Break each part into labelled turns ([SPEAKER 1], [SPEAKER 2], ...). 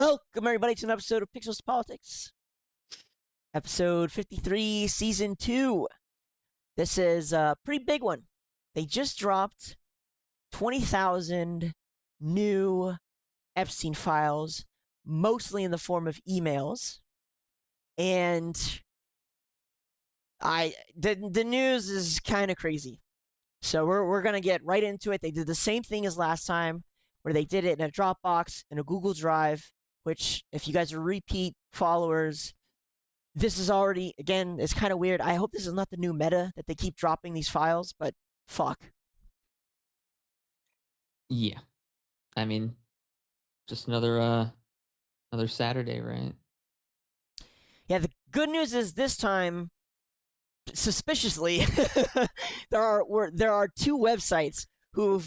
[SPEAKER 1] Welcome, everybody, to an episode of Pixels to Politics. Episode 53, Season 2. This is a pretty big one. They just dropped 20,000 new Epstein files, mostly in the form of emails. And the news is kind of crazy. So we're going to get right into it. They did the same thing as last time, where they did it in a Dropbox, in a Google Drive, which, if you guys are repeat followers, this is already, again, it's kind of weird. I hope this is not the new meta that they keep dropping these files, but fuck.
[SPEAKER 2] Yeah. I mean, just another Saturday, right?
[SPEAKER 1] Yeah, the good news is this time, suspiciously, there are two websites who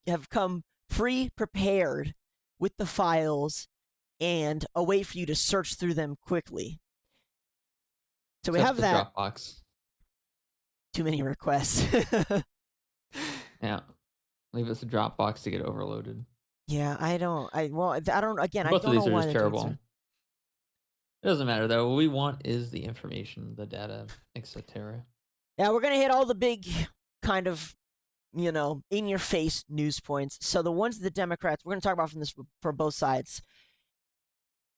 [SPEAKER 1] have come pre-prepared with the files and a way for you to search through them quickly. So we have that.
[SPEAKER 2] Dropbox.
[SPEAKER 1] Too many requests.
[SPEAKER 2] Yeah. Leave us a Dropbox to get overloaded.
[SPEAKER 1] Yeah, I don't. Again,
[SPEAKER 2] Both
[SPEAKER 1] I don't
[SPEAKER 2] of these
[SPEAKER 1] know
[SPEAKER 2] are
[SPEAKER 1] why
[SPEAKER 2] just terrible. It doesn't matter though. What we want is the information, the data, etc.
[SPEAKER 1] Yeah, we're gonna hit all the big kind of, in your face news points. So the ones the Democrats, we're gonna talk about from both sides.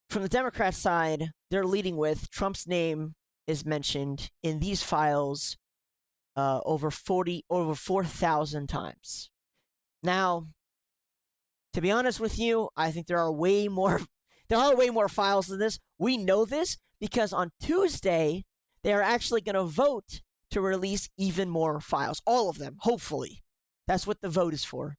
[SPEAKER 1] From the Democrat side, they're leading with Trump's name is mentioned in these files over 4,000 times. Now, to be honest with you, I think there are way more files than this. We know this because on Tuesday they are actually going to vote to release even more files, all of them, hopefully. That's what the vote is for.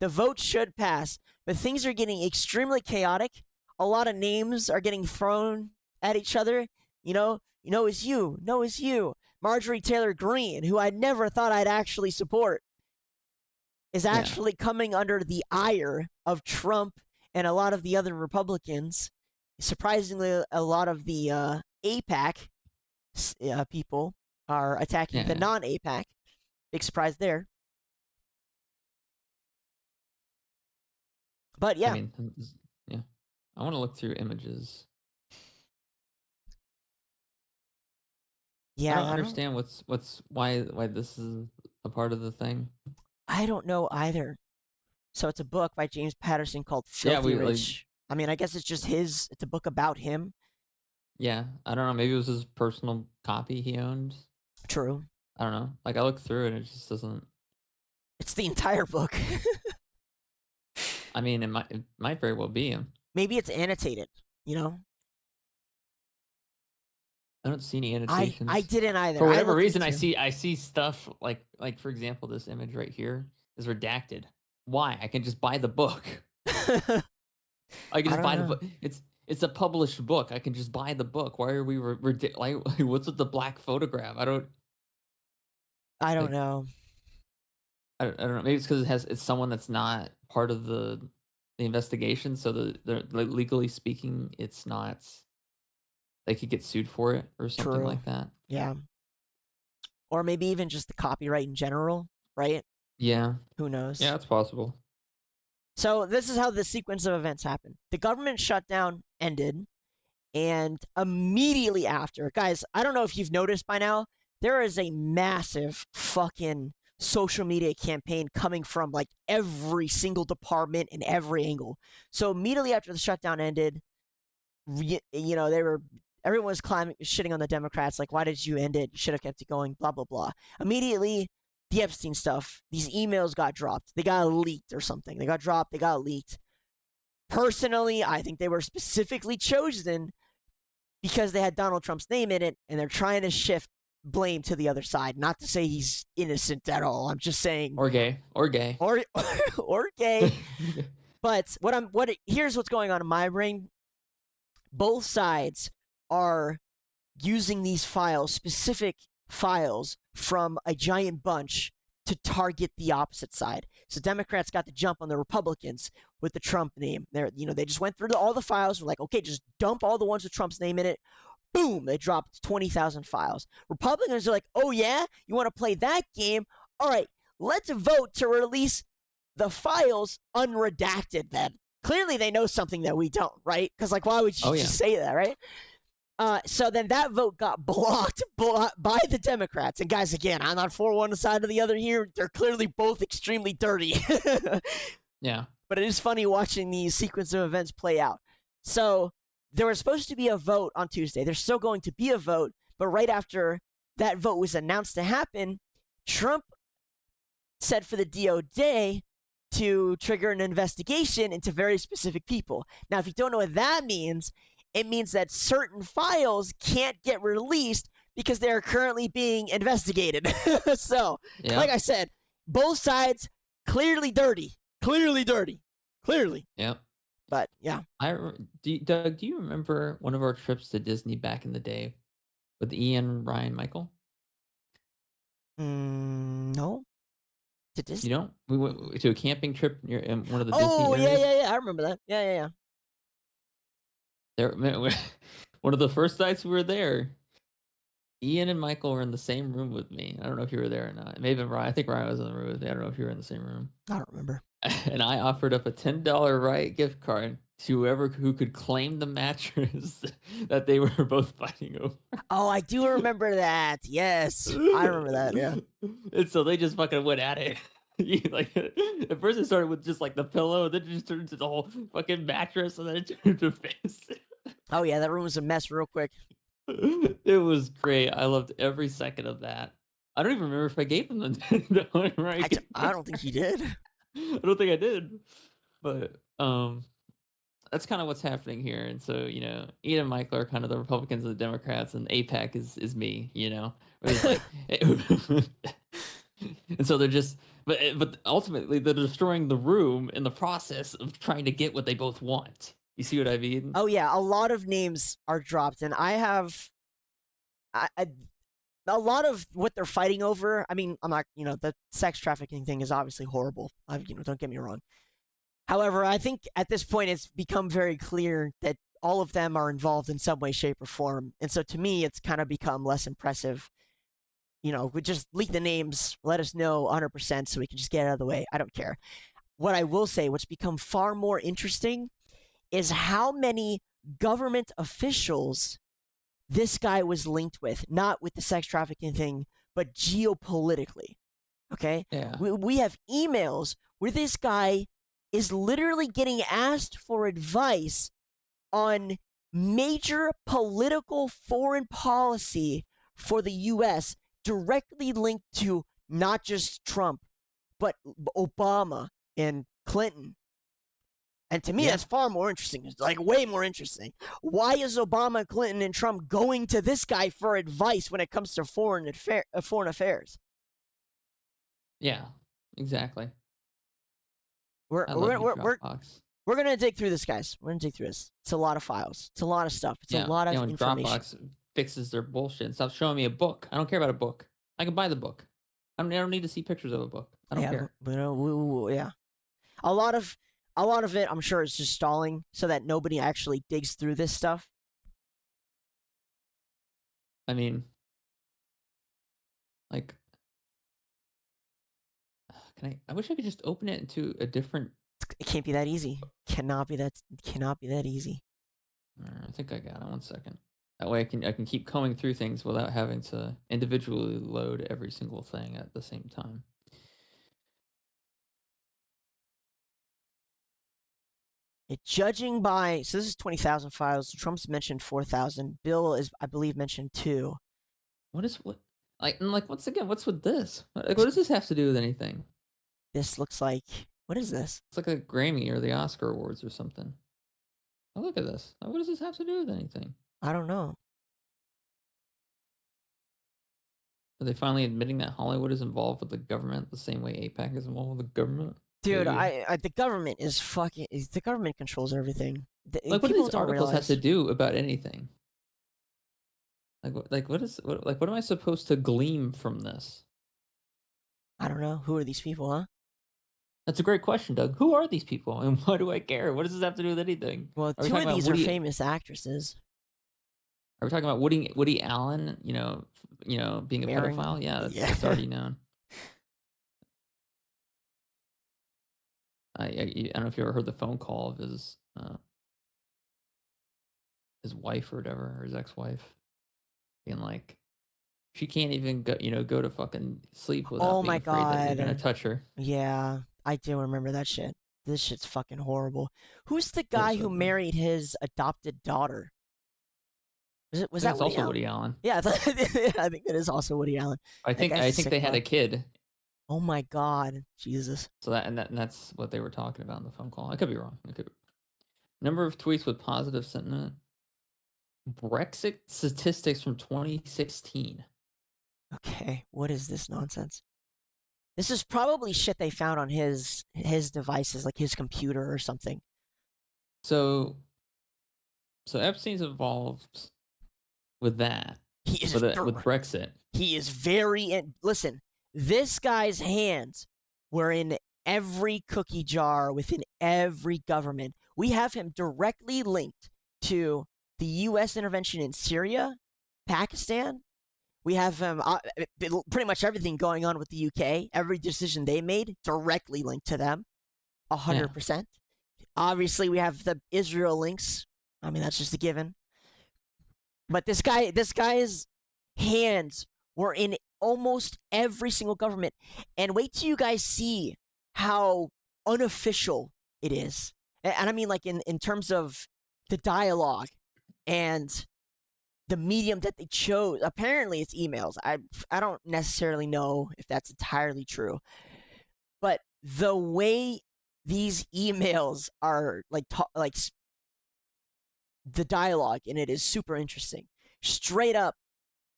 [SPEAKER 1] The vote should pass, but things are getting extremely chaotic. A lot of names are getting thrown at each other. It's you. No, it's you. Marjorie Taylor Greene, who I never thought I'd actually support, is actually coming under the ire of Trump and a lot of the other Republicans. Surprisingly, a lot of the APAC people are attacking the non-APAC. Big surprise there. But yeah.
[SPEAKER 2] I want to look through images.
[SPEAKER 1] Yeah,
[SPEAKER 2] I don't understand why this is a part of the thing.
[SPEAKER 1] I don't know either. So it's a book by James Patterson called Filthy Rich. I mean, I guess it's just it's a book about him.
[SPEAKER 2] Yeah, I don't know. Maybe it was his personal copy he owned.
[SPEAKER 1] True.
[SPEAKER 2] I don't know. Like, I looked through it and it just doesn't.
[SPEAKER 1] It's the entire book.
[SPEAKER 2] I mean, it might very well be him.
[SPEAKER 1] Maybe it's annotated,
[SPEAKER 2] I don't see any annotations.
[SPEAKER 1] I didn't either.
[SPEAKER 2] For whatever reason, I see stuff like for example, this image right here is redacted. Why? I can just buy the book. I can just buy the book. It's a published book. I can just buy the book. Why are we like? What's with the black photograph? I don't
[SPEAKER 1] know.
[SPEAKER 2] I don't know. Maybe it's because it's someone that's not part of the investigation. So legally speaking, it's not. They could get sued for it or something like that.
[SPEAKER 1] Yeah. Or maybe even just the copyright in general, right?
[SPEAKER 2] Yeah.
[SPEAKER 1] Who knows?
[SPEAKER 2] Yeah, it's possible.
[SPEAKER 1] So this is how the sequence of events happened. The government shutdown ended, and immediately after, guys, I don't know if you've noticed by now, there is a massive fucking social media campaign coming from like every single department and every angle. So immediately after the shutdown ended, everyone was shitting on the Democrats, like, why did you end it? You should have kept it going, blah, blah, blah. Immediately, the Epstein stuff, these emails got dropped. They got leaked or something. They got dropped, they got leaked. Personally, I think they were specifically chosen because they had Donald Trump's name in it, and they're trying to shift blame to the other side. Not to say he's innocent at all. I'm just saying.
[SPEAKER 2] Or gay. Or gay.
[SPEAKER 1] Or gay. But here's what's going on in my brain. Both sides are using these files, specific files from a giant bunch, to target the opposite side. So Democrats got the jump on the Republicans with the Trump name. They just went through all the files. Were like, okay, just dump all the ones with Trump's name in it. Boom, they dropped 20,000 files. Republicans are like, oh yeah, you want to play that game? All right, let's vote to release the files unredacted then. clearly they know something that we don't, right? Because like, why would you
[SPEAKER 2] Oh yeah.
[SPEAKER 1] just say that, right? So then that vote got blocked by the Democrats. And guys, again, I'm not for one side or the other here. They're clearly both extremely dirty.
[SPEAKER 2] Yeah.
[SPEAKER 1] But it is funny watching these sequence of events play out. So there was supposed to be a vote on Tuesday. There's still going to be a vote, but right after that vote was announced to happen, Trump said for the DOJ to trigger an investigation into very specific people. Now, if you don't know what that means, it means that certain files can't get released because they are currently being investigated. So,
[SPEAKER 2] Yeah.
[SPEAKER 1] like I said, both sides clearly dirty. Clearly dirty. Clearly.
[SPEAKER 2] Yeah.
[SPEAKER 1] But yeah.
[SPEAKER 2] Doug, do you remember one of our trips to Disney back in the day with Ian, Ryan, Michael?
[SPEAKER 1] No. To Disney?
[SPEAKER 2] You don't? We went to a camping trip near in one of the Disney
[SPEAKER 1] Oh,
[SPEAKER 2] areas.
[SPEAKER 1] yeah. I remember that. Yeah.
[SPEAKER 2] There, one of the first nights we were there, Ian and Michael were in the same room with me. I don't know if you were there or not. It may have been Ryan. I think Ryan was in the room with me. I don't know if you were in the same room.
[SPEAKER 1] I don't remember.
[SPEAKER 2] And I offered up a $10 Riot gift card to whoever who could claim the mattress that they were both fighting over.
[SPEAKER 1] Oh, I do remember that. Yes. I remember that, yeah.
[SPEAKER 2] And so they just fucking went at it. Like at first it started with just like the pillow, and then it just turned into the whole fucking mattress, and then it turned into face.
[SPEAKER 1] Oh yeah, that room was a mess real quick.
[SPEAKER 2] It was great. I loved every second of that. I don't even remember if I gave them the right.
[SPEAKER 1] I don't think you did.
[SPEAKER 2] I don't think I did. But that's kind of what's happening here. And so, Ian and Michael are kind of the Republicans and the Democrats, and APAC is me, Where it's like, and so they're just, but ultimately they're destroying the room in the process of trying to get what they both want. You see what I mean?
[SPEAKER 1] Oh yeah, a lot of names are dropped, and I have, a lot of what they're fighting over. I mean, I'm not, the sex trafficking thing is obviously horrible. Don't get me wrong. However, I think at this point it's become very clear that all of them are involved in some way, shape, or form, and so to me, it's kind of become less impressive. We just leak the names, let us know 100% so we can just get out of the way. I don't care. What I will say, what's become far more interesting is how many government officials this guy was linked with, not with the sex trafficking thing, but geopolitically. Okay?
[SPEAKER 2] Yeah.
[SPEAKER 1] We have emails where this guy is literally getting asked for advice on major political foreign policy for the U.S. directly linked to not just Trump, but Obama and Clinton. And to me, that's far more interesting. It's like way more interesting. Why is Obama, Clinton, and Trump going to this guy for advice when it comes to foreign affairs?
[SPEAKER 2] Yeah, exactly.
[SPEAKER 1] We're gonna dig through this, guys. We're gonna dig through this. It's a lot of files. It's a lot of stuff. It's a lot of information.
[SPEAKER 2] Dropbox fixes their bullshit and stop showing me a book. I don't care about a book. I can buy the book. I don't need to see pictures of a book. I don't care.
[SPEAKER 1] But, yeah. A lot of it, I'm sure, is just stalling so that nobody actually digs through this stuff.
[SPEAKER 2] I mean, like, I wish I could just open it into a different.
[SPEAKER 1] It can't be that easy. Cannot be that easy.
[SPEAKER 2] I think I got it. 1 second. That way I can keep combing through things without having to individually load every single thing at the same time.
[SPEAKER 1] Judging by, so this is 20,000 files. Trump's mentioned 4,000. Bill is, I believe, mentioned 2.
[SPEAKER 2] Once again, what's with this? Like, what does this have to do with anything?
[SPEAKER 1] This looks like, what is this?
[SPEAKER 2] It's like a Grammy or the Oscar Awards or something. Oh, look at this. What does this have to do with anything?
[SPEAKER 1] I don't know.
[SPEAKER 2] Are they finally admitting that Hollywood is involved with the government the same way AIPAC is involved with the government?
[SPEAKER 1] Dude, the government is fucking. The government controls everything.
[SPEAKER 2] What do these articles have to do about anything? What am I supposed to glean from this?
[SPEAKER 1] I don't know. Who are these people, huh?
[SPEAKER 2] That's a great question, Doug. Who are these people, and why do I care? What does this have to do with anything?
[SPEAKER 1] Well, 2 of these are famous actresses.
[SPEAKER 2] Are we talking about Woody Allen? Being a pedophile? Yeah, that's already known. I don't know if you ever heard the phone call of his wife or whatever, or his ex-wife, being like, she can't even go to fucking sleep without
[SPEAKER 1] Oh
[SPEAKER 2] being
[SPEAKER 1] my
[SPEAKER 2] afraid that you're gonna
[SPEAKER 1] god.
[SPEAKER 2] touch her.
[SPEAKER 1] Yeah, I do remember that shit. This shit's fucking horrible. Who's the
[SPEAKER 2] It's
[SPEAKER 1] guy
[SPEAKER 2] so
[SPEAKER 1] who
[SPEAKER 2] good.
[SPEAKER 1] married his adopted daughter? Was
[SPEAKER 2] I think
[SPEAKER 1] that
[SPEAKER 2] it's
[SPEAKER 1] Woody
[SPEAKER 2] also
[SPEAKER 1] Allen?
[SPEAKER 2] Woody Allen.
[SPEAKER 1] Yeah, I think it is also Woody Allen.
[SPEAKER 2] I
[SPEAKER 1] That
[SPEAKER 2] think
[SPEAKER 1] guy's
[SPEAKER 2] I
[SPEAKER 1] a
[SPEAKER 2] think
[SPEAKER 1] sick
[SPEAKER 2] they had a
[SPEAKER 1] fuck.
[SPEAKER 2] kid.
[SPEAKER 1] Oh my god, Jesus.
[SPEAKER 2] So that's what they were talking about in the phone call. I could be wrong. I could be. Number of tweets with positive sentiment. Brexit statistics from 2016.
[SPEAKER 1] Okay, what is this nonsense? This is probably shit they found on his devices, like his computer or something.
[SPEAKER 2] So Epstein's involved with that,
[SPEAKER 1] He is
[SPEAKER 2] with Brexit.
[SPEAKER 1] he is very in, listen. This guy's hands were in every cookie jar within every government. We have him directly linked to the U.S. intervention in Syria, Pakistan. We have him pretty much everything going on with the UK. Every decision they made directly linked to them,
[SPEAKER 2] Yeah.
[SPEAKER 1] 100%. Obviously, we have the Israel links. I mean, that's just a given. But this guy's hands were in almost every single government. And wait till you guys see how unofficial it is. And I mean, like, in terms of the dialogue and the medium that they chose. Apparently, it's emails. I don't necessarily know if that's entirely true, but the way these emails are like the dialogue in it is super interesting. Straight up,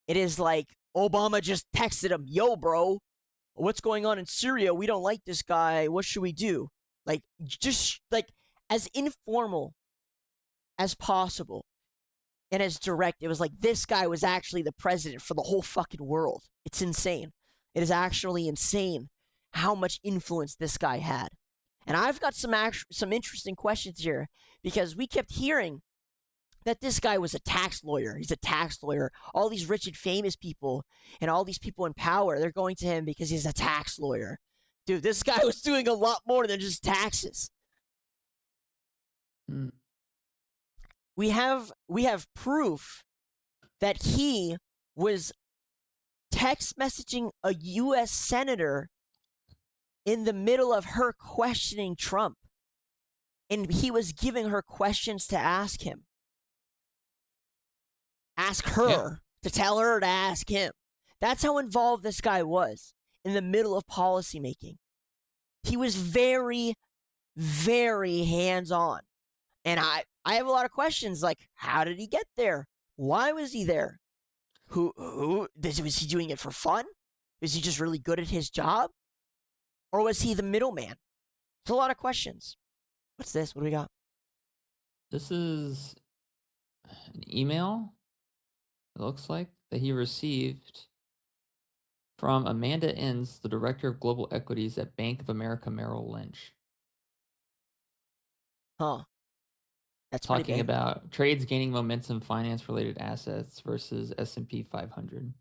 [SPEAKER 1] it is like Obama just texted him, "Yo, bro, what's going on in Syria? We don't like this guy. What should we do?" Like, just like as informal as possible and as direct. It was like this guy was actually the president for the whole fucking world. It's insane. It is actually insane how much influence this guy had. And I've got some interesting questions here because we kept hearing that this guy was a tax lawyer. He's a tax lawyer. All these rich and famous people and all these people in power, they're going to him because he's a tax lawyer. Dude, this guy was doing a lot more than just taxes.
[SPEAKER 2] Mm.
[SPEAKER 1] We have proof that he was text messaging a US senator in the middle of her questioning Trump. And he was giving her questions to ask him. Ask her
[SPEAKER 2] Yeah.
[SPEAKER 1] to tell her to ask him. That's how involved this guy was in the middle of policymaking. He was very, very hands-on. And I have a lot of questions like, how did he get there? Why was he there? Who was he doing it for fun? Was he just really good at his job? Or was he the middleman? There's a lot of questions. What's this? What do we got?
[SPEAKER 2] This is an email, it looks like, that he received from Amanda Inns, the director of global equities at Bank of America Merrill Lynch,
[SPEAKER 1] Huh. That's pretty
[SPEAKER 2] talking
[SPEAKER 1] big.
[SPEAKER 2] about trades gaining momentum, finance related assets versus S&P 500.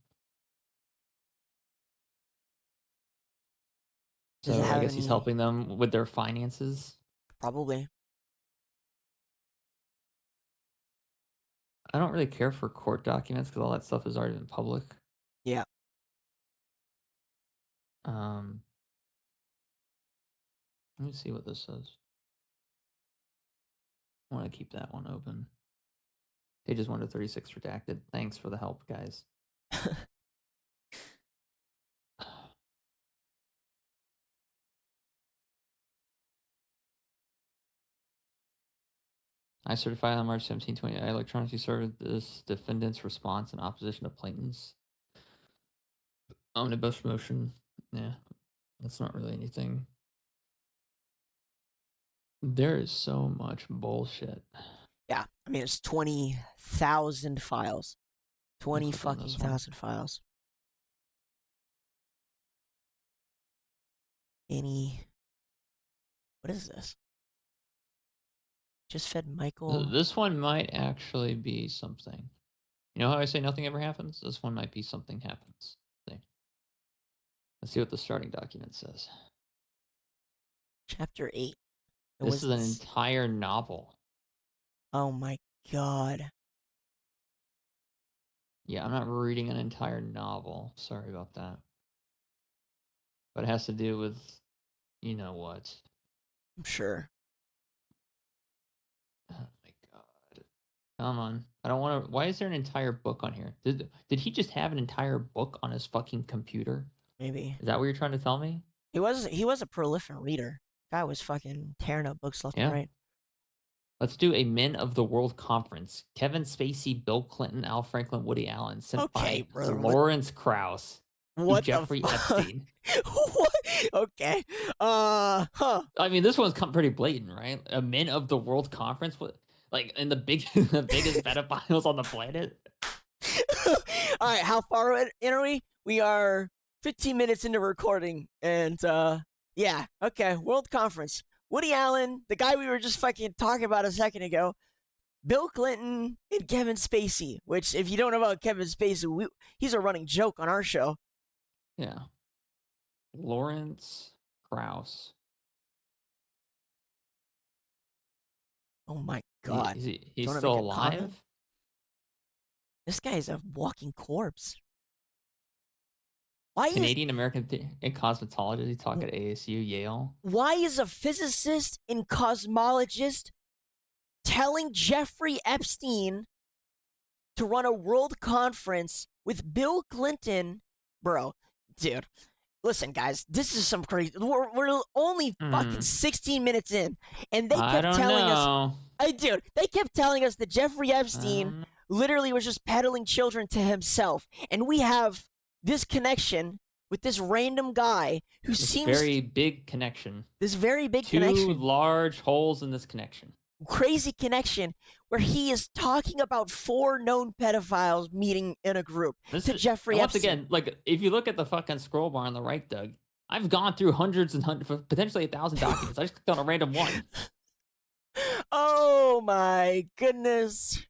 [SPEAKER 1] Does it
[SPEAKER 2] So I
[SPEAKER 1] have
[SPEAKER 2] guess he's
[SPEAKER 1] any?
[SPEAKER 2] helping them with their finances.
[SPEAKER 1] Probably.
[SPEAKER 2] I don't really care for court documents because all that stuff has already been public.
[SPEAKER 1] Yeah.
[SPEAKER 2] Um, Let me see what this says. I want to keep that one open. Pages 1 to 36 redacted. Thanks for the help, guys. I certified on March 17, 20. I electronically served this defendant's response in opposition to plaintiff's omnibus motion. Yeah, that's not really anything. There is so much bullshit.
[SPEAKER 1] Yeah. I mean, it's 20,000 files.
[SPEAKER 2] Let me
[SPEAKER 1] 20
[SPEAKER 2] click on
[SPEAKER 1] fucking
[SPEAKER 2] this one.
[SPEAKER 1] thousand files. Any. What is this? Just fed Michael.
[SPEAKER 2] This one might actually be something. You know how I say nothing ever happens? This one might be something happens. See. Let's see what the starting document says.
[SPEAKER 1] Chapter 8. It
[SPEAKER 2] This
[SPEAKER 1] was
[SPEAKER 2] is an
[SPEAKER 1] this.
[SPEAKER 2] entire novel.
[SPEAKER 1] Oh my god.
[SPEAKER 2] Yeah, I'm not reading an entire novel. Sorry about that. But it has to do with, you know what.
[SPEAKER 1] I'm sure.
[SPEAKER 2] Oh my god. Come on. I don't want to. Why is there an entire book on here? Did he just have an entire book on his fucking computer?
[SPEAKER 1] Maybe.
[SPEAKER 2] Is that what you're trying to tell me?
[SPEAKER 1] He was a prolific reader. Guy was fucking tearing up books left and
[SPEAKER 2] Yeah.
[SPEAKER 1] right.
[SPEAKER 2] Let's do a Men of the World conference. Kevin Spacey, Bill Clinton, Al Franklin, Woody Allen, sent
[SPEAKER 1] Okay,
[SPEAKER 2] by
[SPEAKER 1] brother.
[SPEAKER 2] Lawrence Krauss to
[SPEAKER 1] What the
[SPEAKER 2] Jeffrey
[SPEAKER 1] fuck?
[SPEAKER 2] Epstein.
[SPEAKER 1] What? Okay. Huh.
[SPEAKER 2] I mean, this one's come pretty blatant, right? A Men of the World conference, what, like, and the big, the biggest pedophiles on the planet.
[SPEAKER 1] All right, how far in are we? We are 15 minutes into recording, and yeah, okay. World Conference. Woody Allen, the guy we were just fucking talking about a second ago, Bill Clinton, and Kevin Spacey. Which, if you don't know about Kevin Spacey, he's a running joke on our show.
[SPEAKER 2] Yeah. Lawrence Krauss.
[SPEAKER 1] Oh my
[SPEAKER 2] He,
[SPEAKER 1] god!
[SPEAKER 2] is he,
[SPEAKER 1] Do you
[SPEAKER 2] he's
[SPEAKER 1] want to
[SPEAKER 2] still
[SPEAKER 1] make a comment?
[SPEAKER 2] alive?
[SPEAKER 1] This guy is a walking corpse. Why is
[SPEAKER 2] Canadian American in cosmetology. He taught at ASU, Yale.
[SPEAKER 1] why is a physicist and cosmologist telling Jeffrey Epstein to run a world conference with Bill Clinton? Bro, dude, listen, guys, this is some crazy. We're only fucking
[SPEAKER 2] Hmm.
[SPEAKER 1] 16 minutes in, and they
[SPEAKER 2] I
[SPEAKER 1] kept
[SPEAKER 2] don't
[SPEAKER 1] telling us,
[SPEAKER 2] know.
[SPEAKER 1] dude, they kept telling us that Jeffrey Epstein
[SPEAKER 2] Um,
[SPEAKER 1] literally was just peddling children to himself, and we have this connection with this random guy who
[SPEAKER 2] this
[SPEAKER 1] seems
[SPEAKER 2] very big connection.
[SPEAKER 1] this very big
[SPEAKER 2] Two
[SPEAKER 1] connection,
[SPEAKER 2] large holes in this connection.
[SPEAKER 1] crazy connection, where he is talking about 4 known pedophiles meeting in a group
[SPEAKER 2] This
[SPEAKER 1] to
[SPEAKER 2] is,
[SPEAKER 1] Jeffrey
[SPEAKER 2] and once
[SPEAKER 1] Epstein.
[SPEAKER 2] again, like, if you look at the fucking scroll bar on the right, Doug, I've gone through hundreds and hundreds, potentially 1,000 documents. I just clicked on a random one.
[SPEAKER 1] Oh my goodness.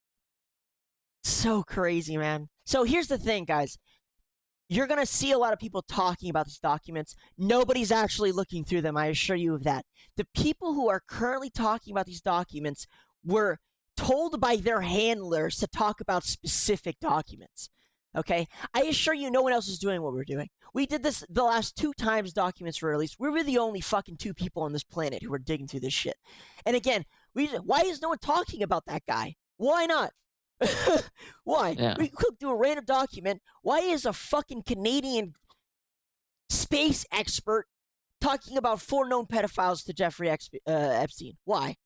[SPEAKER 1] So crazy, man. So here's the thing, guys. You're going to see a lot of people talking about these documents. Nobody's actually looking through them, I assure you of that. The people who are currently talking about these documents were told by their handlers to talk about specific documents. Okay? I assure you no one else is doing what we're doing. We did this the last 2 times documents were released. We were the only fucking 2 people on this planet who were digging through this shit. And again, why is no one talking about that guy? Why not? Why?
[SPEAKER 2] Yeah.
[SPEAKER 1] We could do a random document. Why is a fucking Canadian space expert talking about 4 known pedophiles to Jeffrey Epstein? Why?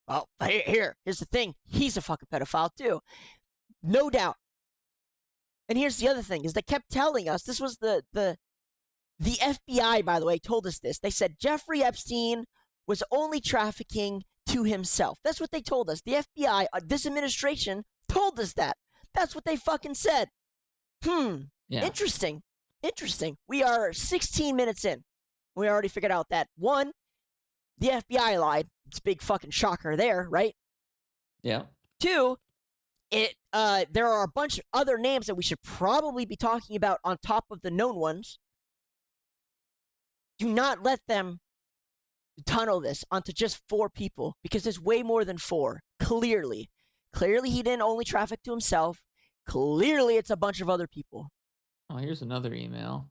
[SPEAKER 1] Well, here's the thing. He's a fucking pedophile too. No doubt. And here's the other thing, is they kept telling us, this was the FBI, by the way, told us this. They said Jeffrey Epstein was only trafficking to himself. That's what they told us. The FBI, this administration, told us that. That's what they fucking said.
[SPEAKER 2] Yeah.
[SPEAKER 1] Interesting. Interesting. We are 16 minutes in. We already figured out that, 1, the FBI lied. It's a big fucking shocker there, right?
[SPEAKER 2] Yeah.
[SPEAKER 1] 2, there are a bunch of other names that we should probably be talking about on top of the known ones. Do not let them tunnel this onto just 4 people, because there's way more than 4. Clearly he didn't only traffic to himself. Clearly it's a bunch of other people.
[SPEAKER 2] Oh, here's another email.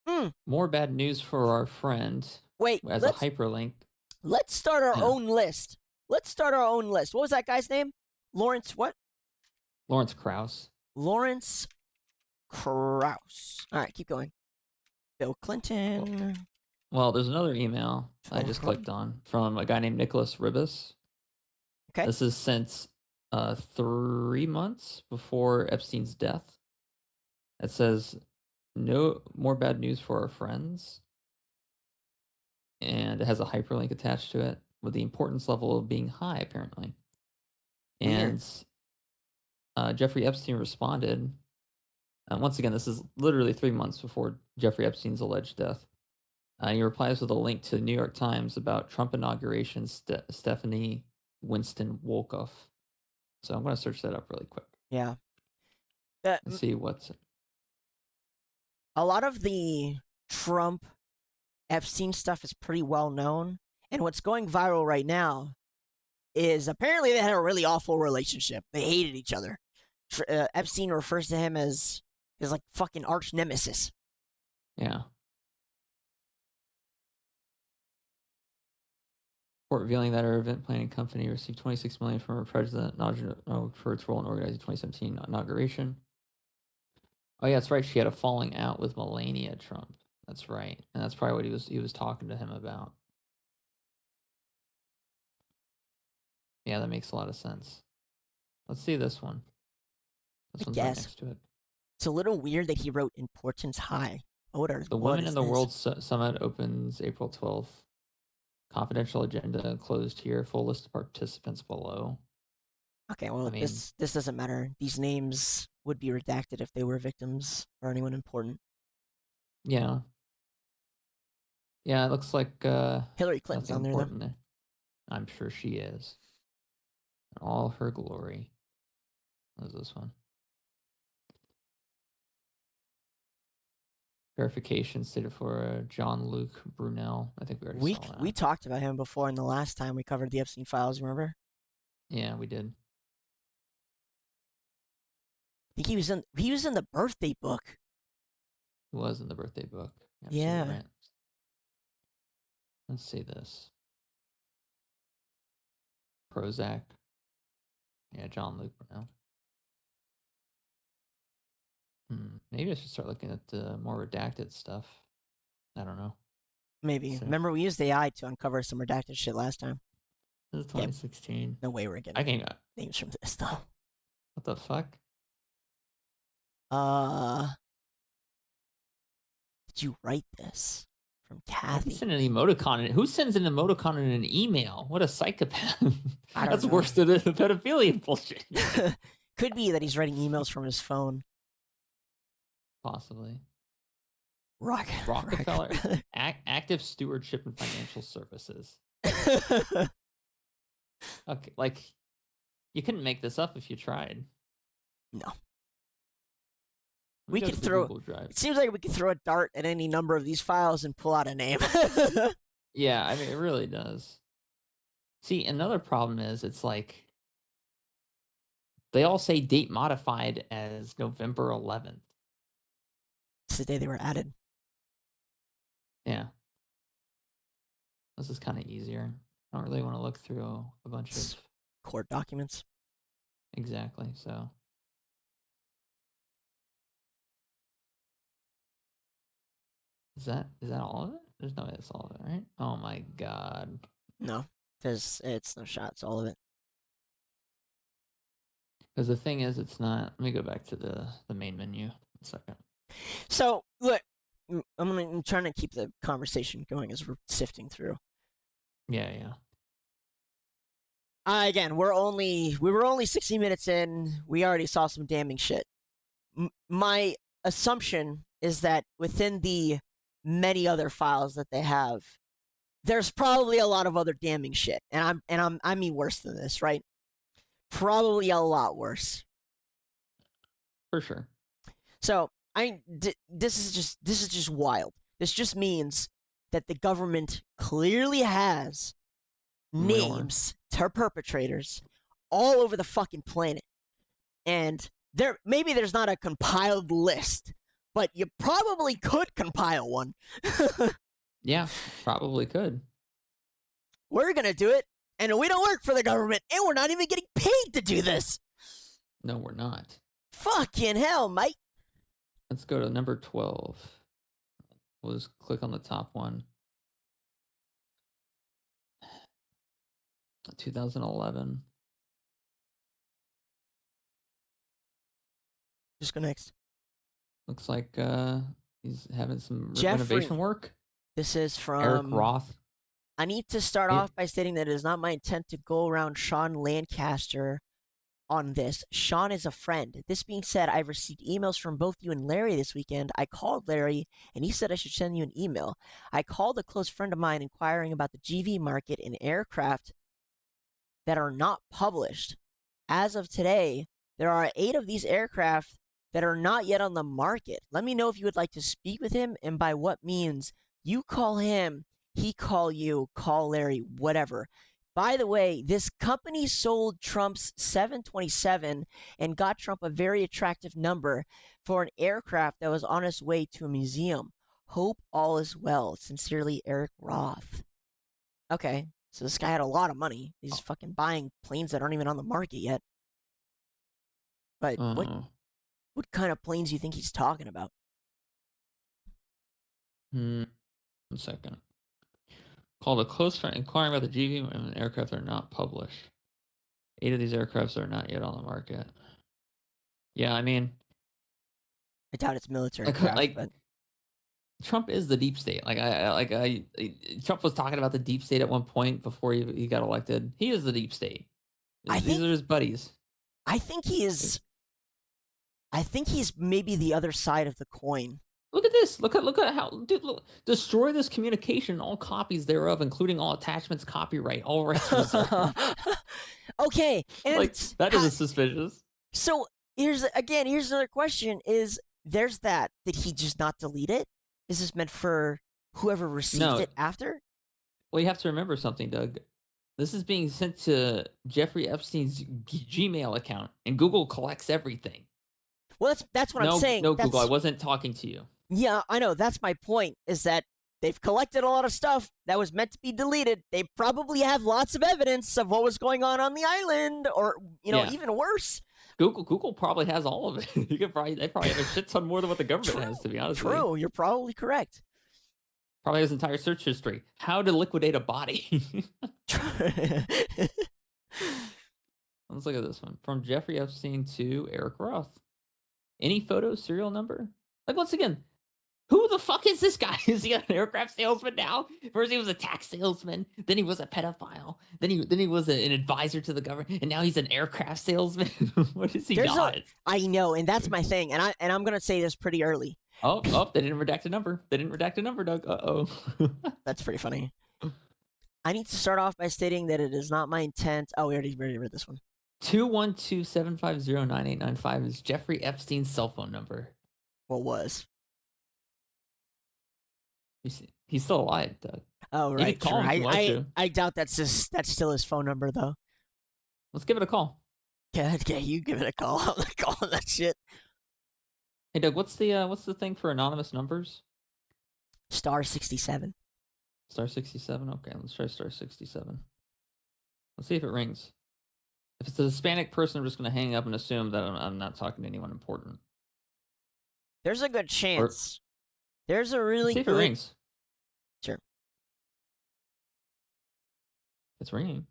[SPEAKER 1] Hmm.
[SPEAKER 2] More bad news for our friend.
[SPEAKER 1] Wait,
[SPEAKER 2] As a hyperlink.
[SPEAKER 1] Let's start our
[SPEAKER 2] Yeah.
[SPEAKER 1] own list. Let's start our own list. What was that guy's name? Lawrence what?
[SPEAKER 2] Lawrence Krauss.
[SPEAKER 1] Lawrence Krauss. All right, keep going. Bill Clinton.
[SPEAKER 2] Well, there's another email I just clicked on from a guy named Nicholas Ribas.
[SPEAKER 1] Okay.
[SPEAKER 2] This is since 3 months before Epstein's death. It says, no more bad news for our friends. And it has a hyperlink attached to it with the importance level of being high, apparently.
[SPEAKER 1] Weird.
[SPEAKER 2] And Jeffrey Epstein responded. Once again, this is literally 3 months before Jeffrey Epstein's alleged death. He replies with a link to the New York Times about Trump inauguration Stephanie Winston Wolkoff. So I'm going to search that up really quick.
[SPEAKER 1] Yeah.
[SPEAKER 2] And see what's...
[SPEAKER 1] A lot of the Trump Epstein stuff is pretty well known. And what's going viral right now is apparently they had a really awful relationship. They hated each other. Epstein refers to him as his like fucking arch nemesis.
[SPEAKER 2] Yeah. Report revealing that our event planning company received $26 million from our president for its role in organizing 2017 inauguration. Oh yeah, that's right. She had a falling out with Melania Trump. That's right, and that's probably what he was talking to him about. Yeah, that makes a lot of sense. Let's see this one. This one's right next to it.
[SPEAKER 1] It's a little weird that he wrote importance high.
[SPEAKER 2] The Women in the World Summit opens April 12th. Confidential agenda closed here. Full list of participants below.
[SPEAKER 1] Okay, well, I mean, this doesn't matter. These names would be redacted if they were victims or anyone important.
[SPEAKER 2] Yeah. Yeah, it looks like
[SPEAKER 1] Hillary Clinton's on there, though.
[SPEAKER 2] I'm sure she is. In all her glory. What is this one? Verification stated for Jean-Luc Brunel. I think we already saw that.
[SPEAKER 1] We talked about him before in the last time we covered the Epstein files, remember?
[SPEAKER 2] Yeah, we did.
[SPEAKER 1] I think he was in the birthday book.
[SPEAKER 2] He was in the birthday book.
[SPEAKER 1] Yeah.
[SPEAKER 2] Right. Let's see this. Prozac. Yeah, Jean-Luc Brunel. Maybe I should start looking at more redacted stuff. I don't know.
[SPEAKER 1] Maybe. So, remember, we used AI to uncover some redacted shit last time.
[SPEAKER 2] This is 2016.
[SPEAKER 1] Yeah, no way we're getting names from this, though.
[SPEAKER 2] What the fuck?
[SPEAKER 1] Did you write this? From Kathy.
[SPEAKER 2] Send an emoticon. Who sends an emoticon in an email? What a psychopath. That's worse than the pedophilia bullshit.
[SPEAKER 1] Could be that he's writing emails from his phone.
[SPEAKER 2] Possibly.
[SPEAKER 1] Rockefeller.
[SPEAKER 2] Active stewardship and financial services. Okay, like, you couldn't make this up if you tried.
[SPEAKER 1] No. We could throw. It seems like we could throw a dart at any number of these files and pull out a name.
[SPEAKER 2] Yeah, I mean, it really does. See, another problem is it's like they all say date modified as November 11th.
[SPEAKER 1] It's the day they were added.
[SPEAKER 2] Yeah. This is kind of easier. I don't really want to look through a bunch of
[SPEAKER 1] court documents.
[SPEAKER 2] Exactly. So. Is that all of it? There's no way that's all of it, right? Oh my god.
[SPEAKER 1] No, it's no shot. It's all of it.
[SPEAKER 2] Because the thing is, it's not. Let me go back to the main menu. 1 second.
[SPEAKER 1] So look, I'm trying to keep the conversation going as we're sifting through.
[SPEAKER 2] Yeah.
[SPEAKER 1] Again, we were only 60 minutes in. We already saw some damning shit. My assumption is that within the many other files that they have, there's probably a lot of other damning shit, and I mean worse than this, right? Probably a lot worse.
[SPEAKER 2] For sure.
[SPEAKER 1] So this is just wild. This just means that the government clearly has names to perpetrators all over the fucking planet, and maybe there's not a compiled list, but you probably could compile one.
[SPEAKER 2] Yeah, probably could.
[SPEAKER 1] We're gonna do it, and we don't work for the government, and we're not even getting paid to do this.
[SPEAKER 2] No, we're not.
[SPEAKER 1] Fucking hell, mate.
[SPEAKER 2] Let's go to number 12. We'll just click on the top one. 2011.
[SPEAKER 1] Just go next.
[SPEAKER 2] Looks like he's having some renovation work.
[SPEAKER 1] This is from
[SPEAKER 2] Eric Roth.
[SPEAKER 1] I need to start off by stating that it is not my intent to go around Sean Lancaster on this. Sean is a friend. This being said, I've received emails from both you and Larry this weekend. I called Larry, and he said I should send you an email. I called a close friend of mine inquiring about the GV market in aircraft that are not published. As of today, there are 8 of these aircraft that are not yet on the market. Let me know if you would like to speak with him and by what means. You call him. he call you, call Larry, whatever. By the way, this company sold Trump's 727 and got Trump a very attractive number for an aircraft that was on its way to a museum. Hope all is well. Sincerely, Eric Roth. Okay, so this guy had a lot of money. He's fucking buying planes that aren't even on the market yet. But what kind of planes do you think he's talking about?
[SPEAKER 2] 1 second. Called a close friend inquiring about the GV and aircraft are not published. 8 of these aircrafts are not yet on the market. Yeah, I mean,
[SPEAKER 1] I doubt it's military craft, but
[SPEAKER 2] Trump is the deep state. Trump was talking about the deep state at one point before he got elected. He is the deep state. These are his buddies.
[SPEAKER 1] I think he's maybe the other side of the coin.
[SPEAKER 2] Look at this. Look at how, dude, destroy this communication, all copies thereof, including all attachments, copyright, all rights reserved.
[SPEAKER 1] Okay, and
[SPEAKER 2] that is suspicious.
[SPEAKER 1] So here's another question: is there's that? Did he just not delete it? Is this meant for whoever received it after?
[SPEAKER 2] Well, you have to remember something, Doug. This is being sent to Jeffrey Epstein's Gmail account, and Google collects everything.
[SPEAKER 1] Well, that's what I'm saying.
[SPEAKER 2] No, Google, I wasn't talking to you.
[SPEAKER 1] Yeah, I know. That's my point, is that they've collected a lot of stuff that was meant to be deleted. They probably have lots of evidence of what was going on the island, or, even worse.
[SPEAKER 2] Google probably has all of it. They probably have a shit ton more than what the government has, to be honest with you.
[SPEAKER 1] True, you're probably correct.
[SPEAKER 2] Probably has entire search history. How to liquidate a body. Let's look at this one. From Jeffrey Epstein to Eric Roth. Any photo, serial number? Once again, who the fuck is this guy? Is he an aircraft salesman now? First he was a tax salesman, then he was a pedophile, then he was an advisor to the government, and now he's an aircraft salesman. What is he not?
[SPEAKER 1] I know, and that's my thing, and I'm gonna say this pretty early.
[SPEAKER 2] Oh, they didn't redact a number. They didn't redact a number, Doug.
[SPEAKER 1] That's pretty funny. I need to start off by stating that it is not my intent. Oh, we already read this one.
[SPEAKER 2] 212-750-9895 is Jeffrey Epstein's cell phone number.
[SPEAKER 1] What was?
[SPEAKER 2] He's still alive, Doug.
[SPEAKER 1] Oh, right. Sure. I doubt that's still his phone number, though.
[SPEAKER 2] Let's give it a call.
[SPEAKER 1] Yeah, you give it a call. I'm not calling that shit.
[SPEAKER 2] Hey, Doug, what's the thing for anonymous numbers?
[SPEAKER 1] Star 67.
[SPEAKER 2] Star 67? Okay, let's try star 67. Let's see if it rings. If it's a Hispanic person, I'm just going to hang up and assume that I'm not talking to anyone important.
[SPEAKER 1] There's a good chance. There's a really
[SPEAKER 2] good... See if it rings.
[SPEAKER 1] Sure.
[SPEAKER 2] It's ringing.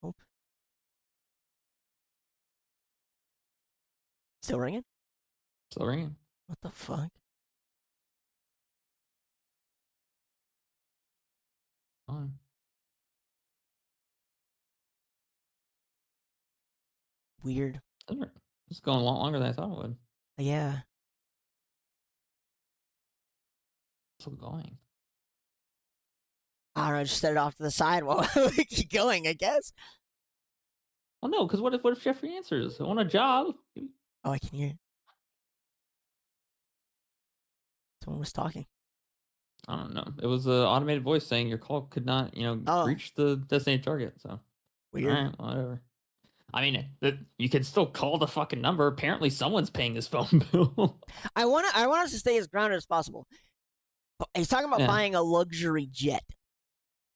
[SPEAKER 1] Oh. Still ringing?
[SPEAKER 2] Still ringing.
[SPEAKER 1] What the fuck?
[SPEAKER 2] On.
[SPEAKER 1] Weird.
[SPEAKER 2] It's going a lot longer than I thought it would.
[SPEAKER 1] Yeah.
[SPEAKER 2] Still going.
[SPEAKER 1] I don't know, just set it off to the side while we keep going, I guess.
[SPEAKER 2] Well, no, because what if Jeffrey answers? I want a job.
[SPEAKER 1] Oh, I can hear it. Someone was talking.
[SPEAKER 2] I don't know. It was an automated voice saying your call could not, reach the designated target. So
[SPEAKER 1] weird.
[SPEAKER 2] All right, whatever. I mean, you can still call the fucking number. Apparently, someone's paying his phone bill.
[SPEAKER 1] I want us to stay as grounded as possible. He's talking about buying a luxury jet.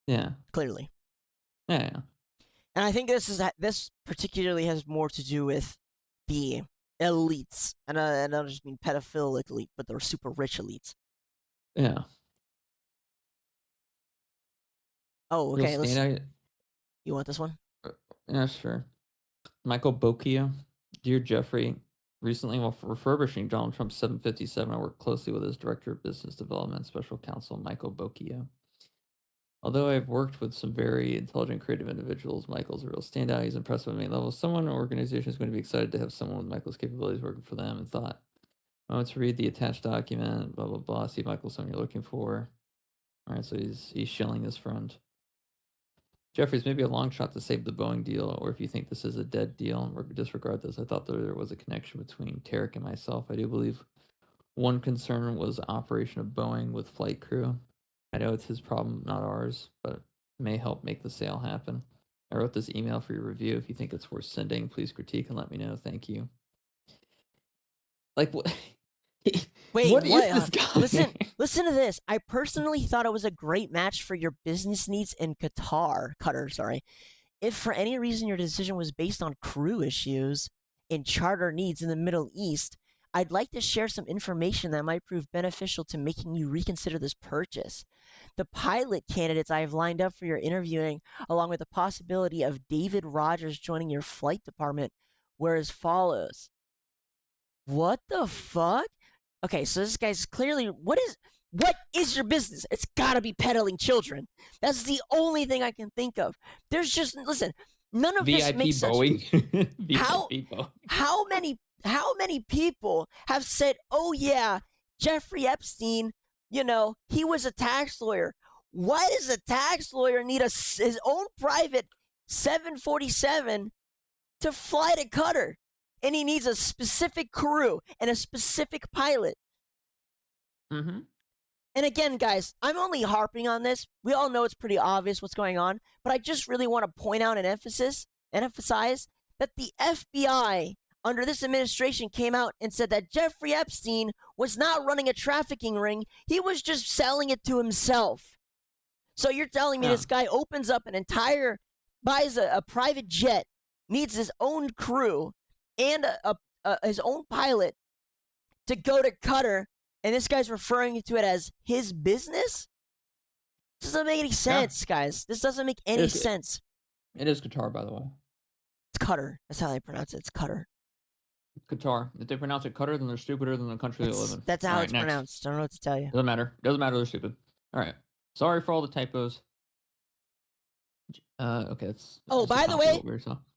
[SPEAKER 2] Yeah.
[SPEAKER 1] Clearly.
[SPEAKER 2] Yeah.
[SPEAKER 1] And I think this particularly has more to do with the elites, and I don't just mean pedophilic elite, but they're super rich elites.
[SPEAKER 2] Yeah.
[SPEAKER 1] Oh, okay. You want this one?
[SPEAKER 2] Yeah, sure. Michael Bocchio. Dear Jeffrey, recently while refurbishing Donald Trump's 757, I worked closely with his Director of Business Development, Special Counsel Michael Bocchio. Although I've worked with some very intelligent, creative individuals, Michael's a real standout. He's impressive on many levels. Someone or organization is going to be excited to have someone with Michael's capabilities working for them and thought, I want to read the attached document, blah, blah, blah. See if Michael's someone you're looking for. All right, so he's shilling his friend. Jeffries, maybe a long shot to save the Boeing deal, or if you think this is a dead deal, disregard this. I thought there was a connection between Tarek and myself. I do believe one concern was operation of Boeing with flight crew. I know it's his problem, not ours, but it may help make the sale happen. I wrote this email for your review. If you think it's worth sending, please critique and let me know. Thank you. Like, what?
[SPEAKER 1] Wait,
[SPEAKER 2] What
[SPEAKER 1] what?
[SPEAKER 2] is this guy?
[SPEAKER 1] Listen to this. I personally thought it was a great match for your business needs in Qatar, sorry. If for any reason your decision was based on crew issues and charter needs in the Middle East, I'd like to share some information that might prove beneficial to making you reconsider this purchase. The pilot candidates I have lined up for your interviewing, along with the possibility of David Rogers joining your flight department, were as follows. What the fuck? Okay, so this guy's clearly what is your business? It's gotta be peddling children. That's the only thing I can think of. There's just listen, none of this
[SPEAKER 2] VIP
[SPEAKER 1] makes sense.
[SPEAKER 2] Boeing.
[SPEAKER 1] How
[SPEAKER 2] VIP Boeing.
[SPEAKER 1] how many people have said, "Oh yeah, Jeffrey Epstein, he was a tax lawyer." Why does a tax lawyer need his own private 747 to fly to Qatar? And he needs a specific crew and a specific pilot.
[SPEAKER 2] Mm-hmm.
[SPEAKER 1] And again, guys, I'm only harping on this. We all know it's pretty obvious what's going on, but I just really want to point out and emphasize that the FBI under this administration came out and said that Jeffrey Epstein was not running a trafficking ring. He was just selling it to himself. So you're telling me this guy opens up buys a private jet, needs his own crew, and his own pilot to go to Qatar, and this guy's referring to it as his business? This doesn't make any sense, guys. This doesn't make any sense.
[SPEAKER 2] It is Qatar, by the way.
[SPEAKER 1] It's Qatar. That's how they pronounce it. It's Qatar.
[SPEAKER 2] Qatar. If they pronounce it Qatar, then they're stupider than the country they live in.
[SPEAKER 1] That's how it's pronounced. I don't know what to tell you.
[SPEAKER 2] Doesn't matter. Doesn't matter. They're stupid. All right. Sorry for all the typos. Okay.
[SPEAKER 1] By the way,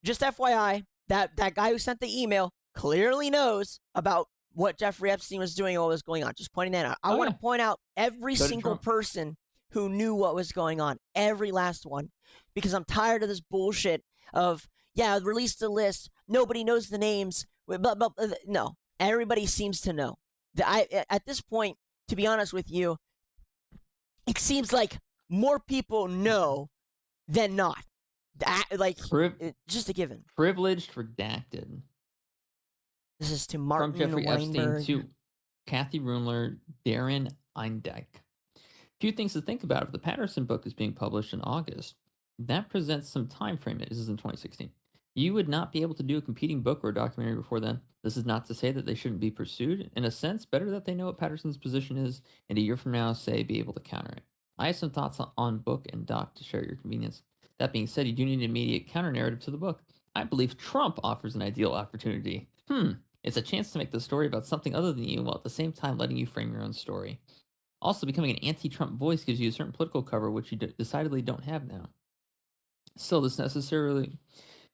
[SPEAKER 1] just FYI, that guy who sent the email clearly knows about what Jeffrey Epstein was doing and what was going on. Just pointing that out. I want to point out every single person who knew what was going on. Every last one. Because I'm tired of this bullshit of, release the list. Nobody knows the names. No. Everybody seems to know. At this point, to be honest with you, it seems like more people know than not. Just a given.
[SPEAKER 2] Privileged redacted.
[SPEAKER 1] This is to Martin
[SPEAKER 2] From Jeffrey
[SPEAKER 1] Weinberg.
[SPEAKER 2] Epstein to Kathy Rumler, Darren Eindeck. Few things to think about. If the Patterson book is being published in August, that presents some time frame. This is in 2016. You would not be able to do a competing book or a documentary before then. This is not to say that they shouldn't be pursued. In a sense, better that they know what Patterson's position is, and a year from now, say, be able to counter it. I have some thoughts on book and doc to share your convenience. That being said, you do need an immediate counter narrative to the book. I believe Trump offers an ideal opportunity. It's a chance to make the story about something other than you, while at the same time letting you frame your own story. Also, becoming an anti-Trump voice gives you a certain political cover, which you decidedly don't have now. Still, this necessarily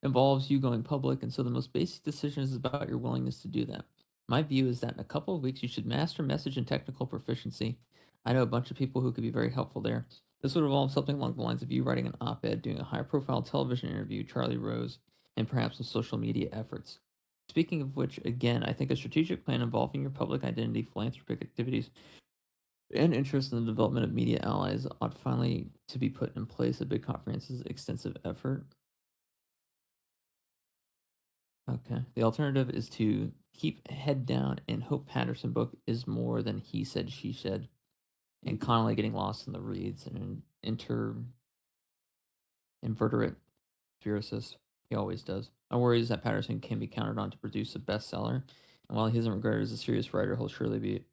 [SPEAKER 2] involves you going public, and so the most basic decision is about your willingness to do that. My view is that in a couple of weeks, you should master message and technical proficiency. I know a bunch of people who could be very helpful there. This would involve something along the lines of you writing an op-ed, doing a high-profile television interview, Charlie Rose, and perhaps some social media efforts. Speaking of which, again, I think a strategic plan involving your public identity, philanthropic activities, and interest in the development of media allies ought finally to be put in place. A big comprehensive, extensive effort. Okay. The alternative is to keep head down and hope Patterson book is more than he said, she said, and Connolly getting lost in the reads and invertebrate furiousist. He always does. My worry is that Patterson can be counted on to produce a bestseller, and while he isn't regarded as a serious writer, he'll surely be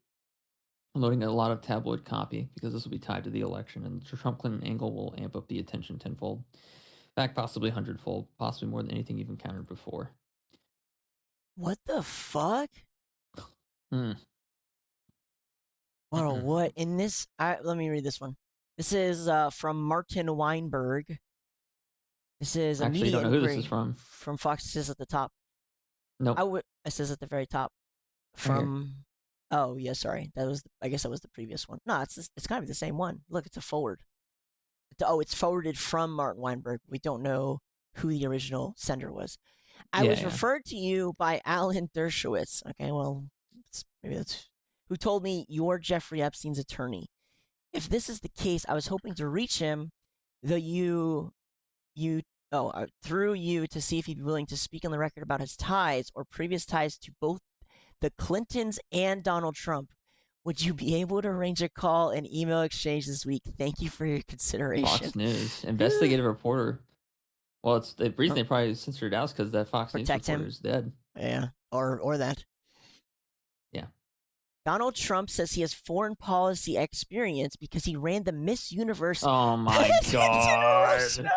[SPEAKER 2] loading a lot of tabloid copy because this will be tied to the election, and the Trump-Clinton angle will amp up the attention tenfold. In fact, possibly hundredfold, possibly more than anything you've encountered before.
[SPEAKER 1] What the fuck?
[SPEAKER 2] Hmm.
[SPEAKER 1] What in this? Let me read this one. This is from Martin Weinberg. This is a
[SPEAKER 2] Actually,
[SPEAKER 1] media
[SPEAKER 2] don't know who this is
[SPEAKER 1] inquiry
[SPEAKER 2] from.
[SPEAKER 1] from Fox. It says at the top.
[SPEAKER 2] Nope.
[SPEAKER 1] It says at the very top
[SPEAKER 2] Right here.
[SPEAKER 1] from. Oh yeah, sorry. That was. I guess that was the previous one. No, it's kind of the same one. Look, it's a forward. It's forwarded from Martin Weinberg. We don't know who the original sender was. I
[SPEAKER 2] Yeah,
[SPEAKER 1] was
[SPEAKER 2] yeah.
[SPEAKER 1] referred to you by Alan Dershowitz. Okay, well, maybe that's who told me you're Jeffrey Epstein's attorney. If this is the case, I was hoping to reach him, though you through you to see if he'd be willing to speak on the record about his ties or previous ties to both the Clintons and Donald Trump. Would you be able to arrange a call and email exchange this week? Thank you for your consideration.
[SPEAKER 2] Fox News investigative reporter. Well, it's the reason they probably censored it out because that Fox News
[SPEAKER 1] Protect
[SPEAKER 2] reporter
[SPEAKER 1] him.
[SPEAKER 2] is dead.
[SPEAKER 1] Yeah, or that.
[SPEAKER 2] Yeah.
[SPEAKER 1] Donald Trump says he has foreign policy experience because he ran the Miss Universe
[SPEAKER 2] Oh my
[SPEAKER 1] pageant in
[SPEAKER 2] god.
[SPEAKER 1] Russia.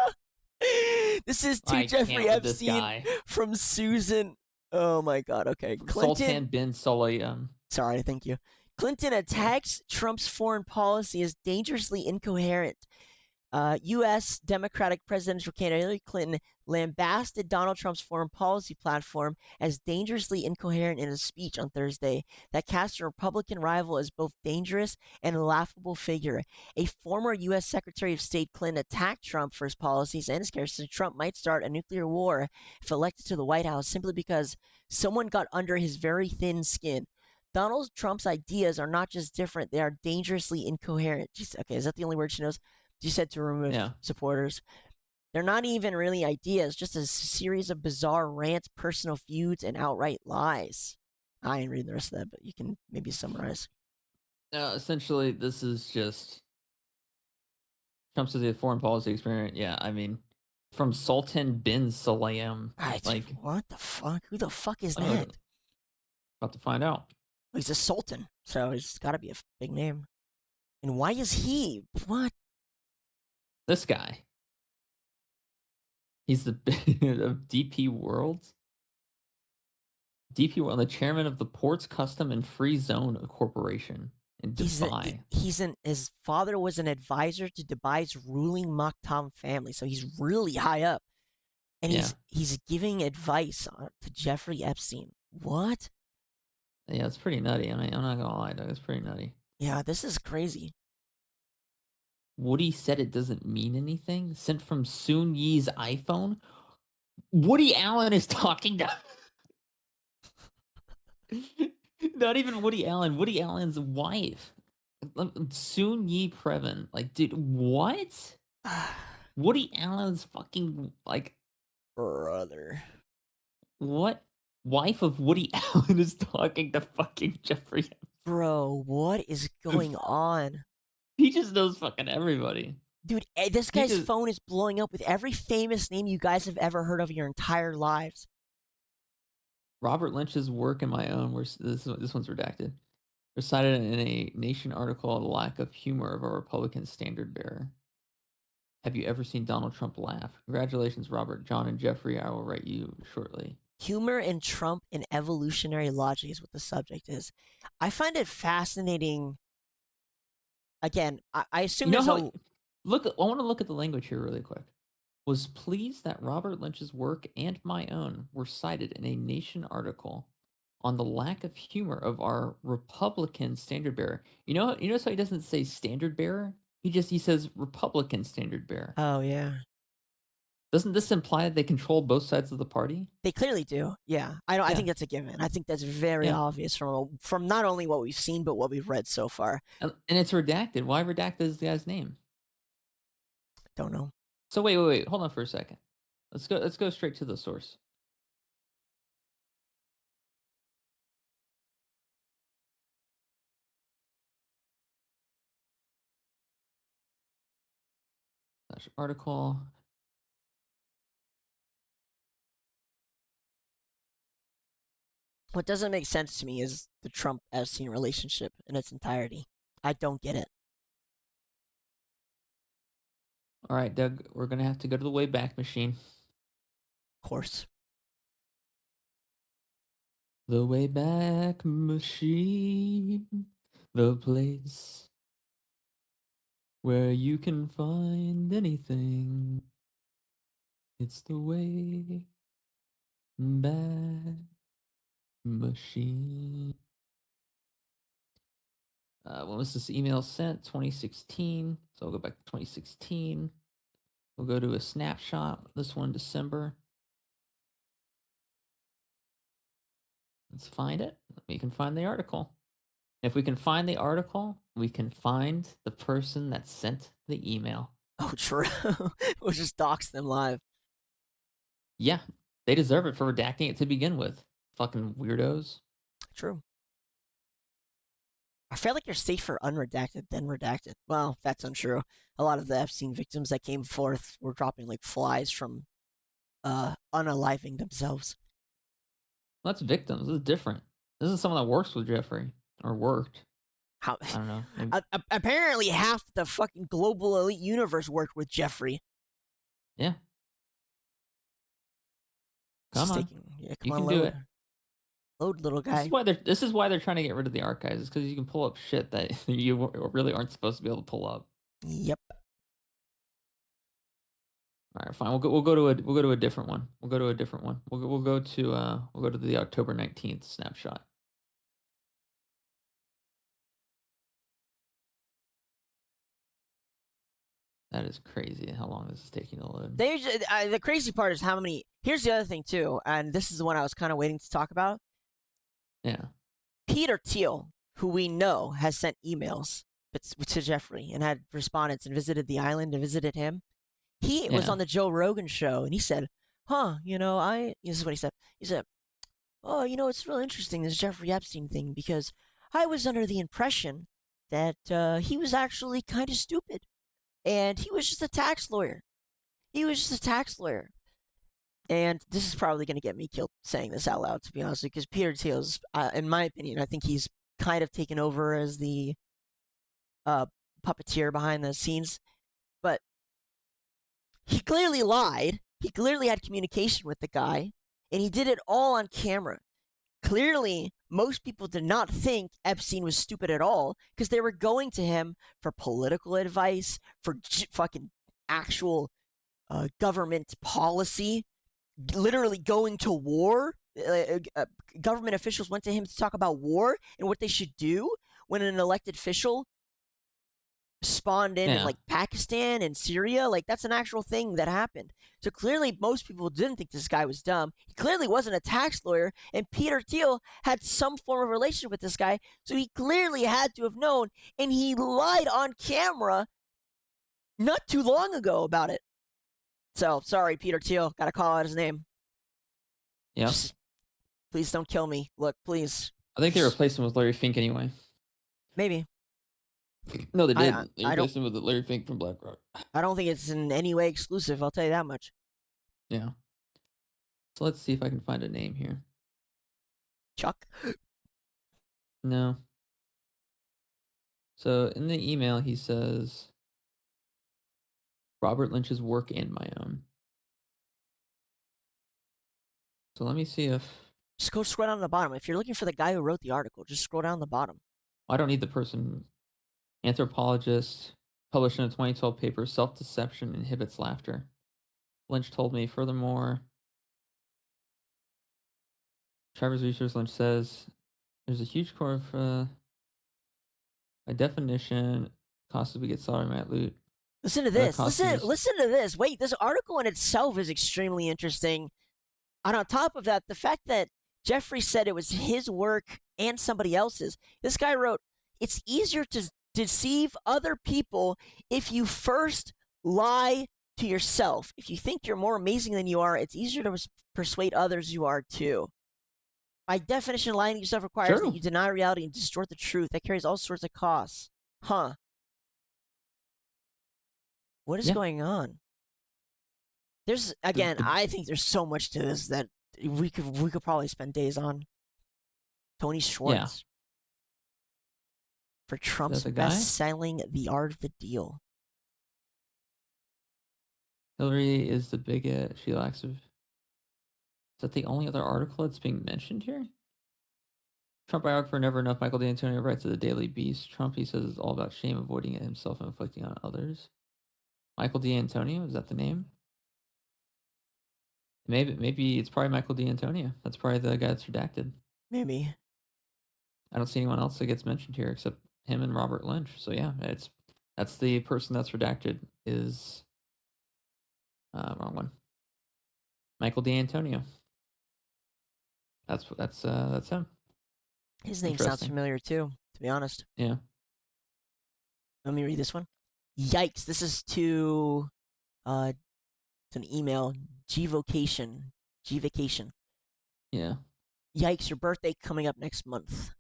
[SPEAKER 1] This is to
[SPEAKER 2] I
[SPEAKER 1] Jeffrey
[SPEAKER 2] can't with this
[SPEAKER 1] Epstein
[SPEAKER 2] guy.
[SPEAKER 1] from Susan. Oh my god. Okay.
[SPEAKER 2] From
[SPEAKER 1] Clinton.
[SPEAKER 2] Sultan bin Sulayem.
[SPEAKER 1] Sorry, thank you. Clinton attacks Trump's foreign policy as dangerously incoherent. U.S. Democratic presidential candidate Hillary Clinton lambasted Donald Trump's foreign policy platform as dangerously incoherent in a speech on Thursday that cast her Republican rival as both dangerous and a laughable figure. A former U.S. Secretary of State Clinton attacked Trump for his policies and his character, said Trump might start a nuclear war if elected to the White House simply because someone got under his very thin skin. Donald Trump's ideas are not just different, they are dangerously incoherent. Okay, is that the only word she knows? You said to remove supporters. They're not even really ideas, just a series of bizarre rants, personal feuds, and outright lies. I ain't reading the rest of that, but you can maybe summarize.
[SPEAKER 2] Essentially, this is just Trump says a foreign policy experience. Yeah, I mean, from Sultan bin Sulayem. Like,
[SPEAKER 1] what the fuck? Who the fuck is
[SPEAKER 2] oh,
[SPEAKER 1] that?
[SPEAKER 2] about to find out.
[SPEAKER 1] Well, he's a sultan, so he's got to be a big name. And why is he? What?
[SPEAKER 2] This guy. He's the of DP World. DP World, the chairman of the Ports Custom and Free Zone Corporation in Dubai.
[SPEAKER 1] His father was an advisor to Dubai's ruling Maktoum family, so he's really high up. And he's giving advice to Jeffrey Epstein. What?
[SPEAKER 2] Yeah, it's pretty nutty. I mean, I'm not gonna lie, Doug. It's pretty nutty.
[SPEAKER 1] Yeah, this is crazy.
[SPEAKER 2] Woody said it doesn't mean anything. Sent from Soon Yi's iPhone. Woody Allen is talking to. Not even Woody Allen. Woody Allen's wife. Soon Yi Previn. Like, dude, what? Woody Allen's fucking like
[SPEAKER 1] brother.
[SPEAKER 2] What wife of Woody Allen is talking to fucking Jeffrey Epstein?
[SPEAKER 1] Bro, what is going on?
[SPEAKER 2] He just knows fucking everybody.
[SPEAKER 1] Dude, this guy's phone is blowing up with every famous name you guys have ever heard of your entire lives.
[SPEAKER 2] Robert Lynch's work and my own, this one's redacted, recited in a Nation article on the lack of humor of a Republican standard bearer. Have you ever seen Donald Trump laugh? Congratulations, Robert, John, and Jeffrey. I will write you shortly.
[SPEAKER 1] Humor in Trump and evolutionary logic is what the subject is. I find it fascinating. Again, I assume
[SPEAKER 2] I want to look at the language here really quick. Was pleased that Robert Lynch's work and my own were cited in a Nation article on the lack of humor of our Republican standard bearer. You notice how he doesn't say standard bearer? He says Republican standard bearer.
[SPEAKER 1] Oh yeah.
[SPEAKER 2] Doesn't this imply that they control both sides of the party?
[SPEAKER 1] They clearly do. Yeah. I think that's a given. I think that's very obvious from not only what we've seen but what we've read so far.
[SPEAKER 2] And it's redacted. Why redacted is the guy's name?
[SPEAKER 1] Don't know.
[SPEAKER 2] So wait. Hold on for a second. Let's go straight to the source. Article.
[SPEAKER 1] What doesn't make sense to me is the Trump-Epstein relationship in its entirety. I don't get it.
[SPEAKER 2] All right, Doug, we're going to have to go to the Wayback Machine.
[SPEAKER 1] Of course.
[SPEAKER 2] The Wayback Machine. The place Where you can find anything. It's the way back machine. When was this email sent? 2016. So we'll go back to 2016. We'll go to a snapshot. This one, December. Let's find it. We can find the article. If we can find the article, we can find the person that sent the email.
[SPEAKER 1] Oh, true. We'll just dox them live.
[SPEAKER 2] Yeah, they deserve it for redacting it to begin with. Fucking weirdos.
[SPEAKER 1] True. I feel like you're safer unredacted than redacted. Well, that's untrue. A lot of the Epstein victims that came forth were dropping like flies from unaliving themselves.
[SPEAKER 2] Well, that's victims. This is different. This is someone that works with Jeffrey or worked.
[SPEAKER 1] How
[SPEAKER 2] I don't know. Maybe,
[SPEAKER 1] apparently half the fucking global elite universe worked with Jeffrey.
[SPEAKER 2] yeah. Come on.
[SPEAKER 1] Yeah,
[SPEAKER 2] You
[SPEAKER 1] come
[SPEAKER 2] can
[SPEAKER 1] on,
[SPEAKER 2] do
[SPEAKER 1] load.
[SPEAKER 2] it.
[SPEAKER 1] Load, little guy.
[SPEAKER 2] This is why they're trying to get rid of the archives. Is because you can pull up shit that you really aren't supposed to be able to pull up.
[SPEAKER 1] Yep.
[SPEAKER 2] All right, fine. We'll go to a different one. We'll go to a different one. We'll go to the October 19th snapshot. That is crazy how long this is taking to load.
[SPEAKER 1] The crazy part is how many. Here's the other thing too, and this is the one I was kind of waiting to talk about.
[SPEAKER 2] Yeah.
[SPEAKER 1] Peter Thiel, who we know has sent emails to Jeffrey and had respondents and visited the island and visited him. He was
[SPEAKER 2] Yeah.
[SPEAKER 1] on the Joe Rogan show and he said, "Huh, this is what he said. He said, oh, it's really interesting this Jeffrey Epstein thing because I was under the impression that he was actually kind of stupid and he was just a tax lawyer. He was just a tax lawyer." And this is probably going to get me killed saying this out loud, to be honest, because Peter Thiel's, in my opinion, I think he's kind of taken over as the uh, puppeteer behind the scenes. But he clearly lied. He clearly had communication with the guy, and he did it all on camera. Clearly, most people did not think Epstein was stupid at all because they were going to him for political advice, for fucking actual government policy, literally going to war. Government officials went to him to talk about war and what they should do when an elected official spawned in
[SPEAKER 2] Yeah.
[SPEAKER 1] like Pakistan and Syria. Like, that's an actual thing that happened. So clearly, most people didn't think this guy was dumb. He clearly wasn't a tax lawyer, and Peter Thiel had some form of relationship with this guy. So he clearly had to have known, and he lied on camera not too long ago about it. So sorry, Peter Thiel. Got to call out his name.
[SPEAKER 2] Yeah.
[SPEAKER 1] Please don't kill me. Look, please.
[SPEAKER 2] I think they replaced him with Larry Fink anyway.
[SPEAKER 1] Maybe.
[SPEAKER 2] No, they didn't. They
[SPEAKER 1] I
[SPEAKER 2] replaced him with Larry Fink from BlackRock.
[SPEAKER 1] I don't think it's in any way exclusive. I'll tell you that much.
[SPEAKER 2] Yeah. So let's see if I can find a name here.
[SPEAKER 1] Chuck.
[SPEAKER 2] No. So in the email, he says, Robert Lynch's work and my own. So let me see if...
[SPEAKER 1] Just go scroll down to the bottom. If you're looking for the guy who wrote the article, just scroll down the bottom.
[SPEAKER 2] I don't need the person. Anthropologist published in a 2012 paper, Self-Deception Inhibits Laughter. Lynch told me, furthermore, Trevor's research, Lynch says, there's a huge core of, by definition, costs we get salary might loot.
[SPEAKER 1] Listen to this. Listen to this. Wait, this article in itself is extremely interesting. And on top of that, the fact that Jeffrey said it was his work and somebody else's. This guy wrote, it's easier to deceive other people if you first lie to yourself. If you think you're more amazing than you are, it's easier to persuade others you are too. By definition, lying to yourself requires that you deny reality and distort the truth. That carries all sorts of costs. Huh. What is going on? There's, again, I think there's so much to this that we could probably spend days on. Tony Schwartz. For Trump's best-selling The Art of the Deal.
[SPEAKER 2] Hillary is the bigot. She lacks of... Is that the only other article that's being mentioned here? Trump biographer Never Enough. Michael D'Antonio writes at the Daily Beast. Trump, he says, is all about shame, avoiding it himself, and inflicting on others. Michael D'Antonio, is that the name? Maybe it's probably Michael D'Antonio. That's probably the guy that's redacted.
[SPEAKER 1] Maybe.
[SPEAKER 2] I don't see anyone else that gets mentioned here except him and Robert Lynch. So yeah, that's the person that's redacted is wrong one. Michael D'Antonio. That's him.
[SPEAKER 1] His name sounds familiar too, to be honest.
[SPEAKER 2] Yeah.
[SPEAKER 1] Let me read this one. Yikes! This is to it's an email. Gvocation.
[SPEAKER 2] Yeah.
[SPEAKER 1] Yikes! Your birthday coming up next month.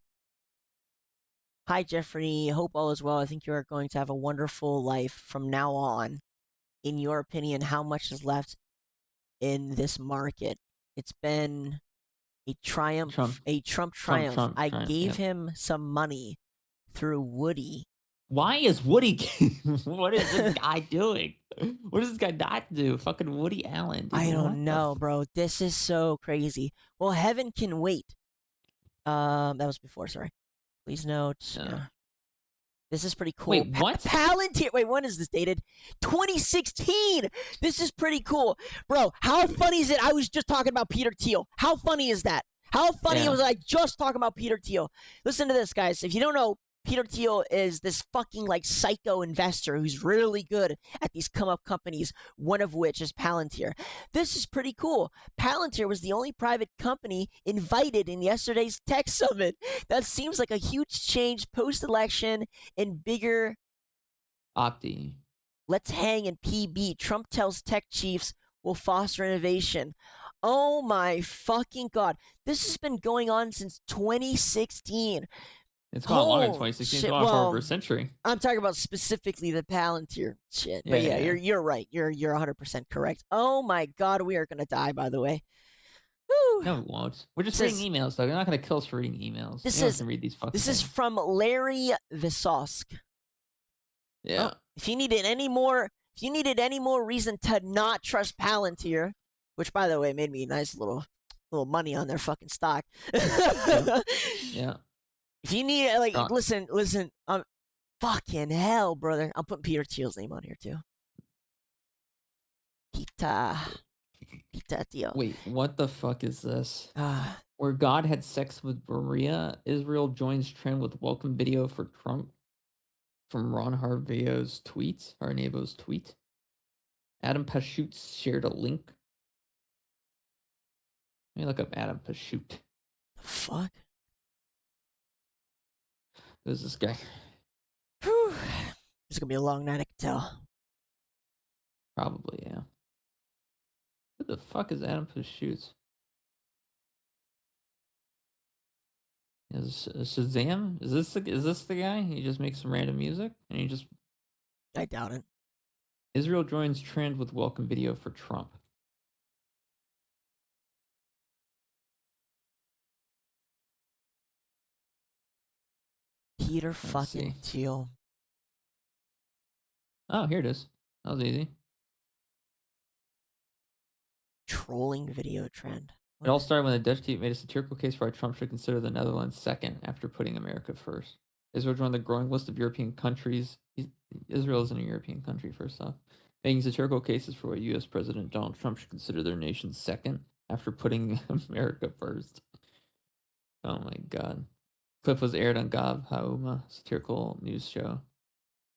[SPEAKER 1] Hi Jeffrey. Hope all is well. I think you are going to have a wonderful life from now on. In your opinion, how much is left in this market? It's been a triumph, a Trump triumph. I gave him some money through Woody.
[SPEAKER 2] Why is Woody? What is this guy doing? What does this guy not do? Fucking Woody Allen. Dude.
[SPEAKER 1] I don't know, bro. This is so crazy. Well, heaven can wait. That was before. Sorry. Please note. Yeah. This is pretty cool.
[SPEAKER 2] Wait, what?
[SPEAKER 1] Palantir. Wait, when is this dated? 2016. This is pretty cool, bro. How funny is it? I was just talking about Peter Thiel. How funny is that? How funny was I just talking about Peter Thiel? Listen to this, guys. If you don't know, Peter Thiel is this fucking like psycho investor who's really good at these come up companies, one of which is Palantir. This is pretty cool. Palantir was the only private company invited in yesterday's tech summit. That seems like a huge change post-election and bigger.
[SPEAKER 2] Opti.
[SPEAKER 1] Let's hang in PB. Trump tells tech chiefs will foster innovation. Oh my fucking God. This has been going on since 2016.
[SPEAKER 2] It's gone long in 2016. It's gone for over a century.
[SPEAKER 1] I'm talking about specifically the Palantir shit. But yeah, you're right. You're 100% correct. Oh my God, we are gonna die. By the way.
[SPEAKER 2] Whew. No, we won't. We're just reading emails, though. They're not gonna kill us for reading emails. This is
[SPEAKER 1] from Larry Visosk.
[SPEAKER 2] Yeah.
[SPEAKER 1] Oh, if you needed any more reason to not trust Palantir, which by the way made me a nice little money on their fucking stock.
[SPEAKER 2] Yeah.
[SPEAKER 1] If you need, like, listen, fucking hell, brother. I'm putting Peter Thiel's name on here, too. Peter Thiel.
[SPEAKER 2] Wait, what the fuck is this? Where God had sex with Maria, Israel joins trend with welcome video for Trump from Ron Harvey's tweet. Adam Pashut shared a link. Let me look up Adam Pashut.
[SPEAKER 1] The fuck?
[SPEAKER 2] Who's this guy?
[SPEAKER 1] Whew. It's gonna be a long night, I can tell.
[SPEAKER 2] Probably, yeah. Who the fuck is Adam Pashut? Is Shazam? Is this the guy? He just makes some random music and he just.
[SPEAKER 1] I doubt it.
[SPEAKER 2] Israel joins trend with welcome video for Trump.
[SPEAKER 1] Peter fucking Thiel.
[SPEAKER 2] Oh, here it is. That was easy.
[SPEAKER 1] Trolling video trend.
[SPEAKER 2] It all started when the Dutch team made a satirical case for why Trump should consider the Netherlands second after putting America first. Israel joined the growing list of European countries. Israel isn't a European country, first off. Making satirical cases for why U.S. President Donald Trump should consider their nation second after putting America first. Oh my God. Clip was aired on Gav Hauma, satirical news show.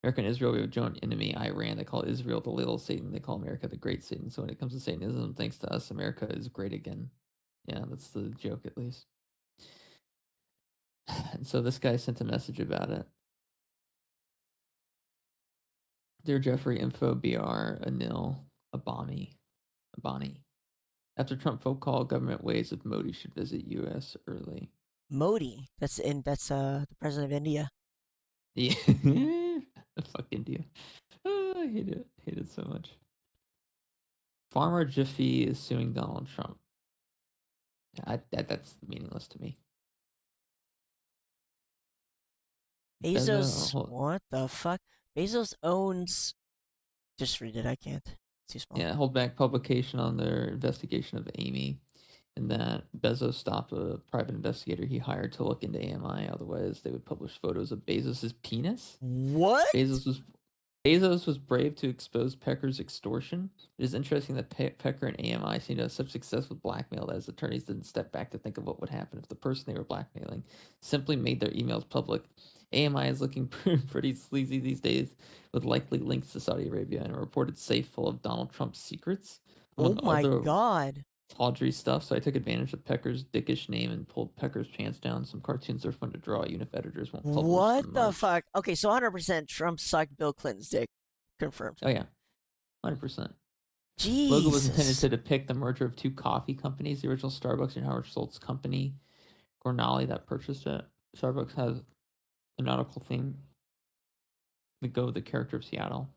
[SPEAKER 2] America and Israel, we have a joint enemy, Iran. They call Israel the little Satan. They call America the great Satan. So when it comes to Satanism, thanks to us, America is great again. Yeah, that's the joke, at least. And so this guy sent a message about it. Dear Jeffrey, info BR, Anil, Abani. After Trump phone call, government ways of Modi should visit U.S. early.
[SPEAKER 1] Modi? That's the president of India.
[SPEAKER 2] Yeah. Fuck India. Oh, I hate it. Hate it so much. Farmer Jiffy is suing Donald Trump. That's meaningless to me.
[SPEAKER 1] Bezos, what the fuck? Bezos owns. Just read it. I can't. It's too small.
[SPEAKER 2] Yeah, hold back publication on their investigation of Amy. and that Bezos stopped a private investigator he hired to look into AMI. Otherwise, they would publish photos of Bezos's penis.
[SPEAKER 1] What?
[SPEAKER 2] Bezos was brave to expose Pecker's extortion. It is interesting that Pecker and AMI seem to have such success with blackmail that his attorneys didn't step back to think of what would happen if the person they were blackmailing simply made their emails public. AMI is looking pretty sleazy these days, with likely links to Saudi Arabia and a reported safe full of Donald Trump's secrets,
[SPEAKER 1] Oh
[SPEAKER 2] among
[SPEAKER 1] my
[SPEAKER 2] other
[SPEAKER 1] god.
[SPEAKER 2] tawdry stuff. So I took advantage of Pecker's dickish name and pulled Pecker's pants down. Some cartoons are fun to draw, even if editors won't publish
[SPEAKER 1] What
[SPEAKER 2] them
[SPEAKER 1] the
[SPEAKER 2] much.
[SPEAKER 1] fuck? Okay, so 100% Trump sucked Bill Clinton's dick. Confirmed.
[SPEAKER 2] Oh yeah, 100%. Logo was intended
[SPEAKER 1] Jesus.
[SPEAKER 2] to depict the merger of two coffee companies, the original Starbucks and Howard Schultz company, Gornali, that purchased it. Starbucks has a nautical theme that go with the character of Seattle.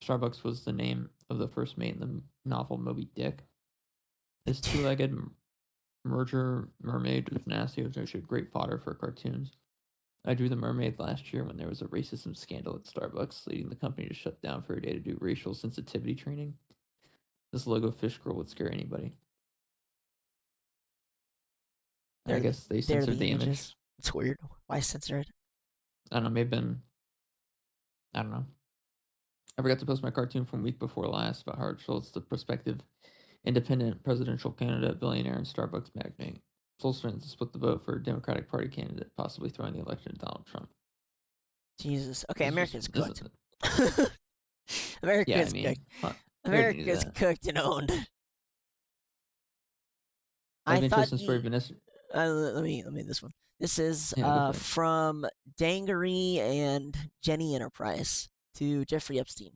[SPEAKER 2] Starbucks was the name of the first mate in the novel Moby Dick. This two-legged merger mermaid was nasty. It was actually great fodder for cartoons. I drew the mermaid last year when there was a racism scandal at Starbucks, leading the company to shut down for a day to do racial sensitivity training. This logo fish girl would scare anybody. I guess they censored the image.
[SPEAKER 1] It's weird. Why censor it?
[SPEAKER 2] I don't know, maybe I don't know. I forgot to post my cartoon from week before last about Howard Schultz, the prospective independent presidential candidate, billionaire, and Starbucks magnate. Schultz threatens to split the vote for a Democratic Party candidate, possibly throwing the election to Donald Trump.
[SPEAKER 1] Jesus. Okay, America's cooked.
[SPEAKER 2] Yeah, I
[SPEAKER 1] America's
[SPEAKER 2] mean,
[SPEAKER 1] cooked. America's cooked and owned.
[SPEAKER 2] I
[SPEAKER 1] I
[SPEAKER 2] have
[SPEAKER 1] thought
[SPEAKER 2] interest in story Vanessa.
[SPEAKER 1] let me this one. This is
[SPEAKER 2] Yeah,
[SPEAKER 1] from Dangery and Jenny Enterprise to Jeffrey Epstein.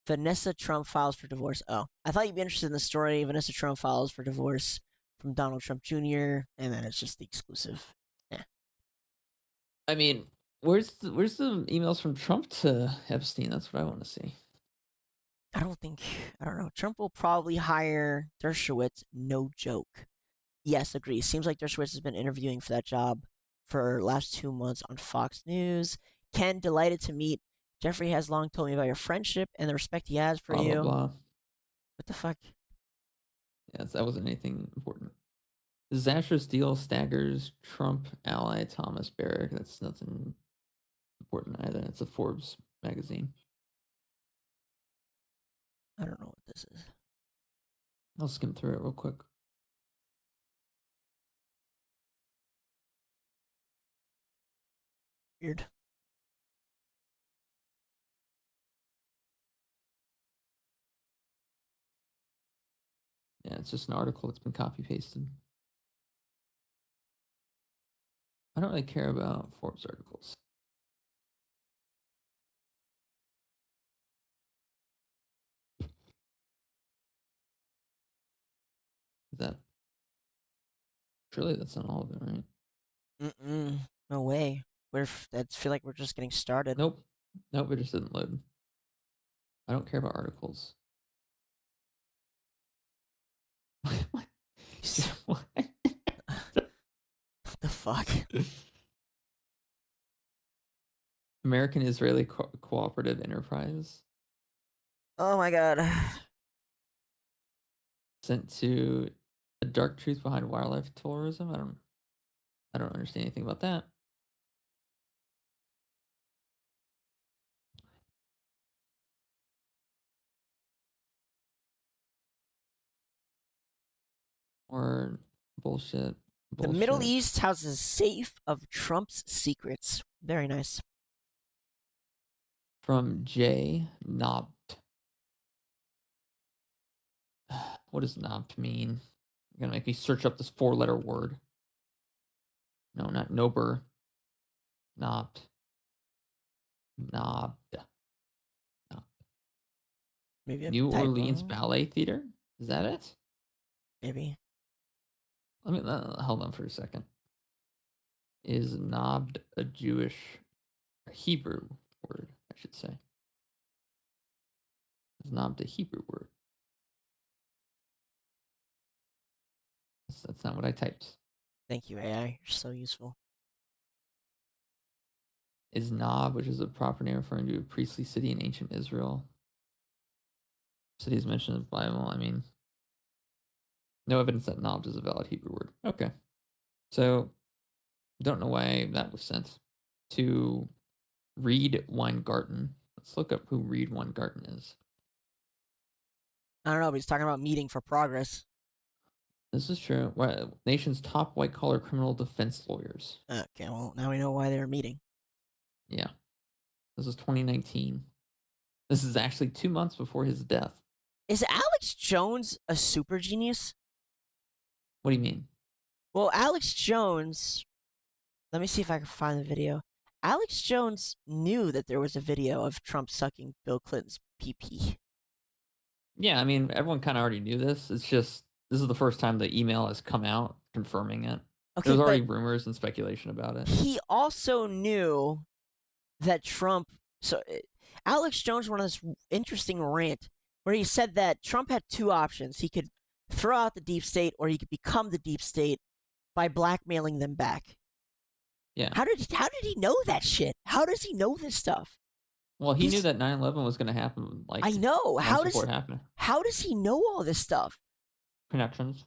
[SPEAKER 1] Vanessa Trump files for divorce. Oh, I thought you'd be interested in the story. Vanessa Trump files for divorce from Donald Trump Jr. And then it's just the exclusive. Yeah.
[SPEAKER 2] I mean, where's the emails from Trump to Epstein? That's what I want to see.
[SPEAKER 1] I don't know. Trump will probably hire Dershowitz. No joke. Yes, agree. Seems like Dershowitz has been interviewing for that job for last 2 months on Fox News. Ken, delighted to meet. Jeffrey has long told me about your friendship and the respect he has for
[SPEAKER 2] Blah,
[SPEAKER 1] you.
[SPEAKER 2] blah, blah.
[SPEAKER 1] What the fuck?
[SPEAKER 2] Yes, that wasn't anything important. Disastrous deal staggers Trump ally Thomas Barrack. That's nothing important either. It's a Forbes magazine.
[SPEAKER 1] I don't know what this is.
[SPEAKER 2] I'll skim through it real quick.
[SPEAKER 1] Weird.
[SPEAKER 2] Yeah, it's just an article that's been copy pasted. I don't really care about Forbes articles. That surely that's not all of it, right?
[SPEAKER 1] No way. I feel like we're just getting started.
[SPEAKER 2] Nope. It just didn't load. I don't care about articles. What?
[SPEAKER 1] What the fuck?
[SPEAKER 2] American Israeli Cooperative Enterprise.
[SPEAKER 1] Oh my god.
[SPEAKER 2] Sent to the dark truth behind wildlife tourism. I don't understand anything about that. Or bullshit.
[SPEAKER 1] The Middle East houses a safe of Trump's secrets. Very nice.
[SPEAKER 2] From J. Nobt. What does Nobt mean? You're gonna make me search up this 4-letter word. No, not Nober. Nobt. Nobbed.
[SPEAKER 1] Maybe a
[SPEAKER 2] New
[SPEAKER 1] typo.
[SPEAKER 2] Orleans Ballet Theater? Is that it?
[SPEAKER 1] Maybe.
[SPEAKER 2] Let me hold on for a second. Is knobbed a Jewish or Hebrew word, I should say? Is knobbed a Hebrew word? That's not what I typed.
[SPEAKER 1] Thank you, AI. You're so useful.
[SPEAKER 2] Is Nob, which is a proper name referring to a priestly city in ancient Israel. Cities mentioned in the Bible. I mean, No evidence that knobs is a valid Hebrew word. Okay. So, don't know why that was sent to Reed Weingarten. Let's look up who Reed Weingarten is.
[SPEAKER 1] I don't know, but he's talking about meeting for progress.
[SPEAKER 2] This is true. Nation's top white collar criminal defense lawyers.
[SPEAKER 1] Okay, well, now we know why they were meeting.
[SPEAKER 2] Yeah. This is 2019. This is actually 2 months before his death.
[SPEAKER 1] Is Alex Jones a super genius?
[SPEAKER 2] What do you mean?
[SPEAKER 1] Well, Alex Jones, let me see if I can find the video. Alex Jones knew that there was a video of Trump sucking Bill Clinton's pee.
[SPEAKER 2] Yeah, I mean, everyone kind of already knew this. It's just this is the first time the email has come out confirming it. There
[SPEAKER 1] Okay,
[SPEAKER 2] was
[SPEAKER 1] but
[SPEAKER 2] already rumors and speculation about it.
[SPEAKER 1] he also knew that Trump. So Alex Jones went on this interesting rant where he said that Trump had two options. He could throw out the deep state, or he could become the deep state by blackmailing them back.
[SPEAKER 2] Yeah.
[SPEAKER 1] How did he know that shit? How does he know this stuff?
[SPEAKER 2] Well, he knew that 9/11 was going to happen like
[SPEAKER 1] I know.
[SPEAKER 2] months before it happened.
[SPEAKER 1] How does he know all this stuff?
[SPEAKER 2] Connections.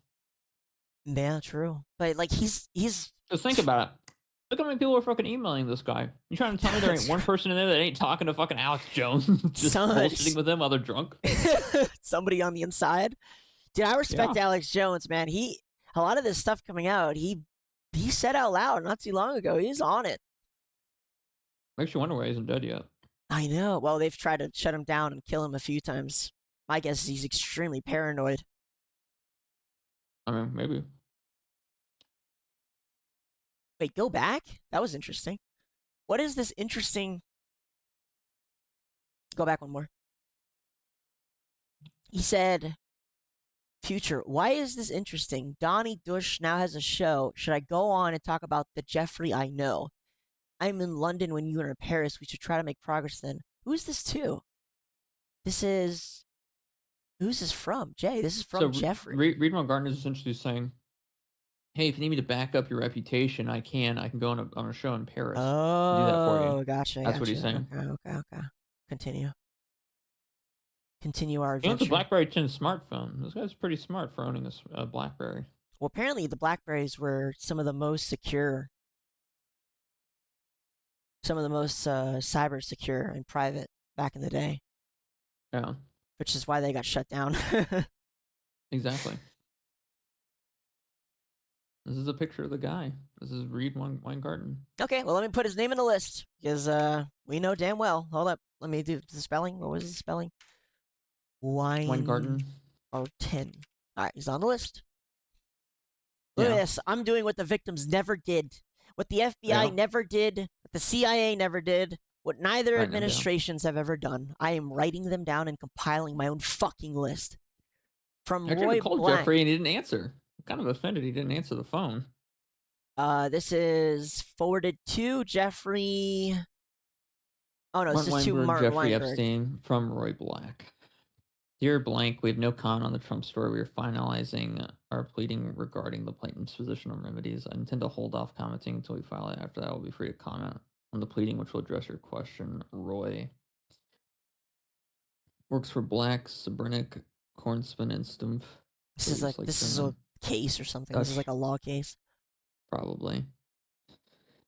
[SPEAKER 1] Yeah, true. But like he's
[SPEAKER 2] Just think about it. Look how many people are fucking emailing this guy. You trying to tell me there ain't one person in there that ain't talking to fucking Alex Jones, just bullshitting with him while they're drunk?
[SPEAKER 1] somebody on the inside. Dude, I respect Alex Jones, man. A lot of this stuff coming out, he said out loud not too long ago. He's on it.
[SPEAKER 2] Makes you wonder why he isn't dead yet.
[SPEAKER 1] I know. Well, they've tried to shut him down and kill him a few times. My guess is he's extremely paranoid.
[SPEAKER 2] I mean, maybe.
[SPEAKER 1] Wait, go back? That was interesting. What is this interesting? Go back one more. He said, Future, why is this interesting? Donnie Dush now has a show. Should I go on and talk about the Jeffrey I know? I'm in London when you are in Paris. We should try to make progress then. Who's this to? Who's this from? Jay, this is from Jeffrey.
[SPEAKER 2] Reed Gardner is essentially saying, hey, if you need me to back up your reputation, I can go on a show in Paris.
[SPEAKER 1] Oh,
[SPEAKER 2] do that for you.
[SPEAKER 1] Gotcha.
[SPEAKER 2] That's what he's saying.
[SPEAKER 1] Okay. Continue our
[SPEAKER 2] He owns
[SPEAKER 1] adventure.
[SPEAKER 2] a BlackBerry 10 smartphone. This guy's pretty smart for owning a BlackBerry.
[SPEAKER 1] Well, apparently the Blackberries were some of the most secure, cyber secure and private back in the day.
[SPEAKER 2] Yeah.
[SPEAKER 1] Which is why they got shut down.
[SPEAKER 2] Exactly. This is a picture of the guy. This is Reed Weingarten.
[SPEAKER 1] Okay, well, let me put his name in the list because we know damn well. Hold up. Let me do the spelling. What was the spelling?
[SPEAKER 2] Weingarten.
[SPEAKER 1] Or 10. All right, he's on the list. Look at this. I'm doing what the victims never did. What the FBI never did. What the CIA never did. What neither administrations have ever done. I am writing them down and compiling my own fucking list. From Roy
[SPEAKER 2] called
[SPEAKER 1] Black.
[SPEAKER 2] Jeffrey and he didn't answer. I'm kind of offended he didn't answer the phone.
[SPEAKER 1] This is forwarded to Jeffrey. Oh no, this is to Martin
[SPEAKER 2] Jeffrey
[SPEAKER 1] Weinberg.
[SPEAKER 2] Epstein from Roy Black. Dear Blank, we have no comment on the Trump story. We are finalizing our pleading regarding the plaintiff's position on remedies. I intend to hold off commenting until we file it. After that, I will be free to comment on the pleading, which will address your question. Roy works for Black, Sabrinik, Kornspin, and Stumpf.
[SPEAKER 1] This is a case or something. This is like a law case.
[SPEAKER 2] Probably.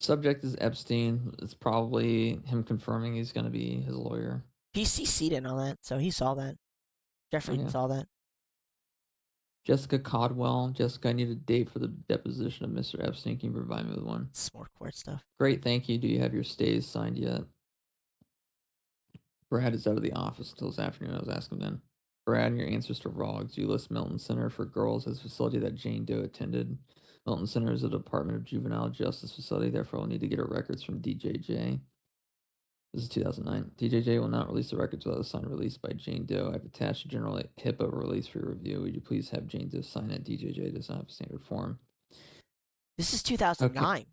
[SPEAKER 2] Subject is Epstein. It's probably him confirming he's going to be his lawyer.
[SPEAKER 1] He CC'd in on that, so he saw that. Jeffrey saw that.
[SPEAKER 2] Jessica Codwell. Jessica, I need a date for the deposition of Mr. Epstein. Can you provide me with one?
[SPEAKER 1] It's more court stuff.
[SPEAKER 2] Great, thank you. Do you have your stays signed yet? Brad is out of the office until this afternoon. I was asking him then. Brad, your answers to Rogs. You list Milton Center for Girls as a facility that Jane Doe attended. Milton Center is a Department of Juvenile Justice facility. Therefore, we'll need to get our records from DJJ. This is 2009. DJJ will not release the records without a signed release by Jane Doe. I've attached a general HIPAA release for your review. Would you please have Jane Doe sign it? DJJ does not have a standard form.
[SPEAKER 1] This is 2009.
[SPEAKER 2] Okay.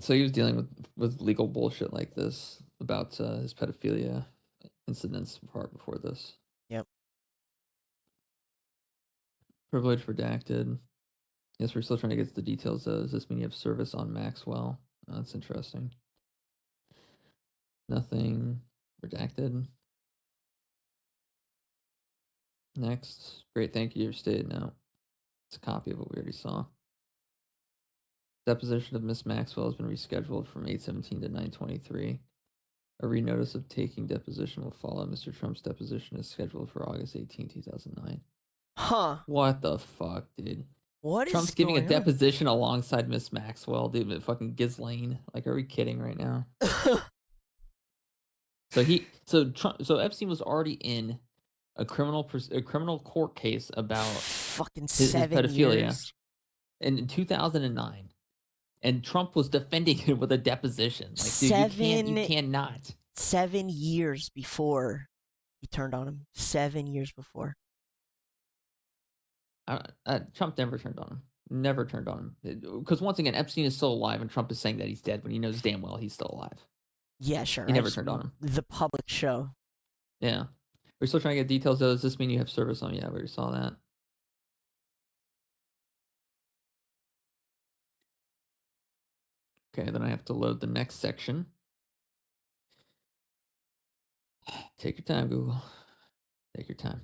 [SPEAKER 2] So he was dealing with legal bullshit like this about his pedophilia incidents before this.
[SPEAKER 1] Yep.
[SPEAKER 2] Privilege redacted. Yes, we're still trying to get to the details. Does this mean you have service on Maxwell? Oh, that's interesting. Nothing redacted. Next. Great, thank you. You've stated now. It's a copy of what we already saw. Deposition of Miss Maxwell has been rescheduled from 8/17 to 9/23. A renotice of taking deposition will follow. Mr. Trump's deposition is scheduled for August 18, 2009.
[SPEAKER 1] Huh.
[SPEAKER 2] What the fuck, dude?
[SPEAKER 1] What is
[SPEAKER 2] Trump's giving a
[SPEAKER 1] going on?
[SPEAKER 2] deposition alongside Miss Maxwell, dude. But fucking Ghislaine. Like, are we kidding right now? So Epstein was already in a criminal court case about
[SPEAKER 1] Fucking
[SPEAKER 2] his
[SPEAKER 1] 7 years.
[SPEAKER 2] pedophilia in 2009, and Trump was defending him with a deposition. Like, dude, you cannot.
[SPEAKER 1] 7 years before he turned on him. 7 years before.
[SPEAKER 2] Trump never turned on him. Never turned on him. Because once again, Epstein is still alive, and Trump is saying that he's dead when he knows damn well he's still alive.
[SPEAKER 1] Yeah, sure.
[SPEAKER 2] He never turned on him.
[SPEAKER 1] The public show.
[SPEAKER 2] Yeah. We're still trying to get details, though. Does this mean you have service on? Yeah, we already saw that. Okay, then I have to load the next section. Take your time, Google. Take your time.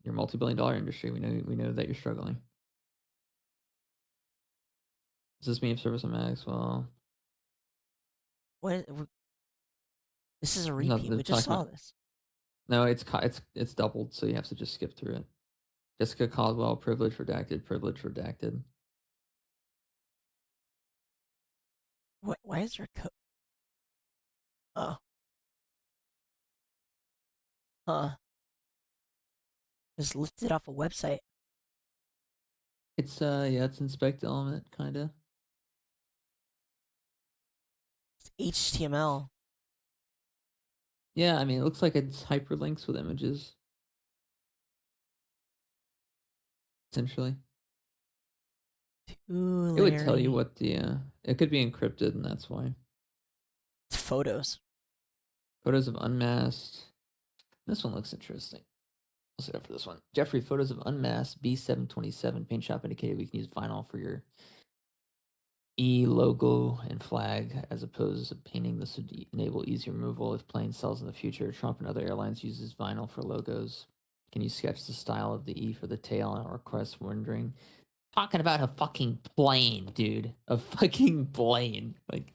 [SPEAKER 2] You're a multi-billion-dollar industry. We know that you're struggling. Does this mean you have service on Maxwell?
[SPEAKER 1] What? This is a
[SPEAKER 2] No,
[SPEAKER 1] repeat.
[SPEAKER 2] they're
[SPEAKER 1] We just
[SPEAKER 2] talking
[SPEAKER 1] saw
[SPEAKER 2] about-
[SPEAKER 1] this.
[SPEAKER 2] No, it's doubled, so you have to just skip through it. Jessica Caldwell, privilege redacted, privilege redacted.
[SPEAKER 1] What? Why is there a code? Oh. Huh. Just lifted off a website.
[SPEAKER 2] It's it's inspect element kinda.
[SPEAKER 1] It's HTML.
[SPEAKER 2] Yeah, I mean it looks like it's hyperlinks with images. Essentially.
[SPEAKER 1] Ooh,
[SPEAKER 2] It would tell you what the it could be encrypted, and that's why.
[SPEAKER 1] It's photos.
[SPEAKER 2] Photos of unmasked. This one looks interesting. I'll set up for this one. Jeffrey, photos of unmasked B727 paint shop indicated we can use vinyl for your E logo and flag as opposed to painting. This would enable easy removal if plane sells in the future. Trump and other airlines uses vinyl for logos. Can you sketch the style of the E for the tail and request rendering? Talking about a fucking plane, dude. A fucking plane. Like,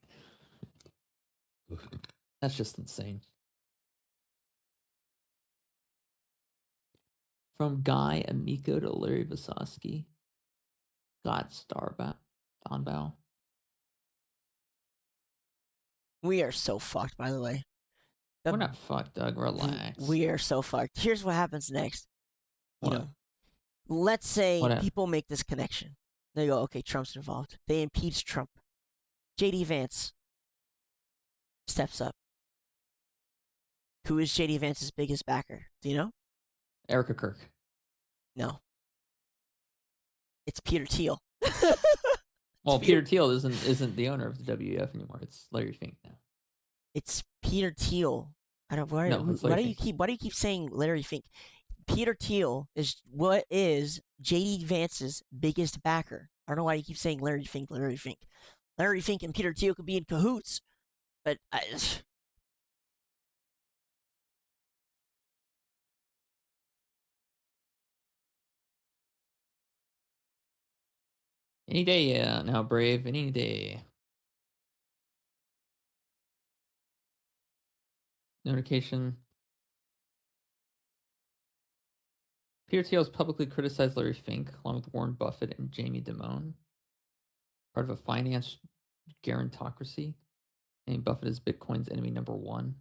[SPEAKER 2] that's just insane. From Guy Amico to Larry Vasosky. God Donbow.
[SPEAKER 1] We are so fucked, by the way.
[SPEAKER 2] We're not fucked, Doug. Relax.
[SPEAKER 1] We are so fucked. Here's what happens next. You
[SPEAKER 2] What?
[SPEAKER 1] know, let's say
[SPEAKER 2] What happened?
[SPEAKER 1] people make this connection. They go, okay, Trump's involved. They impeach Trump. JD Vance steps up. Who is JD Vance's biggest backer? Do you know?
[SPEAKER 2] Erica Kirk.
[SPEAKER 1] No. It's Peter Thiel.
[SPEAKER 2] Well, Peter Thiel isn't the owner of the WEF anymore. It's Larry Fink now.
[SPEAKER 1] It's Peter Thiel. I don't. Why,
[SPEAKER 2] No, it's
[SPEAKER 1] why
[SPEAKER 2] Larry
[SPEAKER 1] do you
[SPEAKER 2] Fink.
[SPEAKER 1] keep? Why do you keep saying Larry Fink? Peter Thiel is what is JD Vance's biggest backer. I don't know why you keep saying Larry Fink. Larry Fink. Larry Fink and Peter Thiel could be in cahoots, but
[SPEAKER 2] Any day, yeah. Now, Brave, any day. Notification. Peter Thiel has publicly criticized Larry Fink, along with Warren Buffett and Jamie Dimon, part of a finance gerontocracy. Naming Buffett as Bitcoin's enemy number one.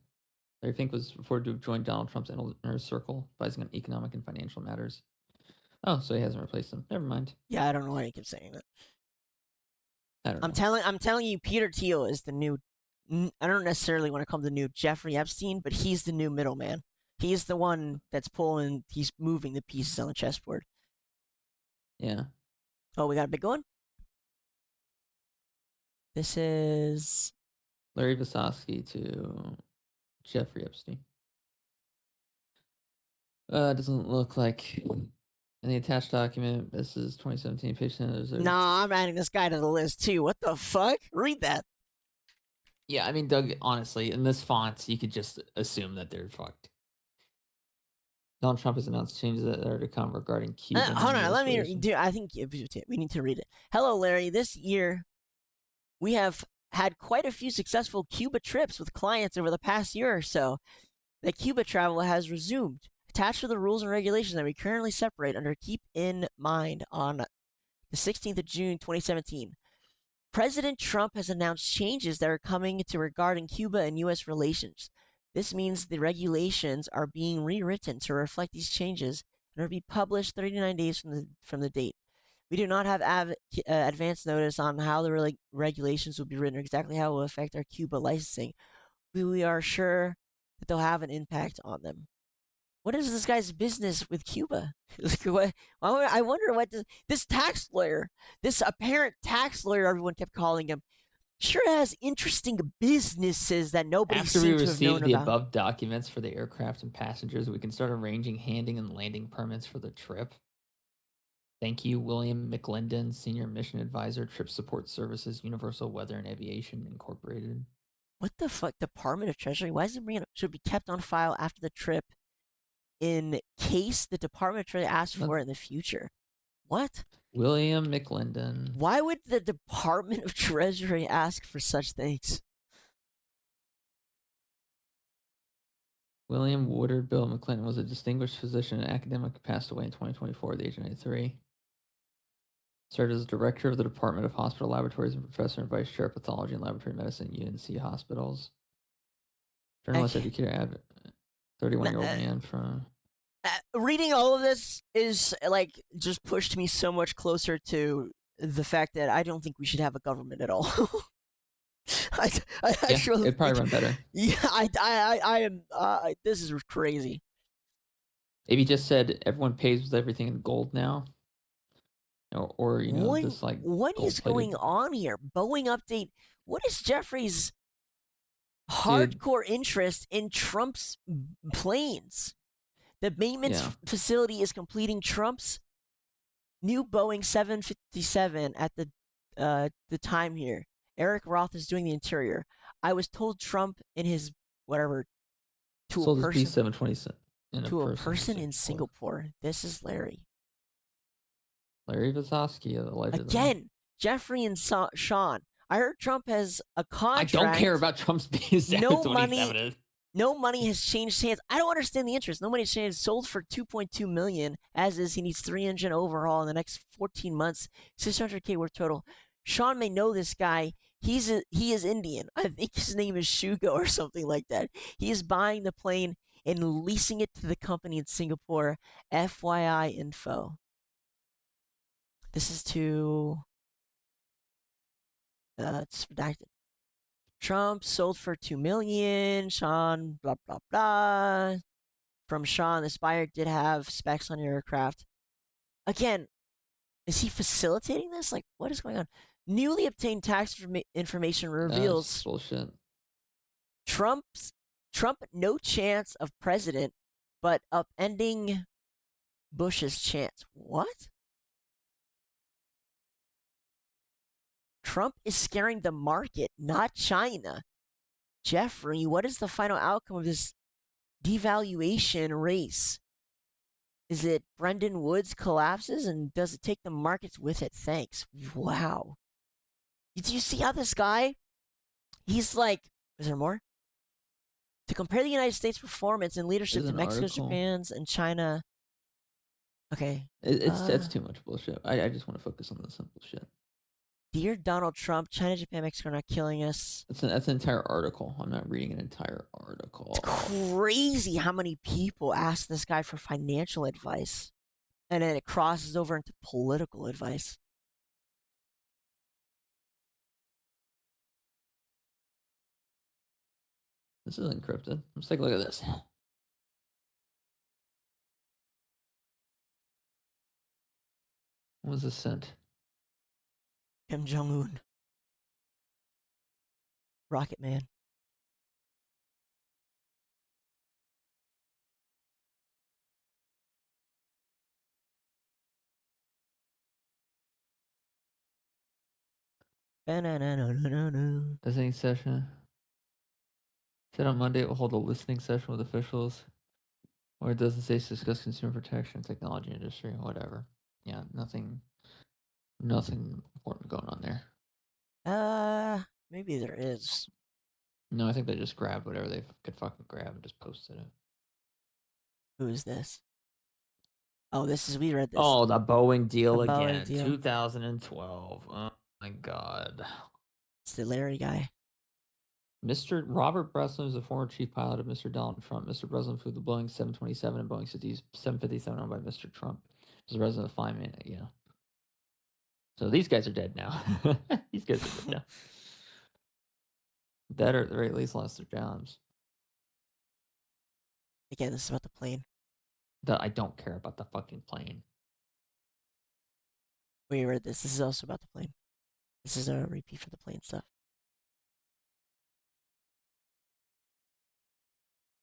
[SPEAKER 2] Larry Fink was reported to have joined Donald Trump's inner circle, advising on economic and financial matters. Oh, so he hasn't replaced him. Never mind.
[SPEAKER 1] yeah, I don't know why you keep saying that.
[SPEAKER 2] I don't know.
[SPEAKER 1] I'm telling you, Peter Thiel is the new. I don't necessarily want to call him the new Jeffrey Epstein, but he's the new middleman. He's the one that's pulling. He's moving the pieces on the chessboard.
[SPEAKER 2] Yeah.
[SPEAKER 1] Oh, we got a big one. This is
[SPEAKER 2] Larry Vasosky to Jeffrey Epstein. Doesn't look like in the attached document. This is 2017 page 10.
[SPEAKER 1] Nah, I'm adding this guy to the list too. What the fuck? Read that.
[SPEAKER 2] Yeah, I mean, Doug, honestly, in this font, you could just assume that they're fucked. Donald Trump has announced changes that are to come regarding Cuban
[SPEAKER 1] Hold
[SPEAKER 2] and
[SPEAKER 1] on,
[SPEAKER 2] U.S.
[SPEAKER 1] let me
[SPEAKER 2] relations.
[SPEAKER 1] do. I think we need to read it. Hello, Larry. This year we have had quite a few successful Cuba trips with clients over the past year or so. The Cuba travel has resumed. Attached to the rules and regulations that we currently separate under keep in mind on the 16th of June 2017. President Trump has announced changes that are coming to regarding Cuba and U.S. relations. This means the regulations are being rewritten to reflect these changes and will be published 39 days from the date. We do not have advance notice on how the regulations will be written or exactly how it will affect our Cuba licensing. We are sure that they'll have an impact on them. What is this guy's business with Cuba? I wonder what this tax lawyer, this apparent tax lawyer, everyone kept calling him, sure has interesting businesses that nobody
[SPEAKER 2] After we
[SPEAKER 1] seemed to have known
[SPEAKER 2] receive the
[SPEAKER 1] about.
[SPEAKER 2] above documents for the aircraft and passengers, we can start arranging handing and landing permits for the trip. Thank you, William McLendon, Senior Mission Advisor, Trip Support Services, Universal Weather and Aviation Incorporated.
[SPEAKER 1] What the fuck, Department of Treasury? Why is it bringing up? Should be kept on file after the trip in case the Department of Treasury asks for it in the future. What?
[SPEAKER 2] William McLendon.
[SPEAKER 1] Why would the Department of Treasury ask for such things?
[SPEAKER 2] William Woodard Bill McClinton was a distinguished physician and academic who passed away in 2024 at the age of 93. Served as director of the Department of Hospital Laboratories and professor and vice chair of pathology and laboratory medicine at UNC hospitals. Journalist,
[SPEAKER 1] Okay.
[SPEAKER 2] educator, 31-year-old man from...
[SPEAKER 1] Reading all of this is like just pushed me so much closer to the fact that I don't think we should have a government at all. I
[SPEAKER 2] Yeah,
[SPEAKER 1] actually
[SPEAKER 2] it'd probably
[SPEAKER 1] think,
[SPEAKER 2] run better.
[SPEAKER 1] yeah, I am. This is crazy.
[SPEAKER 2] If he just said everyone pays with everything in gold now, or you know, this like
[SPEAKER 1] What is
[SPEAKER 2] gold-plated...
[SPEAKER 1] going on here? Boeing update. What is Jeffrey's
[SPEAKER 2] Dude,
[SPEAKER 1] hardcore interest in Trump's planes? The maintenance
[SPEAKER 2] yeah.
[SPEAKER 1] facility is completing Trump's new Boeing 757 at the time here. Eric Roth is doing the interior. I was told Trump in his whatever to a
[SPEAKER 2] Sold his
[SPEAKER 1] person
[SPEAKER 2] B-727 in
[SPEAKER 1] to a
[SPEAKER 2] person
[SPEAKER 1] person in
[SPEAKER 2] Singapore.
[SPEAKER 1] Singapore. This is Larry.
[SPEAKER 2] Larry Vazovsky, allegedly.
[SPEAKER 1] Again, Jeffrey and Sean. I heard Trump has a
[SPEAKER 2] I don't care
[SPEAKER 1] contract.
[SPEAKER 2] about Trump's
[SPEAKER 1] No money
[SPEAKER 2] B-727.
[SPEAKER 1] no money has changed hands. I don't understand the interest. No money has changed. Sold for 2.2 million. As is, he needs 3 engine overhaul in the next 14 months. 600K worth total. Sean may know this guy. He is Indian. I think his name is Shugo or something like that. He is buying the plane and leasing it to the company in Singapore. FYI info. This is to it's redacted. Trump sold for 2 million. Sean blah blah blah. From Sean, the Spire did have specs on your aircraft. Again, is he facilitating this? Like, what is going on? Newly obtained tax information
[SPEAKER 2] That's
[SPEAKER 1] reveals
[SPEAKER 2] bullshit.
[SPEAKER 1] Trump no chance of president, but upending Bush's chance. What? Trump is scaring the market, not China. Jeffrey, what is the final outcome of this devaluation race? Is it Brendan Woods collapses and does it take the markets with it? Thanks. Wow. Did you see how this guy? He's like, is there more? To compare the United States' performance and leadership
[SPEAKER 2] There's
[SPEAKER 1] to
[SPEAKER 2] an
[SPEAKER 1] Mexico,
[SPEAKER 2] article.
[SPEAKER 1] Japan's, and China. Okay.
[SPEAKER 2] It's too much bullshit. I just want to focus on the simple shit.
[SPEAKER 1] Dear Donald Trump, China, Japan, Mexico are not killing us.
[SPEAKER 2] That's an entire article. I'm not reading an entire
[SPEAKER 1] It's
[SPEAKER 2] article.
[SPEAKER 1] crazy how many people ask this guy for financial advice. And then it crosses over into political advice.
[SPEAKER 2] This is encrypted. Let's take a look at this. When was this sent?
[SPEAKER 1] Kim Jong Un. Rocket Man.
[SPEAKER 2] Listening session. Said on Monday it will hold a listening session with officials Or it doesn't say discuss consumer protection, technology industry, whatever. Yeah, nothing important going on there.
[SPEAKER 1] Maybe there is.
[SPEAKER 2] No, I think they just grabbed whatever they could fucking grab and just posted it.
[SPEAKER 1] Who is this? Oh, we read this.
[SPEAKER 2] Oh, the Boeing deal
[SPEAKER 1] The Boeing
[SPEAKER 2] again.
[SPEAKER 1] deal.
[SPEAKER 2] 2012. Oh my god.
[SPEAKER 1] It's the Larry guy.
[SPEAKER 2] Mr. Robert Breslin is the former chief pilot of Mr. Donald Trump. Mr. Breslin flew the Boeing 727 and Boeing 757 owned by Mr. Trump. Mr. Breslin, a fine man, yeah. So these guys are dead now. These guys are dead now. Dead or at the very least lost their jobs.
[SPEAKER 1] Again, this is about the plane.
[SPEAKER 2] I don't care about the fucking plane.
[SPEAKER 1] We read this. This is also about the plane. This is a repeat for the plane stuff.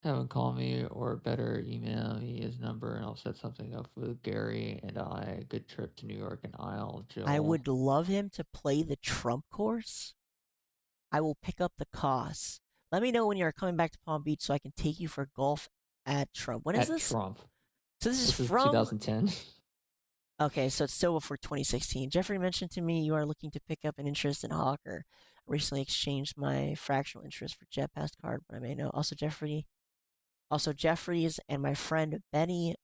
[SPEAKER 2] Have him call me or better email me his number and I'll set something up with Gary and I. Good trip to New York and Isle. Jill.
[SPEAKER 1] I would love him to play the Trump course. I will pick up the costs. Let me know when you're coming back to Palm Beach so I can take you for golf at Trump. When is this?
[SPEAKER 2] Trump.
[SPEAKER 1] So this is
[SPEAKER 2] This
[SPEAKER 1] from
[SPEAKER 2] 2010.
[SPEAKER 1] Okay, so it's still before 2016. Jeffrey mentioned to me you are looking to pick up an interest in Hawker. I recently exchanged my fractional interest for JetPass card, but I may know. Also Jeffries and my friend Benny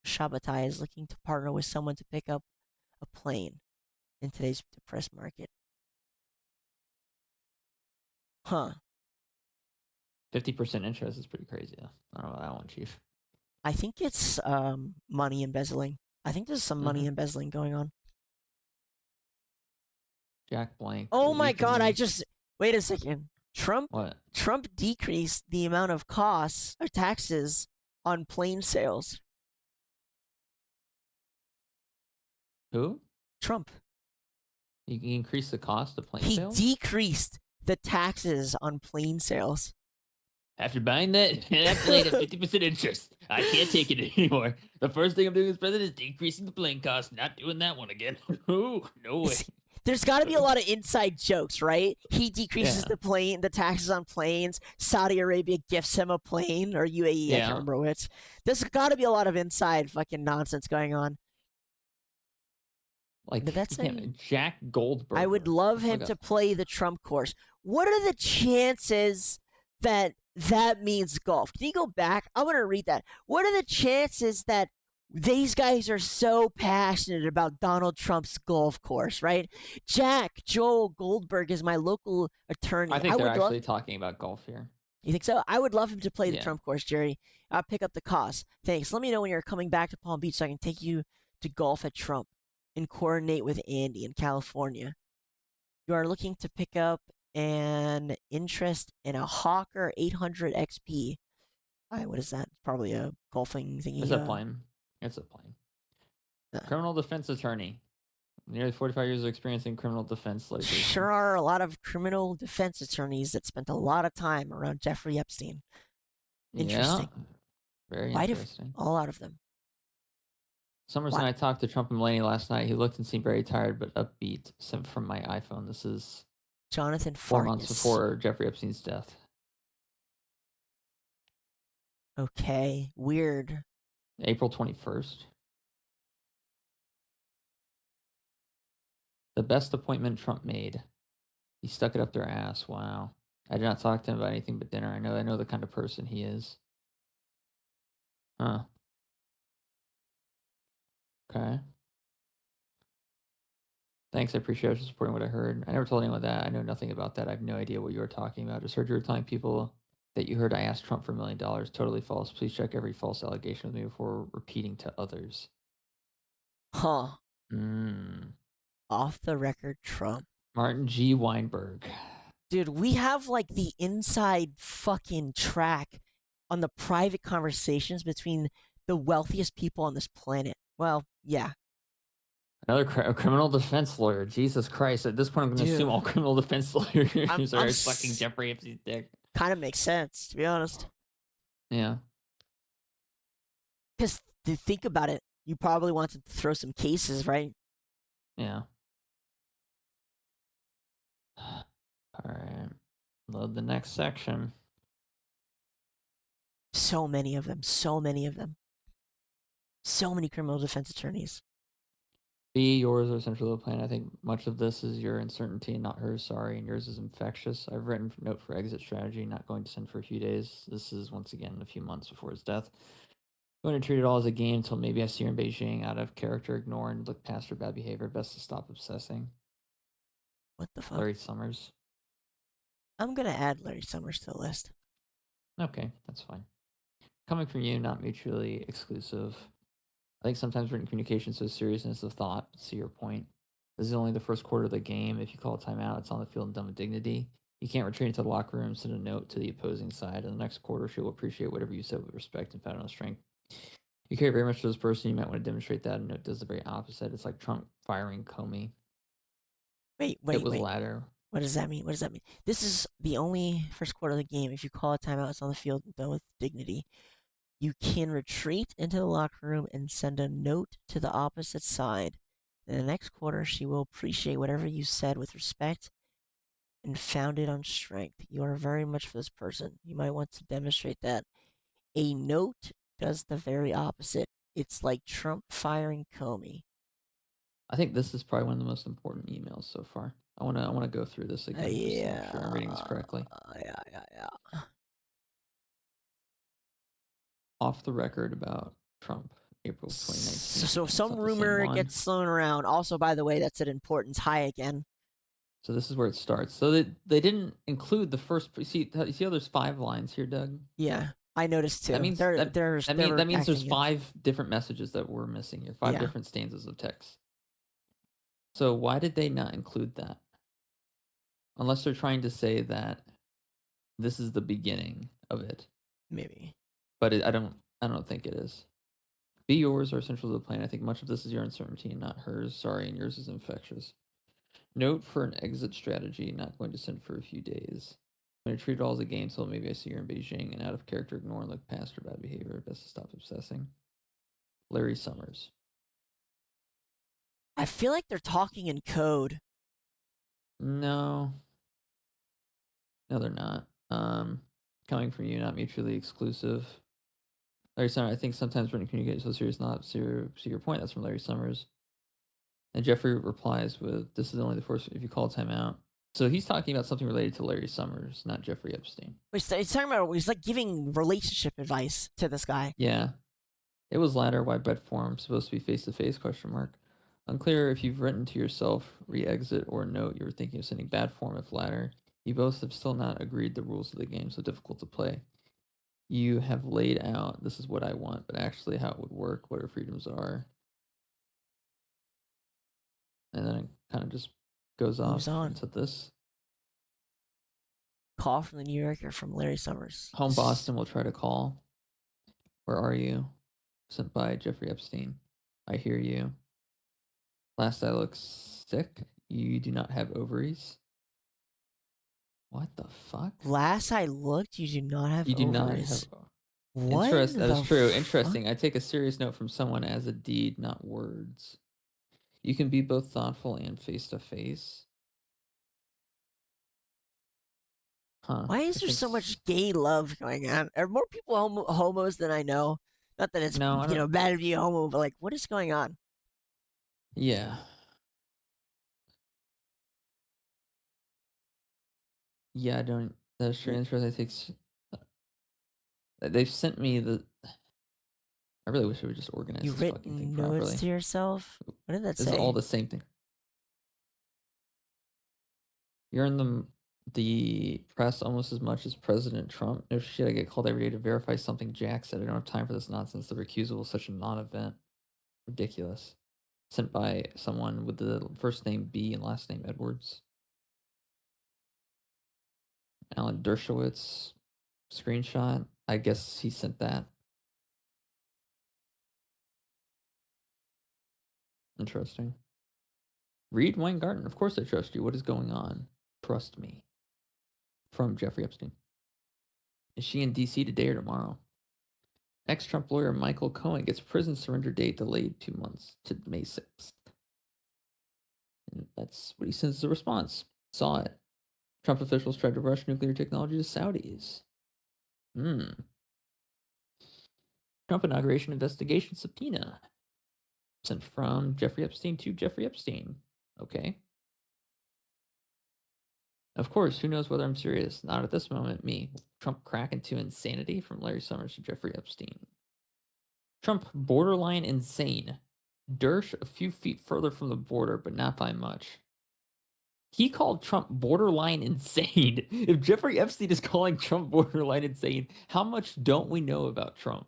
[SPEAKER 1] Shabatai is looking to partner with someone to pick up a plane in today's depressed market. Huh.
[SPEAKER 2] 50% interest is pretty crazy, though. I don't know that one, Chief.
[SPEAKER 1] I think it's money embezzling. I think there's some money embezzling going on.
[SPEAKER 2] Jack Blank.
[SPEAKER 1] Oh my god, wait a second. Trump decreased the amount of costs or taxes on plane sales.
[SPEAKER 2] Who?
[SPEAKER 1] Trump.
[SPEAKER 2] He increased the cost of plane sales?
[SPEAKER 1] He decreased the taxes on plane sales.
[SPEAKER 2] After buying that plane at 50% interest, I can't take it anymore. The first thing I'm doing as president is decreasing the plane cost, not doing that one again. Ooh, no way.
[SPEAKER 1] There's got to be a lot of inside jokes, right? He decreases the taxes on planes. Saudi Arabia gifts him a plane, or UAE, I can't remember which. There's got to be a lot of inside fucking nonsense going on.
[SPEAKER 2] Like, Jack Goldberg.
[SPEAKER 1] I would love him to play the Trump course. What are the chances that means golf? Can you go back? I want to read that. What are the chances that these guys are so passionate about Donald Trump's golf course, right? Jack Joel Goldberg is my local attorney.
[SPEAKER 2] I think they're actually talking about golf here.
[SPEAKER 1] You think so? I would love him to play the Trump course, Jerry. I'll pick up the cost. Thanks. Let me know when you're coming back to Palm Beach so I can take you to golf at Trump and coordinate with Andy in California. You are looking to pick up an interest in a Hawker 800 XP. What is that? Probably a golfing thingy.
[SPEAKER 2] It's a plane. It's a plane. Criminal defense attorney. Nearly 45 years of experience in criminal defense litigation.
[SPEAKER 1] Sure are a lot of criminal defense attorneys that spent a lot of time around Jeffrey Epstein. Interesting.
[SPEAKER 2] Yeah, very interesting.
[SPEAKER 1] A lot of them.
[SPEAKER 2] Summers and I talked to Trump and Melania last night. He looked and seemed very tired but upbeat. Sent from my iPhone. This is
[SPEAKER 1] Jonathan Farkas.
[SPEAKER 2] 4 months before Jeffrey Epstein's death.
[SPEAKER 1] Okay, weird.
[SPEAKER 2] April 21st. The best appointment Trump made. He stuck it up their ass. Wow. I did not talk to him about anything but dinner. I know the kind of person he is. Huh. Okay. Thanks, I appreciate you supporting what I heard. I never told anyone that. I know nothing about that. I have no idea what you were talking about. I just heard you were telling people that you heard I asked Trump for $1 million. Totally false. Please check every false allegation with me before repeating to others.
[SPEAKER 1] Huh. Off the record Trump.
[SPEAKER 2] Martin G. Weinberg.
[SPEAKER 1] Dude, we have like the inside fucking track on the private conversations between the wealthiest people on this planet. Well, yeah.
[SPEAKER 2] Another criminal defense lawyer. Jesus Christ. At this point, I'm going to assume all criminal defense lawyers are sucking Jeffrey Epstein's dick.
[SPEAKER 1] Kind of makes sense, to be honest.
[SPEAKER 2] Yeah.
[SPEAKER 1] Because to think about it, you probably want to throw some cases, right?
[SPEAKER 2] Yeah. All right. Load the next section.
[SPEAKER 1] So many of them. So many of them. So many criminal defense attorneys.
[SPEAKER 2] B, yours are central to the plan. I think much of this is your uncertainty, not hers. Sorry, and yours is infectious. I've written note for exit strategy, not going to send for a few days. This is once again a few months before his death. Going to treat it all as a game until maybe I see her in Beijing. Out of character, ignore and look past her bad behavior. Best to stop obsessing.
[SPEAKER 1] What the fuck?
[SPEAKER 2] Larry Summers.
[SPEAKER 1] I'm gonna add Larry Summers to the list.
[SPEAKER 2] Okay, that's fine. Coming from you, not mutually exclusive. I think sometimes written communication shows seriousness of thought. See your point. This is only the first quarter of the game. If you call a timeout, it's on the field and done with dignity. You can't retreat into the locker room, send a note to the opposing side. In the next quarter, she will appreciate whatever you said with respect and found on strength. You care very much for this person. You might want to demonstrate that. And note does the very opposite. It's like Trump firing Comey.
[SPEAKER 1] Wait,
[SPEAKER 2] It
[SPEAKER 1] wait,
[SPEAKER 2] was
[SPEAKER 1] wait.
[SPEAKER 2] latter.
[SPEAKER 1] What does that mean? What does that mean? This is the only first quarter of the game. If you call a timeout, it's on the field and done with dignity. You can retreat into the locker room and send a note to the opposite side. In the next quarter, she will appreciate whatever you said with respect and found it on strength. You are very much for this person. You might want to demonstrate that. A note does the very opposite. It's like Trump firing Comey.
[SPEAKER 2] I think this is probably one of the most important emails so far. I wanna go through this again just to make sure I'm reading this correctly.
[SPEAKER 1] Yeah.
[SPEAKER 2] Off the record about Trump, April 2019.
[SPEAKER 1] So
[SPEAKER 2] It's
[SPEAKER 1] some
[SPEAKER 2] not the same
[SPEAKER 1] rumor
[SPEAKER 2] one.
[SPEAKER 1] gets thrown around. Also, by the way, that's an importance high again.
[SPEAKER 2] So this is where it starts. So they didn't include the first. You see how there's 5 lines here, Doug.
[SPEAKER 1] Yeah, I noticed
[SPEAKER 2] That
[SPEAKER 1] too.
[SPEAKER 2] means
[SPEAKER 1] They're
[SPEAKER 2] that
[SPEAKER 1] they're
[SPEAKER 2] that
[SPEAKER 1] they're
[SPEAKER 2] means there's
[SPEAKER 1] acting it.
[SPEAKER 2] 5 different messages that we're missing here. Five
[SPEAKER 1] Yeah,
[SPEAKER 2] different stanzas of text. So why did they not include that? Unless they're trying to say that this is the beginning of it,
[SPEAKER 1] maybe.
[SPEAKER 2] but I don't think it is. Be yours are central to the plan. I think much of this is your uncertainty and not hers. Sorry, and yours is infectious. Note for an exit strategy. Not going to send for a few days. I'm going to treat it all as a game until maybe I see her in Beijing and out of character ignore and look past her bad behavior. Best to stop obsessing. Larry Summers.
[SPEAKER 1] I feel like they're talking in code.
[SPEAKER 2] No. No, they're not. Coming from you, not mutually exclusive. Larry Summers, I think sometimes written communication so serious, not serious. See your point. That's from Larry Summers. And Jeffrey replies with, "This is only the first. If you call timeout." So he's talking about something related to Larry Summers, not Jeffrey Epstein.
[SPEAKER 1] He's talking about. He's like giving relationship advice to this guy.
[SPEAKER 2] Yeah, it was latter. Why bed form supposed to be face to face? Question mark. Unclear if you've written to yourself, re-exit or note you were thinking of sending bad form if latter. You both have still not agreed the rules of the game, so difficult to play. You have laid out this is what I want, but actually how it would work, what our freedoms are, and then it kind of just goes
[SPEAKER 1] Moves
[SPEAKER 2] off
[SPEAKER 1] on.
[SPEAKER 2] into this.
[SPEAKER 1] Call from the New Yorker from Larry Summers.
[SPEAKER 2] Home Boston will try to call. Where are you? Sent by Jeffrey Epstein. I hear you. Last I looked sick. You do not have ovaries. What the fuck?
[SPEAKER 1] Last I looked, you do not have
[SPEAKER 2] You do not have.
[SPEAKER 1] ovaries. What
[SPEAKER 2] Interest. That is
[SPEAKER 1] the
[SPEAKER 2] true.
[SPEAKER 1] fuck?
[SPEAKER 2] Interesting. I take a serious note from someone as a deed, not words. You can be both thoughtful and face to face. Huh.
[SPEAKER 1] Why is
[SPEAKER 2] I
[SPEAKER 1] there
[SPEAKER 2] think.
[SPEAKER 1] so much gay love going on? Are more people homos than I know? Not that it's
[SPEAKER 2] No, I don't.
[SPEAKER 1] bad to be a homo, but like, what is going on?
[SPEAKER 2] Yeah. Yeah, I don't. That's true. Interesting. I take. They've sent me the. I really wish I would just organize
[SPEAKER 1] You've
[SPEAKER 2] this fucking thing
[SPEAKER 1] written notes
[SPEAKER 2] properly.
[SPEAKER 1] to yourself. What did that
[SPEAKER 2] This is all
[SPEAKER 1] say?
[SPEAKER 2] the same thing. You're in the press almost as much as President Trump. No shit, I get called every day to verify something Jack said. I don't have time for this nonsense. The recusal is such a non-event. Ridiculous. Sent by someone with the first name B and last name Edwards. Alan Dershowitz screenshot. I guess he sent that. Interesting. Reed Weingarten. Of course I trust you. What is going on? Trust me. From Jeffrey Epstein. Is she in DC today or tomorrow? Ex-Trump lawyer Michael Cohen gets prison surrender date delayed 2 months to May 6th. And that's what he sends as a response. Saw it. Trump officials tried to rush nuclear technology to Saudis. Hmm. Trump inauguration investigation subpoena sent from Jeffrey Epstein to Jeffrey Epstein. Okay. Of course, who knows whether I'm serious? Not at this moment, me. Trump crack into insanity from Larry Summers to Jeffrey Epstein. Trump borderline insane. Dersh a few feet further from the border, but not by much. He called Trump borderline insane. If Jeffrey Epstein is calling Trump borderline insane, how much don't we know about Trump?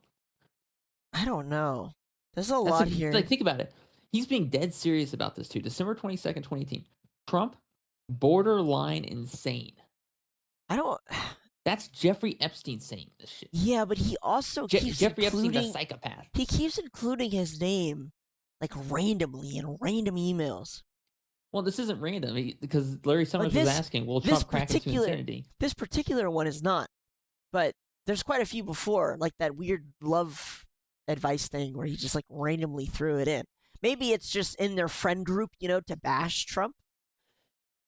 [SPEAKER 1] I don't know. There's a
[SPEAKER 2] That's
[SPEAKER 1] lot here.
[SPEAKER 2] think about it. He's being dead serious about this too. December 22nd, 2018. Trump borderline insane.
[SPEAKER 1] I don't.
[SPEAKER 2] That's Jeffrey Epstein saying this shit.
[SPEAKER 1] Yeah, but he also keeps
[SPEAKER 2] Jeffrey Epstein, the
[SPEAKER 1] including.
[SPEAKER 2] psychopath.
[SPEAKER 1] He keeps including his name, like randomly in random emails.
[SPEAKER 2] Well, this isn't random because Larry Summers was asking, "Will Trump crack into insanity?"
[SPEAKER 1] This particular one is not, but there's quite a few before, like that weird love advice thing where he just like randomly threw it in. Maybe it's just in their friend group, to bash Trump.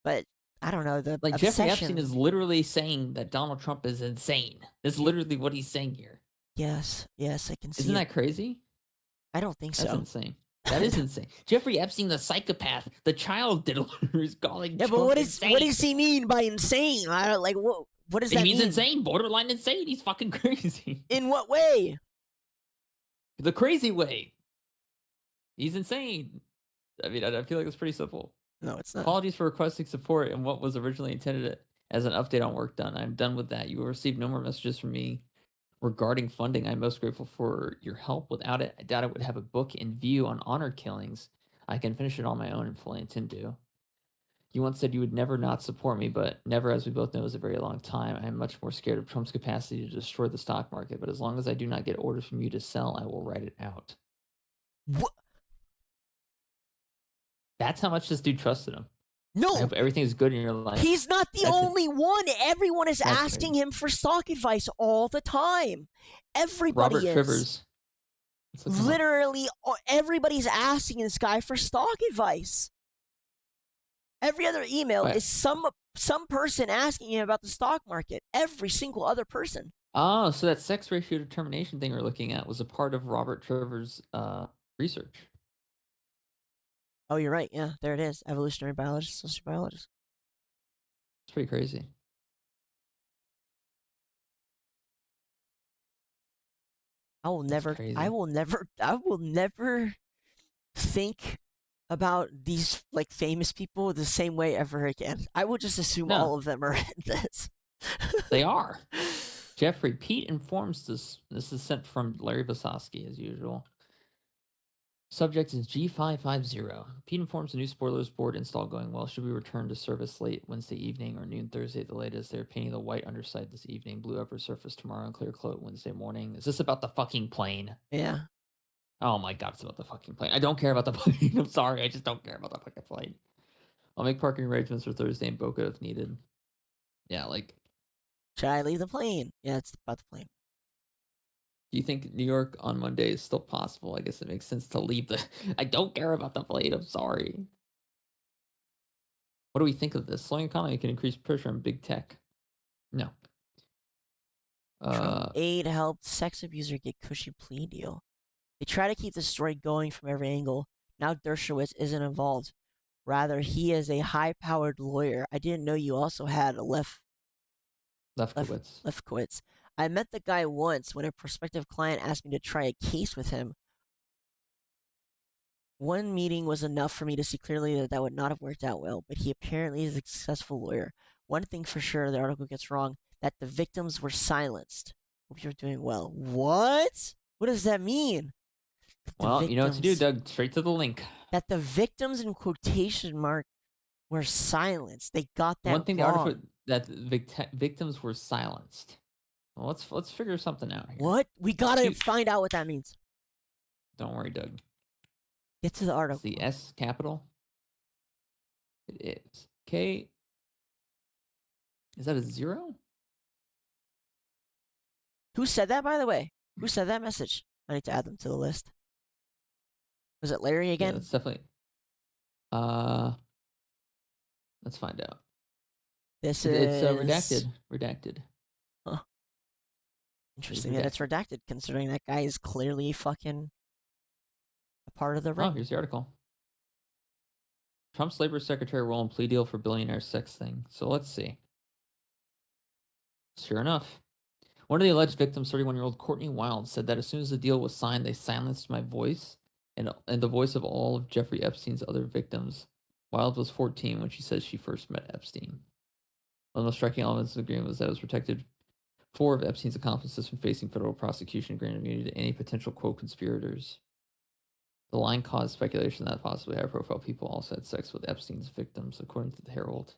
[SPEAKER 1] But I don't know, the
[SPEAKER 2] like
[SPEAKER 1] obsession.
[SPEAKER 2] Jeffrey Epstein is literally saying that Donald Trump is insane. That's literally what he's saying here.
[SPEAKER 1] Yes, I can see.
[SPEAKER 2] Isn't that crazy?
[SPEAKER 1] I don't think so.
[SPEAKER 2] That's insane. That is insane. Jeffrey Epstein, the psychopath, the child diddler, is calling.
[SPEAKER 1] Yeah,
[SPEAKER 2] Trump
[SPEAKER 1] but what
[SPEAKER 2] insane.
[SPEAKER 1] does he mean by insane? I don't like what. What does that mean?
[SPEAKER 2] He means insane, borderline insane. He's fucking crazy.
[SPEAKER 1] In what way?
[SPEAKER 2] The crazy way. He's insane. I mean, I feel like it's pretty simple.
[SPEAKER 1] No, it's not.
[SPEAKER 2] Apologies for requesting support and what was originally intended as an update on work done. I'm done with that. You will receive no more messages from me regarding funding. I'm most grateful for your help. Without it, I doubt I would have a book in view on honored killings. I can finish it on my own and fully intend to. You once said you would never not support me, but never, as we both know, is a very long time. I am much more scared of Trump's capacity to destroy the stock market, but as long as I do not get orders from you to sell, I will write it out.
[SPEAKER 1] What?
[SPEAKER 2] That's how much this dude trusted him.
[SPEAKER 1] No,
[SPEAKER 2] I hope everything is good in your life.
[SPEAKER 1] He's not the only one. Everyone is asking him for stock advice all the time. Everybody
[SPEAKER 2] Robert
[SPEAKER 1] is.
[SPEAKER 2] Trivers.
[SPEAKER 1] Literally, everybody's asking this guy for stock advice. Every other email is some person asking him about the stock market. Every single other person.
[SPEAKER 2] Oh, so that sex ratio determination thing we're looking at was a part of Robert Trivers' research.
[SPEAKER 1] Oh, you're right. Yeah, there it is. Evolutionary biologist, social biologist.
[SPEAKER 2] It's pretty crazy.
[SPEAKER 1] I will never think about these like famous people the same way ever again. I will just assume all of them are in this.
[SPEAKER 2] They are. Jeffrey, Pete informs this. This is sent from Larry Vasosky as usual. Subject is G550. Pete informs the new spoilers board install going well. Should we return to service late Wednesday evening or noon Thursday at the latest? They're painting the white underside this evening, blue upper surface tomorrow, and clear coat Wednesday morning. Is this about the fucking plane?
[SPEAKER 1] Yeah.
[SPEAKER 2] Oh my god, it's about the fucking plane. I don't care about the plane. I'm sorry, I just don't care about the fucking plane. I'll make parking arrangements for Thursday in Boca if needed. Yeah, like...
[SPEAKER 1] Should I leave the plane? Yeah, it's about the plane.
[SPEAKER 2] Do you think New York on Monday is still possible? I guess it makes sense to leave the... I don't care about the plane. I'm sorry. What do we think of this? Slowing economy can increase pressure on big tech. No.
[SPEAKER 1] Trump aide helped sex abuser get cushy plea deal. They try to keep the story going from every angle. Now Dershowitz isn't involved. Rather, he is a high-powered lawyer. I didn't know you also had a Lefkowitz. I met the guy once when a prospective client asked me to try a case with him. One meeting was enough for me to see clearly that would not have worked out well, but he apparently is a successful lawyer. One thing for sure the article gets wrong, that the victims were silenced. Hope you're doing well. What? What does that mean?
[SPEAKER 2] Well, you know what to do, Doug. Straight to the link.
[SPEAKER 1] That the victims in quotation mark were silenced. They got that
[SPEAKER 2] One thing
[SPEAKER 1] wrong.
[SPEAKER 2] the article that victims were silenced. Well, let's figure something out here.
[SPEAKER 1] What? We gotta find out what that means.
[SPEAKER 2] Don't worry, Doug.
[SPEAKER 1] Get to the article.
[SPEAKER 2] It's the S capital. It is. K. Is that a 0?
[SPEAKER 1] Who said that, by the way? Who said that message? I need to add them to the list. Was it Larry again?
[SPEAKER 2] Yeah, that's definitely. Let's find out.
[SPEAKER 1] It's
[SPEAKER 2] redacted. Redacted.
[SPEAKER 1] Huh. Interesting that it's redacted, considering that guy is clearly fucking a part of the ring.
[SPEAKER 2] Oh, here's the article. Trump's labor secretary role in plea deal for billionaire sex thing. So let's see. Sure enough, one of the alleged victims, 31-year-old Courtney Wild, said that as soon as the deal was signed, they silenced my voice and the voice of all of Jeffrey Epstein's other victims. Wild was 14 when she says she first met Epstein. One of the most striking elements of the agreement was that it was protected 4 of Epstein's accomplices from facing federal prosecution, granted immunity to any potential quote conspirators. The line caused speculation that possibly high-profile people also had sex with Epstein's victims, according to the Herald.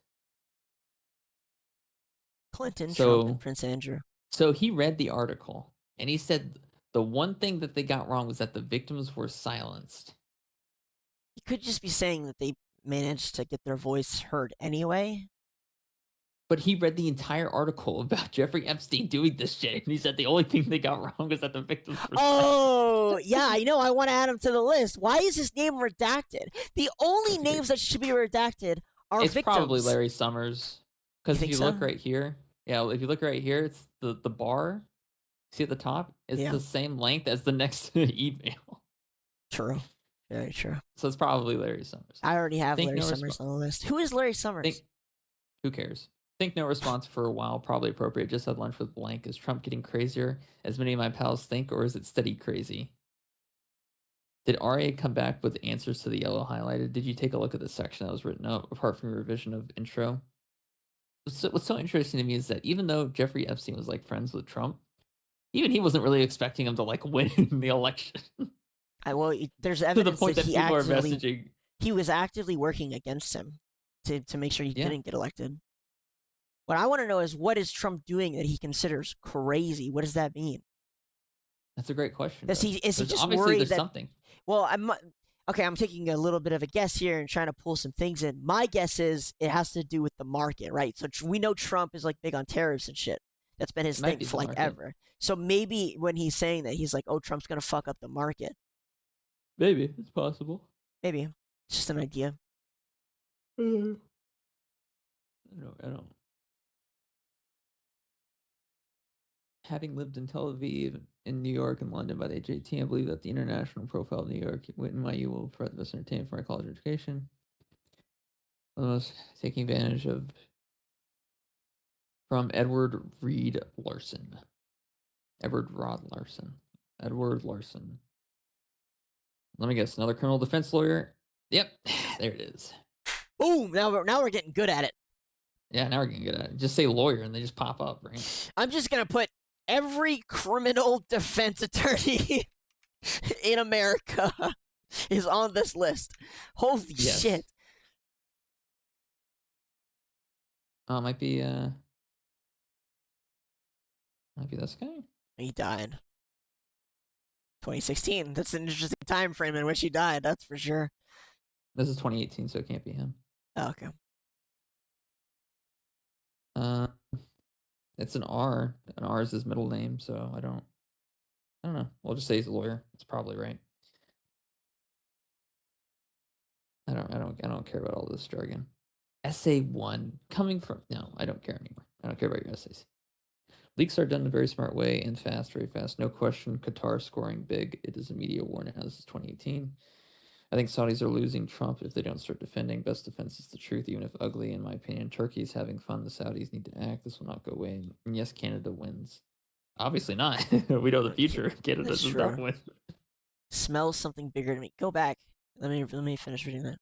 [SPEAKER 1] Clinton, Trump, and Prince Andrew.
[SPEAKER 2] So he read the article, and he said the one thing that they got wrong was that the victims were silenced.
[SPEAKER 1] He could just be saying that they managed to get their voice heard anyway.
[SPEAKER 2] But he read the entire article about Jeffrey Epstein doing this shit, and he said the only thing they got wrong was that the victims were silenced.
[SPEAKER 1] Yeah, I want to add him to the list. Why is his name redacted? The only names that should be redacted are victims.
[SPEAKER 2] It's probably Larry Summers. Because if you look right here, if you look right here, it's the bar. See at the top? It's the same length as the next email.
[SPEAKER 1] True. Very true.
[SPEAKER 2] So it's probably Larry Summers.
[SPEAKER 1] I already have Larry Summers on the list. Who is Larry Summers?
[SPEAKER 2] Who cares? Think no response for a while, probably appropriate. Just had lunch with blank. Is Trump getting crazier, as many of my pals think, or is it steady crazy? Did RA come back with answers to the yellow highlighted? Did you take a look at the section that was written up, apart from your revision of intro? What's so interesting to me is that even though Jeffrey Epstein was like friends with Trump, even he wasn't really expecting him to like win the election.
[SPEAKER 1] There's evidence
[SPEAKER 2] to the point that people are messaging.
[SPEAKER 1] He was actively working against him to make sure he didn't get elected. What I want to know is, what is Trump doing that he considers crazy? What does that mean?
[SPEAKER 2] That's a great question.
[SPEAKER 1] Is he just worried that
[SPEAKER 2] something?
[SPEAKER 1] Well, I'm taking a little bit of a guess here and trying to pull some things in. My guess is it has to do with the market, right? So we know Trump is like big on tariffs and shit. That's been his thing for like ever. So maybe when he's saying that, he's like, "Oh, Trump's gonna fuck up the market."
[SPEAKER 2] Maybe it's possible.
[SPEAKER 1] Maybe it's just an idea.
[SPEAKER 2] I don't. Having lived in Tel Aviv, in New York, and London by the age of 18, I believe that the international profile of New York, NYU, will provide the best entertainment for my college education. The most taking advantage of from Edward Larson. Edward Larson. Let me guess, another criminal defense lawyer. Yep, there it is.
[SPEAKER 1] Boom! Now we're getting good at it.
[SPEAKER 2] Yeah, now we're getting good at it. Just say lawyer, and they just pop up, right?
[SPEAKER 1] I'm just gonna put every criminal defense attorney in America is on this list. Holy shit!
[SPEAKER 2] Might be this guy.
[SPEAKER 1] He died. 2016. That's an interesting time frame in which he died. That's for sure.
[SPEAKER 2] This is 2018, so it can't be him.
[SPEAKER 1] Oh, okay.
[SPEAKER 2] It's an R. An R is his middle name, so I don't know. We'll just say he's a lawyer. It's probably right. I don't care about all this jargon. Essay 1 coming from I don't care anymore. I don't care about your essays. Leaks are done in a very smart way and fast, very fast. No question, Qatar scoring big. It is a media war now. This is 2018. I think Saudis are losing Trump if they don't start defending. Best defense is the truth, even if ugly, in my opinion. Turkey is having fun. The Saudis need to act. This will not go away. And yes, Canada wins. Obviously not. We know the future. Canada does not win.
[SPEAKER 1] Smells something bigger to me. Go back. Let me finish reading that.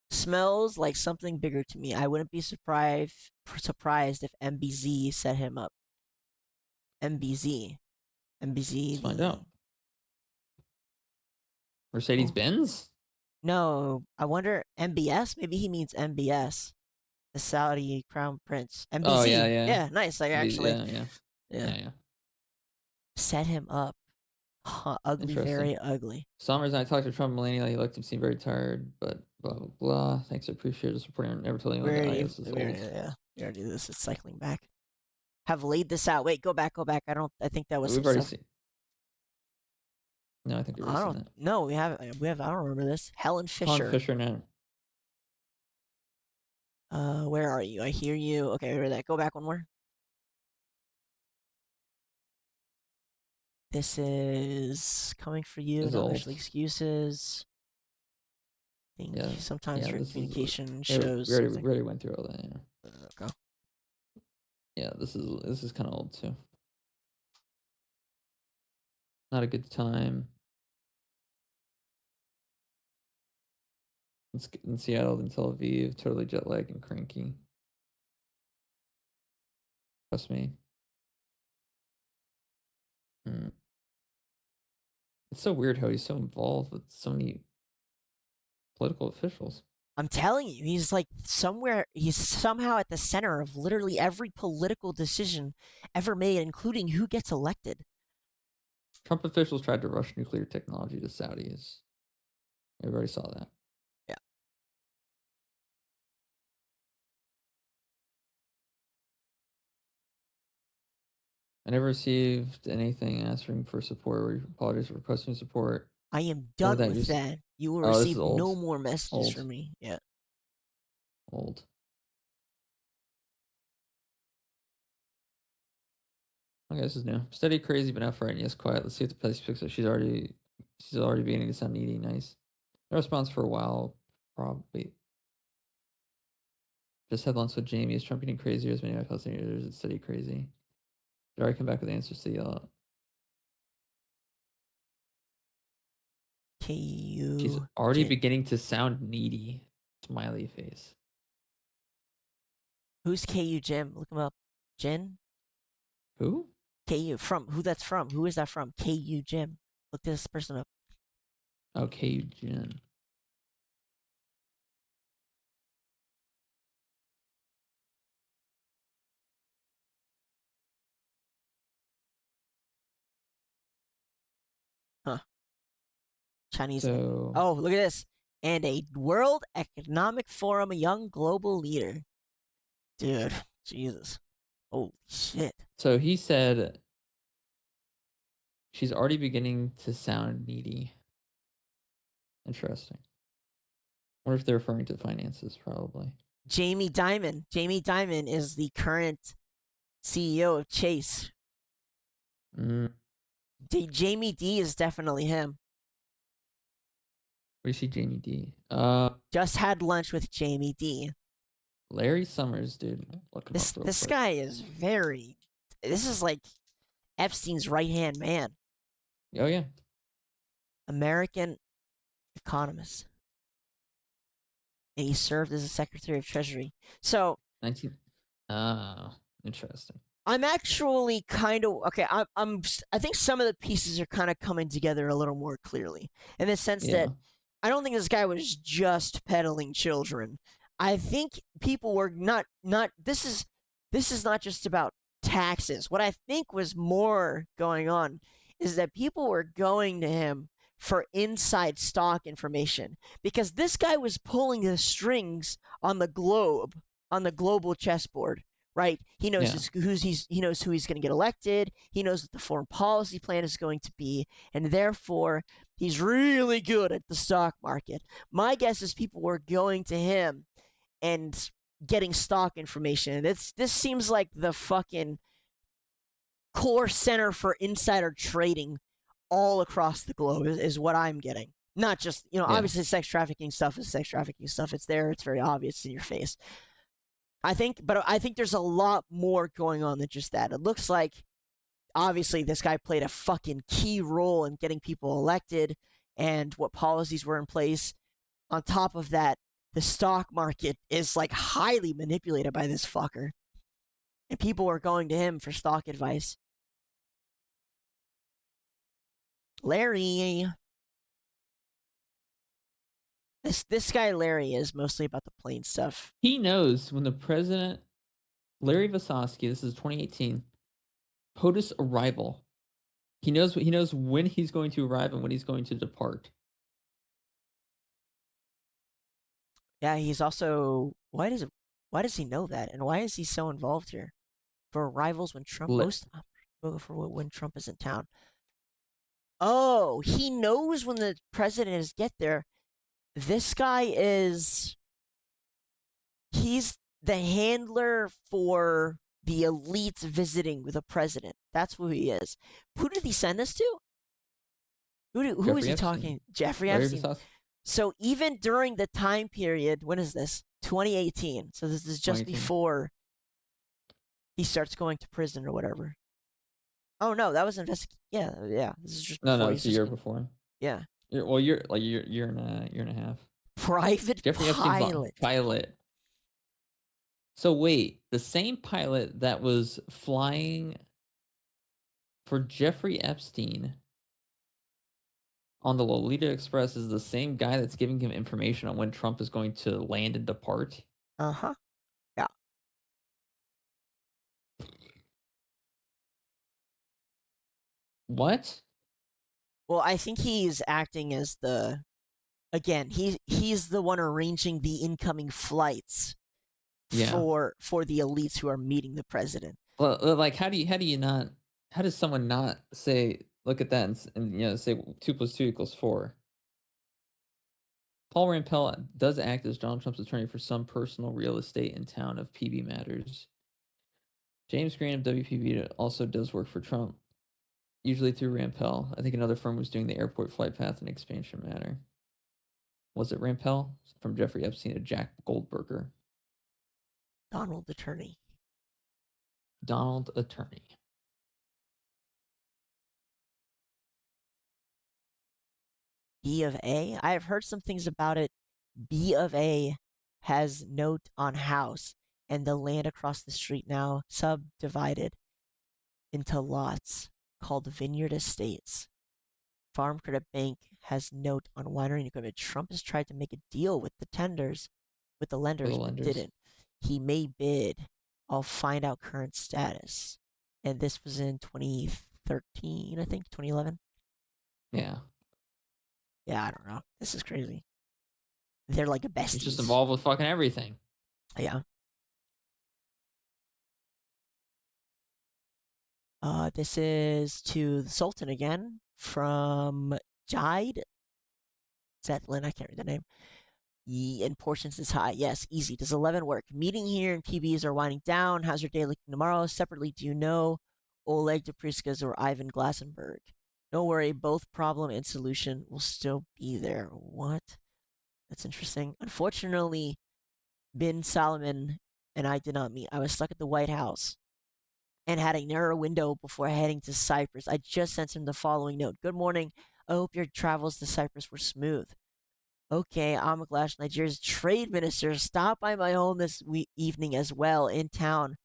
[SPEAKER 1] Smells like something bigger to me. I wouldn't be surprised if MBZ set him up. MBZ.
[SPEAKER 2] Let's find out. Mercedes-Benz?
[SPEAKER 1] No, I wonder. MBS? Maybe he means MBS. The Saudi Crown Prince. MBZ.
[SPEAKER 2] Oh, yeah.
[SPEAKER 1] Yeah, nice. Like, actually.
[SPEAKER 2] Yeah.
[SPEAKER 1] Set him up. Ugly, very ugly.
[SPEAKER 2] Summers and I talked to Trump Melania. He looked to seem very tired, but blah, blah, blah. Thanks, I appreciate it. Supporting never told anyone that IS is old.
[SPEAKER 1] Yeah, we already do this. It's cycling back. Have laid this out. Wait, go back. I think that was
[SPEAKER 2] We've already seen. No, I think we've already seen that.
[SPEAKER 1] No, we haven't. I don't remember this. Helen Fisher.
[SPEAKER 2] Helen Fisher now.
[SPEAKER 1] Where are you? I hear you. Okay, where that? Go back one more. This is coming for you.
[SPEAKER 2] This is
[SPEAKER 1] No,
[SPEAKER 2] old.
[SPEAKER 1] there's excuses. I think
[SPEAKER 2] Yeah.
[SPEAKER 1] sometimes
[SPEAKER 2] Yeah,
[SPEAKER 1] your
[SPEAKER 2] this is
[SPEAKER 1] communication
[SPEAKER 2] yeah,
[SPEAKER 1] shows
[SPEAKER 2] we already,
[SPEAKER 1] something.
[SPEAKER 2] we already went through all that, yeah.
[SPEAKER 1] Okay.
[SPEAKER 2] Yeah, this is kind of old too. Not a good time. Let's get in Seattle and Tel Aviv, totally jet lag and cranky. Trust me. Mm. It's so weird how he's so involved with so many political officials.
[SPEAKER 1] I'm telling you, he's like somewhere, he's somehow at the center of literally every political decision ever made, including who gets elected.
[SPEAKER 2] Trump officials tried to rush nuclear technology to Saudis. Everybody saw that.
[SPEAKER 1] Yeah.
[SPEAKER 2] I never received anything asking for support or apologies for requesting support.
[SPEAKER 1] I am
[SPEAKER 2] Or
[SPEAKER 1] done
[SPEAKER 2] that
[SPEAKER 1] with
[SPEAKER 2] you're.
[SPEAKER 1] that. You will
[SPEAKER 2] Oh, this is
[SPEAKER 1] receive
[SPEAKER 2] old.
[SPEAKER 1] no more messages
[SPEAKER 2] Old.
[SPEAKER 1] from me. Yeah.
[SPEAKER 2] Old. Okay, this is new. Steady, crazy, but not frightened. Yes, quiet. Let's see if the place picks up. She's already beginning to sound needy. Nice. No response for a while, probably. Just headlines with Jamie. Is Trump getting crazier as many of my listeners? It's steady crazy. Did I already come back with answers to yell? She's
[SPEAKER 1] KU
[SPEAKER 2] already
[SPEAKER 1] Jin.
[SPEAKER 2] beginning to sound needy. Smiley face.
[SPEAKER 1] Who's KU Jim? Look him up. Jin?
[SPEAKER 2] Who?
[SPEAKER 1] KU. From who that's from? Who is that from? KU Jim. Look this person up.
[SPEAKER 2] Okay, Jen.
[SPEAKER 1] Huh. Chinese name.
[SPEAKER 2] So,
[SPEAKER 1] Oh, look at this. And a World Economic Forum young global leader. Dude, Jesus. Holy shit.
[SPEAKER 2] so he said she's already beginning to sound needy. Interesting. Wonder if they're referring to finances, probably.
[SPEAKER 1] Jamie Dimon. Jamie Dimon is the current CEO of Chase.
[SPEAKER 2] Mm.
[SPEAKER 1] Jamie D is definitely him.
[SPEAKER 2] Where do you see Jamie D?
[SPEAKER 1] Just had lunch with Jamie D.
[SPEAKER 2] Larry Summers, dude. Look him
[SPEAKER 1] This
[SPEAKER 2] up real
[SPEAKER 1] this
[SPEAKER 2] quick.
[SPEAKER 1] guy is very. This is like Epstein's right hand man.
[SPEAKER 2] Oh yeah.
[SPEAKER 1] American economist, and he served as a Secretary of Treasury. So
[SPEAKER 2] 19. Oh, interesting.
[SPEAKER 1] I'm actually kind of okay. I think some of the pieces are kind of coming together a little more clearly in the sense
[SPEAKER 2] Yeah.
[SPEAKER 1] that I don't think this guy was just peddling children. I think people were not. This is not just about taxes. What I think was more going on is that people were going to him for inside stock information because this guy was pulling the strings on the globe on the global chessboard, right? He knows
[SPEAKER 2] Yeah.
[SPEAKER 1] he knows who he's going to get elected. He knows what the foreign policy plan is going to be, and therefore he's really good at the stock market. My guess is people were going to him and getting stock information. This seems like the fucking core center for insider trading all across the globe is what I'm getting. Not just,
[SPEAKER 2] Yeah.
[SPEAKER 1] obviously sex trafficking stuff is sex trafficking stuff. It's there. It's very obvious in your face. I think there's a lot more going on than just that. It looks like obviously this guy played a fucking key role in getting people elected and what policies were in place. On top of that, the stock market is like highly manipulated by this fucker. And people are going to him for stock advice. Larry. This guy Larry is mostly about the plane stuff.
[SPEAKER 2] He knows when the president, Larry Vasosky, this is 2018, POTUS arrival. He knows when he's going to arrive and when he's going to depart.
[SPEAKER 1] Yeah, he's also why does he know that, and why is he so involved here? For arrivals when Trump for when Trump is in town. Oh, he knows when the president is get there. This guy he's the handler for the elites visiting with a president. That's who he is. Who did he send this to? Who is
[SPEAKER 2] Jeffrey
[SPEAKER 1] he
[SPEAKER 2] Epstein.
[SPEAKER 1] talking? Jeffrey
[SPEAKER 2] Larry
[SPEAKER 1] Epstein.
[SPEAKER 2] DeSauce.
[SPEAKER 1] So even during the time period, when is this? 2018. So this is just
[SPEAKER 2] 2018.
[SPEAKER 1] before he starts going to prison or whatever. Oh no, that was Yeah. This is just
[SPEAKER 2] No,
[SPEAKER 1] before
[SPEAKER 2] it's
[SPEAKER 1] he's
[SPEAKER 2] a
[SPEAKER 1] just
[SPEAKER 2] year
[SPEAKER 1] gonna.
[SPEAKER 2] before.
[SPEAKER 1] Yeah.
[SPEAKER 2] Year and a half.
[SPEAKER 1] Private
[SPEAKER 2] Jeffrey Epstein's
[SPEAKER 1] pilot.
[SPEAKER 2] pilot. So wait, the same pilot that was flying for Jeffrey Epstein on the Lolita Express is the same guy that's giving him information on when Trump is going to land and depart?
[SPEAKER 1] Uh huh. Yeah.
[SPEAKER 2] What?
[SPEAKER 1] Well, I think he's acting as the again. He's the one arranging the incoming flights
[SPEAKER 2] Yeah.
[SPEAKER 1] for the elites who are meeting the president.
[SPEAKER 2] Well, like how do you not how does someone not say look at that and say 2 + 2 = 4? Paul Rampell does act as Donald Trump's attorney for some personal real estate in town of PB matters. James Green of WPB also does work for Trump, usually through Rampell. I think another firm was doing the airport flight path and expansion matter. Was it Rampell? From Jeffrey Epstein to Jack Goldberger.
[SPEAKER 1] Donald Attorney.
[SPEAKER 2] Donald Attorney.
[SPEAKER 1] B of A. I have heard some things about it. B of A has note on house, and the land across the street now subdivided into lots called Vineyard Estates. Farm Credit Bank has note on winery and equipment. Trump has tried to make a deal with with the
[SPEAKER 2] For the
[SPEAKER 1] lenders, but
[SPEAKER 2] lenders.
[SPEAKER 1] didn't. He may bid. I'll find out current status. And this was in 2013, I think, 2011.
[SPEAKER 2] Yeah.
[SPEAKER 1] Yeah, I don't know. This is crazy. They're like
[SPEAKER 2] He's just
[SPEAKER 1] besties.
[SPEAKER 2] involved with fucking everything.
[SPEAKER 1] Yeah. This is to the Sultan again from Jide Zetlin. I can't read the name. And portions is high. Yes, easy. Does 11 work? Meeting here and PBs are winding down. How's your day looking tomorrow? Separately, do you know Oleg Depriskas or Ivan Glassenberg? Don't worry, both problem and solution will still be there. What? That's interesting. Unfortunately, Bin Salman and I did not meet. I was stuck at the White House and had a narrow window before heading to Cyprus. I just sent him the following note. Good morning. I hope your travels to Cyprus were smooth. Okay, Amaglash, Nigeria's trade minister, stopped by my home this evening as well in town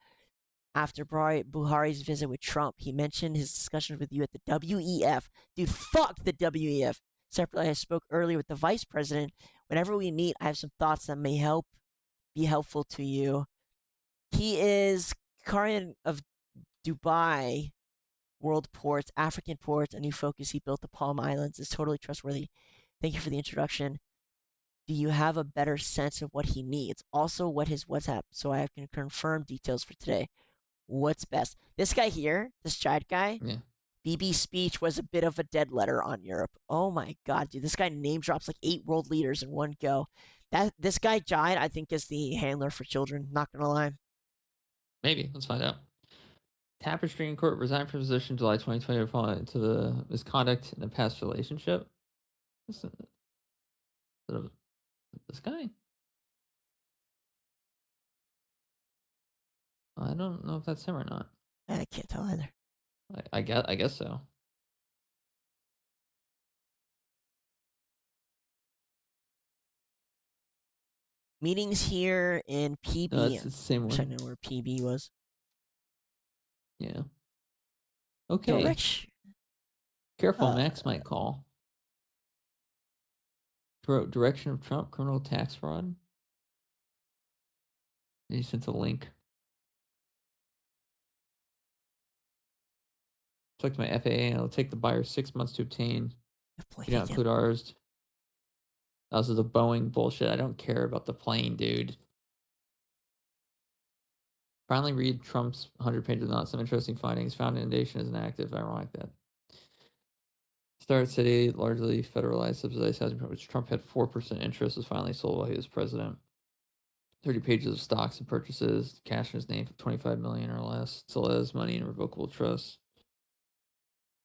[SPEAKER 1] after Buhari's visit with Trump. He mentioned his discussions with you at the WEF. Dude, fuck the WEF. Separately, I spoke earlier with the vice president. Whenever we meet, I have some thoughts that may be helpful to you. He is Karian of Dubai World Ports, African Ports, a new focus he built the Palm Islands is totally trustworthy. Thank you for the introduction. Do you have a better sense of what he needs? Also, what his WhatsApp, so I can confirm details for today. What's best? This guy here, this Chad guy,
[SPEAKER 2] Yeah.
[SPEAKER 1] BB's speech was a bit of a dead letter on Europe. Oh my god, dude, this guy name drops like 8 world leaders in one go. This guy Jide, I think, is the handler for children. Not gonna lie.
[SPEAKER 2] Maybe. Let's find out. Tapestry in court resigned from position July 2020 following to the misconduct in a past relationship. This, this guy? I don't know if that's him or not.
[SPEAKER 1] I can't tell either.
[SPEAKER 2] I guess so.
[SPEAKER 1] Meetings here in
[SPEAKER 2] No,
[SPEAKER 1] PB.
[SPEAKER 2] it's the same
[SPEAKER 1] Wish I
[SPEAKER 2] one.
[SPEAKER 1] knew where PB was.
[SPEAKER 2] Yeah. Okay.
[SPEAKER 1] Direction.
[SPEAKER 2] Careful, Max might call. Direction of Trump, criminal tax fraud. And he sent a link. Checked my FAA and it'll take the buyer 6 months to obtain. If you don't include ours. This is the Boeing bullshit. I don't care about the plane, dude. Finally read Trump's 100 pages note. Some interesting findings. Found inundation is inactive. I don't like that. Start City, largely federalized, subsidized housing, which Trump had 4% interest, was finally sold while he was president. 30 pages of stocks and purchases, cash in his name for 25 million or less, still has money in revocable trust.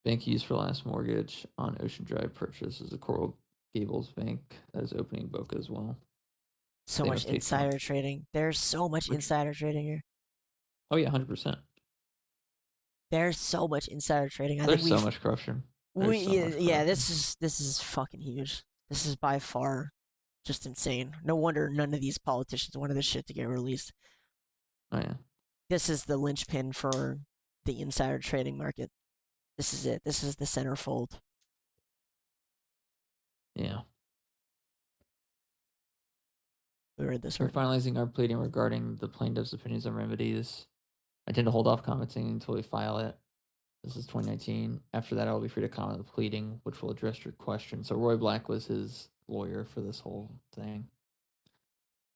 [SPEAKER 2] Bank used for last mortgage on Ocean Drive purchase is a Coral Gables bank that is opening Boca as well.
[SPEAKER 1] So
[SPEAKER 2] They
[SPEAKER 1] much
[SPEAKER 2] must hate Trump.
[SPEAKER 1] insider trading. There's so much
[SPEAKER 2] Which,
[SPEAKER 1] insider trading here.
[SPEAKER 2] oh yeah, 100%.
[SPEAKER 1] There's so much insider trading. I think
[SPEAKER 2] There's so much corruption. There's so much
[SPEAKER 1] yeah,
[SPEAKER 2] corruption.
[SPEAKER 1] this is fucking huge. This is by far just insane. No wonder none of these politicians wanted this shit to get released.
[SPEAKER 2] Oh yeah.
[SPEAKER 1] This is the linchpin for the insider trading market. This is it. This is the centerfold.
[SPEAKER 2] Yeah.
[SPEAKER 1] We read this
[SPEAKER 2] We're
[SPEAKER 1] already.
[SPEAKER 2] finalizing our pleading regarding the plaintiff's opinions on remedies. I tend to hold off commenting until we file it. This is 2019. After that, I will be free to comment on the pleading, which will address your question. So Roy Black was his lawyer for this whole thing.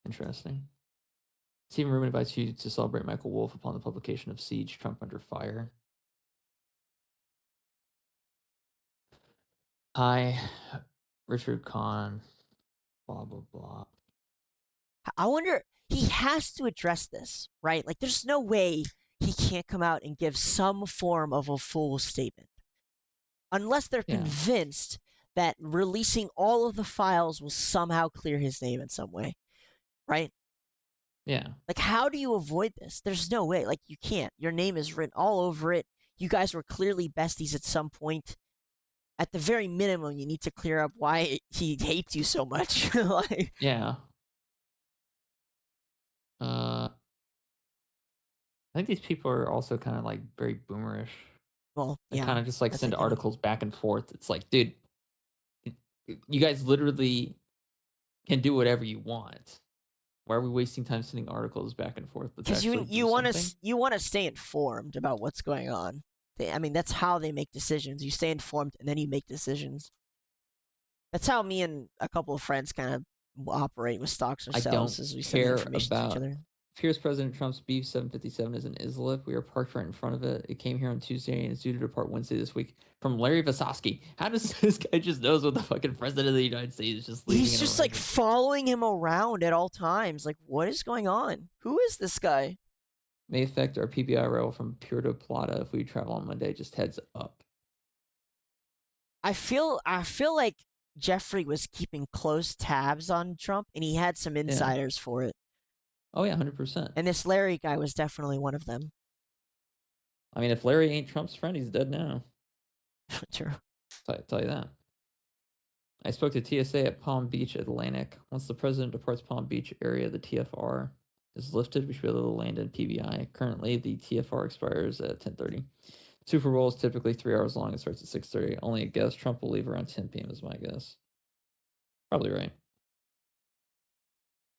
[SPEAKER 2] Interesting. Stephen Rubin invites you to celebrate Michael Wolff upon the publication of Siege, Trump Under Fire. Hi, Richard Kahn, blah, blah, blah.
[SPEAKER 1] I wonder, he has to address this, right? Like, there's no way he can't come out and give some form of a full statement. Unless they're convinced that releasing all of the files will somehow clear his name in some way, right?
[SPEAKER 2] Yeah.
[SPEAKER 1] Like, how do you avoid this? There's no way. Like, you can't. Your name is written all over it. You guys were clearly besties at some point. At the very minimum, you need to clear up why he hates you so much. Like,
[SPEAKER 2] yeah. I think these people are also kind of like very boomerish.
[SPEAKER 1] well,
[SPEAKER 2] They
[SPEAKER 1] yeah.
[SPEAKER 2] kind of just like
[SPEAKER 1] that's
[SPEAKER 2] send
[SPEAKER 1] the thing.
[SPEAKER 2] articles back and forth. It's like, dude, you guys literally can do whatever you want. Why are we wasting time sending articles back and forth? Let's
[SPEAKER 1] Because
[SPEAKER 2] actually do something.
[SPEAKER 1] you want to stay informed about what's going on. I mean, that's how they make decisions. You stay informed and then you make decisions. That's how me and a couple of friends kind of operate with stocks
[SPEAKER 2] I
[SPEAKER 1] ourselves,
[SPEAKER 2] don't
[SPEAKER 1] as we send the
[SPEAKER 2] care
[SPEAKER 1] information to each
[SPEAKER 2] about
[SPEAKER 1] other.
[SPEAKER 2] Here's President Trump's B-757 is in Islip. We are parked right in front of it. It came here on Tuesday and is due to depart Wednesday this week. From Larry Vasosky. How does this guy just knows what the fucking president of the United States is just leaving?
[SPEAKER 1] He's just like following him around at all times. Like, what is going on? Who is this guy?
[SPEAKER 2] May affect our PBI rail from Puerto Plata if we travel on Monday. Just heads up.
[SPEAKER 1] I feel like Jeffrey was keeping close tabs on Trump, and he had some insiders for it.
[SPEAKER 2] Oh yeah, 100%.
[SPEAKER 1] And this Larry guy was definitely one of them.
[SPEAKER 2] I mean, if Larry ain't Trump's friend, he's dead now.
[SPEAKER 1] True.
[SPEAKER 2] Tell you that. I spoke to TSA at Palm Beach Atlantic. Once the president departs Palm Beach area, the TFR is lifted. We should be able to land in PBI. Currently, the TFR expires at 10:30. Super Bowl is typically 3 hours long. It starts at 6:30. Only a guess. Trump will leave around 10 p.m. is my guess. Probably right.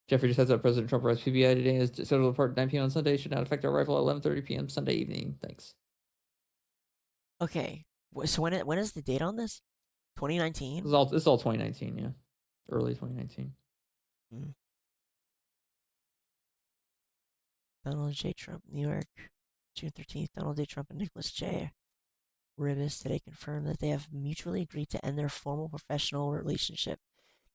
[SPEAKER 2] Jeffrey just heads up. President Trump arrives PBI today. Is scheduled to depart at 9 p.m. on Sunday. Should not affect our arrival at 11:30 p.m. Sunday evening. Thanks.
[SPEAKER 1] Okay. So when is the date on this? 2019?
[SPEAKER 2] This is all 2019, yeah. Early 2019.
[SPEAKER 1] Donald J. Trump, New York, June 13th. Donald J. Trump and Nicholas J. Ribis today confirmed that they have mutually agreed to end their formal professional relationship.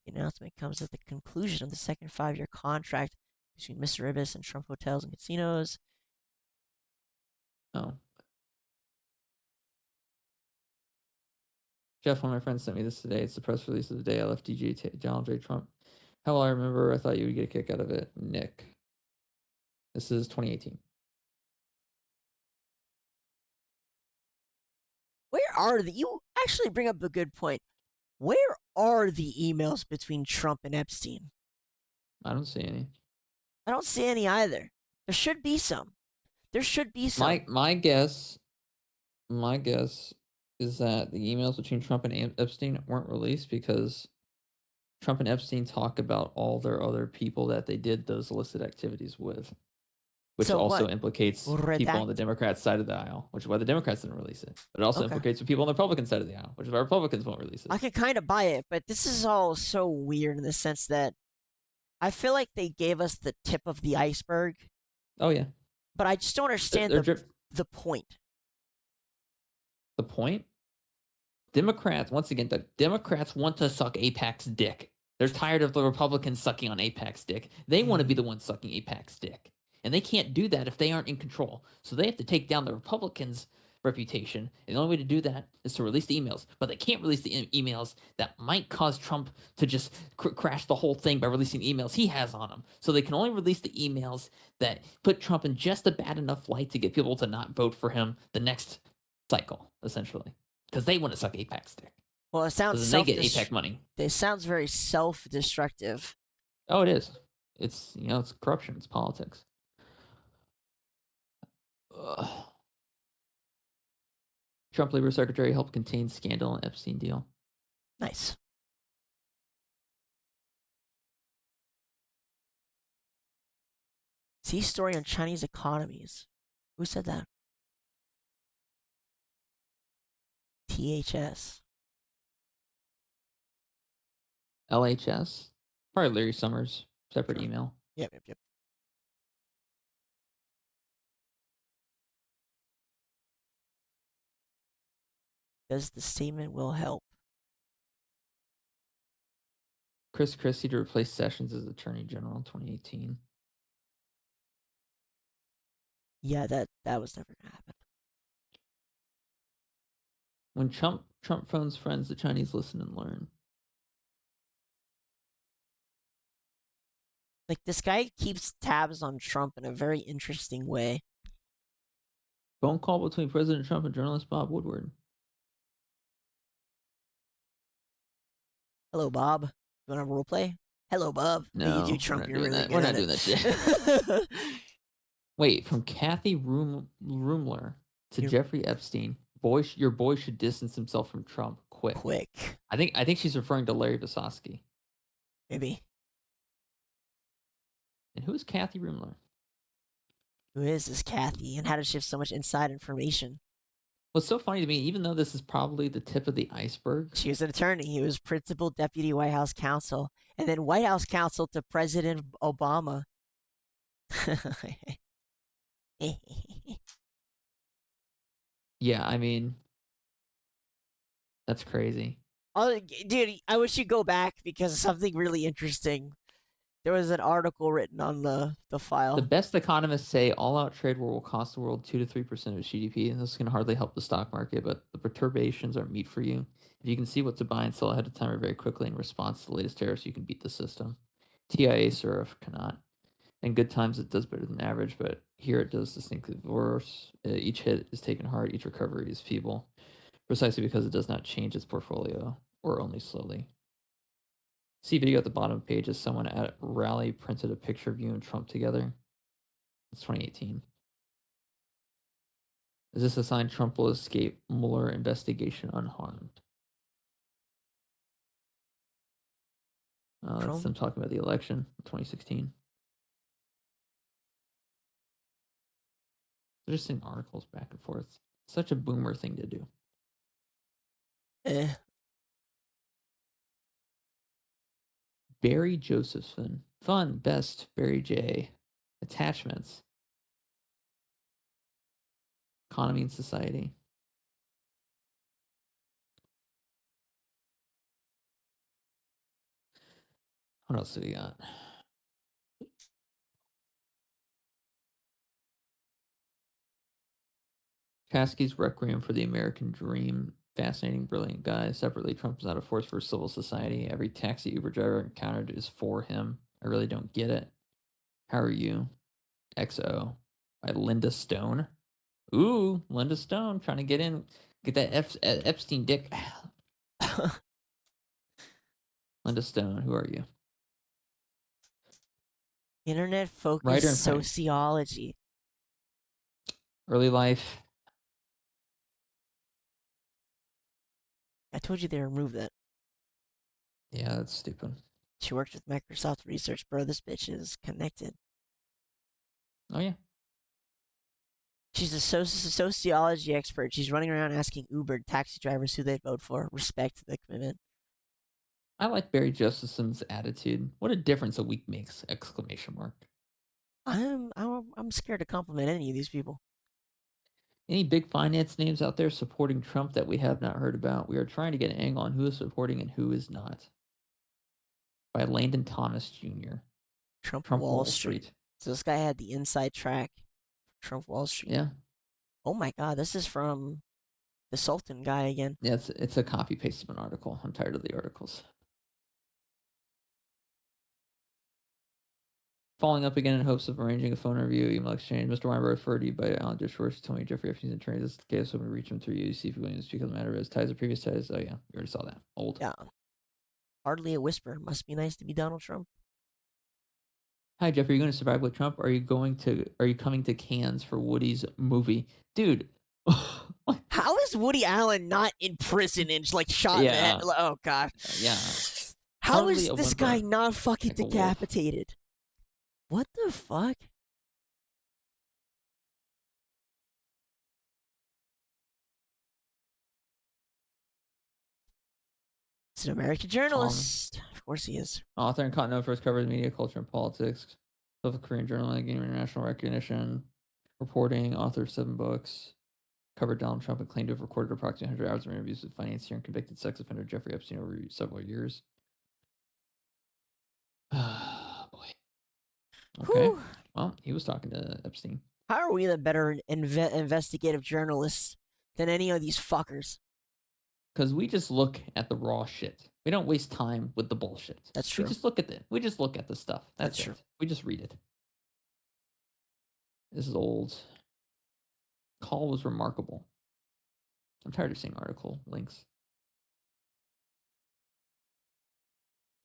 [SPEAKER 1] The announcement comes at the conclusion of the second 5-year contract between Mr. Ribis and Trump Hotels and Casinos.
[SPEAKER 2] Oh. Jeff, one of my friends sent me this today. It's the press release of the day I left Donald J. Trump. How will I remember? I thought you would get a kick out of it. Nick. This is 2018.
[SPEAKER 1] Where are you actually bring up a good point. Where are the emails between Trump and Epstein?
[SPEAKER 2] I don't see any.
[SPEAKER 1] I don't see any either. There should be some. There should be some.
[SPEAKER 2] My guess is that the emails between Trump and Epstein weren't released because Trump and Epstein talk about all their other people that they did those illicit activities with, which
[SPEAKER 1] So
[SPEAKER 2] also
[SPEAKER 1] what?
[SPEAKER 2] implicates people on the Democrat side of the aisle, which is why the Democrats didn't release it. But it also implicates the people on the Republican side of the aisle, which is why Republicans won't release it.
[SPEAKER 1] I could kind of buy it, but this is all so weird in the sense that I feel like they gave us the tip of the iceberg.
[SPEAKER 2] Oh yeah.
[SPEAKER 1] But I just don't understand the point.
[SPEAKER 2] The point? Democrats, once again, the Democrats want to suck AIPAC's dick. They're tired of the Republicans sucking on AIPAC's dick. They want to be
[SPEAKER 1] Mhm.
[SPEAKER 2] the ones sucking AIPAC's dick. And they can't do that if they aren't in control. So they have to take down the Republicans' reputation. And the only way to do that is to release the emails. But they can't release the emails that might cause Trump to just crash the whole thing by releasing emails he has on him. So they can only release the emails that put Trump in just a bad enough light to get people to not vote for him the next cycle, essentially. Because they want to suck AIPAC's dick.
[SPEAKER 1] Well, it sounds
[SPEAKER 2] Because then they get AIPAC money.
[SPEAKER 1] It sounds very self-destructive.
[SPEAKER 2] Oh, it is. It's it's corruption. It's politics. Ugh. Trump Labor Secretary helped contain scandal in Epstein deal.
[SPEAKER 1] Nice. See story on Chinese economies. Who said that? THS.
[SPEAKER 2] LHS. Probably Larry Summers. Separate
[SPEAKER 1] Sure.
[SPEAKER 2] email.
[SPEAKER 1] Yep. Does the statement will help?
[SPEAKER 2] Chris Christie to replace Sessions as Attorney General in 2018.
[SPEAKER 1] Yeah, that was never gonna happen.
[SPEAKER 2] When Trump phones friends, the Chinese listen and learn.
[SPEAKER 1] Like, this guy keeps tabs on Trump in a very interesting way.
[SPEAKER 2] Phone call between President Trump and journalist Bob Woodward.
[SPEAKER 1] Hello, Bob. You want to role play? Hello, Bob. How you do,
[SPEAKER 2] No, we're
[SPEAKER 1] Trump?
[SPEAKER 2] not
[SPEAKER 1] You're
[SPEAKER 2] doing
[SPEAKER 1] really
[SPEAKER 2] that.
[SPEAKER 1] good
[SPEAKER 2] We're
[SPEAKER 1] at
[SPEAKER 2] not doing that shit. Wait, from Kathy Rumler to
[SPEAKER 1] You're
[SPEAKER 2] Jeffrey Epstein. Your boy should distance himself from Trump quick.
[SPEAKER 1] quick.
[SPEAKER 2] I think she's referring to Larry Visosky.
[SPEAKER 1] Maybe.
[SPEAKER 2] And who is Kathy Rumler?
[SPEAKER 1] Who is this Kathy, and how does she have so much inside information?
[SPEAKER 2] What's so funny to me, even though this is probably the tip of the iceberg,
[SPEAKER 1] She was an attorney. He was principal deputy White House counsel, and then White House counsel to President Obama.
[SPEAKER 2] yeah, I mean, that's crazy.
[SPEAKER 1] Oh, dude, I wish you'd go back because something really interesting. There was an article written on the
[SPEAKER 2] The
[SPEAKER 1] file.
[SPEAKER 2] best economists say all-out trade war will cost the world 2 to 3% of its GDP, and this can hardly help the stock market, but the perturbations are meat for you. If you can see what to buy and sell ahead of time or very quickly in response to the latest tariffs, you can beat the system. TIA Surf cannot. In good times, it does better than average, but here it does distinctly worse. Each hit is taken hard, each recovery is feeble, precisely because it does not change its portfolio, or only slowly. See video at the bottom of the page as someone at Rally printed a picture of you and Trump together. It's 2018. Is this a sign Trump will escape Mueller investigation unharmed? That's
[SPEAKER 1] Chrome.
[SPEAKER 2] them talking about the election in 2016. They're just saying articles back and forth. Such a boomer thing to do.
[SPEAKER 1] Eh.
[SPEAKER 2] Barry Josephson. Fun, best, Barry J. Attachments. Economy and society. What else do we got? Kasky's Requiem for the American Dream. Fascinating, brilliant guy. Separately, Trump is not a force for civil society. Every taxi Uber driver encountered is for him. I really don't get it. How are you? XO by Linda Stone. Ooh, Linda Stone trying to get in, get that Epstein dick. Linda Stone, who are you?
[SPEAKER 1] Internet
[SPEAKER 2] Writer
[SPEAKER 1] focused
[SPEAKER 2] and founder.
[SPEAKER 1] sociology.
[SPEAKER 2] Early life.
[SPEAKER 1] I told you they removed that.
[SPEAKER 2] Yeah, that's stupid.
[SPEAKER 1] She worked with Microsoft Research. Bro, this bitch is connected.
[SPEAKER 2] Oh, yeah.
[SPEAKER 1] She's a sociology expert. She's running around asking Uber taxi drivers who they'd vote for. Respect the commitment.
[SPEAKER 2] I like Barry Josephson's attitude. What a difference a week makes! Exclamation mark.
[SPEAKER 1] I'm scared to compliment any of these people.
[SPEAKER 2] Any big finance names out there supporting Trump that we have not heard about? We are trying to get an angle on who is supporting and who is not. by Landon Thomas Jr.
[SPEAKER 1] Trump
[SPEAKER 2] Trump
[SPEAKER 1] Wall
[SPEAKER 2] Wall
[SPEAKER 1] Street.
[SPEAKER 2] Street.
[SPEAKER 1] So this guy had the inside track. Trump Wall Street.
[SPEAKER 2] Yeah.
[SPEAKER 1] Oh my God, this is from the Sultan guy again.
[SPEAKER 2] Yeah, it's a copy paste of an article. I'm tired of the articles. Following up again in hopes of arranging a phone interview, email exchange. Mr. Weinberg referred to you by Alan Dishworth, told me Jeffrey Epstein's attorney. This case, hoping to reach him through you, see if he willing to speak on the matter as ties or previous ties. Oh yeah, we already saw that. Old.
[SPEAKER 1] Yeah. Hardly a whisper. Must be nice to be Donald Trump.
[SPEAKER 2] Hi Jeffrey, are you going to survive with Trump? Are you coming to Cannes for Woody's movie? Dude.
[SPEAKER 1] How is Woody Allen not in prison and like shot in the head? Oh God.
[SPEAKER 2] Yeah.
[SPEAKER 1] How
[SPEAKER 2] Hardly
[SPEAKER 1] is
[SPEAKER 2] a
[SPEAKER 1] this
[SPEAKER 2] whimper,
[SPEAKER 1] guy not fucking
[SPEAKER 2] like a wolf.
[SPEAKER 1] decapitated? What the fuck? It's an American journalist. Of course he is.
[SPEAKER 2] Author and continental first covers media, culture, and politics. Of a Korean journalist, gaining international recognition. Reporting, author of 7 books. Covered Donald Trump and claimed to have recorded approximately 100 hours of interviews with financier and convicted sex offender Jeffrey Epstein over several years. Oh, boy. Okay.
[SPEAKER 1] Whew.
[SPEAKER 2] Well, he was talking to Epstein.
[SPEAKER 1] How are we the better investigative journalists than any of these fuckers?
[SPEAKER 2] Because we just look at the raw shit. We don't waste time with the bullshit.
[SPEAKER 1] That's true.
[SPEAKER 2] We just look at the stuff. That's
[SPEAKER 1] true.
[SPEAKER 2] it. We just read it. This is old. Call was remarkable. I'm tired of seeing article links.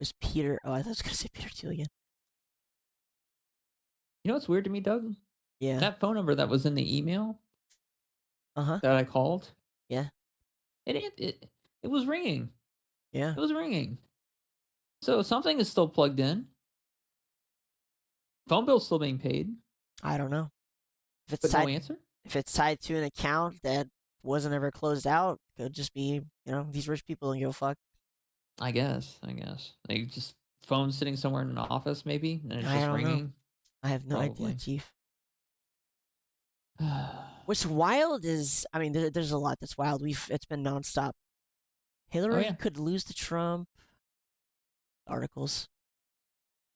[SPEAKER 1] It was Peter. Oh, I was going to say Peter Thiel again.
[SPEAKER 2] You know what's weird to me, Doug?
[SPEAKER 1] Yeah.
[SPEAKER 2] That phone number that was in the email
[SPEAKER 1] that
[SPEAKER 2] I called.
[SPEAKER 1] Yeah.
[SPEAKER 2] It was ringing.
[SPEAKER 1] Yeah.
[SPEAKER 2] It was ringing. So something is still plugged in. Phone bill's still being paid.
[SPEAKER 1] I don't know. If it's
[SPEAKER 2] But
[SPEAKER 1] tied,
[SPEAKER 2] no answer?
[SPEAKER 1] If it's tied to an account that wasn't ever closed out, it could just be, these rich people don't give a fuck.
[SPEAKER 2] I guess. Like just phone sitting somewhere in an office, maybe, and it's
[SPEAKER 1] I
[SPEAKER 2] just
[SPEAKER 1] don't know.
[SPEAKER 2] ringing.
[SPEAKER 1] I have no idea,
[SPEAKER 2] Probably.
[SPEAKER 1] Chief. What's wild is, I mean, there's a lot that's wild. It's been nonstop. Hillary could lose to Trump. Articles.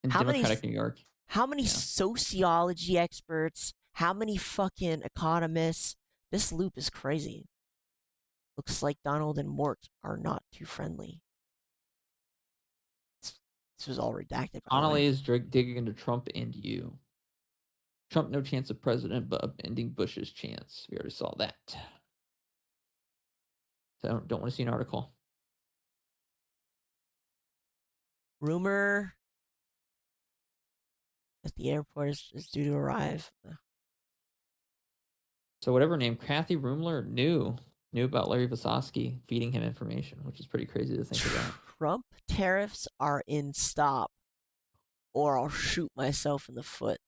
[SPEAKER 2] In Democratic New York.
[SPEAKER 1] How many sociology experts? How many fucking economists? This loop is crazy. Looks like Donald and Mort are not too friendly. This was all redacted.
[SPEAKER 2] Connolly is digging into Trump and you. Trump no chance of president, but upending Bush's chance. We already saw that. So I don't want to see an article.
[SPEAKER 1] Rumor that the airport is due to arrive.
[SPEAKER 2] So whatever name, Kathy Rumler knew about Larry Visosky feeding him information, which is pretty crazy to think about.
[SPEAKER 1] Trump tariffs are in stop, or I'll shoot myself in the foot.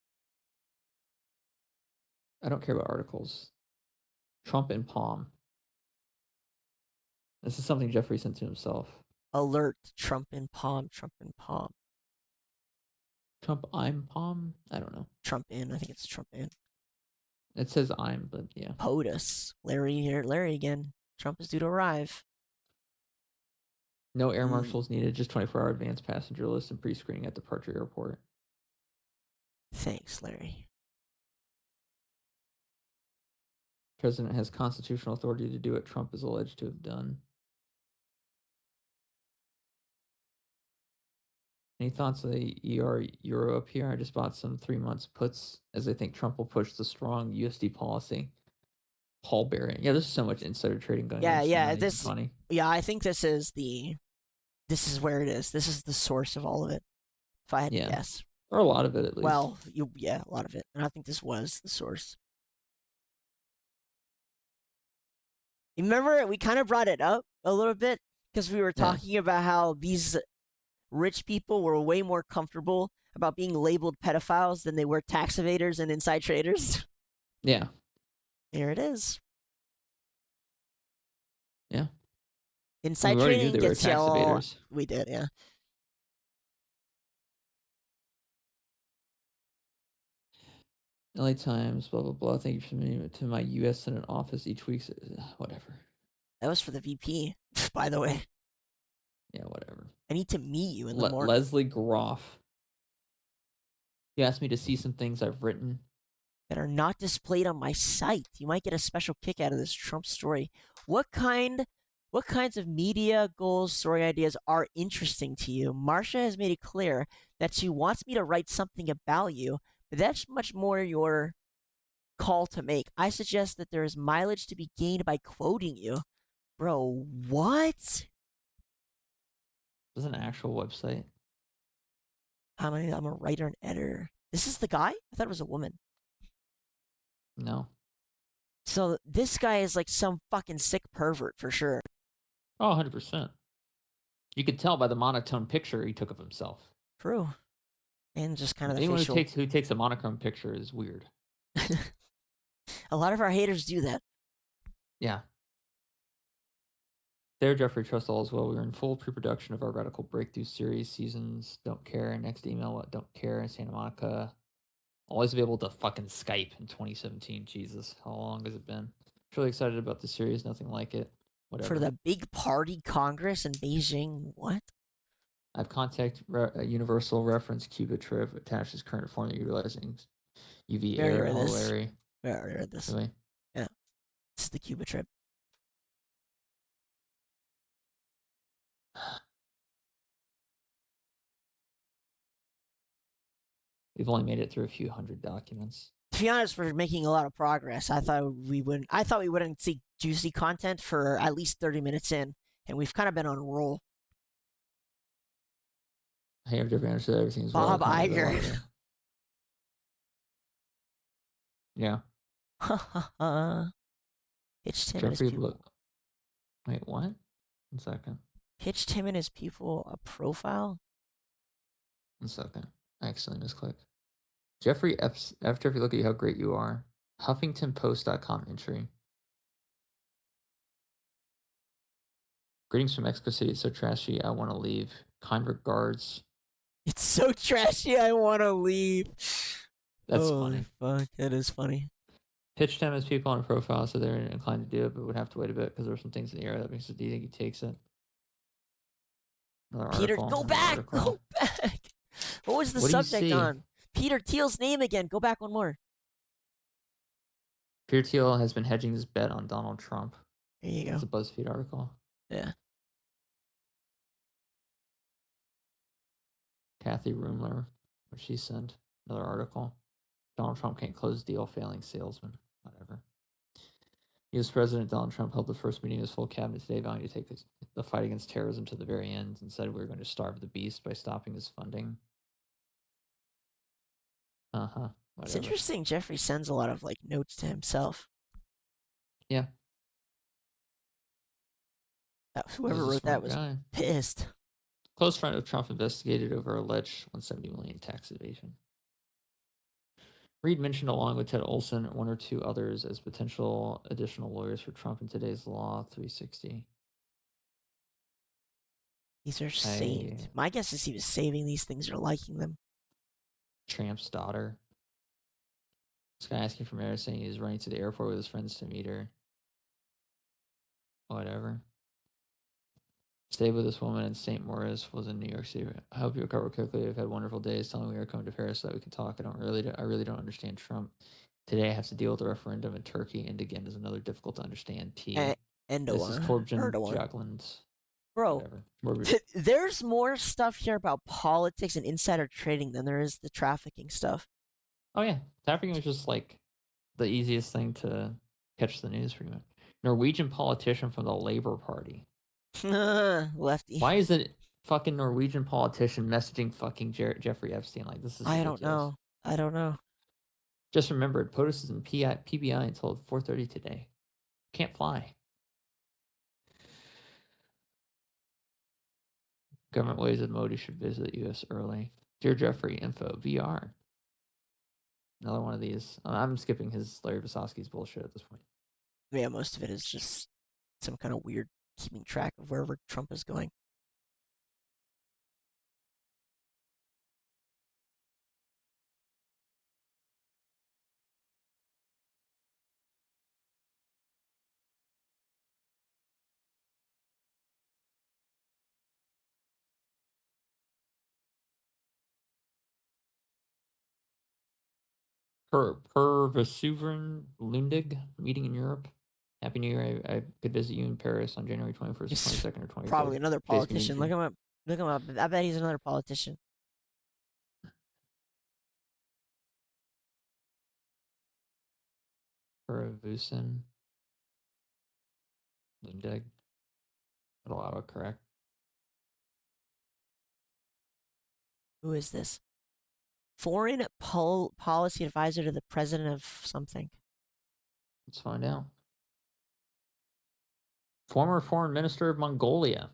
[SPEAKER 2] I don't care about articles. Trump in palm. This is something Jeffrey sent to himself.
[SPEAKER 1] Alert, Trump in palm, Trump in palm.
[SPEAKER 2] Trump I'm palm? I don't know.
[SPEAKER 1] Trump in, I think it's Trump in.
[SPEAKER 2] It says I'm, but yeah.
[SPEAKER 1] POTUS. Larry again. Trump is due to arrive.
[SPEAKER 2] No air marshals needed, just 24-hour advance passenger list and pre-screening at departure airport.
[SPEAKER 1] Thanks, Larry.
[SPEAKER 2] President has constitutional authority to do what Trump is alleged to have done. Any thoughts on the Euro up here? I just bought some 3 months puts as I think Trump will push the strong USD policy. Paul Barry. Yeah, there's so much insider trading going on.
[SPEAKER 1] Yeah. Funny. Yeah, I think this is where it is. This is the source of all of it. If I had to guess.
[SPEAKER 2] Or a lot of it, at least.
[SPEAKER 1] Well, a lot of it. And I think this was the source. Remember, we kind of brought it up a little bit because we were talking about how these rich people were way more comfortable about being labeled pedophiles than they were tax evaders and inside traders.
[SPEAKER 2] Yeah.
[SPEAKER 1] Here it is.
[SPEAKER 2] Yeah.
[SPEAKER 1] Inside trading gets you all.
[SPEAKER 2] Evaders.
[SPEAKER 1] We did, yeah.
[SPEAKER 2] LA Times, blah, blah, blah. Thank you for me to my U.S. Senate office each week. Whatever.
[SPEAKER 1] That was for the VP, by the way.
[SPEAKER 2] Yeah, whatever.
[SPEAKER 1] I need to meet you in the morning
[SPEAKER 2] Leslie Groff. You asked me to see some things I've written.
[SPEAKER 1] that are not displayed on my site. You might get a special kick out of this Trump story. What kinds of media goals, story ideas are interesting to you? Marcia has made it clear that she wants me to write something about you, but that's much more your call to make. I suggest that there is mileage to be gained by quoting you. Bro, what?
[SPEAKER 2] This is an actual website.
[SPEAKER 1] I'm a writer and editor. This is the guy? I thought it was a woman.
[SPEAKER 2] No.
[SPEAKER 1] So this guy is like some fucking sick pervert for sure.
[SPEAKER 2] Oh, 100%. You could tell by the monotone picture he took of himself.
[SPEAKER 1] True. And just kind of the
[SPEAKER 2] Anyone
[SPEAKER 1] facial.
[SPEAKER 2] who takes a monochrome picture is weird.
[SPEAKER 1] A lot of our haters do that.
[SPEAKER 2] Yeah. There, Jeffrey, trust all as well. We're in full pre-production of our Radical Breakthrough series. Seasons, don't care. Next email, don't care. Santa Monica. Always be able to fucking Skype in 2017. Jesus, how long has it been? Really excited about the series. Nothing like it. Whatever.
[SPEAKER 1] For the big party Congress in Beijing. What?
[SPEAKER 2] I've contacted Universal Reference Cuba trip attached as current form utilizing UV
[SPEAKER 1] We already
[SPEAKER 2] air.
[SPEAKER 1] read
[SPEAKER 2] Hello,
[SPEAKER 1] this.
[SPEAKER 2] Larry.
[SPEAKER 1] We already read this.
[SPEAKER 2] Really?
[SPEAKER 1] Yeah. This is the Cuba trip.
[SPEAKER 2] We've only made it through a few hundred documents.
[SPEAKER 1] To be honest, we're making a lot of progress. I thought we wouldn't see juicy content for at least 30 minutes in, and we've kind of been on a roll.
[SPEAKER 2] Hey, I've different answers to everything as well.
[SPEAKER 1] Bob Iger.
[SPEAKER 2] Yeah.
[SPEAKER 1] Pitched him and his
[SPEAKER 2] Jeffrey,
[SPEAKER 1] people.
[SPEAKER 2] look. Wait, what? 1 second.
[SPEAKER 1] Pitched him and his people a profile?
[SPEAKER 2] 1 second. I accidentally misclicked. Jeffrey Epps, after Jeffrey, look at you, how great you are. HuffingtonPost.com entry. Greetings from Mexico City. It's so trashy. I want to leave. Kind regards.
[SPEAKER 1] It's so trashy, I want to leave.
[SPEAKER 2] That's
[SPEAKER 1] Holy
[SPEAKER 2] funny.
[SPEAKER 1] Fuck, that is funny.
[SPEAKER 2] Pitched him as people on a profile, so they're inclined to do it, but would have to wait a bit because there are some things in the air that makes it. Do you think he takes it? Another
[SPEAKER 1] Peter,
[SPEAKER 2] article.
[SPEAKER 1] go back! Go back! What was the subject on? Peter Thiel's name again. Go back one more.
[SPEAKER 2] Peter Thiel has been hedging his bet on Donald Trump.
[SPEAKER 1] There you go.
[SPEAKER 2] It's a BuzzFeed article.
[SPEAKER 1] Yeah.
[SPEAKER 2] Kathy Rumler, what she sent. Another article. Donald Trump can't close deal, failing salesman. Whatever. U.S. President Donald Trump held the first meeting of his full cabinet today, vowing to take the fight against terrorism to the very end, and said we were going to starve the beast by stopping his funding. Whatever.
[SPEAKER 1] It's interesting. Jeffrey sends a lot of like notes to himself.
[SPEAKER 2] Yeah.
[SPEAKER 1] Whoever wrote that was pissed.
[SPEAKER 2] Close friend of Trump investigated over alleged 170 million tax evasion. Reid mentioned, along with Ted Olson, one or two others as potential additional lawyers for Trump in today's Law 360.
[SPEAKER 1] These are saved. My guess is he was saving these things or liking them.
[SPEAKER 2] Tramp's daughter. This guy asking for marriage, saying he was running to the airport with his friends to meet her. Whatever. Stayed with this woman in St. Moritz, was in New York City. I hope you recover quickly. I've had wonderful days. Telling me we are coming to Paris so that we can talk. I really don't understand Trump. Today I have to deal with the referendum in Turkey, and again is another difficult to understand. This is Torbjörn Jagland.
[SPEAKER 1] Bro, there's more stuff here about politics and insider trading than there is the trafficking stuff.
[SPEAKER 2] Oh yeah, trafficking was just like the easiest thing to catch the news pretty much. Norwegian politician from the Labour Party.
[SPEAKER 1] Lefty.
[SPEAKER 2] Why is it fucking Norwegian politician messaging fucking Jeffrey Epstein like this? Is ridiculous.
[SPEAKER 1] I don't know.
[SPEAKER 2] Just remembered, POTUS is in PBI until 4:30 today. Can't fly. Government ways that Modi should visit U.S. early. Dear Jeffrey, info VR. Another one of these. I'm skipping his Larry Vasosky's bullshit at this point.
[SPEAKER 1] Yeah, most of it is just some kind of weird keeping track of wherever Trump is going.
[SPEAKER 2] Per Vesuvian Lundig meeting in Europe. Happy New Year. I could visit you in Paris on January 21st,
[SPEAKER 1] He's
[SPEAKER 2] 22nd, or 23rd.
[SPEAKER 1] probably another
[SPEAKER 2] Today's convenient
[SPEAKER 1] politician.
[SPEAKER 2] for
[SPEAKER 1] Look
[SPEAKER 2] you.
[SPEAKER 1] him up. Look him up. I bet he's another politician.
[SPEAKER 2] Per Vusen Lundig. That'll autocorrect.
[SPEAKER 1] Who is this? Foreign policy advisor to the president of something.
[SPEAKER 2] Let's find out. Former foreign minister of Mongolia.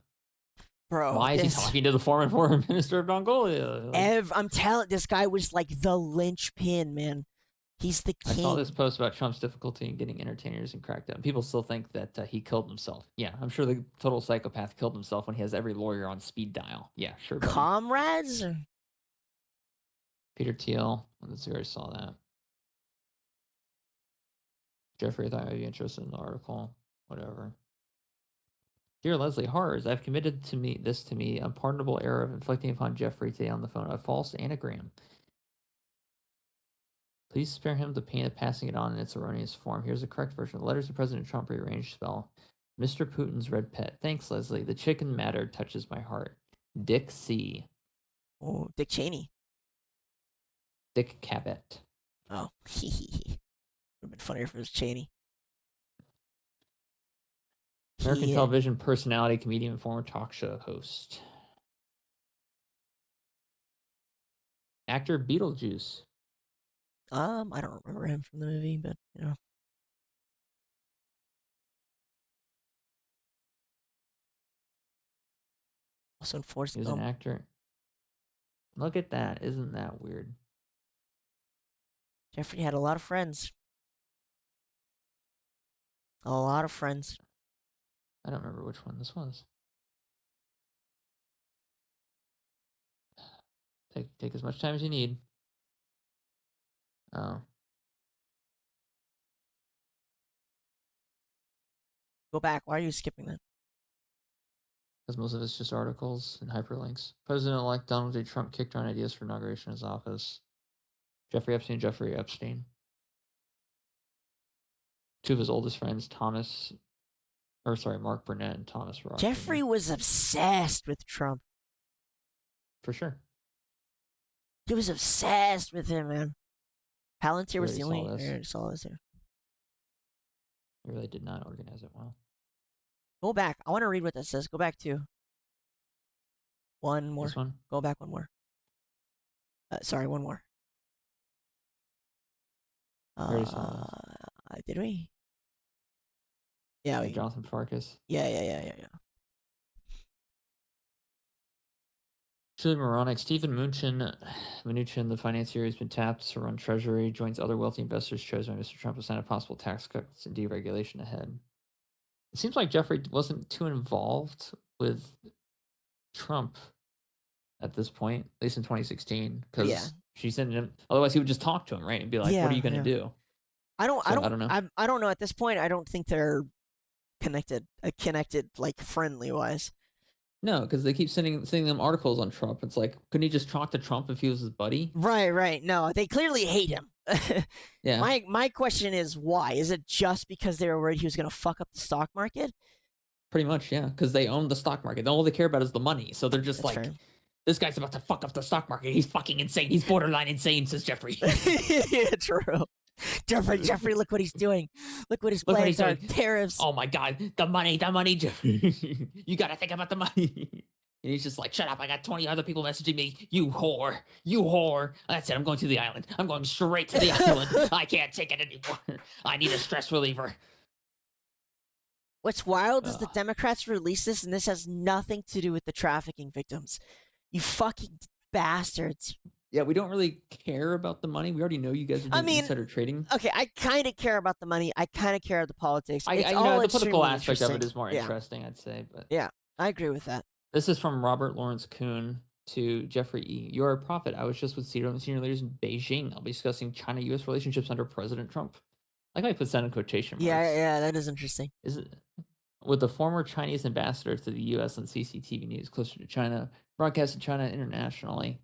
[SPEAKER 1] Bro,
[SPEAKER 2] why is he talking to the former foreign minister of Mongolia?
[SPEAKER 1] I'm telling this guy was like the linchpin, man. He's the king.
[SPEAKER 2] I saw this post about Trump's difficulty in getting entertainers and crackdown. People still think that he killed himself. Yeah, I'm sure the total psychopath killed himself when he has every lawyer on speed dial. Yeah, sure. Buddy.
[SPEAKER 1] Comrades?
[SPEAKER 2] Peter Thiel. Let's see where I saw that. Jeffrey, I thought I'd be interested in the article. Whatever. Dear Leslie Hars, I've committed to me unpardonable error of inflicting upon Jeffrey today on the phone a false anagram. Please spare him the pain of passing it on in its erroneous form. Here's the correct version. The letters of President Trump rearranged spell Mr. Putin's red pet. Thanks, Leslie. The chicken matter touches my heart. Dick C.
[SPEAKER 1] Oh, Dick Cheney.
[SPEAKER 2] Dick Cabot.
[SPEAKER 1] Oh, would have been funnier if it was Cheney.
[SPEAKER 2] American television personality, comedian, and former talk show host. Actor Beetlejuice.
[SPEAKER 1] I don't remember him from the movie, but you know. Also enforced.
[SPEAKER 2] He was an actor. Look at that. Isn't that weird?
[SPEAKER 1] Jeffrey had a lot of friends. A lot of friends.
[SPEAKER 2] I don't remember which one this was. Take as much time as you need. Oh.
[SPEAKER 1] Go back. Why are you skipping that?
[SPEAKER 2] Because most of it's just articles and hyperlinks. President-elect Donald J. Trump kicked around ideas for inauguration of his office. Jeffrey Epstein. Two of his oldest friends, Mark Burnett and Thomas Ross.
[SPEAKER 1] Jeffrey was obsessed with Trump.
[SPEAKER 2] For sure.
[SPEAKER 1] He was obsessed with him, man. Palantir was the only.
[SPEAKER 2] I
[SPEAKER 1] saw this here.
[SPEAKER 2] I really did not organize it well.
[SPEAKER 1] Go back. I want to read what that says. Go back to one more.
[SPEAKER 2] This one?
[SPEAKER 1] Go back one more. Sorry, one more. Did we? Yeah, we.
[SPEAKER 2] Jonathan Farkas.
[SPEAKER 1] Yeah.
[SPEAKER 2] Truly moronic. Stephen Mnuchin, the financier who's been tapped to run Treasury, joins other wealthy investors chosen by Mr. Trump to sign a possible tax cuts and deregulation ahead. It seems like Jeffrey wasn't too involved with Trump at this point, at least in 2016, because she sent him. Otherwise, he would just talk to him, right, and be like, "What are you going to do?"
[SPEAKER 1] I don't know. I don't know. At this point, I don't think they're connected like friendly wise.
[SPEAKER 2] No, because they keep sending them articles on Trump. It's like, couldn't he just talk to Trump if he was his buddy?
[SPEAKER 1] Right. No, they clearly hate him.
[SPEAKER 2] Yeah.
[SPEAKER 1] My question is why? Is it just because they were worried he was going to fuck up the stock market?
[SPEAKER 2] Pretty much, yeah. Because they own the stock market. All they care about is the money. So they're just
[SPEAKER 1] That's
[SPEAKER 2] like,
[SPEAKER 1] fair.
[SPEAKER 2] This guy's about to fuck up the stock market. He's fucking insane. He's borderline insane, says Jeffrey.
[SPEAKER 1] Yeah, true. Jeffrey, look what he's doing. Look what his plans are. Tariffs.
[SPEAKER 2] Oh my God, the money, Jeffrey. You got to think about the money. And he's just like, shut up. I got 20 other people messaging me. You whore. That's it. I'm going to the island. I'm going straight to the island. I can't take it anymore. I need a stress reliever.
[SPEAKER 1] What's wild is the Democrats released this, and this has nothing to do with the trafficking victims. You fucking bastards.
[SPEAKER 2] Yeah, we don't really care about the money. We already know you guys are doing insider trading.
[SPEAKER 1] Okay, I kind of care about the money. I kind of care about the politics.
[SPEAKER 2] The political aspect of it is more interesting, I'd say. But
[SPEAKER 1] yeah, I agree with that.
[SPEAKER 2] This is from Robert Lawrence Kuhn to Jeffrey E. You're a prophet. I was just with senior leaders in Beijing. I'll be discussing China-U.S. relationships under President Trump. I like how I put that in quotation marks.
[SPEAKER 1] Yeah, that is interesting.
[SPEAKER 2] Is it with the former Chinese ambassador to the U.S. on CCTV News, closer to China, broadcast in China internationally.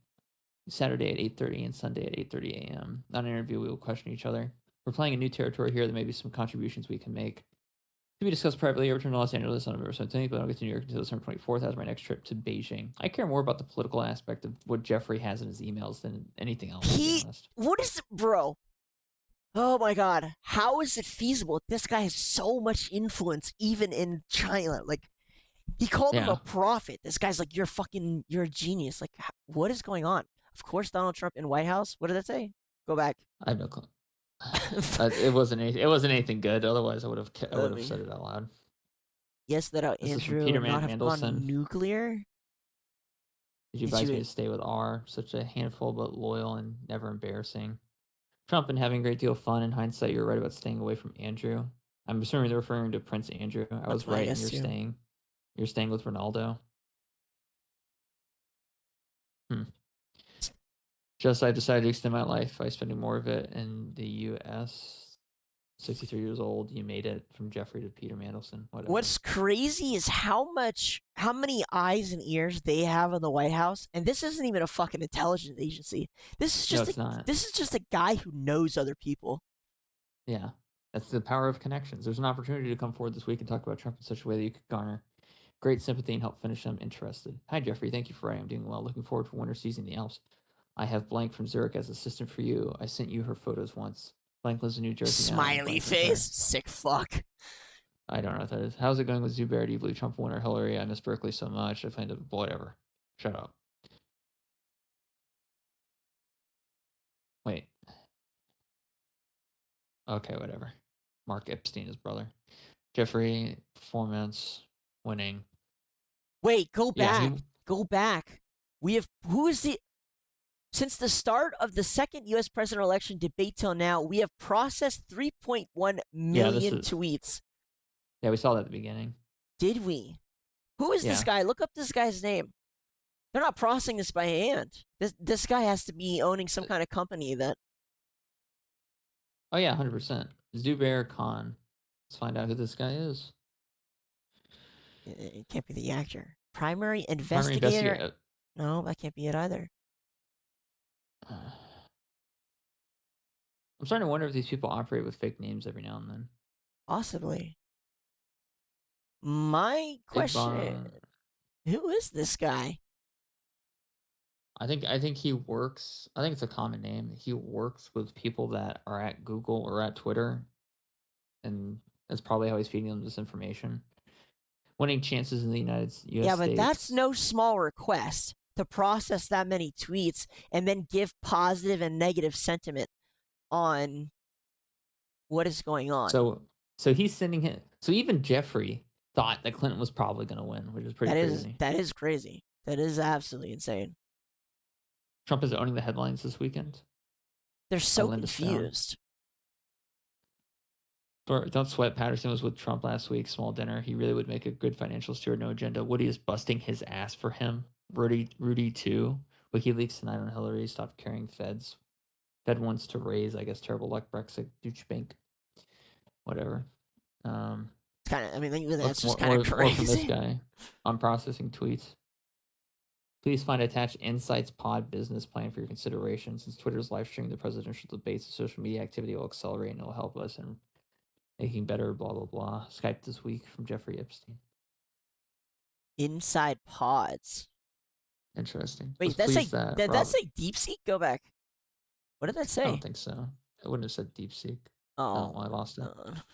[SPEAKER 2] Saturday at 8:30 and Sunday at 8:30 a.m. On an interview, we will question each other. We're playing a new territory here. There may be some contributions we can make. To be discussed privately, I return to Los Angeles on November 17th, but I'll get to New York until December 24th as my next trip to Beijing. I care more about the political aspect of what Jeffrey has in his emails than anything else, to be honest.
[SPEAKER 1] What is it, bro? Oh my god. How is it feasible? This guy has so much influence even in China. Like, he called him a
[SPEAKER 2] Yeah.
[SPEAKER 1] prophet. This guy's like, you're a genius. Like, what is going on? Of course, Donald Trump in White House. What did that say? Go back.
[SPEAKER 2] I have no clue. It wasn't anything good. Otherwise, I would have said it out loud.
[SPEAKER 1] Yes, that
[SPEAKER 2] This is from
[SPEAKER 1] Andrew
[SPEAKER 2] Peter
[SPEAKER 1] would not have gone
[SPEAKER 2] Mandelson.
[SPEAKER 1] nuclear.
[SPEAKER 2] Did you advise me to stay with R? Such a handful, but loyal and never embarrassing. Trump and having a great deal of fun. In hindsight, you're right about staying away from Andrew. I'm assuming they're referring to Prince Andrew. I was right, and you're staying with Ronaldo. Just I decided to extend my life by spending more of it in the U.S. 63 years old. You made it from Jeffrey to Peter Mandelson. Whatever.
[SPEAKER 1] What's crazy is how many eyes and ears they have in the White House, and this isn't even a fucking intelligence agency. This is just a guy who knows other people.
[SPEAKER 2] Yeah, that's the power of connections. There's an opportunity to come forward this week and talk about Trump in such a way that you could garner great sympathy and help finish them interested. Hi, Jeffrey. Thank you for writing. I'm doing well. Looking forward to winter season in the Alps. I have Blank from Zurich as assistant for you. I sent you her photos once. Blank lives in New Jersey now.
[SPEAKER 1] Smiley face. Sick fuck.
[SPEAKER 2] I don't know what that is. How's it going with Zubair? Do you believe Trump will win or Hillary? I miss Berkeley so much. I plan to whatever. Shut up. Wait. Okay, whatever. Mark Epstein, his brother. Jeffrey, performance, winning.
[SPEAKER 1] Wait, go back. Go back. Since the start of the second U.S. presidential election debate till now, we have processed 3.1 million tweets.
[SPEAKER 2] Yeah, we saw that at the beginning.
[SPEAKER 1] Did we? Who is this guy? Look up this guy's name. They're not processing this by hand. This guy has to be owning some kind of company that.
[SPEAKER 2] Oh yeah, 100%. Zubair Khan. Let's find out who this guy is.
[SPEAKER 1] It can't be the actor. Primary investigator. No, that can't be it either.
[SPEAKER 2] I'm starting to wonder if these people operate with fake names every now and then.
[SPEAKER 1] Possibly. My question: who is this guy?
[SPEAKER 2] I think he works. I think it's a common name. He works with people that are at Google or at Twitter, and that's probably how he's feeding them this information. Winning chances in the U.S.
[SPEAKER 1] Yeah, but that's no small request to process that many tweets and then give positive and negative sentiment on what is going on.
[SPEAKER 2] So he's sending it. So even Jeffrey thought that Clinton was probably going to win, which is pretty crazy.
[SPEAKER 1] That is crazy. That is absolutely insane.
[SPEAKER 2] Trump is owning the headlines this weekend.
[SPEAKER 1] They're so confused.
[SPEAKER 2] Don't sweat. Patterson was with Trump last week. Small dinner. He really would make a good financial steward. No agenda. Woody is busting his ass for him. Rudy too. WikiLeaks tonight on Hillary. Stop carrying feds. Fed wants to raise, I guess, terrible luck. Brexit. Douche bank. Whatever.
[SPEAKER 1] Kind of. I mean, that's just kind of crazy.
[SPEAKER 2] More from this guy. I'm processing tweets. Please find attached Insights Pod business plan for your consideration. Since Twitter's live streaming the presidential debates, the social media activity will accelerate and it will help us in making better. Blah blah blah. Skype this week from Jeffrey Epstein.
[SPEAKER 1] Inside Pods.
[SPEAKER 2] Interesting.
[SPEAKER 1] Wait, did that say DeepSeek? Go back. What did that say?
[SPEAKER 2] I don't think so. It wouldn't have said DeepSeek. Oh, I lost it.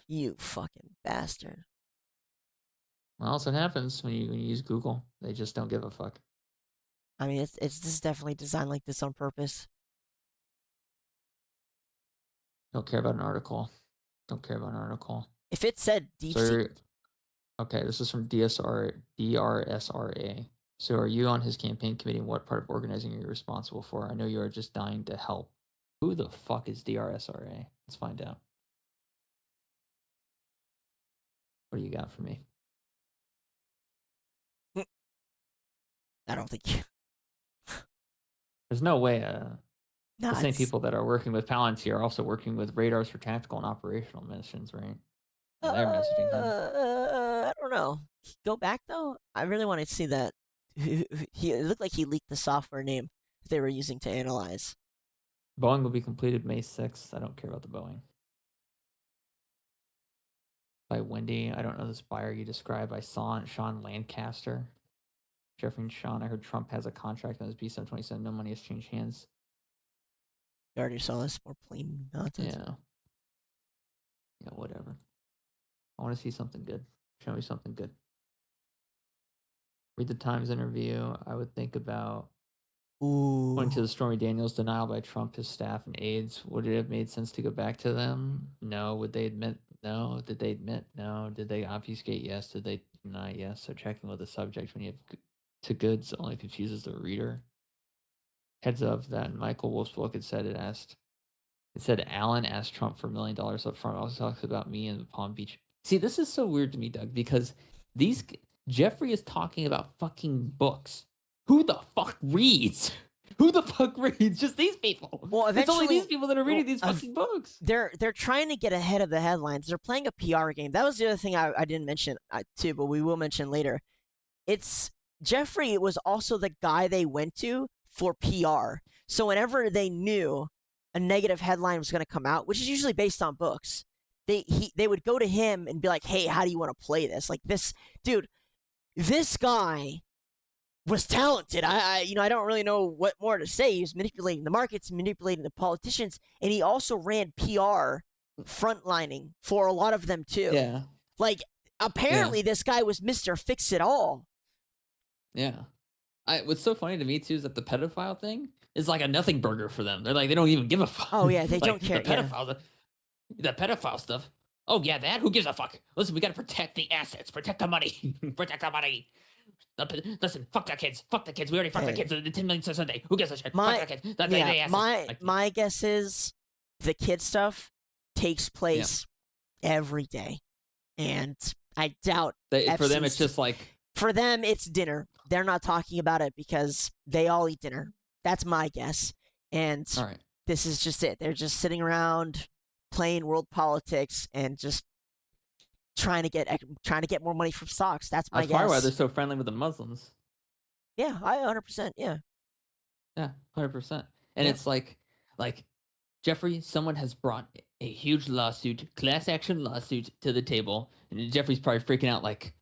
[SPEAKER 1] You fucking bastard.
[SPEAKER 2] Well, that's what happens when you use Google. They just don't give a fuck.
[SPEAKER 1] I mean, this is definitely designed like this on purpose.
[SPEAKER 2] Don't care about an article.
[SPEAKER 1] If it said DeepSeek.
[SPEAKER 2] Okay, this is from DRSRA. So are you on his campaign committee, and what part of organizing are you responsible for? I know you are just dying to help. Who the fuck is DRSRA? Let's find out. What do you got for me?
[SPEAKER 1] I don't think.
[SPEAKER 2] There's no way the same people that are working with Palantir are also working with radars for tactical and operational missions, right? Yeah, they're messaging him.
[SPEAKER 1] I don't know. Go back though. I really want to see that. It looked like he leaked the software name. they were using to analyze.
[SPEAKER 2] Boeing will be completed May 6th. I don't care about the Boeing. By Wendy. I don't know this buyer you described. I saw Sean Lancaster. Jeffrey and Sean. I heard Trump has a contract on his B-727. No money has changed hands.
[SPEAKER 1] You already saw this. More plain nonsense.
[SPEAKER 2] Yeah. Yeah, whatever. I want to see something good. Show me something good. Read the Times interview. I would think about pointing to
[SPEAKER 1] Ooh.
[SPEAKER 2] the Stormy Daniels denial by Trump, his staff, and aides. Would it have made sense to go back to them? No. Would they admit? No. Did they admit? No. Did they obfuscate? Yes. Did they deny? Yes. So checking with the subject when you have to goods only confuses the reader. Heads up that Michael Wolff's book it said Allen asked Trump for $1 million up front. Also talks about me in Palm Beach. See, this is so weird to me, Doug, because Jeffrey is talking about fucking books. Who the fuck reads? Who the fuck reads? Just these people.
[SPEAKER 1] Well,
[SPEAKER 2] it's only these people that are reading these fucking books.
[SPEAKER 1] They're trying to get ahead of the headlines. They're playing a PR game. That was the other thing I didn't mention too, but we will mention later. It's Jeffrey was also the guy they went to for PR. So whenever they knew a negative headline was going to come out, which is usually based on books, they would go to him and be like, "Hey, how do you want to play this? Like this dude, this guy was talented. I don't really know what more to say. He was manipulating the markets, manipulating the politicians, and he also ran PR frontlining for a lot of them too.
[SPEAKER 2] Yeah.
[SPEAKER 1] Like apparently this guy was Mr. Fix It All.
[SPEAKER 2] Yeah. What's so funny to me too is that the pedophile thing is like a nothing burger for them. They're like they don't even give a fuck.
[SPEAKER 1] Oh yeah, they
[SPEAKER 2] like,
[SPEAKER 1] don't care.
[SPEAKER 2] The pedophile stuff. Oh yeah, that who gives a fuck? Listen, we gotta protect the assets, protect the money, protect the money. Listen, fuck the kids. Fuck the kids. We already fucked the kids. The 10 million Sunday. Who gives a shit? Fuck the kids.
[SPEAKER 1] My guess is the kid stuff takes place every day, and I doubt
[SPEAKER 2] for them it's just like
[SPEAKER 1] for them it's dinner. They're not talking about it because they all eat dinner. That's my guess. And this is just it. They're just sitting around playing world politics and just trying to get more money from stocks. That's my guess.
[SPEAKER 2] That's probably why they're so friendly with the Muslims.
[SPEAKER 1] Yeah, I 100%. Yeah.
[SPEAKER 2] Yeah, 100%. And it's like Jeffrey, someone has brought a huge lawsuit, class action lawsuit to the table, and Jeffrey's probably freaking out like,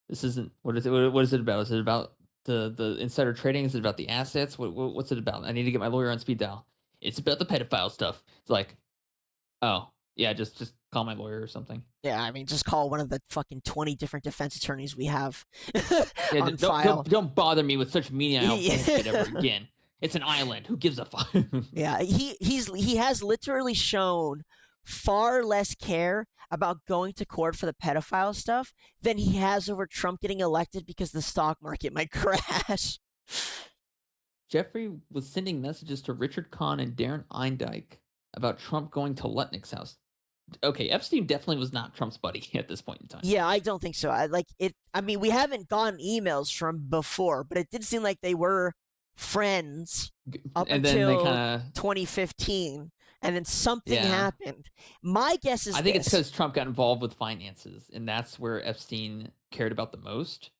[SPEAKER 2] this isn't what is it about? Is it about the insider trading? Is it about the assets? What's it about? I need to get my lawyer on speed dial. It's about the pedophile stuff. It's like, oh yeah, just call my lawyer or something.
[SPEAKER 1] Yeah, I mean, just call one of the fucking 20 different defense attorneys we have
[SPEAKER 2] on file. Don't bother me with such menial shit ever again. It's an island. Who gives a fuck?
[SPEAKER 1] Yeah, he has literally shown far less care about going to court for the pedophile stuff than he has over Trump getting elected because the stock market might crash.
[SPEAKER 2] Jeffrey was sending messages to Richard Kahn and Darren Eindyke about Trump going to Lutnick's house. Okay, Epstein definitely was not Trump's buddy at this point in time.
[SPEAKER 1] Yeah, I don't think so. I mean, we haven't gotten emails from before, but it did seem like they were friends up until 2015, and then something happened. My guess is
[SPEAKER 2] I think it's because Trump got involved with finances, and that's where Epstein cared about the most.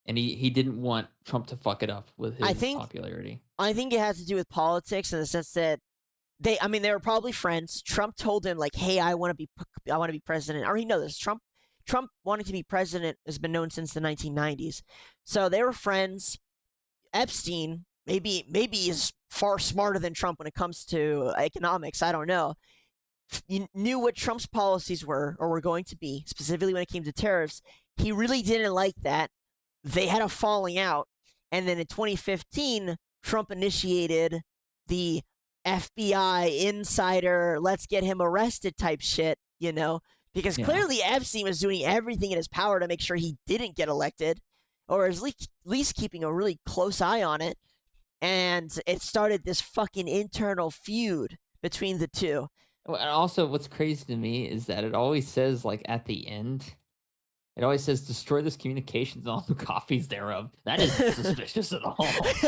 [SPEAKER 2] And he didn't want Trump to fuck it up with his popularity.
[SPEAKER 1] I think it has to do with politics in the sense that they were probably friends. Trump told him like, "Hey, I want to be president." I already know this. Trump wanting to be president has been known since the 1990s. So they were friends. Epstein maybe is far smarter than Trump when it comes to economics. I don't know. He knew what Trump's policies were or were going to be, specifically when it came to tariffs. He really didn't like that. They had a falling out. And then in 2015, Trump initiated the FBI insider, let's get him arrested type shit, because clearly Epstein was doing everything in his power to make sure he didn't get elected, or at least keeping a really close eye on it. And it started this fucking internal feud between the two.
[SPEAKER 2] And also, what's crazy to me is that it always says, like, at the end, it always says, destroy this communications and all the copies thereof. That is suspicious at all.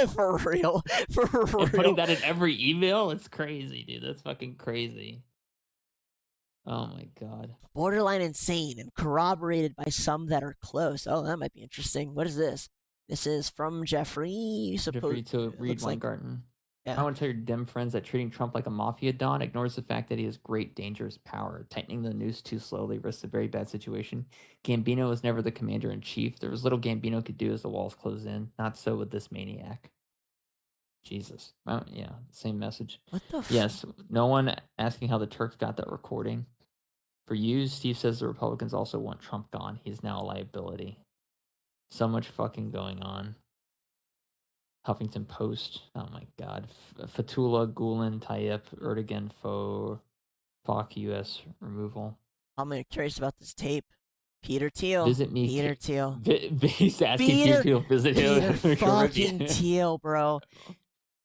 [SPEAKER 1] For real.
[SPEAKER 2] And putting that in every email? It's crazy, dude. That's fucking crazy. Oh, my God.
[SPEAKER 1] Borderline insane and corroborated by some that are close. Oh, that might be interesting. What is this? This is from Jeffrey.
[SPEAKER 2] Jeffrey to
[SPEAKER 1] It
[SPEAKER 2] Reed
[SPEAKER 1] looks like,
[SPEAKER 2] Weingarten. I
[SPEAKER 1] yeah.
[SPEAKER 2] want to tell your Dem friends that treating Trump like a mafia don ignores the fact that he has great, dangerous power. Tightening the noose too slowly risks a very bad situation. Gambino was never the commander in chief. There was little Gambino could do as the walls closed in. Not so with this maniac. Jesus. Yeah, same message.
[SPEAKER 1] What the?
[SPEAKER 2] Yes, no one asking how the Turks got that recording. For you, Steve says the Republicans also want Trump gone. He's now a liability. So much fucking going on. Huffington Post. Oh my God. Fatullah Gulen Tayyip Erdogan Fok U.S. removal.
[SPEAKER 1] I'm curious about this tape. Peter Thiel.
[SPEAKER 2] Visit me.
[SPEAKER 1] Peter Thiel.
[SPEAKER 2] He's asking Peter Thiel to visit him.
[SPEAKER 1] Peter fucking Thiel, bro.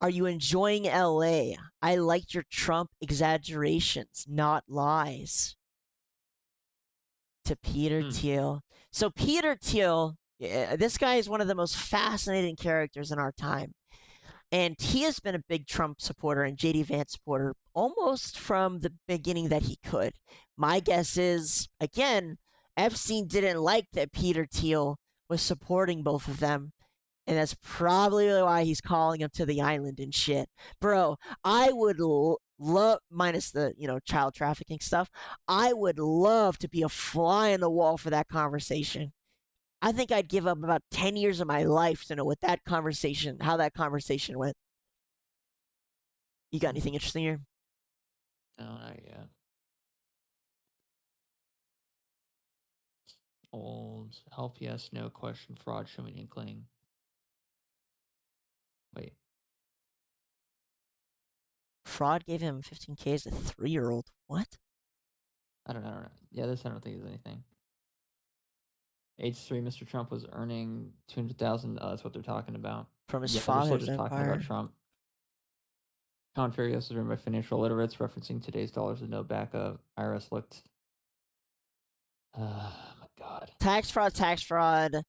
[SPEAKER 1] Are you enjoying LA? I liked your Trump exaggerations, not lies. To Peter Thiel. So Peter Thiel, this guy is one of the most fascinating characters in our time. And he has been a big Trump supporter and JD Vance supporter almost from the beginning that he could. My guess is, again, Epstein didn't like that Peter Thiel was supporting both of them. And that's probably why he's calling him to the island and shit. Bro, I would love, minus the, child trafficking stuff, I would love to be a fly on the wall for that conversation. I think I'd give up about 10 years of my life to know how that conversation went. You got anything interesting here?
[SPEAKER 2] No, not yet. Old. Help, yes, no, question, fraud, show me inkling. Wait.
[SPEAKER 1] Fraud gave him 15K as a 3-year-old. What?
[SPEAKER 2] I don't know. Yeah, this I don't think is anything. Age 3, Mr. Trump was earning 200,000. That's what they're talking about.
[SPEAKER 1] From his
[SPEAKER 2] They're
[SPEAKER 1] father's
[SPEAKER 2] just talking
[SPEAKER 1] empire.
[SPEAKER 2] about Trump. Contrary, this is written by financial literates referencing today's dollars with no backup. IRS looked. Oh my God.
[SPEAKER 1] Tax fraud.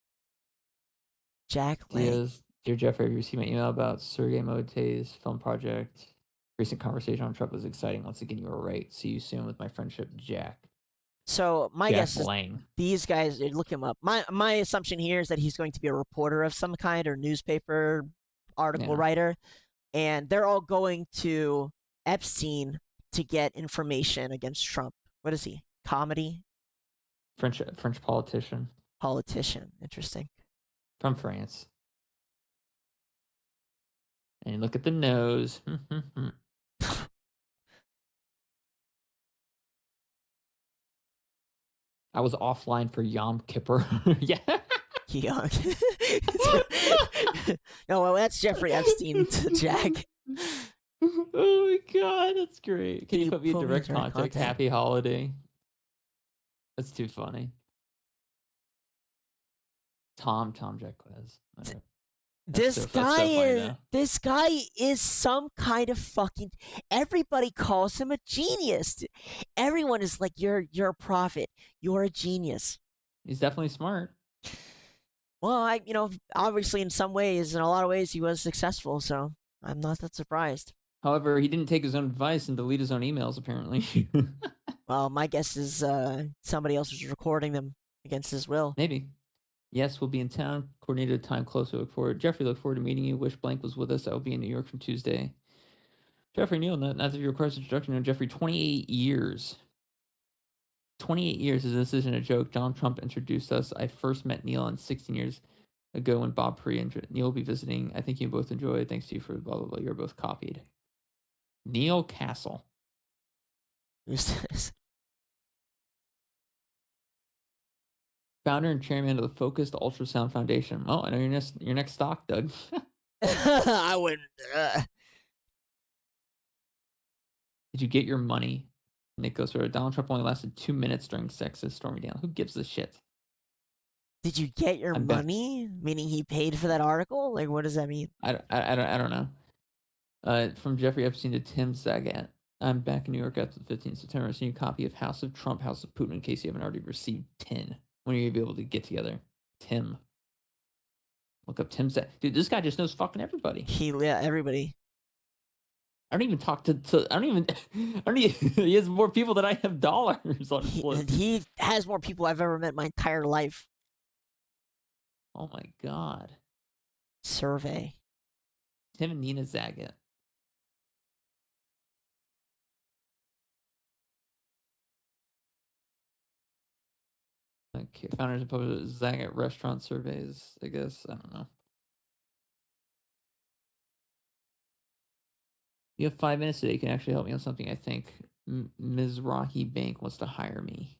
[SPEAKER 1] Jack Lang.
[SPEAKER 2] Dear Jeffrey, have you received my email about Sergey Mote's film project? Recent conversation on Trump was exciting. Once again, you were right. See you soon with my friendship, Jack.
[SPEAKER 1] So my
[SPEAKER 2] Jack
[SPEAKER 1] guess is
[SPEAKER 2] Lang.
[SPEAKER 1] these guys, look him up. My assumption here is that he's going to be a reporter of some kind or newspaper article writer, and they're all going to Epstein to get information against Trump. What is he? Comedy?
[SPEAKER 2] French politician.
[SPEAKER 1] Interesting.
[SPEAKER 2] From France. And look at the nose. I was offline for Yom Kippur. Yeah.
[SPEAKER 1] Young. No, well, that's Jeffrey Epstein to Jack.
[SPEAKER 2] Oh my God, that's great. Can you put me in direct contact? Happy holiday. That's too funny. Tom Jacquez.
[SPEAKER 1] This guy is some kind of fucking. Everybody calls him a genius. Everyone is like, you're a prophet. You're a genius.
[SPEAKER 2] He's definitely smart.
[SPEAKER 1] Well, obviously in some ways, in a lot of ways, he was successful. So I'm not that surprised.
[SPEAKER 2] However, he didn't take his own advice and delete his own emails, apparently.
[SPEAKER 1] Well, my guess is somebody else was recording them against his will.
[SPEAKER 2] Maybe. Yes, we'll be in town. Coordinated time close. Look forward. Jeffrey, look forward to meeting you. Wish Blank was with us. I will be in New York from Tuesday. Jeffrey Neal, not that you request introduction. No, Jeffrey, 28 years. 28 years. This isn't a joke. Donald Trump introduced us. I first met Neal 16 years ago when Bob Pre and Neal will be visiting. I think you both enjoy. Thanks to you for blah, blah, blah. You're both copied. Neil Castle.
[SPEAKER 1] Who's this?
[SPEAKER 2] Founder and chairman of the Focused Ultrasound Foundation. Oh, I know your next stock, Doug.
[SPEAKER 1] I wouldn't.
[SPEAKER 2] Did you get your money? Nick goes, Donald Trump only lasted 2 minutes during sex, says Stormy Daniels. Who gives a shit?
[SPEAKER 1] Did you get your money? Meaning he paid for that article? Like, what does that mean?
[SPEAKER 2] I don't know. From Jeffrey Epstein to Tim Zagat. I'm back in New York after the 15th of September. I've seen a copy of House of Trump, House of Putin, in case you haven't already received 10. When are you going to be able to get together? Tim. Look up Tim Zagat. Dude, this guy just knows fucking everybody.
[SPEAKER 1] Everybody.
[SPEAKER 2] I don't even talk to I don't even, he has more people than I have dollars on his list.
[SPEAKER 1] He has more people I've ever met in my entire life.
[SPEAKER 2] Oh my God.
[SPEAKER 1] Survey.
[SPEAKER 2] Him and Nina Zagat. Okay, founders and publishers Zagat restaurant surveys, I guess. I don't know. You have 5 minutes today. You can actually help me on something. I think Ms. Rocky Bank wants to hire me.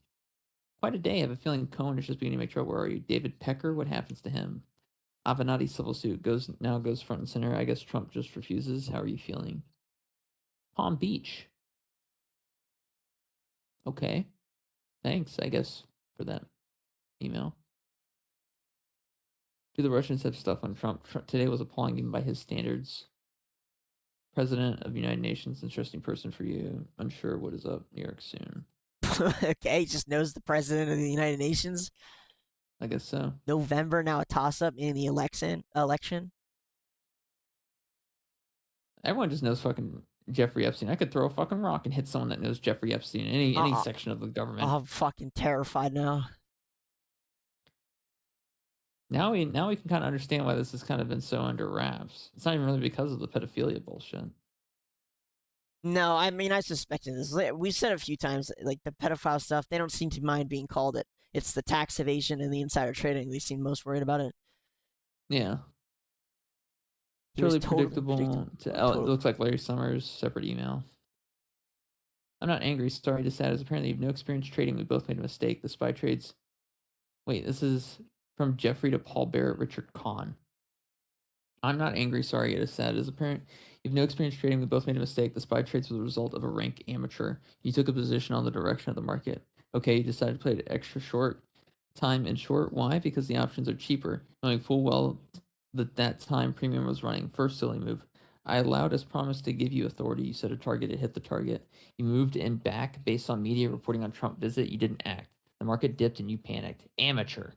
[SPEAKER 2] Quite a day. I have a feeling Cohen is just beginning to make trouble. Where are you? David Pecker? What happens to him? Avenatti civil suit goes front and center. I guess Trump just refuses. How are you feeling? Palm Beach. Okay. Thanks, I guess, for that email. Do the Russians have stuff on Trump? Today was appalling even by his standards. President of the United Nations, interesting person for you. Unsure what is up. New York soon.
[SPEAKER 1] Okay, he just knows the president of the United Nations.
[SPEAKER 2] I guess so.
[SPEAKER 1] November, now a toss-up in the election.
[SPEAKER 2] Everyone just knows fucking Jeffrey Epstein. I could throw a fucking rock and hit someone that knows Jeffrey Epstein in any section of the government.
[SPEAKER 1] I'm fucking terrified now.
[SPEAKER 2] Now we can kind of understand why this has kind of been so under wraps. It's not even really because of the pedophilia bullshit.
[SPEAKER 1] No, I mean I suspected this. We've said a few times, like the pedophile stuff. They don't seem to mind being called it. It's the tax evasion and the insider trading. They seem most worried about it.
[SPEAKER 2] Yeah.
[SPEAKER 1] Totally
[SPEAKER 2] predictable.
[SPEAKER 1] Totally.
[SPEAKER 2] It looks like Larry Summers. Separate email. I'm not angry. Sorry to sad. As apparently you have no experience trading. We both made a mistake. The spy trades. Wait, this is from Jeffrey to Paul Barrett, Richard Kahn. I'm not angry. Sorry, it is sad. It is apparent you have no experience trading. We both made a mistake. The spy trades were the result of a rank amateur. You took a position on the direction of the market. Okay, you decided to play it extra short time and short. Why? Because the options are cheaper, knowing full well that time premium was running. First silly move. I allowed as promised to give you authority. You set a target, it hit the target. You moved in back based on media reporting on Trump visit. You didn't act. The market dipped and you panicked. Amateur.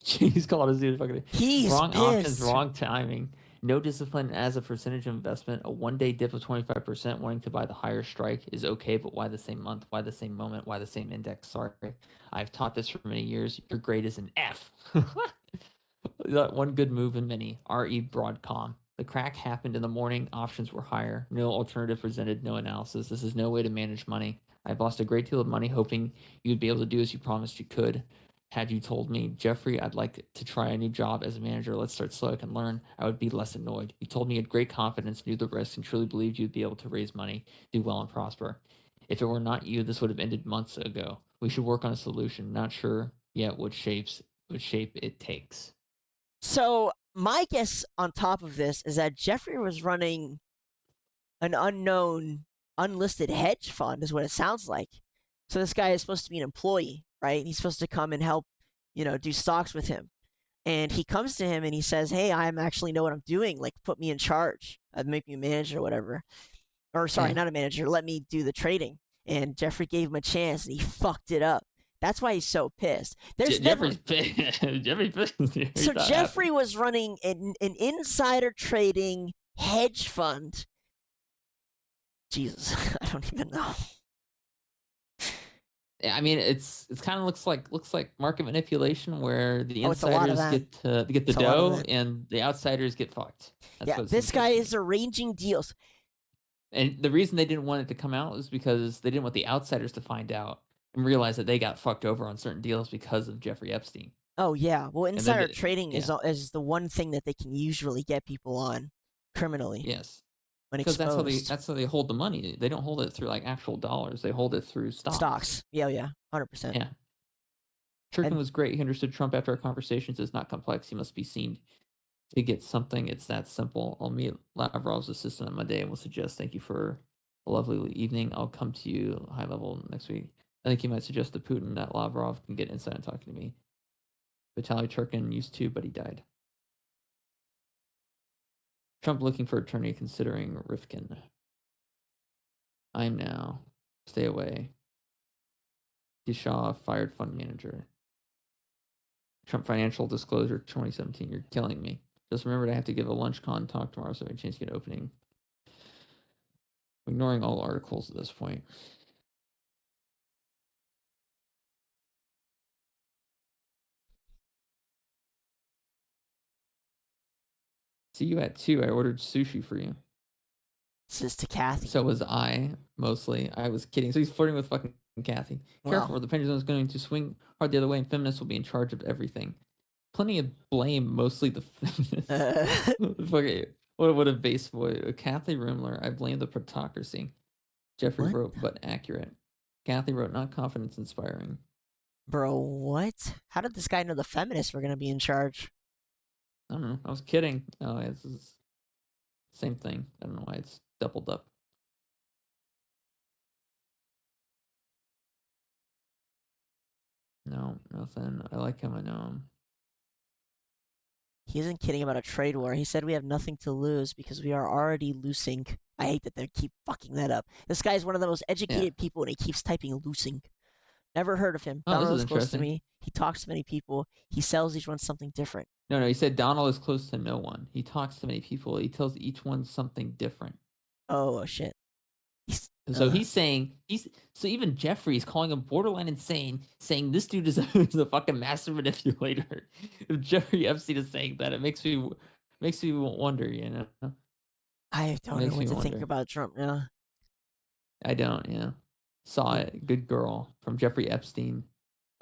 [SPEAKER 2] He's called us dude fucking wrong
[SPEAKER 1] pissed.
[SPEAKER 2] options, wrong timing. No discipline as a percentage of investment. A 1 day dip of 25% wanting to buy the higher strike is okay, but why the same month? Why the same moment? Why the same index? Sorry. I've taught this for many years. Your grade is an F. One good move in many. RE Broadcom. The crack happened in the morning. Options were higher. No alternative presented. No analysis. This is no way to manage money. I've lost a great deal of money hoping you'd be able to do as you promised you could. Had you told me, Jeffrey, I'd like to try a new job as a manager. Let's start slow. I can learn. I would be less annoyed. You told me you had great confidence, knew the risk, and truly believed you'd be able to raise money, do well, and prosper. If it were not you, this would have ended months ago. We should work on a solution. Not sure yet what shape it takes.
[SPEAKER 1] So my guess on top of this is that Jeffrey was running an unknown, unlisted hedge fund, is what it sounds like. So this guy is supposed to be an employee, right? He's supposed to come and help, do stocks with him. And he comes to him and he says, "Hey, I actually know what I'm doing. Like, put me in charge, make me a manager or whatever. Or sorry, not a manager. Let me do the trading." And Jeffrey gave him a chance and he fucked it up. That's why he's so pissed.
[SPEAKER 2] Jeffrey's pissed. Jeffrey's pissed.
[SPEAKER 1] So Jeffrey was running an insider trading hedge fund. Jesus, I don't even know.
[SPEAKER 2] I mean, it's kind of looks like market manipulation where the insiders get the dough and the outsiders get fucked.
[SPEAKER 1] That's what this guy is arranging deals.
[SPEAKER 2] And the reason they didn't want it to come out was because they didn't want the outsiders to find out and realize that they got fucked over on certain deals because of Jeffrey Epstein.
[SPEAKER 1] Oh yeah, well, insider trading is the one thing that they can usually get people on criminally.
[SPEAKER 2] Yes.
[SPEAKER 1] When
[SPEAKER 2] because that's how they hold the money. They don't hold it through like actual dollars. They hold it through stocks.
[SPEAKER 1] Yeah, 100%.
[SPEAKER 2] Yeah. Turkin was great. He understood Trump after our conversations is not complex. He must be seen to get something. It's that simple. I'll meet Lavrov's assistant on Monday and will suggest thank you for a lovely evening. I'll come to you high level next week. I think he might suggest to Putin that Lavrov can get inside and talking to me. Vitaly Turkin used to, but he died. Trump looking for attorney considering Rifkin. I'm now. Stay away. Shaw fired fund manager. Trump financial disclosure 2017. You're killing me. Just remembered I have to give a LunchCon talk tomorrow, so I chance to get opening. Ignoring all articles at this point. See you at 2. I ordered sushi for you.
[SPEAKER 1] This is to Kathy.
[SPEAKER 2] So was I, mostly. I was kidding. So he's flirting with fucking Kathy. Careful,
[SPEAKER 1] Well,
[SPEAKER 2] the pendulum is going to swing hard the other way, and feminists will be in charge of everything. Plenty of blame, mostly the feminists. Fucking, what a base boy. Kathy Rumler, I blame the plutocracy. Jeffrey
[SPEAKER 1] what?
[SPEAKER 2] wrote, but accurate. Kathy wrote, not confidence inspiring.
[SPEAKER 1] Bro, what? How did this guy know the feminists were going to be in charge?
[SPEAKER 2] I don't know. I was kidding. Oh, yeah, this is same thing. I don't know why it's doubled up. No, nothing. I like him. I know him.
[SPEAKER 1] He isn't kidding about a trade war. He said we have nothing to lose because we are already losing. I hate that they keep fucking that up. This guy is one of the most educated people, and he keeps typing losing. Never heard of him.
[SPEAKER 2] Oh, this
[SPEAKER 1] Donald
[SPEAKER 2] is
[SPEAKER 1] is close to
[SPEAKER 2] interesting.
[SPEAKER 1] me. He talks to many people. He sells each one something different.
[SPEAKER 2] No, he said Donald is close to no one. He talks to many people. He tells each one something different.
[SPEAKER 1] Oh, shit.
[SPEAKER 2] So he's saying so even Jeffrey's calling him borderline insane, saying this dude is a fucking master manipulator. If Jeffrey Epstein is saying that, it makes me wonder, you know.
[SPEAKER 1] I don't know what to think about Trump now.
[SPEAKER 2] I don't, yeah. Saw it. Good girl from Jeffrey Epstein.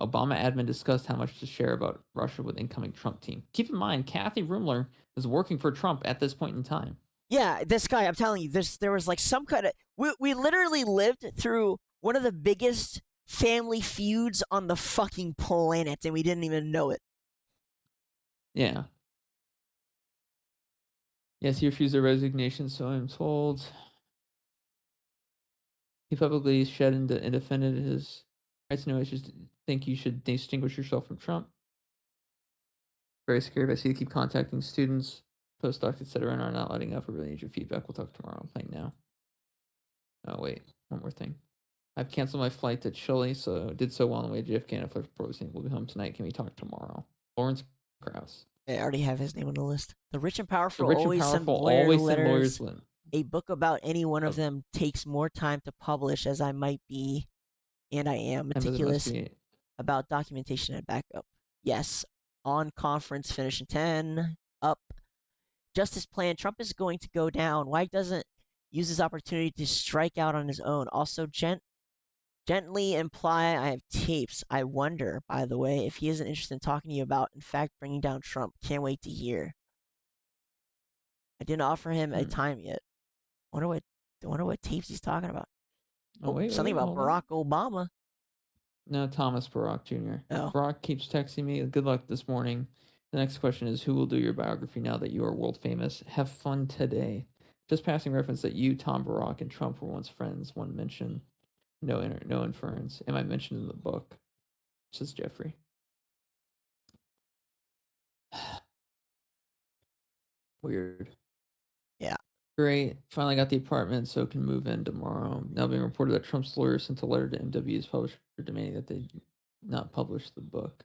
[SPEAKER 2] Obama admin discussed how much to share about Russia with incoming Trump team. Keep in mind, Kathy Rumler is working for Trump at this point in time.
[SPEAKER 1] Yeah, this guy, I'm telling you, there was like some kind of we literally lived through one of the biggest family feuds on the fucking planet, and we didn't even know it.
[SPEAKER 2] Yeah. Yes, he refused a resignation, so I'm told. He publicly shed and defended his rights. No, I just think you should distinguish yourself from Trump. Very scary. I see you keep contacting students, postdocs, etc., and are not letting up. I really need your feedback. We'll talk tomorrow. I'm playing now. Oh, wait. One more thing. I've canceled my flight to Chile, so did so well on the way to JFK, and I flight for we'll be home tonight. Can we talk tomorrow? Lawrence Krauss.
[SPEAKER 1] I already have his name on the list. The rich and powerful
[SPEAKER 2] The rich and
[SPEAKER 1] always send
[SPEAKER 2] powerful
[SPEAKER 1] lawyer
[SPEAKER 2] always send
[SPEAKER 1] letters.
[SPEAKER 2] lawyers.
[SPEAKER 1] A book about any one of them takes more time to publish, as I might be, and I am meticulous about documentation and backup. Yes, on conference finish in 10, up. Justice plan, Trump is going to go down. Why doesn't use this opportunity to strike out on his own? Also, gently imply I have tapes. I wonder, by the way, if he isn't interested in talking to you about, in fact, bringing down Trump. Can't wait to hear. I didn't offer him a time yet. Wonder what tapes he's talking about. Something about Barack Obama.
[SPEAKER 2] No, Thomas Barack Jr.
[SPEAKER 1] Oh.
[SPEAKER 2] Barack keeps texting me. Good luck this morning. The next question is, who will do your biography now that you are world famous? Have fun today. Just passing reference that you, Tom Barack, and Trump were once friends. One mention, no inference. Am I mentioned in the book? Says Jeffrey. Weird.
[SPEAKER 1] Yeah.
[SPEAKER 2] Great. Finally got the apartment, so can move in tomorrow. Now being reported that Trump's lawyer sent a letter to MW's publisher demanding that they not publish the book.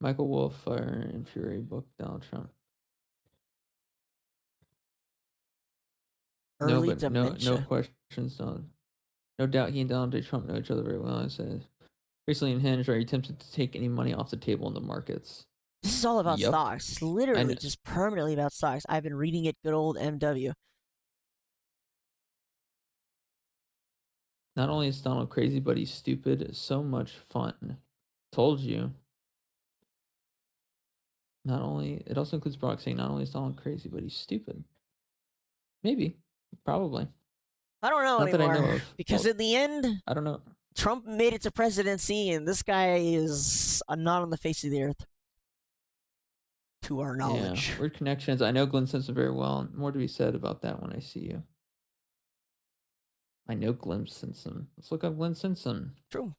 [SPEAKER 2] Michael Wolff, Fire and Fury book, Donald Trump.
[SPEAKER 1] Early dementia.
[SPEAKER 2] No questions. No doubt he and Donald J. Trump know each other very well. I said, recently in Hinge, are you tempted to take any money off the table in the markets?
[SPEAKER 1] This is all about stocks. It's literally just permanently about stocks. I've been reading it, good old MW.
[SPEAKER 2] Not only is Donald crazy, but he's stupid. It's so much fun. Told you. It also includes Brock saying not only is Donald crazy, but he's stupid. Maybe. Probably.
[SPEAKER 1] I don't know anymore.
[SPEAKER 2] That I know of.
[SPEAKER 1] Because in the end,
[SPEAKER 2] I don't know.
[SPEAKER 1] Trump made it to presidency, and this guy is not on the face of the earth. To our knowledge.
[SPEAKER 2] Yeah, weird connections. I know Glenn Simpson very well. More to be said about that when I see you. I know Glenn Simpson. Let's look up Glenn Simpson.
[SPEAKER 1] True.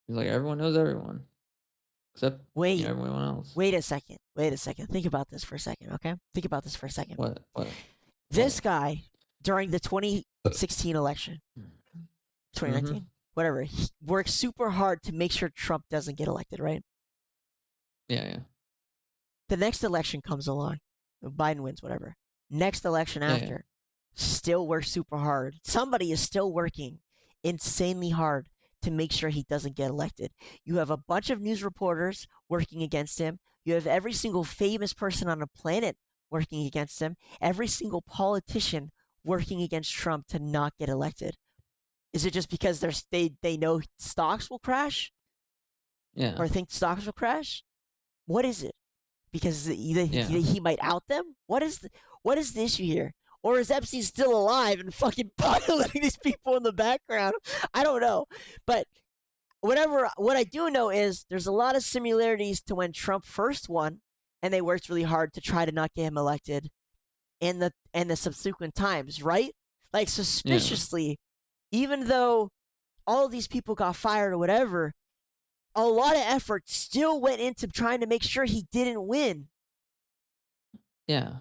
[SPEAKER 2] He's like, everyone knows everyone. Except everyone else.
[SPEAKER 1] Wait a second. Think about this for a second, okay? Think about this for a second.
[SPEAKER 2] What?
[SPEAKER 1] This guy, during the 2016 election, 2019, whatever, he worked super hard to make sure Trump doesn't get elected, right?
[SPEAKER 2] Yeah.
[SPEAKER 1] The next election comes along. Biden wins, whatever. Next election after, still works super hard. Somebody is still working insanely hard to make sure he doesn't get elected. You have a bunch of news reporters working against him. You have every single famous person on the planet working against him. Every single politician working against Trump to not get elected. Is it just because they know stocks will crash
[SPEAKER 2] Yeah.
[SPEAKER 1] or think stocks will crash? What is it? Because
[SPEAKER 2] Yeah.
[SPEAKER 1] he might out them? What is the issue here? Or is Epstein still alive and fucking piloting these people in the background? I don't know. But what I do know is there's a lot of similarities to when Trump first won and they worked really hard to try to not get him elected in the subsequent times, right? Like
[SPEAKER 2] Yeah.
[SPEAKER 1] suspiciously, even though all of these people got fired or whatever, a lot of effort still went into trying to make sure he didn't win.
[SPEAKER 2] Yeah.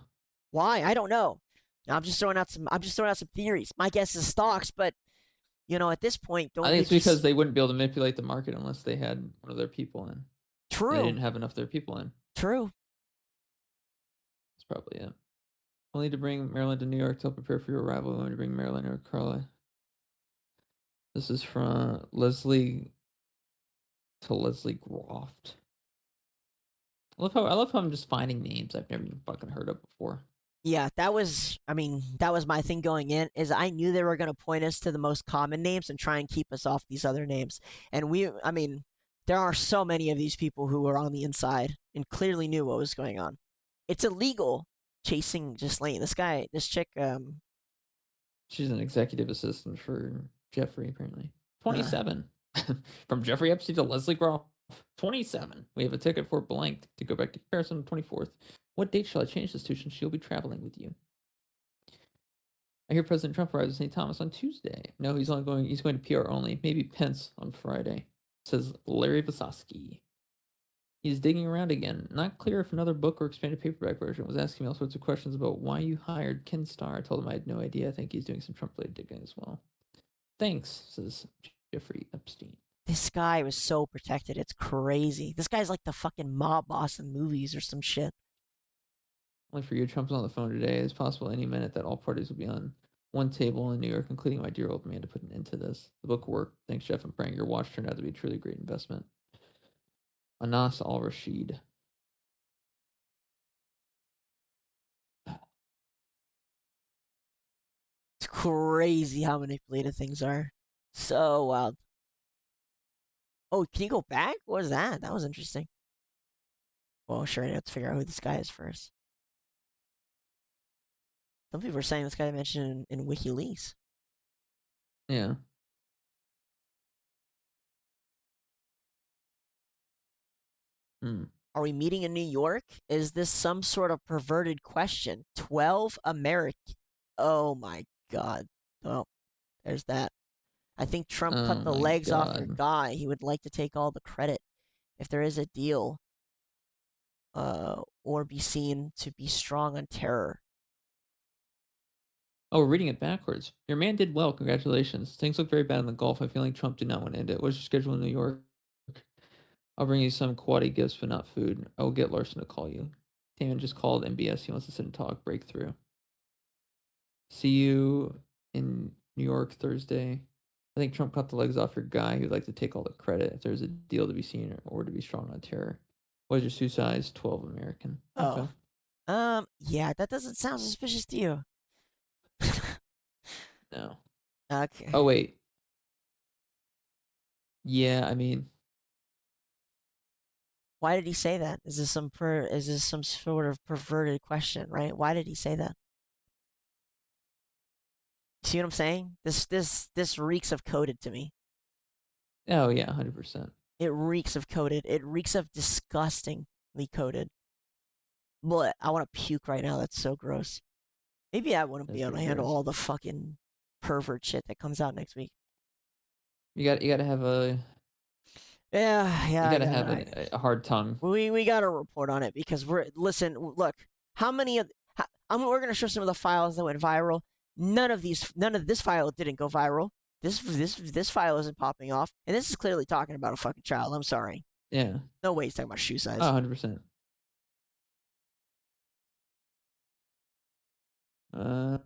[SPEAKER 1] Why? I don't know. I'm just throwing out some theories. My guess is stocks, but at this point,
[SPEAKER 2] I
[SPEAKER 1] don't
[SPEAKER 2] think
[SPEAKER 1] they
[SPEAKER 2] it's because
[SPEAKER 1] just
[SPEAKER 2] they wouldn't be able to manipulate the market unless they had one of their people in. And they
[SPEAKER 1] true,
[SPEAKER 2] didn't have enough of their people in.
[SPEAKER 1] true.
[SPEAKER 2] That's probably it. Only to bring Maryland to New York to help prepare for your arrival. We want to bring Maryland or Carla. This is from Leslie to Leslie Groft. I love how I'm just finding names I've never even fucking heard of before.
[SPEAKER 1] Yeah, that was my thing going in is I knew they were going to point us to the most common names and try and keep us off these other names. And there are so many of these people who were on the inside and clearly knew what was going on. It's illegal chasing Ghislaine. This chick,
[SPEAKER 2] She's an executive assistant for Jeffrey, apparently.
[SPEAKER 1] uh,
[SPEAKER 2] 27. From Jeffrey Epstein to Leslie Groff. 27. We have a ticket for blank to go back to comparison on the 24th. What date shall I change this to since she'll be traveling with you? I hear President Trump arrives at St. Thomas on Tuesday. No, he's going to PR only. Maybe Pence on Friday. Says Larry Vasosky. He's digging around again. Not clear if another book or expanded paperback version. Was asking me all sorts of questions about why you hired Ken Starr. I told him I had no idea. I think he's doing some Trump-related digging as well. Thanks, says Jeffrey Epstein.
[SPEAKER 1] this guy was so protected. It's crazy. This guy's like the fucking mob boss in movies or some shit.
[SPEAKER 2] Only for you, Trump's on the phone today. It's possible any minute that all parties will be on one table in New York, including my dear old man, to put an end to this. The book worked. Thanks, Jeff and Frank. Your watch turned out to be a truly great investment. Anas Al Rashid.
[SPEAKER 1] It's crazy how manipulated things are. So wild. Oh, can you go back? What was that? That was interesting. Well, sure, I have to figure out who this guy is first. Some people are saying this guy mentioned in WikiLeaks.
[SPEAKER 2] Yeah. Hmm.
[SPEAKER 1] Are we meeting in New York? Is this some sort of perverted question? 12 American. Oh my God. Oh, there's that. I think Trump cut
[SPEAKER 2] Oh
[SPEAKER 1] the
[SPEAKER 2] my
[SPEAKER 1] legs off your
[SPEAKER 2] god.
[SPEAKER 1] guy. He would like to take all the credit if there is a deal, or be seen to be strong on terror.
[SPEAKER 2] Oh, we're reading it backwards. Your man did well. Congratulations. Things look very bad in the Gulf. I feel like Trump did not want to end it. What's your schedule in New York? I'll bring you some quality gifts, but not food. I will get Larson to call you. Damon just called MBS. He wants to sit and talk. Breakthrough. See you in New York Thursday. I think Trump cut the legs off your guy who'd like to take all the credit if there's a deal to be seen or to be strong on terror. What is your shoe size? 12 American. Okay.
[SPEAKER 1] Oh, yeah, that doesn't sound suspicious to you.
[SPEAKER 2] No.
[SPEAKER 1] Okay.
[SPEAKER 2] Oh, wait. Yeah, I mean,
[SPEAKER 1] Why did he say that? Is this some sort of perverted question, right? Why did he say that? See what I'm saying? This reeks of coded to me.
[SPEAKER 2] oh, yeah, 100%.
[SPEAKER 1] It reeks of coded. It reeks of disgustingly coded. But I want to puke right now. That's so gross. Maybe I wouldn't
[SPEAKER 2] That's
[SPEAKER 1] be able to
[SPEAKER 2] pretty
[SPEAKER 1] handle
[SPEAKER 2] gross.
[SPEAKER 1] all the fucking pervert shit that comes out next week.
[SPEAKER 2] You gotta have
[SPEAKER 1] Yeah, I got
[SPEAKER 2] a hard tongue.
[SPEAKER 1] we got to report on it because look, how many of we're gonna show some of the files that went viral. None of this file didn't go viral. This file isn't popping off, and this is clearly talking about a fucking child. I'm sorry,
[SPEAKER 2] Yeah.
[SPEAKER 1] no way he's talking about shoe
[SPEAKER 2] Oh,
[SPEAKER 1] size.
[SPEAKER 2] 100%. Uh,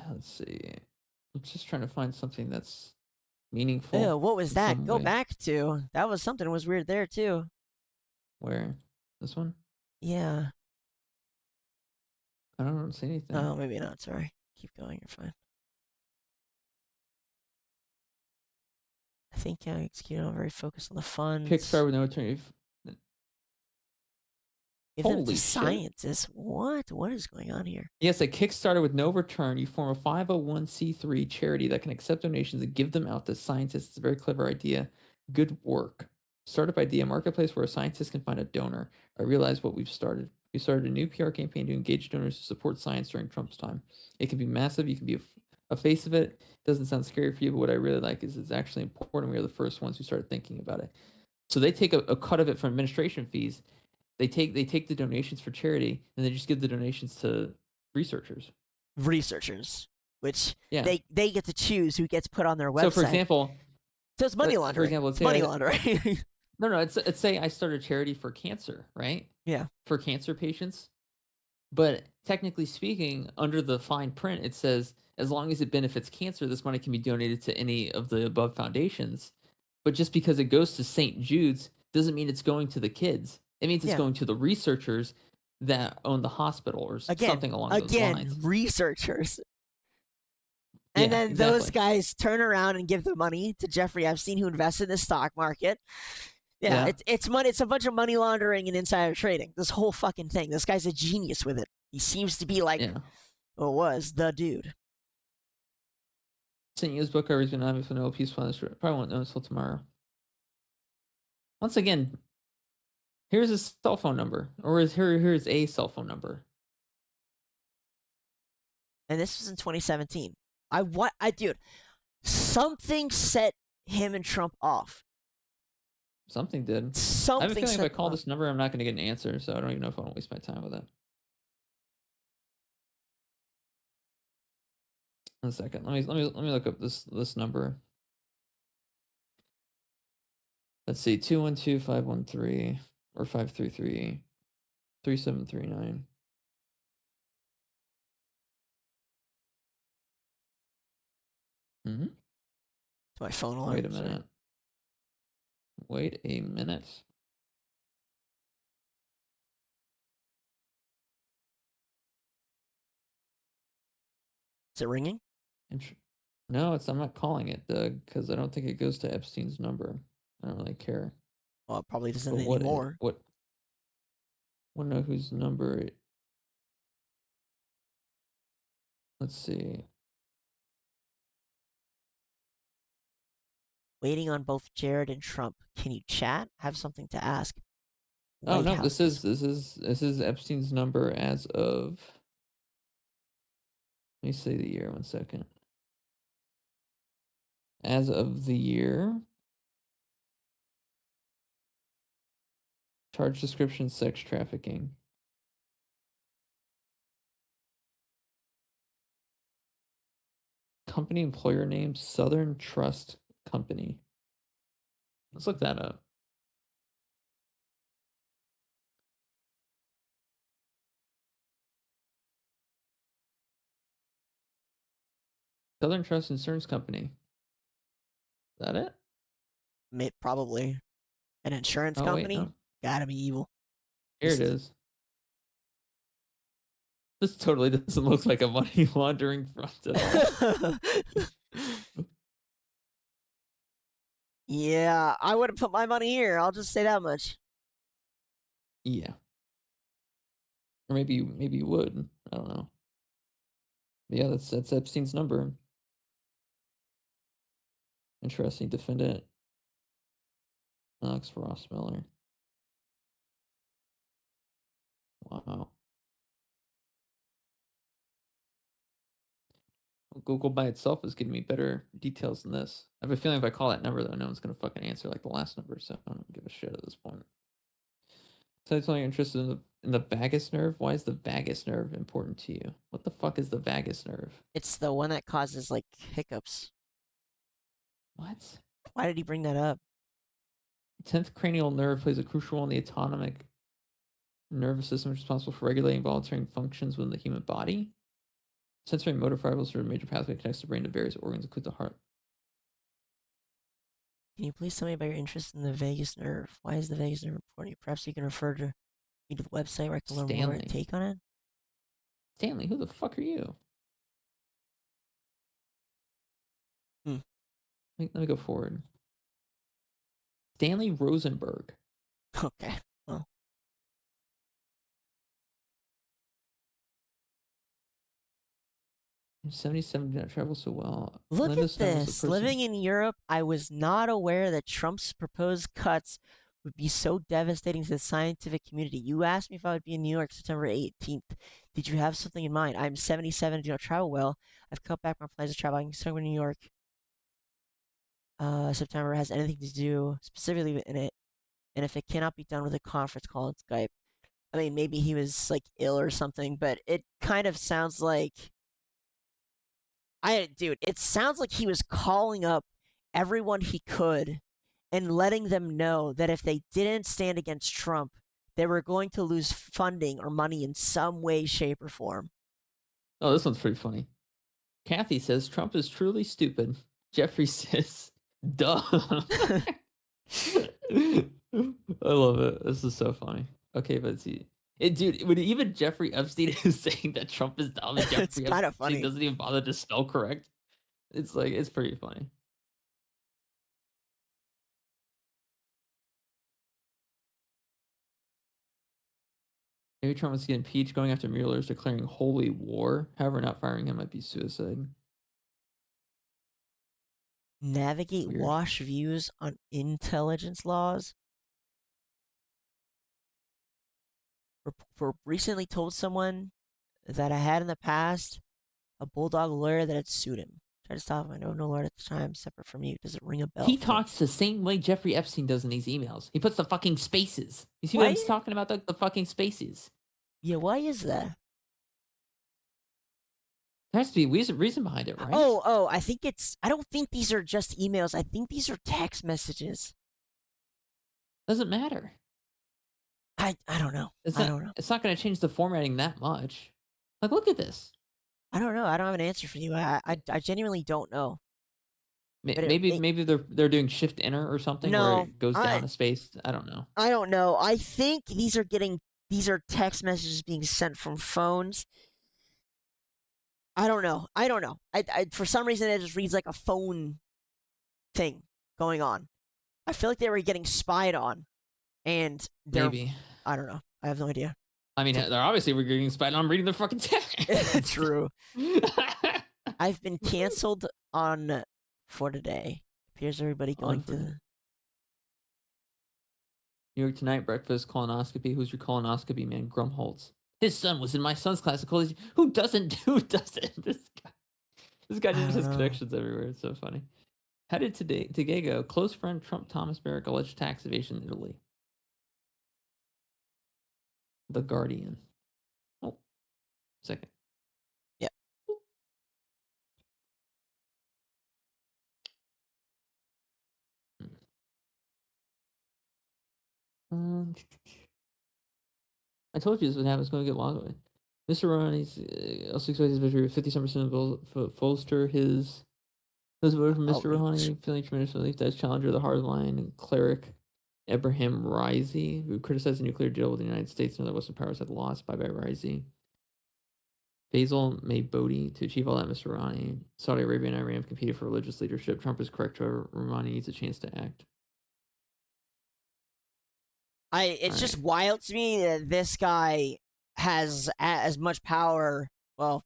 [SPEAKER 2] let's see. I'm just trying to find something that's meaningful
[SPEAKER 1] Ew, what was
[SPEAKER 2] in
[SPEAKER 1] that?
[SPEAKER 2] some
[SPEAKER 1] Go
[SPEAKER 2] way.
[SPEAKER 1] back to. That was something was weird there too.
[SPEAKER 2] Where? This one?
[SPEAKER 1] Yeah.
[SPEAKER 2] I don't see anything.
[SPEAKER 1] Oh, maybe not. Sorry. Keep going. You're fine. I think executed on very focused on the funds.
[SPEAKER 2] Kickstarter with no return.
[SPEAKER 1] Give them to
[SPEAKER 2] Holy shit.
[SPEAKER 1] scientists. What? What is going on here?
[SPEAKER 2] Yes, a Kickstarter with no return. You form a 501c3 charity that can accept donations and give them out to scientists. It's a very clever idea. Good work. Startup idea, marketplace where a scientist can find a donor. I realize what we've started. We started a new PR campaign to engage donors to support science during Trump's time. It can be massive. You can be a face of it. It doesn't sound scary for you, but what I really like is it's actually important. We are the first ones who started thinking about it. So they take a cut of it from administration fees. They take the donations for charity and they just give the donations to researchers.
[SPEAKER 1] Researchers, which
[SPEAKER 2] Yeah.
[SPEAKER 1] they get to choose who gets put on their
[SPEAKER 2] So for
[SPEAKER 1] website.
[SPEAKER 2] example,
[SPEAKER 1] So it's money
[SPEAKER 2] for
[SPEAKER 1] laundering.
[SPEAKER 2] example, let's
[SPEAKER 1] It's
[SPEAKER 2] say
[SPEAKER 1] money laundering.
[SPEAKER 2] no, let's say I start a charity for cancer, right?
[SPEAKER 1] Yeah.
[SPEAKER 2] For cancer patients. But technically speaking, under the fine print, it says as long as it benefits cancer, this money can be donated to any of the above foundations. But just because it goes to St. Jude's doesn't mean it's going to the kids. It means it's
[SPEAKER 1] Yeah.
[SPEAKER 2] going to the researchers that own the hospital or something along those lines.
[SPEAKER 1] Researchers. And
[SPEAKER 2] Yeah,
[SPEAKER 1] then those
[SPEAKER 2] exactly.
[SPEAKER 1] guys turn around and give the money to Jeffrey Epstein, who invested in the stock market. Yeah,
[SPEAKER 2] Yeah.
[SPEAKER 1] it's money. It's a bunch of money laundering and insider trading. This whole fucking thing. This guy's a genius with it. He seems to be like,
[SPEAKER 2] Yeah.
[SPEAKER 1] or was the dude.
[SPEAKER 2] St. U's book already been on for no peace plan. Probably won't know until tomorrow. Once again, here's his cell phone number, or here's a cell phone number.
[SPEAKER 1] And this was in 2017. Dude, something set him and Trump off.
[SPEAKER 2] Something did. I have a
[SPEAKER 1] Something
[SPEAKER 2] feeling if I
[SPEAKER 1] set them
[SPEAKER 2] call
[SPEAKER 1] off.
[SPEAKER 2] this number, I'm not going to get an answer, so I don't even know if I want to waste my time with it. 1 second. Let me look up this number. Let's see, 212-513 or 533-3739. Mm-hmm.
[SPEAKER 1] It's my phone alarm.
[SPEAKER 2] Wait a minute. Wait a minute.
[SPEAKER 1] Is it ringing?
[SPEAKER 2] No, I'm not calling it, Doug, because I don't think it goes to Epstein's number. I don't really care.
[SPEAKER 1] Well, it probably doesn't
[SPEAKER 2] But
[SPEAKER 1] anymore.
[SPEAKER 2] what want to know whose number? Let's see.
[SPEAKER 1] Waiting on both Jared and Trump. Can you chat? Have something to ask.
[SPEAKER 2] Oh
[SPEAKER 1] White
[SPEAKER 2] no,
[SPEAKER 1] House.
[SPEAKER 2] this is Epstein's number as of. Let me say the year. 1 second. As of the year. Charge description: sex trafficking. Company employer name: Southern Trust Company. Let's look that up. Southern Trust Insurance Company. Is that it?
[SPEAKER 1] Probably. An insurance
[SPEAKER 2] Oh wait,
[SPEAKER 1] company?
[SPEAKER 2] no.
[SPEAKER 1] Gotta be evil.
[SPEAKER 2] Here it is. This totally doesn't look like a money laundering front at all.
[SPEAKER 1] Yeah, I would have put my money here. I'll just say that much.
[SPEAKER 2] Yeah. Or maybe you would. I don't know. But yeah, that's Epstein's number. Interesting. Defendant Alex Ross Miller. Wow. Google by itself is giving me better details than this. I have a feeling if I call that number, though, no one's gonna fucking answer like the last number, so I don't give a shit at this point. So it's only interested in the vagus nerve. Why is the vagus nerve important to you? What the fuck is the vagus nerve?
[SPEAKER 1] It's the one that causes like hiccups.
[SPEAKER 2] What?
[SPEAKER 1] Why did he bring that up?
[SPEAKER 2] 10th cranial nerve plays a crucial role in the autonomic nervous system responsible for regulating voluntary functions within the human body. Sensory and motor fibers are a major pathway that connects the brain to various organs, including the heart.
[SPEAKER 1] Can you please tell me about your interest in the Vegas nerve? Why is the Vegas nerve important to you? Perhaps you can refer to me to the website where I can learn more about your
[SPEAKER 2] Stanley.
[SPEAKER 1] take on it.
[SPEAKER 2] Stanley, who the fuck are you?
[SPEAKER 1] Hmm.
[SPEAKER 2] Let me go forward. Stanley Rosenberg.
[SPEAKER 1] Okay. Well,
[SPEAKER 2] 77 did not travel so well.
[SPEAKER 1] look
[SPEAKER 2] Linda
[SPEAKER 1] at
[SPEAKER 2] Stone was the
[SPEAKER 1] this.
[SPEAKER 2] person.
[SPEAKER 1] Living in Europe, I was not aware that Trump's proposed cuts would be so devastating to the scientific community. You asked me if I would be in New York September 18th. Did you have something in mind? I'm 77, do not travel well. I've cut back my plans to travel. I'm somewhere in New York. September has anything to do specifically in it. And if it cannot be done with a conference call on Skype, I mean, maybe he was like ill or something, but it kind of sounds like it sounds like he was calling up everyone he could and letting them know that if they didn't stand against Trump, they were going to lose funding or money in some way, shape, or form.
[SPEAKER 2] Oh, this one's pretty funny. Kathy says Trump is truly stupid. Jeffrey says, duh. I love it. This is so funny. Okay, but see, dude, when even Jeffrey Epstein is saying that Trump is dumb, and
[SPEAKER 1] It's
[SPEAKER 2] Jeffrey
[SPEAKER 1] kind of
[SPEAKER 2] Epstein
[SPEAKER 1] funny.
[SPEAKER 2] doesn't even bother to spell correct. It's like it's pretty funny. Maybe Trump wants to get impeached. Going after Mueller is declaring holy war. However, not firing him might be suicide.
[SPEAKER 1] Navigate
[SPEAKER 2] Weird.
[SPEAKER 1] wash views on intelligence laws. Recently told someone that I had in the past a bulldog lawyer that had sued him. Tried to stop him. I know no lawyer at the time, separate from you. Does it ring a bell?
[SPEAKER 2] He talks the same way Jeffrey Epstein does in these emails. He puts the fucking spaces. You see what I'm talking about? The fucking spaces.
[SPEAKER 1] Yeah, why is that?
[SPEAKER 2] There has to be a reason behind it, right?
[SPEAKER 1] Oh, I think I don't think these are just emails. I think these are text messages.
[SPEAKER 2] Doesn't matter.
[SPEAKER 1] I don't know. I don't know.
[SPEAKER 2] It's not going to change the formatting that much. Like, look at this.
[SPEAKER 1] I don't know. I don't have an answer for you. I genuinely don't know.
[SPEAKER 2] Maybe they're doing shift enter or something where it goes down a space. I don't know.
[SPEAKER 1] I don't know. I think these are text messages being sent from phones. I don't know. I for some reason it just reads like a phone thing going on. I feel like they were getting spied on, and
[SPEAKER 2] Maybe.
[SPEAKER 1] I don't know. I have no idea.
[SPEAKER 2] I mean, they're obviously getting spied on. I'm reading the fucking text.
[SPEAKER 1] True. I've been canceled on for today. Appears everybody going to the
[SPEAKER 2] New York Tonight breakfast colonoscopy. Who's your colonoscopy man? Grumholtz. His son was in my son's class of college. Who doesn't? This guy just has connections everywhere. It's so funny. How did today go? Close friend Trump Thomas Barrack alleged tax evasion in Italy. The Guardian. Oh, second.
[SPEAKER 1] Yeah.
[SPEAKER 2] I told you this would happen. It's going to get longer. Mr. Rouhani's also expected his victory with 57% of bolster his voted from Mr. Rouhani, feeling tremendous relief that his challenger, the hardline cleric Ebrahim Raisi, who criticized the nuclear deal with the United States and other Western powers, had lost. Bye bye, Raisi. Faisal Maybodi to achieve all that, Mr. Rouhani. Saudi Arabia and Iran have competed for religious leadership. Trump is correct. However, Rouhani needs a chance to act.
[SPEAKER 1] It's just wild to me that this guy has as much power. Well,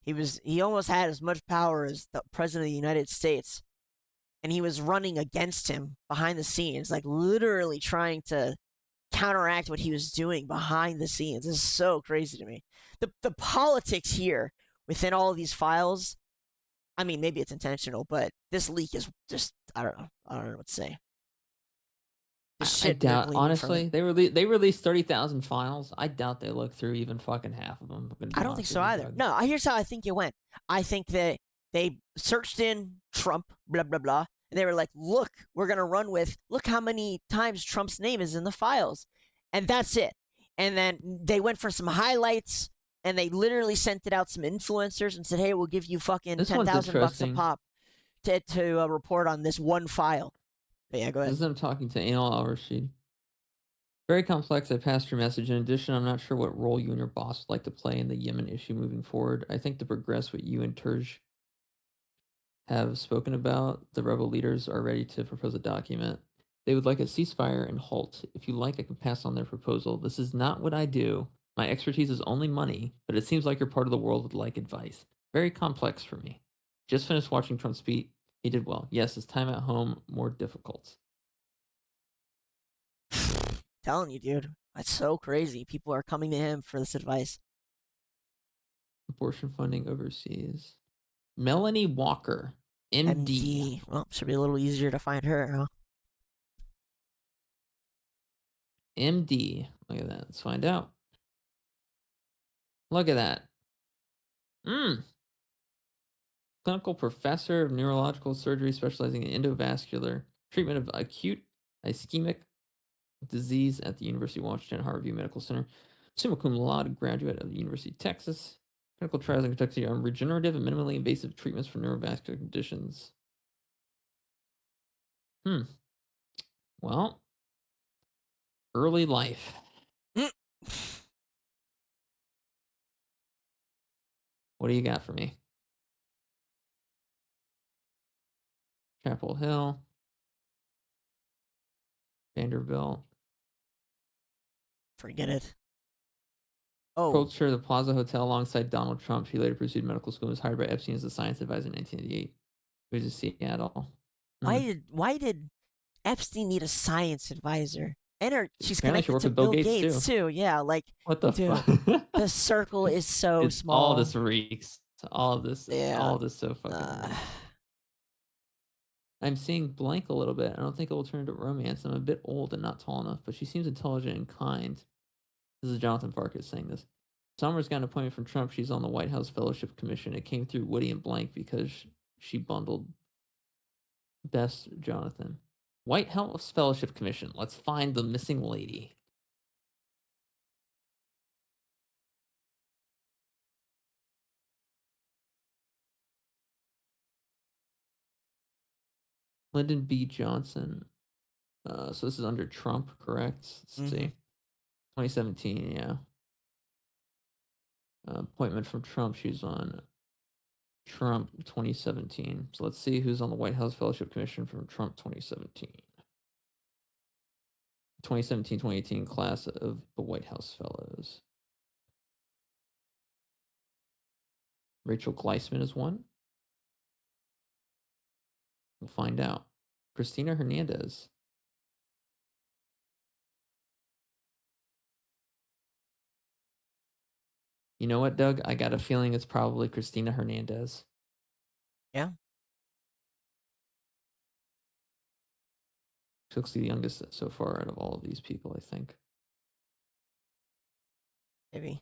[SPEAKER 1] he almost had as much power as the president of the United States, and he was running against him behind the scenes, like literally trying to counteract what he was doing behind the scenes. This is so crazy to me. The politics here within all of these files. I mean, maybe it's intentional, but this leak is just I don't know what to say.
[SPEAKER 2] I doubt, honestly, they released 30,000 files. I doubt they looked through even fucking half of them.
[SPEAKER 1] I don't think so either. No, here's how I think it went. I think that they searched in Trump, blah, blah, blah, and they were like, look, we're going to run with, look how many times Trump's name is in the files. And that's it. And then they went for some highlights, and they literally sent it out some influencers and said, hey, we'll give you fucking $10,000 a pop to report on this one file. But yeah, go
[SPEAKER 2] This
[SPEAKER 1] ahead.
[SPEAKER 2] is them talking to Anal Al-Rashid. Very complex. I passed your message. In addition, I'm not sure what role you and your boss would like to play in the Yemen issue moving forward. I think to progress what you and Turj have spoken about, the rebel leaders are ready to propose a document. They would like a ceasefire and halt. If you like, I can pass on their proposal. This is not what I do. My expertise is only money, but it seems like you're part of the world would like advice. Very complex for me. Just finished watching Trump speak. He did well. Yes, his time at home more difficult.
[SPEAKER 1] Telling you, dude. That's so crazy. People are coming to him for this advice.
[SPEAKER 2] Abortion funding overseas. Melanie Walker, MD.
[SPEAKER 1] MD. Well, should be a little easier to find her, huh?
[SPEAKER 2] MD. Look at that. Let's find out. Look at that. Clinical professor of neurological surgery specializing in endovascular treatment of acute ischemic disease at the University of Washington Harvard Medical Center. Summa cum laude graduate of the University of Texas. Clinical trials and conducted on regenerative and minimally invasive treatments for neurovascular conditions. Well, early life.
[SPEAKER 1] Mm.
[SPEAKER 2] What do you got for me? Chapel Hill. Vanderbilt.
[SPEAKER 1] Forget it. Oh,
[SPEAKER 2] Culture, the Plaza Hotel alongside Donald Trump. She later pursued medical school and was hired by Epstein as a science advisor in 1988. He was in Seattle.
[SPEAKER 1] why did Epstein need a science advisor? And she's
[SPEAKER 2] Apparently she
[SPEAKER 1] connected
[SPEAKER 2] worked
[SPEAKER 1] to
[SPEAKER 2] with Bill
[SPEAKER 1] Bill
[SPEAKER 2] Gates,
[SPEAKER 1] Gates too. Yeah, like,
[SPEAKER 2] What the
[SPEAKER 1] dude,
[SPEAKER 2] fuck?
[SPEAKER 1] the circle is so
[SPEAKER 2] It's all
[SPEAKER 1] small.
[SPEAKER 2] this reeks. All
[SPEAKER 1] Yeah.
[SPEAKER 2] of this so fucking
[SPEAKER 1] Uh,
[SPEAKER 2] reeks. I'm seeing blank a little bit. I don't think it will turn into romance. I'm a bit old and not tall enough, but she seems intelligent and kind. This is Jonathan Farkas saying this. Summers got an appointment from Trump. She's on the White House Fellowship Commission. It came through Woody and Blank because she bundled Best Jonathan. White House Fellowship Commission. Let's find the missing lady. Lyndon B. Johnson. So this is under Trump, correct? Let's see. 2017, yeah. Appointment from Trump. She's on Trump 2017. So let's see who's on the White House Fellowship Commission from Trump 2017. 2017-2018 class of the White House Fellows. Rachel Gleisman is one. We'll find out. Christina Hernandez. You know what, Doug? I got a feeling it's probably Christina Hernandez.
[SPEAKER 1] yeah.
[SPEAKER 2] She looks the youngest so far out of all of these people, I think.
[SPEAKER 1] Maybe.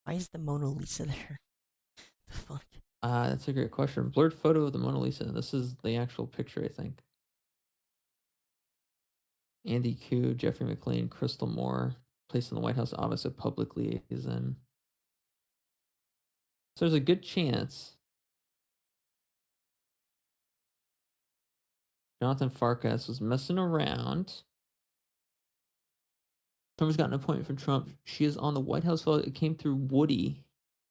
[SPEAKER 1] Why is the Mona Lisa there? The fuck?
[SPEAKER 2] That's a great question. Blurred photo of the Mona Lisa. This is the actual picture, I think. Andy Koo, Jeffrey McLean, Crystal Moore, placed in the White House Office of Public Liaison. So there's a good chance Jonathan Farkas was messing around. Trump's got an appointment from Trump. She is on the White House. It came through Woody.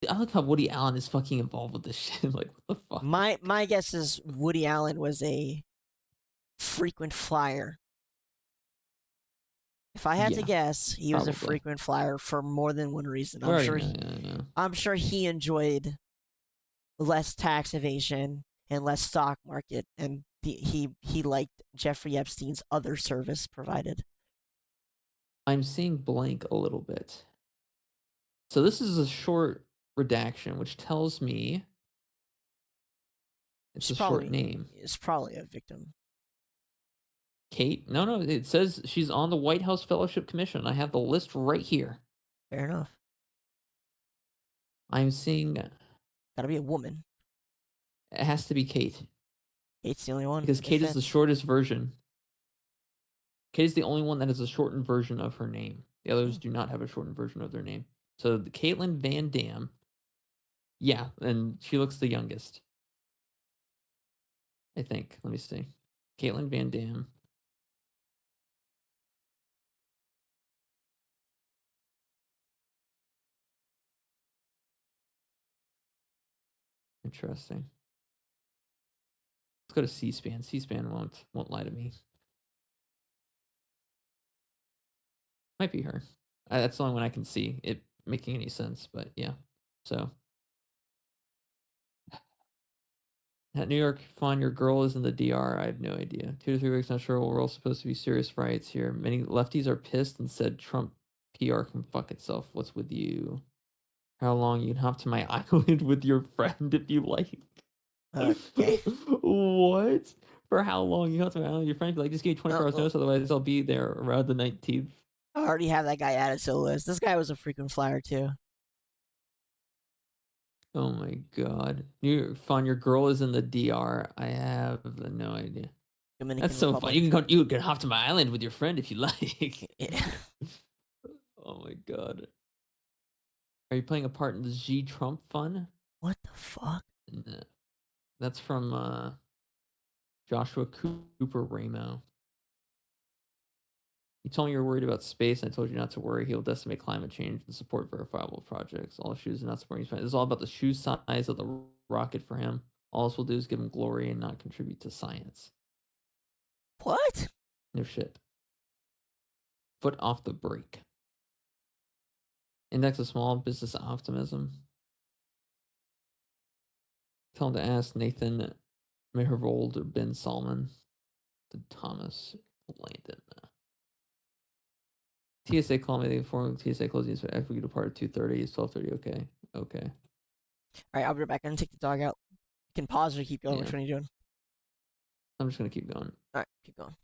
[SPEAKER 2] I like how Woody Allen is fucking involved with this shit. Like, what the fuck?
[SPEAKER 1] My guess is Woody Allen was a frequent flyer. If I had to guess, he was a frequent flyer for more than one reason. I'm sure he enjoyed less tax evasion and less stock market, and he liked Jeffrey Epstein's other service provided.
[SPEAKER 2] I'm seeing blank a little bit. So this is a short redaction, which tells me it's a short name.
[SPEAKER 1] It's probably a victim.
[SPEAKER 2] Kate? No, it says she's on the White House Fellowship Commission. I have the list right here.
[SPEAKER 1] Fair enough.
[SPEAKER 2] I'm seeing...
[SPEAKER 1] Gotta be a woman.
[SPEAKER 2] It has to be Kate.
[SPEAKER 1] Kate's the only one.
[SPEAKER 2] Because Kate is the shortest version. Kate is the only one that has a shortened version of her name. The others do not have a shortened version of their name. So the Caitlin Van Dam. Yeah, and she looks the youngest. I think. Let me see. Caitlin Van Dam. Interesting. Let's go to C-SPAN. C-SPAN won't lie to me. Might be her. That's the only one I can see it making any sense, but yeah. So at New York, fine, your girl is in the DR. I have no idea. 2 to 3 weeks, not sure. We're all supposed to be serious riots here. Many lefties are pissed and said Trump PR can fuck itself. What's with you? How long you can hop to my island with your friend if you like.
[SPEAKER 1] Okay.
[SPEAKER 2] What? For how long you hop to my island with your friend? Like, just give me 24 hours
[SPEAKER 1] Well,
[SPEAKER 2] notice, otherwise I'll be there around the 19th.
[SPEAKER 1] I already have that guy added to the list. This guy was a frequent flyer too.
[SPEAKER 2] Oh my god. Your girl is in the DR. I have no idea. That's
[SPEAKER 1] Dominican
[SPEAKER 2] so fun.
[SPEAKER 1] Republic.
[SPEAKER 2] You can hop to my island with your friend if you like.
[SPEAKER 1] Yeah.
[SPEAKER 2] Oh my god. Are you playing a part in the G Trump fun?
[SPEAKER 1] What the fuck?
[SPEAKER 2] No. That's from Joshua Cooper Ramo. You told me you were worried about space, and I told you not to worry. He'll decimate climate change and support verifiable projects. All shoes are not supporting space. This is all about the shoe size of the rocket for him. All this will do is give him glory and not contribute to science.
[SPEAKER 1] What?
[SPEAKER 2] No shit. Foot off the brake. Index of small business optimism. Tell him to ask Nathan Mehervold or Ben Salman to Thomas Landon. TSA called me. They informed TSA closing is if we depart at 2:30. It's 12:30. Okay. Okay.
[SPEAKER 1] All right, I'll be right back. I'm gonna take the dog out. You can pause or keep going.
[SPEAKER 2] Yeah.
[SPEAKER 1] Which one are you doing?
[SPEAKER 2] I'm just gonna keep going.
[SPEAKER 1] All right, keep going.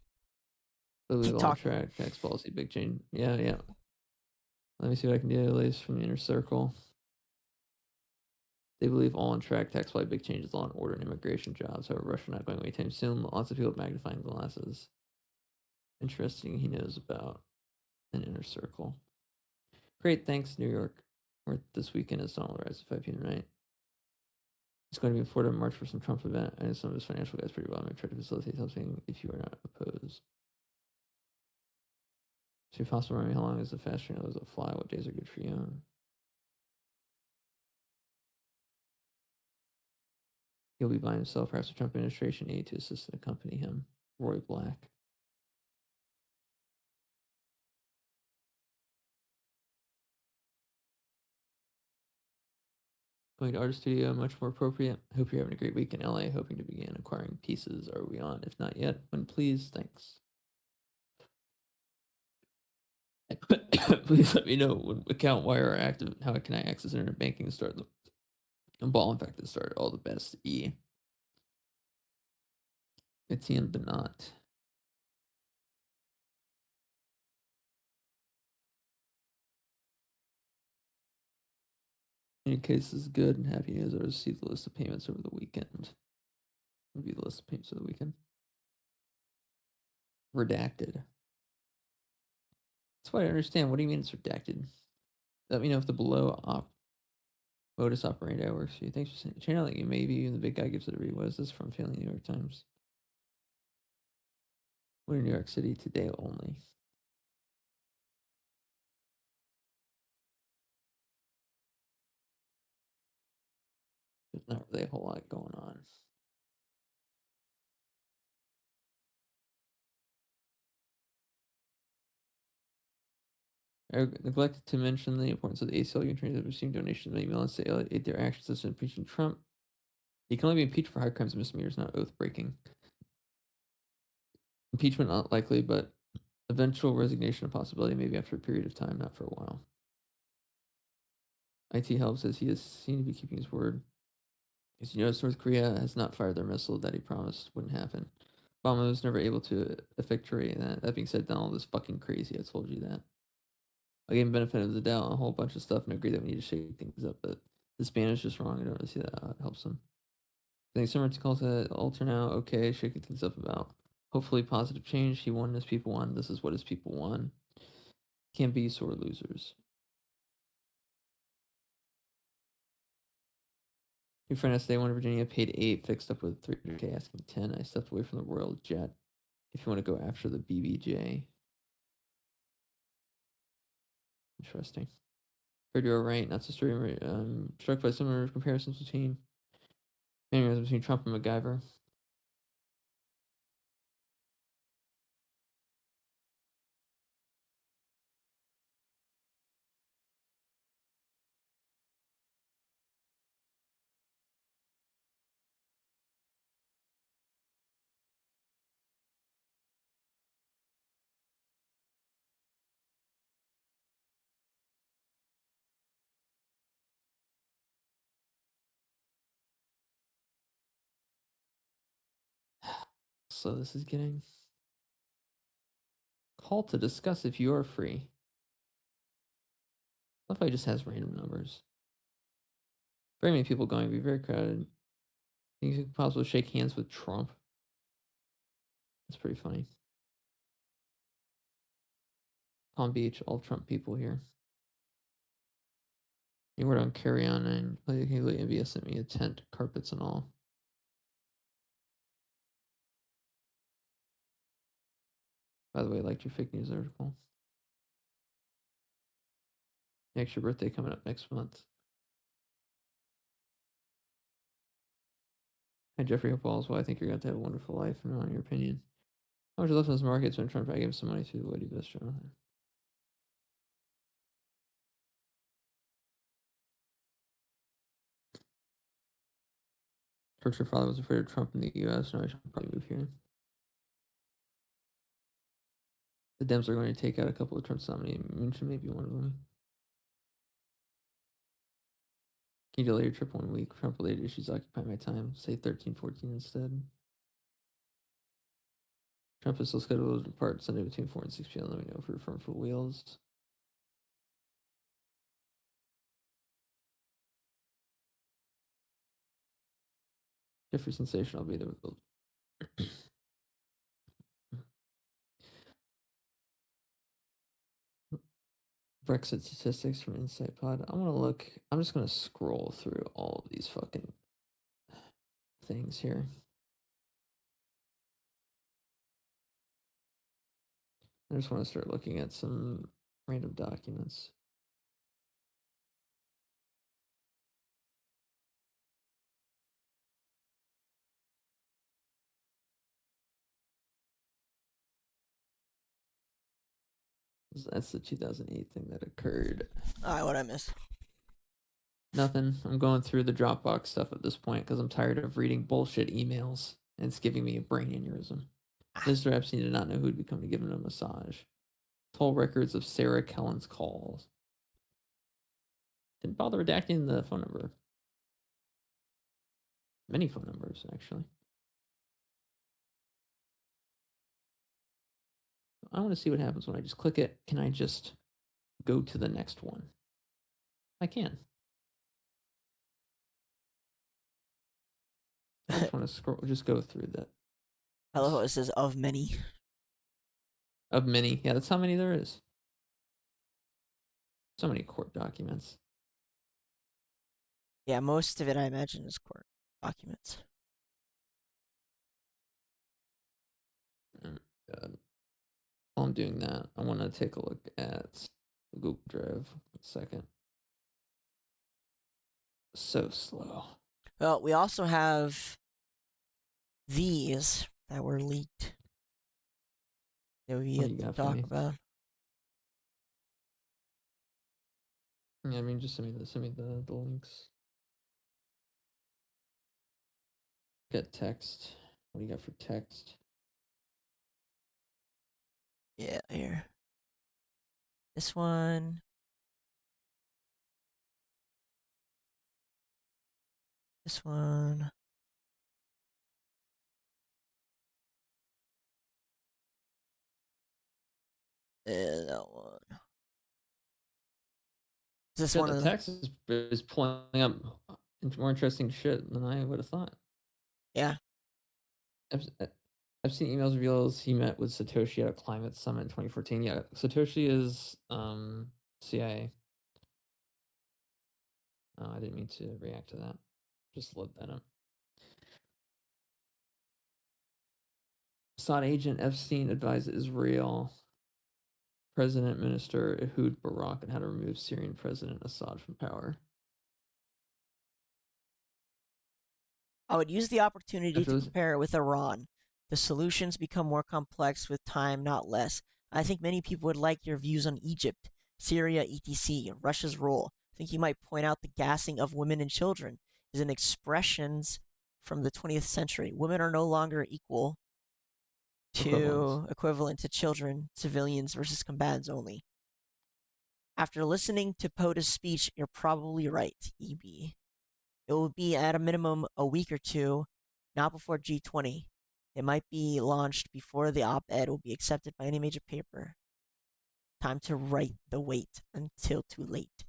[SPEAKER 2] Believe
[SPEAKER 1] Keep
[SPEAKER 2] all
[SPEAKER 1] talking.
[SPEAKER 2] track tax policy big change. Yeah, yeah. Let me see what I can do. At least from the inner circle. They believe all on track tax policy big changes, law and order, and immigration jobs. However, Russia not going away anytime soon. Lots of people with magnifying glasses. Interesting. He knows about an inner circle. Great. Thanks, New York. Or this weekend is Donald Rise at 5 p.m. tonight. He's going to be in Florida in March for some Trump event. I know some of his financial guys pretty well. I'm going to try to facilitate something if you are not opposed. Is it possible to remind me how long is the fast train? Does it fly? What days are good for you? He'll be by himself. Perhaps the Trump administration aide to assist and accompany him. Roy Black. Going to art studio, much more appropriate. Hope you're having a great week in LA. Hoping to begin acquiring pieces. Are we on? If not yet, when please, thanks. Please let me know when account wire are active. How can I access internet banking and start the ball infected start? All the best. E. Etienne Benat. In case this is good and happy news, I received the list of payments over the weekend. Review the list of payments of the weekend. Redacted. That's what I understand. What do you mean it's redacted? Let me know if the below modus operandi works for you. Thanks for saying. Channel that you maybe even the big guy gives it a read. What is this from Failing New York Times? We're in New York City today only. There's not really a whole lot going on. I neglected to mention the importance of the ACLU trainers that received donations by email and say their actions as impeaching Trump. He can only be impeached for high crimes and misdemeanors, not oath breaking. Impeachment not likely, but eventual resignation a possibility, maybe after a period of time, not for a while. IT Help says he is seen to be keeping his word. As you notice, North Korea has not fired their missile that he promised wouldn't happen. Obama was never able to effectuate that. That being said, Donald is fucking crazy. I told you that. I gave him benefit of the doubt on a whole bunch of stuff and agree that we need to shake things up, but the Spanish is just wrong. I don't really see that how it helps him. I think summer to call to alter now. Okay, shaking things up about hopefully positive change. He won as people won. This is what his people won. Can't be sore losers. Your friend yesterday, one in Virginia, paid 8, fixed up with 300K, asking 10. I stepped away from the royal jet. If you want to go after the BBJ. Interesting. Heard you were right. Not so story. Struck by similar comparisons between Trump and MacGyver. So this is getting call to discuss if you are free. What if I just has random numbers? Very many people going to be very crowded. Think you could possibly shake hands with Trump? That's pretty funny. Palm Beach, all Trump people here. You were on carry on and NVS sent me a tent, carpets and all. By the way, I liked your fake news article. Next, your birthday coming up next month. Hi, Jeffrey. Hope all is well. I think you're going to have a wonderful life, and on your opinion. How much you left in this market? So I'm trying to give him some money through the Woody Best show. Her father was afraid of Trump in the U.S. No, I should probably move here. The Dems are going to take out a couple of Trump's nominees. Mnuchin may be one of them. Can you delay your trip 1 week? Trump-related issues occupy my time. Say 13, 14 instead. Trump is still scheduled to depart Sunday between 4 and 6 p.m. Let me know if you're firm for wheels. Jeffrey Sensation, I'll be there with those. Brexit statistics from Insight Pod. I want to look. I'm just going to scroll through all of these fucking things here. I just want to start looking at some random documents. That's the 2008 thing that occurred.
[SPEAKER 1] All right, what I missed?
[SPEAKER 2] Nothing. I'm going through the Dropbox stuff at this point because I'm tired of reading bullshit emails and it's giving me a brain aneurysm. Mr. Epstein did not know who'd be coming to give him a massage. Toll records of Sarah Kellen's calls. Didn't bother redacting the phone number. Many phone numbers, actually. I want to see what happens when I just click it. Can I just go to the next one? I can. I just want to scroll, just go through that.
[SPEAKER 1] I love how it says of many.
[SPEAKER 2] Of many. Yeah, that's how many there is. So many court documents.
[SPEAKER 1] Yeah, most of it I imagine is court documents.
[SPEAKER 2] While I'm doing that, I want to take a look at Google Drive. A second. So slow.
[SPEAKER 1] Well, we also have these that were leaked that we
[SPEAKER 2] What
[SPEAKER 1] had
[SPEAKER 2] do you
[SPEAKER 1] to
[SPEAKER 2] got for
[SPEAKER 1] talk
[SPEAKER 2] me?
[SPEAKER 1] about.
[SPEAKER 2] Yeah, I mean, just send me the links. Get text. What do you got for text?
[SPEAKER 1] Yeah, here. This one. This one. That one. Is this
[SPEAKER 2] Yeah,
[SPEAKER 1] one
[SPEAKER 2] the
[SPEAKER 1] of the?
[SPEAKER 2] text is pulling up more interesting shit than I would have thought.
[SPEAKER 1] Yeah.
[SPEAKER 2] I've seen emails reveals he met with Satoshi at a climate summit in 2014. Yeah, Satoshi is CIA. Oh, I didn't mean to react to that. Just load that up. Assad agent Epstein advised Israel President Minister Ehud Barak on how to remove Syrian President Assad from power.
[SPEAKER 1] I would use the opportunity
[SPEAKER 2] After
[SPEAKER 1] to
[SPEAKER 2] this,
[SPEAKER 1] compare it with Iran. The solutions become more complex with time, not less. I think many people would like your views on Egypt, Syria, etc., Russia's role. I think you might point out the gassing of women and children is an expressions from the 20th century. Women are no longer
[SPEAKER 2] equivalent.
[SPEAKER 1] equivalent to children, civilians versus combatants only. After listening to POTUS's speech, you're probably right, EB. It will be at a minimum a week or two, not before G20. It might be launched before the op ed will be accepted by any major paper. Time to write the wait until too late.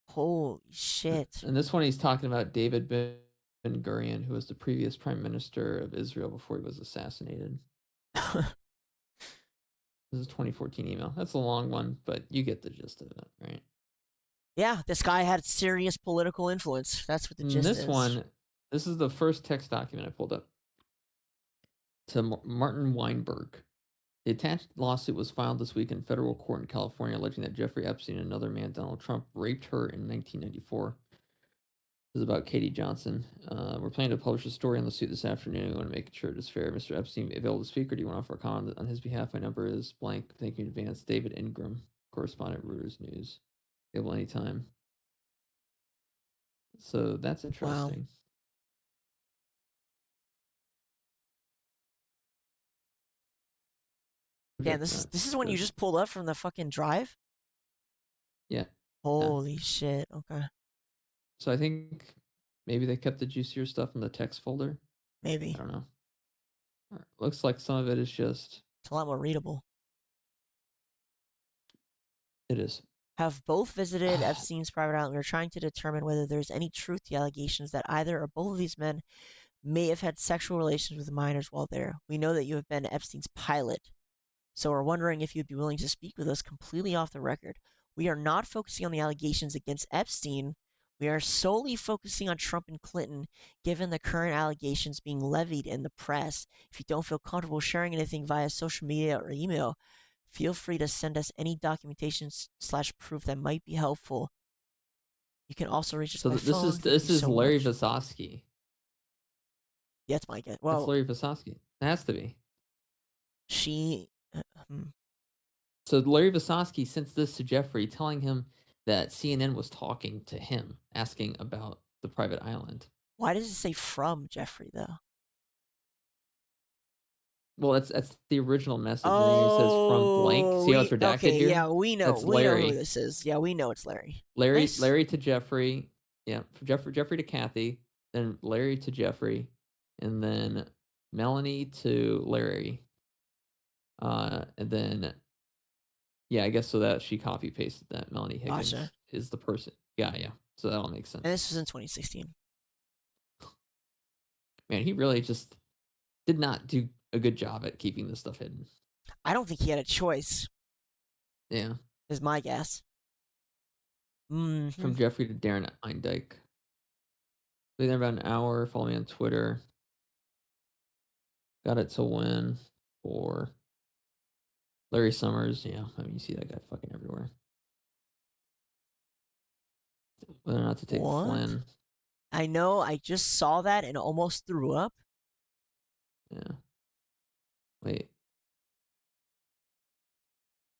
[SPEAKER 1] Holy shit.
[SPEAKER 2] And this one he's talking about David Ben Gurion, who was the previous prime minister of Israel before he was assassinated. This is a 2014 email. That's a long one, but you get the gist of it, right?
[SPEAKER 1] Yeah, this guy had serious political influence. That's what the gist
[SPEAKER 2] This
[SPEAKER 1] is.
[SPEAKER 2] one, this is the first text document I pulled up to Martin Weinberg. The attached lawsuit was filed this week in federal court in California, alleging that Jeffrey Epstein and another man, Donald Trump, raped her in 1994. This is about Katie Johnson. We're planning to publish a story on the suit this afternoon. We want to make sure it is fair. Mr. Epstein, available to speak, or do you want to offer a comment on his behalf? My number is blank. Thank you in advance. David Ingram, correspondent, Reuters News. Available anytime. So that's interesting.
[SPEAKER 1] Wow. Yeah, this is when you just pulled up from the fucking drive?
[SPEAKER 2] Yeah.
[SPEAKER 1] Holy shit. Okay.
[SPEAKER 2] So I think maybe they kept the juicier stuff in the text folder.
[SPEAKER 1] Maybe.
[SPEAKER 2] I don't know. Looks like some of it is just.
[SPEAKER 1] It's a lot more readable.
[SPEAKER 2] It is.
[SPEAKER 1] Have both visited Epstein's private island. We are trying to determine whether there's any truth to the allegations that either or both of these men may have had sexual relations with minors while there. We know that you have been Epstein's pilot, so we're wondering if you'd be willing to speak with us completely off the record. We are not focusing on the allegations against Epstein. We are solely focusing on Trump and Clinton, given the current allegations being levied in the press. If you don't feel comfortable sharing anything via social media or email, feel free to send us any documentation / proof that might be helpful. You can also reach us by phone.
[SPEAKER 2] This is Larry Vasosky.
[SPEAKER 1] Yeah, that's my guess. Well,
[SPEAKER 2] that's Larry Vasosky. It has to be. So Larry Vasosky sent this to Jeffrey, telling him that CNN was talking to him, asking about the private island.
[SPEAKER 1] Why does it say from Jeffrey though?
[SPEAKER 2] Well, that's the original message. And then it says from blank. See how it's redacted here?
[SPEAKER 1] Yeah, we know.
[SPEAKER 2] That's
[SPEAKER 1] we
[SPEAKER 2] Larry.
[SPEAKER 1] know who this is. Yeah, we know it's Larry.
[SPEAKER 2] Larry to Jeffrey. Yeah, Jeffrey to Kathy. Then Larry to Jeffrey, and then Melanie to Larry. And then, yeah, I guess so that she copy pasted that. Melanie Higgins is the person. Yeah. So that all makes sense.
[SPEAKER 1] And this was in 2016.
[SPEAKER 2] Man, he really just did not do a good job at keeping this stuff hidden.
[SPEAKER 1] I don't think he had a choice.
[SPEAKER 2] Yeah.
[SPEAKER 1] Is my guess.
[SPEAKER 2] From Jeffrey to Darren Eindike. Been there about an hour. Follow me on Twitter. Got it to win for Larry Summers. Yeah, I mean, you see that guy fucking everywhere. Whether or not to take Flynn.
[SPEAKER 1] I know. I just saw that and almost threw up.
[SPEAKER 2] Yeah. Wait.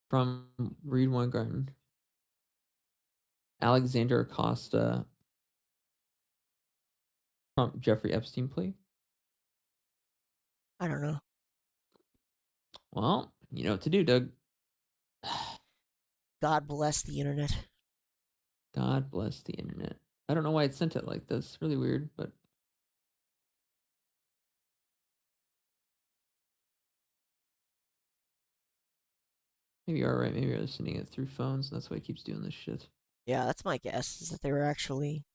[SPEAKER 2] From Reed Weingarten. Alexander Acosta. From Jeffrey Epstein plea?
[SPEAKER 1] I don't know.
[SPEAKER 2] Well, you know what to do, Doug.
[SPEAKER 1] God bless the internet.
[SPEAKER 2] God bless the internet. I don't know why it sent it like this. Really weird, but. Maybe you're right. Maybe you're sending it through phones. And that's why it keeps doing this shit.
[SPEAKER 1] Yeah, that's my guess. Is that they were actually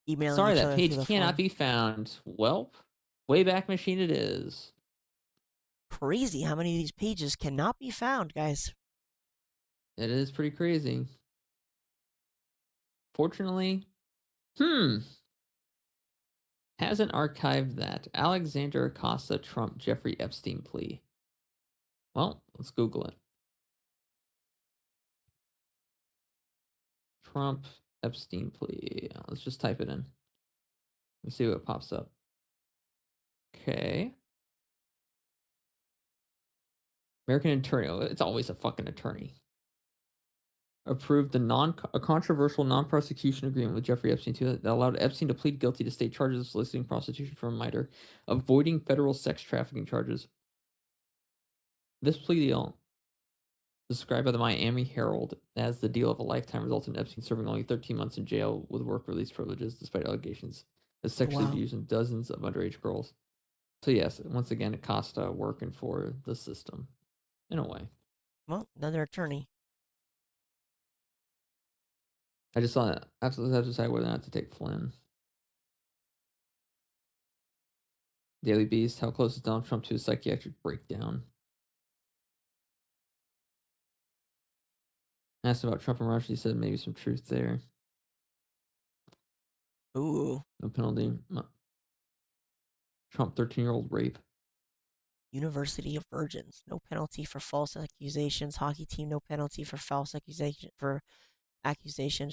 [SPEAKER 1] emailing.
[SPEAKER 2] Sorry,
[SPEAKER 1] each
[SPEAKER 2] that
[SPEAKER 1] other
[SPEAKER 2] page
[SPEAKER 1] through the
[SPEAKER 2] cannot
[SPEAKER 1] phone.
[SPEAKER 2] be found. Welp, Wayback Machine it is.
[SPEAKER 1] Crazy how many of these pages cannot be found, guys.
[SPEAKER 2] It is pretty crazy. Fortunately, Hasn't archived that. Alexander Acosta Trump Jeffrey Epstein plea. Well, let's Google it. Trump Epstein plea. Let's just type it in. Let's see what pops up. Okay. American attorney. Oh, it's always a fucking attorney. Approved a controversial non-prosecution agreement with Jeffrey Epstein that allowed Epstein to plead guilty to state charges of soliciting prostitution from a minor, avoiding federal sex trafficking charges. This plea deal, described by the Miami Herald as the deal of a lifetime, resulted in Epstein serving only 13 months in jail with work release privileges, despite allegations of sexually
[SPEAKER 1] Wow.
[SPEAKER 2] abusing dozens of underage girls. So yes, once again, Acosta working for the system, in a way.
[SPEAKER 1] Well, another attorney.
[SPEAKER 2] I just saw that. Absolutely have to decide whether or not to take Flynn. Daily Beast, how close is Donald Trump to a psychiatric breakdown? Asked about Trump and Russia, he said maybe some truth there.
[SPEAKER 1] Ooh.
[SPEAKER 2] No penalty. Trump 13-year-old rape.
[SPEAKER 1] University of Virgins, no penalty for false accusations. Hockey team, no penalty for false accusations.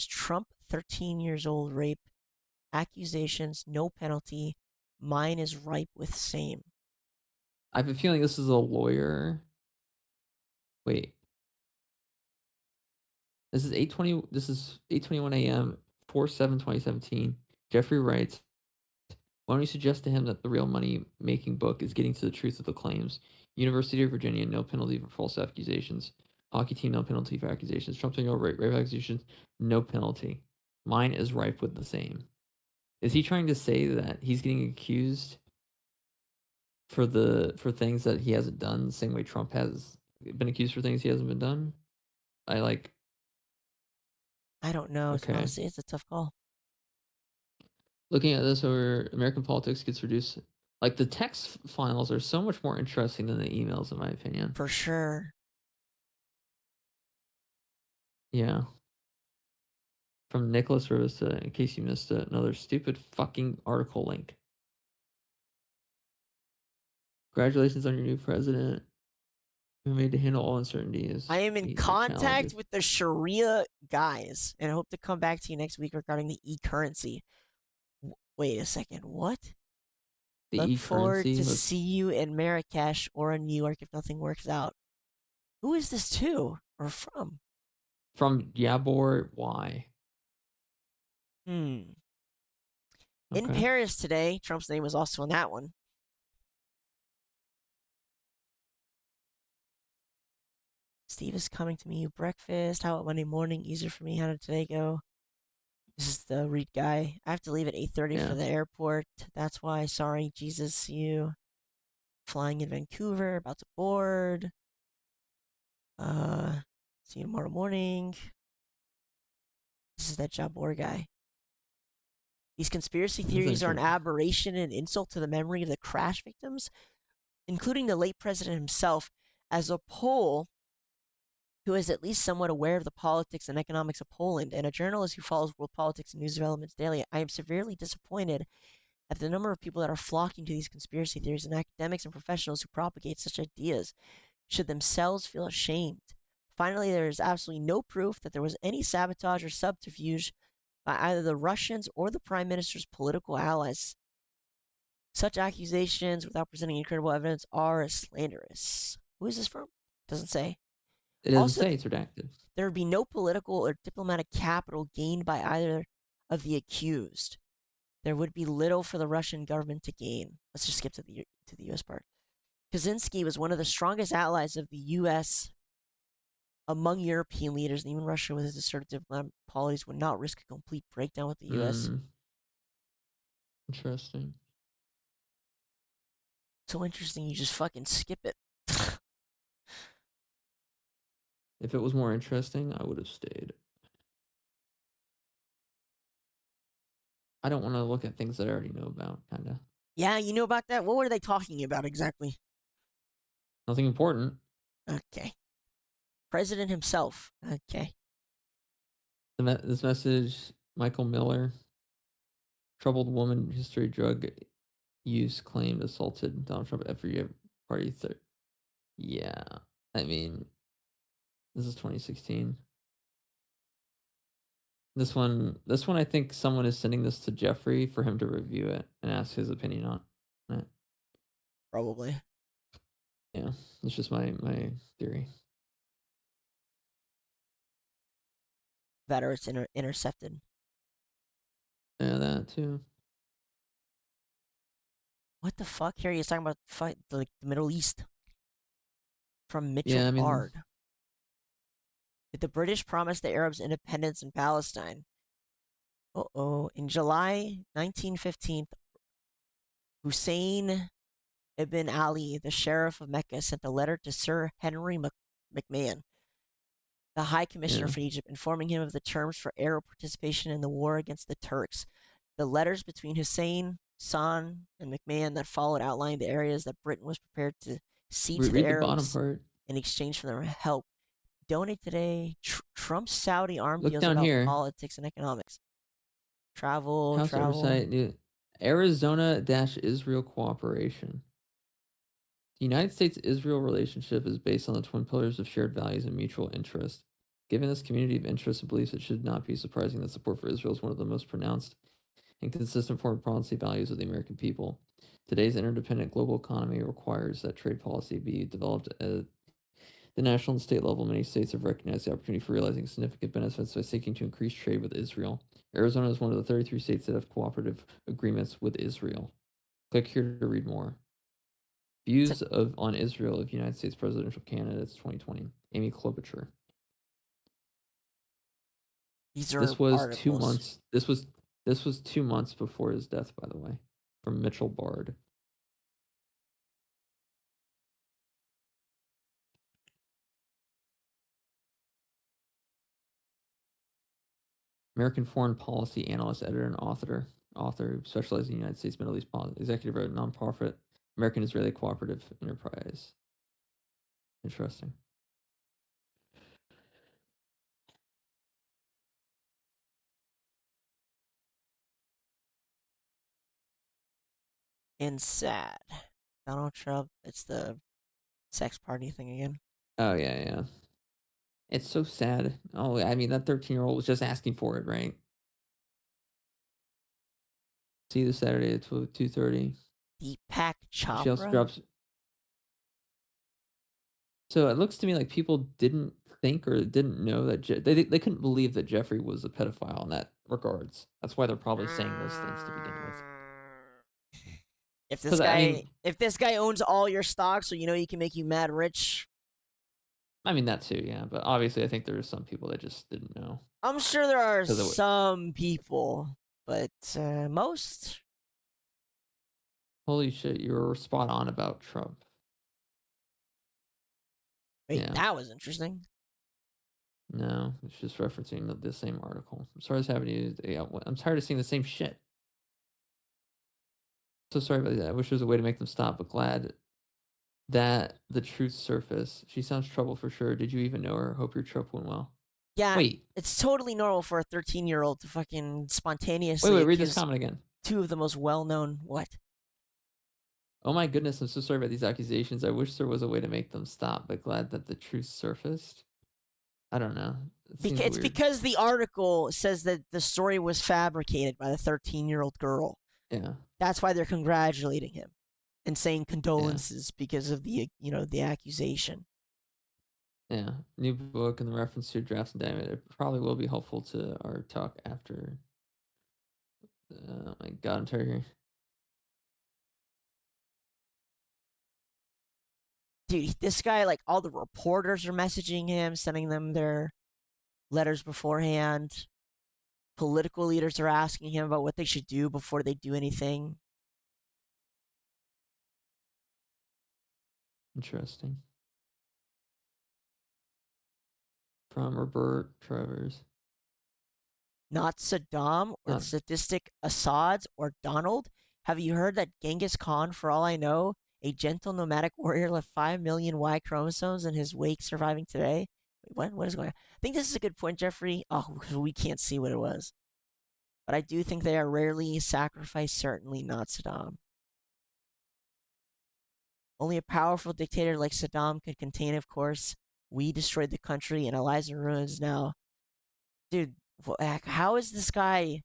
[SPEAKER 1] Trump, 13 years old, rape accusations, no penalty. Mine is ripe with same.
[SPEAKER 2] I have a feeling this is a lawyer. Wait. This is 8:20. This is 8:21 a.m. 4/7/2017. Jeffrey writes, "Why don't you suggest to him that the real money making book is getting to the truth of the claims? University of Virginia, no penalty for false accusations. Hockey team, no penalty for accusations. Trump rape accusations, no penalty. Mine is ripe with the same." Is he trying to say that he's getting accused for things that he hasn't done, the same way Trump has been accused for things he hasn't been done? I like.
[SPEAKER 1] I don't know.
[SPEAKER 2] Okay.
[SPEAKER 1] Honestly, it's a tough call.
[SPEAKER 2] Looking at this over American politics gets reduced. Like the text files are so much more interesting than the emails, in my opinion.
[SPEAKER 1] For sure.
[SPEAKER 2] Yeah. From Nicholas Rose to, in case you missed it, another stupid fucking article link. Congratulations on your new president. Who made to handle all uncertainties,
[SPEAKER 1] I am in
[SPEAKER 2] meet the
[SPEAKER 1] contact
[SPEAKER 2] challenges.
[SPEAKER 1] with the Sharia guys and hope to come back to you next week regarding the e-currency. Wait a second. What?
[SPEAKER 2] The
[SPEAKER 1] Look forward
[SPEAKER 2] e-currency
[SPEAKER 1] to
[SPEAKER 2] was
[SPEAKER 1] see you in Marrakesh or in New York if nothing works out. Who is this to or from?
[SPEAKER 2] from Yabor Y.
[SPEAKER 1] Hmm. In
[SPEAKER 2] Okay.
[SPEAKER 1] Paris today, Trump's name was also in that one. Steve is coming to me. Breakfast. How about Monday morning? Easier for me. How did today go? This is the read guy. I have to leave at 8:30
[SPEAKER 2] Yeah.
[SPEAKER 1] for the airport. That's why. Sorry, Jesus. See you. Flying in Vancouver. About to board. See you tomorrow morning. This is that Jabor guy. These conspiracy
[SPEAKER 2] That's
[SPEAKER 1] theories are an
[SPEAKER 2] interesting.
[SPEAKER 1] aberration and insult to the memory of the crash victims, including the late president himself. As a Pole who is at least somewhat aware of the politics and economics of Poland, and a journalist who follows world politics and news developments daily, I am severely disappointed at the number of people that are flocking to these conspiracy theories, and academics and professionals who propagate such ideas should themselves feel ashamed. Finally, there is absolutely no proof that there was any sabotage or subterfuge by either the Russians or the Prime Minister's political allies. Such accusations, without presenting any credible evidence, are slanderous. Who is this from? Doesn't say.
[SPEAKER 2] It doesn't
[SPEAKER 1] Also,
[SPEAKER 2] say it's redacted.
[SPEAKER 1] there would be no political or diplomatic capital gained by either of the accused. There would be little for the Russian government to gain. Let's just skip to the U.S. part. Kaczynski was one of the strongest allies of the U.S. among European leaders, and even Russia, with its assertive policies, would not risk a complete breakdown with the U.S.
[SPEAKER 2] Interesting.
[SPEAKER 1] So interesting, you just fucking skip it.
[SPEAKER 2] If it was more interesting, I would have stayed. I don't want to look at things that I already know about, kind of.
[SPEAKER 1] Yeah, you know about that? What were they talking about exactly?
[SPEAKER 2] Nothing important.
[SPEAKER 1] Okay. President himself. Okay.
[SPEAKER 2] This message, Michael Miller. Troubled woman history, drug use claimed, assaulted Donald Trump every party. Yeah, I mean, this is 2016. This one, I think someone is sending this to Jeffrey for him to review it and ask his opinion on it.
[SPEAKER 1] Probably.
[SPEAKER 2] Yeah, it's just my theory.
[SPEAKER 1] That or it's intercepted.
[SPEAKER 2] Yeah, that too.
[SPEAKER 1] What the fuck? Here he's talking about fight like the Middle East from Mitchell
[SPEAKER 2] Yeah, I mean,
[SPEAKER 1] Bard. Did the British promise the Arabs independence in Palestine? In July 1915, Hussein ibn Ali, the sheriff of Mecca, sent a letter to Sir Henry McMahon, the High Commissioner
[SPEAKER 2] yeah.
[SPEAKER 1] for Egypt, informing him of the terms for Arab participation in the war against the Turks. The letters between Hussein, San, and McMahon that followed outlined the areas that Britain was prepared to cede to the
[SPEAKER 2] Read the bottom
[SPEAKER 1] Arabs
[SPEAKER 2] part.
[SPEAKER 1] in exchange for their help. Donate today. Trump's Saudi arm
[SPEAKER 2] Look
[SPEAKER 1] deals
[SPEAKER 2] down
[SPEAKER 1] about
[SPEAKER 2] here.
[SPEAKER 1] politics and economics. Travel,
[SPEAKER 2] House
[SPEAKER 1] travel.
[SPEAKER 2] oversight. Arizona-Israel cooperation. The United States-Israel relationship is based on the twin pillars of shared values and mutual interest. Given this community of interests and beliefs, it should not be surprising that support for Israel is one of the most pronounced and consistent foreign policy values of the American people. Today's interdependent global economy requires that trade policy be developed at the national and state level. Many states have recognized the opportunity for realizing significant benefits by seeking to increase trade with Israel. Arizona is one of the 33 states that have cooperative agreements with Israel. Click here to read more. Views on Israel of United States presidential candidates 2020. Amy Klobuchar.
[SPEAKER 1] These are
[SPEAKER 2] This was 2
[SPEAKER 1] articles.
[SPEAKER 2] months. This was 2 months before his death, by the way, from Mitchell Bard. American foreign policy analyst, editor, and author who specializes in United States Middle East policy, executive of a nonprofit American Israeli Cooperative Enterprise. Interesting.
[SPEAKER 1] And sad. Donald Trump, it's the sex party thing again.
[SPEAKER 2] Oh yeah. It's so sad. Oh, I mean that 13-year-old was just asking for it, right? See you this Saturday at 2:30.
[SPEAKER 1] Deepak
[SPEAKER 2] She also
[SPEAKER 1] Chopra?
[SPEAKER 2] drops. So it looks to me like people didn't think or didn't know that they couldn't believe that Jeffrey was a pedophile in that regards. That's why they're probably saying those things to begin with.
[SPEAKER 1] If this
[SPEAKER 2] Because
[SPEAKER 1] guy owns all your stocks, so you know he can make you mad rich.
[SPEAKER 2] I mean that too, yeah. But obviously, I think there are some people that just didn't know.
[SPEAKER 1] I'm sure there are
[SPEAKER 2] Because
[SPEAKER 1] some people, but most.
[SPEAKER 2] holy shit, you were spot on about Trump.
[SPEAKER 1] Wait,
[SPEAKER 2] Yeah.
[SPEAKER 1] that was interesting.
[SPEAKER 2] No, it's just referencing the same article. I'm sorry it's happening to you. I'm tired of seeing the same shit. So sorry about that. I wish there was a way to make them stop, but glad that the truth surfaced. She sounds trouble for sure. Did you even know her? Hope your trip went well.
[SPEAKER 1] Yeah,
[SPEAKER 2] Wait,
[SPEAKER 1] it's totally normal for a 13-year-old to fucking
[SPEAKER 2] wait,
[SPEAKER 1] spontaneously
[SPEAKER 2] read this
[SPEAKER 1] accuse
[SPEAKER 2] comment again.
[SPEAKER 1] two of the most well-known what?
[SPEAKER 2] Oh my goodness, I'm so sorry about these accusations. I wish there was a way to make them stop, but glad that the truth surfaced. I don't know. It seems
[SPEAKER 1] It's
[SPEAKER 2] weird.
[SPEAKER 1] because the article says that the story was fabricated by the 13-year-old girl.
[SPEAKER 2] Yeah.
[SPEAKER 1] That's why they're congratulating him and saying condolences because of the the accusation.
[SPEAKER 2] Yeah. New book and the reference to drafts and diamond. It probably will be helpful to our talk after. Oh my god, I'm tired here.
[SPEAKER 1] Dude, this guy, like, all the reporters are messaging him, sending them their letters beforehand. Political leaders are asking him about what they should do before they do anything.
[SPEAKER 2] Interesting. From Robert Travers.
[SPEAKER 1] Not Saddam or the sadistic Assads or Donald. Have you heard that Genghis Khan, for all I know, a gentle nomadic warrior, left 5 million Y chromosomes in his wake surviving today? Wait, what? What is going on? I think this is a good point, Jeffrey. Oh, because we can't see what it was. but I do think they are rarely sacrificed, certainly not Saddam. Only a powerful dictator like Saddam could contain, of course. We destroyed the country and it lies in ruins now. Dude, how is this guy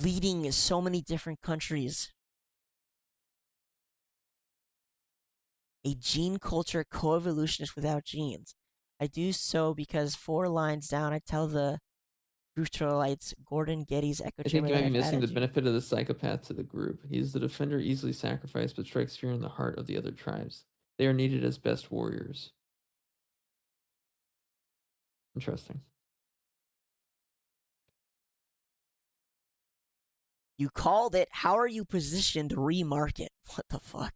[SPEAKER 1] leading so many different countries? A gene culture co-evolutionist without genes. I do so because 4 lines down, I tell the Brutalites Gordon Getty's echo
[SPEAKER 2] I
[SPEAKER 1] chamber
[SPEAKER 2] think you
[SPEAKER 1] that
[SPEAKER 2] might
[SPEAKER 1] I
[SPEAKER 2] be
[SPEAKER 1] have
[SPEAKER 2] missing the
[SPEAKER 1] added you.
[SPEAKER 2] benefit of the psychopath to the group. He is the defender easily sacrificed, but strikes fear in the heart of the other tribes. They are needed as best warriors. Interesting.
[SPEAKER 1] You called it. How are you positioned to remarket? What the fuck?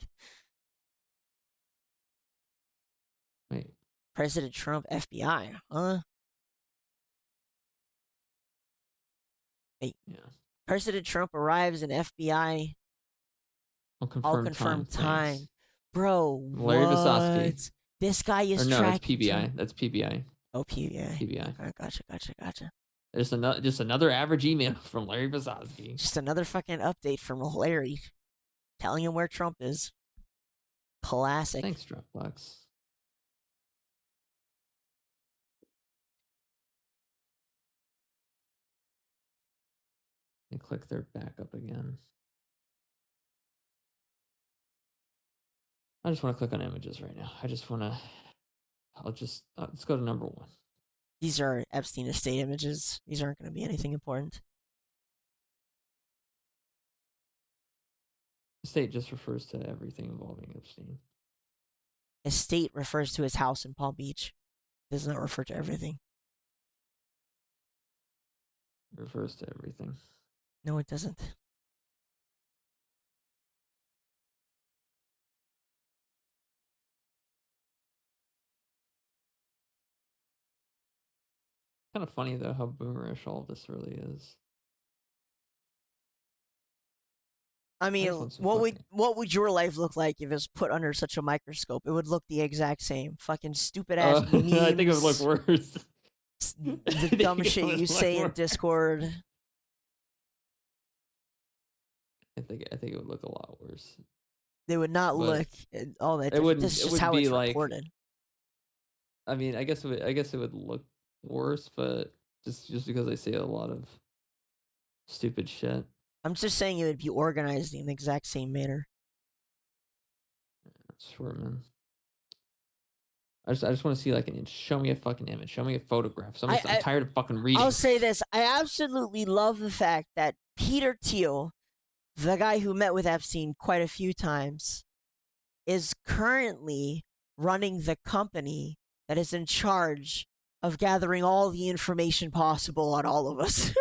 [SPEAKER 2] Wait.
[SPEAKER 1] President Trump, FBI, huh? Hey,
[SPEAKER 2] Yeah.
[SPEAKER 1] President Trump arrives in FBI.
[SPEAKER 2] I'll
[SPEAKER 1] I'll
[SPEAKER 2] confirm
[SPEAKER 1] confirm
[SPEAKER 2] time.
[SPEAKER 1] time.
[SPEAKER 2] Thanks.
[SPEAKER 1] Bro,
[SPEAKER 2] Larry Vasosky.
[SPEAKER 1] what? This guy
[SPEAKER 2] Or
[SPEAKER 1] is
[SPEAKER 2] no, that's
[SPEAKER 1] tracking to.
[SPEAKER 2] PBI. That's PBI.
[SPEAKER 1] Oh, PBA.
[SPEAKER 2] PBI.
[SPEAKER 1] Okay, gotcha.
[SPEAKER 2] Just another average email from Larry Vasosky.
[SPEAKER 1] Just another fucking update from Larry telling him where Trump is. Classic.
[SPEAKER 2] Thanks, Dropbox. And click their backup again. I just want to click on images right now. Let's go to number 1.
[SPEAKER 1] These are Epstein estate images. These aren't going to be anything important.
[SPEAKER 2] Estate just refers to everything involving Epstein.
[SPEAKER 1] Estate refers to his house in Palm Beach. It does not refer to everything.
[SPEAKER 2] It refers to everything.
[SPEAKER 1] No, it doesn't.
[SPEAKER 2] Kind of funny though how boomerish all of this really is.
[SPEAKER 1] I mean,
[SPEAKER 2] want some fucking...
[SPEAKER 1] what would your life look like if it was put under such a microscope? It would look the exact same. Fucking stupid ass memes.
[SPEAKER 2] I think it would look worse.
[SPEAKER 1] The dumb shit you say in Discord.
[SPEAKER 2] I think it would look a lot worse.
[SPEAKER 1] They would not
[SPEAKER 2] But
[SPEAKER 1] look all that.
[SPEAKER 2] it wouldn't.
[SPEAKER 1] This is
[SPEAKER 2] It
[SPEAKER 1] just
[SPEAKER 2] would
[SPEAKER 1] how
[SPEAKER 2] be
[SPEAKER 1] it's
[SPEAKER 2] like.
[SPEAKER 1] reported.
[SPEAKER 2] I mean, I guess it would look worse, but just because I say a lot of stupid shit.
[SPEAKER 1] I'm just saying it would be organized in the exact same manner.
[SPEAKER 2] Sure, man. I just want to see like show me a fucking image. Show me a photograph. I'm tired of fucking reading.
[SPEAKER 1] I'll say this. I absolutely love the fact that Peter Thiel, the guy who met with Epstein quite a few times, is currently running the company that is in charge of gathering all the information possible on all of us.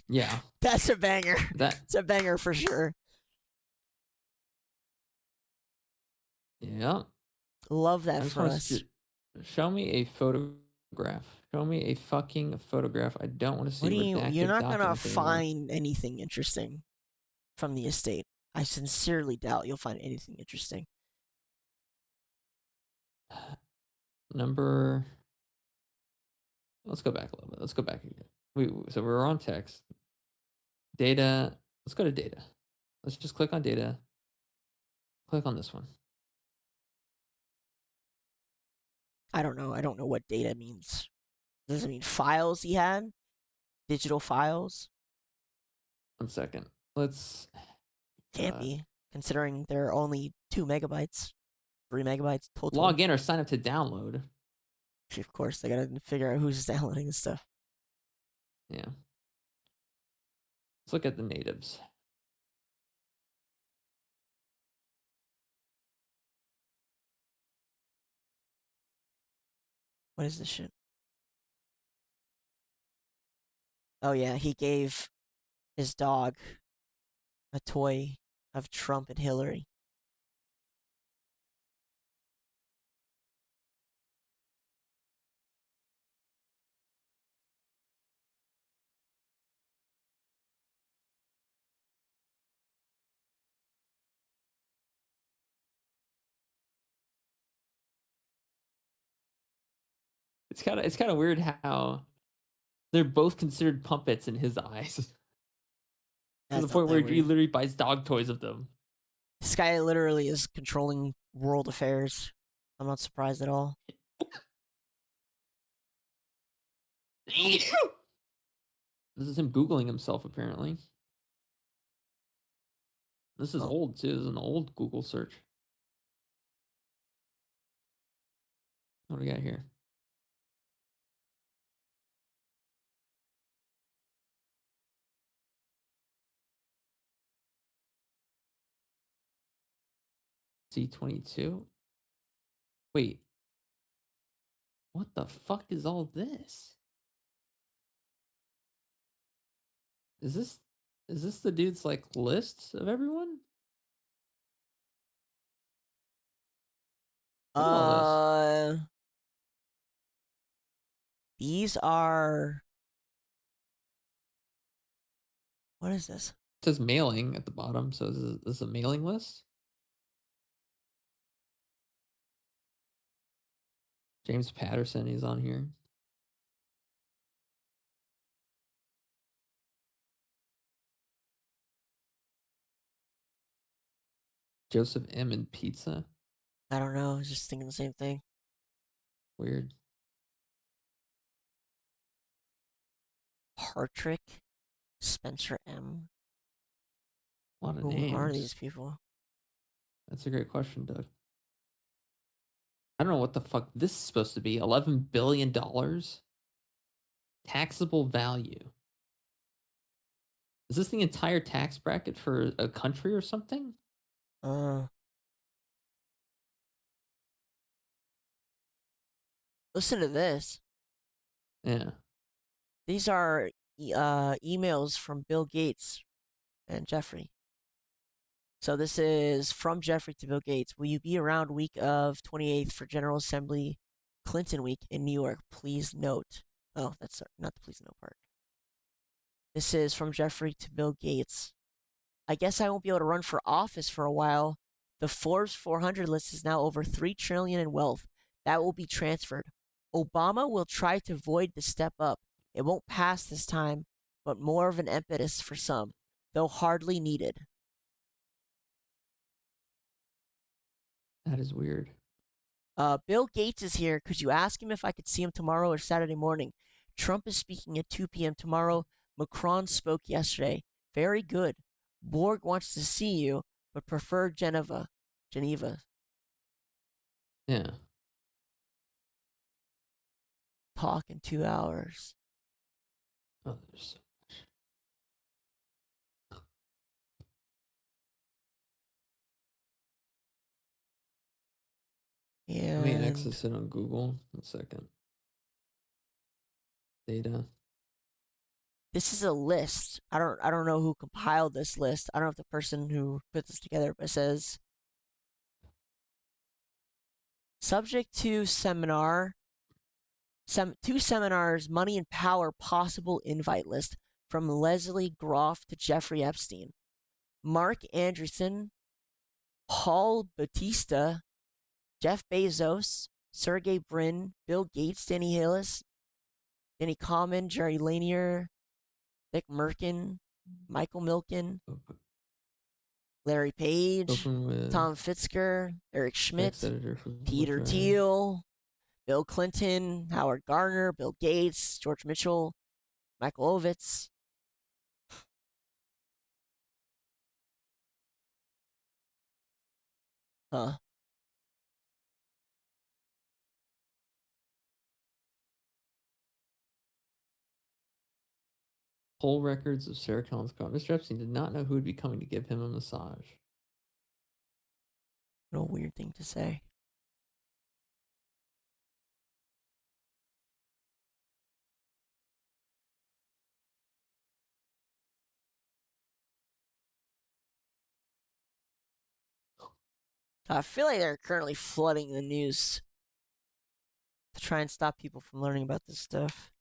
[SPEAKER 2] Yeah.
[SPEAKER 1] That's a banger. It's a banger for sure.
[SPEAKER 2] Yeah.
[SPEAKER 1] Love that for us.
[SPEAKER 2] Show me a photograph. Show me a fucking photograph. I don't want to see redacted
[SPEAKER 1] You're not gonna
[SPEAKER 2] documents anymore.
[SPEAKER 1] find anything interesting from the estate. I sincerely doubt you'll find anything interesting.
[SPEAKER 2] Let's go back a little bit. Let's go back again. So we're on text. Data. Let's go to data. Let's just click on data. Click on this one.
[SPEAKER 1] I don't know. I don't know what data means. Does it mean files he had? Digital files?
[SPEAKER 2] 1 second. Let's.
[SPEAKER 1] Can't be, considering there are only 2 megabytes, 3 megabytes total.
[SPEAKER 2] Log in or sign up to download.
[SPEAKER 1] Of course, they gotta figure out who's downloading this stuff.
[SPEAKER 2] Yeah. Let's look at the natives.
[SPEAKER 1] What is this shit? Oh yeah, he gave his dog a toy of Trump and Hillary.
[SPEAKER 2] It's kind of weird how They're both considered puppets in his eyes. To the
[SPEAKER 1] That's
[SPEAKER 2] point
[SPEAKER 1] definitely
[SPEAKER 2] where he
[SPEAKER 1] weird.
[SPEAKER 2] literally buys dog toys of them.
[SPEAKER 1] This guy literally is controlling world affairs. I'm not surprised at all.
[SPEAKER 2] This is him Googling himself, apparently. This is
[SPEAKER 1] Oh,
[SPEAKER 2] old, too. This is an old Google search. What do we got here? C22? Wait. What the fuck is all this? Is this the dude's like list of everyone? Look at all this.
[SPEAKER 1] uh, these are. What is this?
[SPEAKER 2] It says mailing at the bottom, so this is a mailing list. James Patterson, he's on here. Joseph M. and Pizza.
[SPEAKER 1] I don't know. I was just thinking the same thing.
[SPEAKER 2] Weird.
[SPEAKER 1] Hartrick, Spencer M.
[SPEAKER 2] A lot of
[SPEAKER 1] Who are these
[SPEAKER 2] names.
[SPEAKER 1] people?
[SPEAKER 2] That's a great question, Doug. I don't know what the fuck this is supposed to be. $11 billion? Taxable value. Is this the entire tax bracket for a country or something?
[SPEAKER 1] Listen to this.
[SPEAKER 2] Yeah.
[SPEAKER 1] These are emails from Bill Gates and Jeffrey. So this is from Jeffrey to Bill Gates. Will you be around week of 28th for General Assembly Clinton week in New York? Please note. Oh, that's not the please note part. This is from Jeffrey to Bill Gates. I guess I won't be able to run for office for a while. The Forbes 400 list is now over 3 trillion in wealth. That will be transferred. Obama will try to void the step up. It won't pass this time, but more of an impetus for some, though hardly needed.
[SPEAKER 2] That is weird.
[SPEAKER 1] Bill Gates is here. Could you ask him if I could see him tomorrow or Saturday morning? Trump is speaking at 2 p.m. tomorrow. Macron spoke yesterday. Very good. Borg wants to see you, but prefer Geneva. Geneva.
[SPEAKER 2] Yeah.
[SPEAKER 1] Talk in 2 hours.
[SPEAKER 2] Oh, there's so much. Let me
[SPEAKER 1] And
[SPEAKER 2] access it on Google. 1 second. Data.
[SPEAKER 1] this is a list. I don't know who compiled this list. I don't know if the person who put this together, but it says subject to seminar. Two seminars, Money and Power possible invite list from Leslie Groff to Jeffrey Epstein. Mark Andreessen, Paul Bautista, Jeff Bezos, Sergey Brin, Bill Gates, Danny Hillis, Danny Common, Jerry Lanier, Dick Merkin, Michael Milken, Larry Page,
[SPEAKER 2] Open with
[SPEAKER 1] Tom Fitzger, Eric Schmidt,
[SPEAKER 2] text editor for
[SPEAKER 1] Peter
[SPEAKER 2] Drive.
[SPEAKER 1] Thiel, Bill Clinton, Howard Gardner, Bill Gates, George Mitchell, Michael Ovitz. Huh.
[SPEAKER 2] Poll records of Sarah Collins Scott. Mr. Epstein did not know who would be coming to give him a massage.
[SPEAKER 1] No weird thing to say. I feel like they're currently flooding the news to try and stop people from learning about this stuff.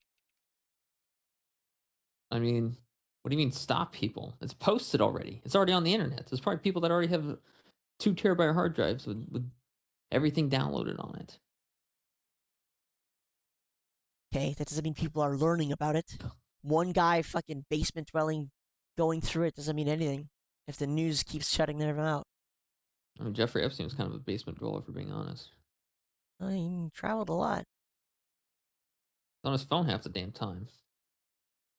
[SPEAKER 2] I mean, what do you mean stop people? It's posted already. It's already on the internet. There's probably people that already have 2 terabyte hard drives with everything downloaded on it.
[SPEAKER 1] Okay, that doesn't mean people are learning about it. One guy fucking basement dwelling going through it doesn't mean anything if the news keeps shutting them out.
[SPEAKER 2] I mean, Jeffrey Epstein was kind of a basement dweller, for being honest.
[SPEAKER 1] I mean, he traveled a lot.
[SPEAKER 2] On his phone half the damn time.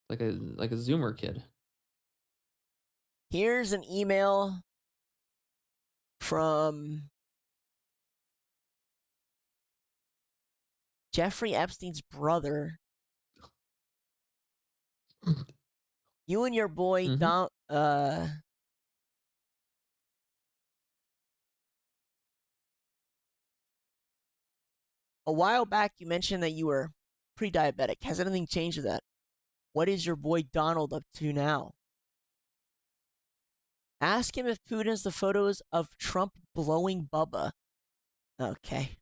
[SPEAKER 2] Like a Zoomer kid.
[SPEAKER 1] Here's an email from Jeffrey Epstein's brother. You and your boy
[SPEAKER 2] Mm-hmm.
[SPEAKER 1] A while back you mentioned that you were pre-diabetic. Has anything changed with that? What is your boy Donald up to now? Ask him if Putin has the photos of Trump blowing Bubba. Okay.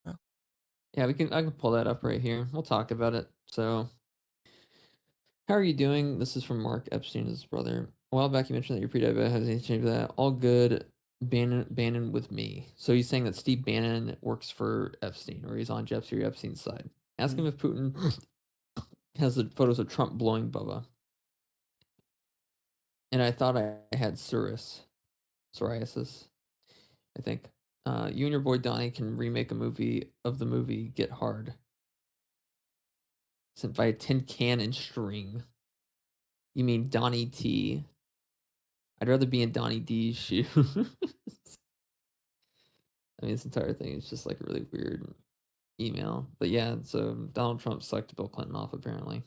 [SPEAKER 1] Well,
[SPEAKER 2] Yeah, I can pull that up right here. We'll talk about it. So, how are you doing? This is from Mark Epstein, his brother. A while back, you mentioned that your pre-diabetic has anything changed with that. All good. Bannon with me. So he's saying that Steve Bannon works for Epstein, or he's on Jeffrey Epstein's side. Ask him if Putin has the photos of Trump blowing Bubba. And I thought I had psoriasis. I think. You and your boy Donnie can remake a movie of the movie Get Hard. Sent by a tin can and string. You mean Donnie T? I'd rather be in Donnie D's shoes. I mean, this entire thing is just like a really weird email. But yeah, so Donald Trump sucked Bill Clinton off, apparently.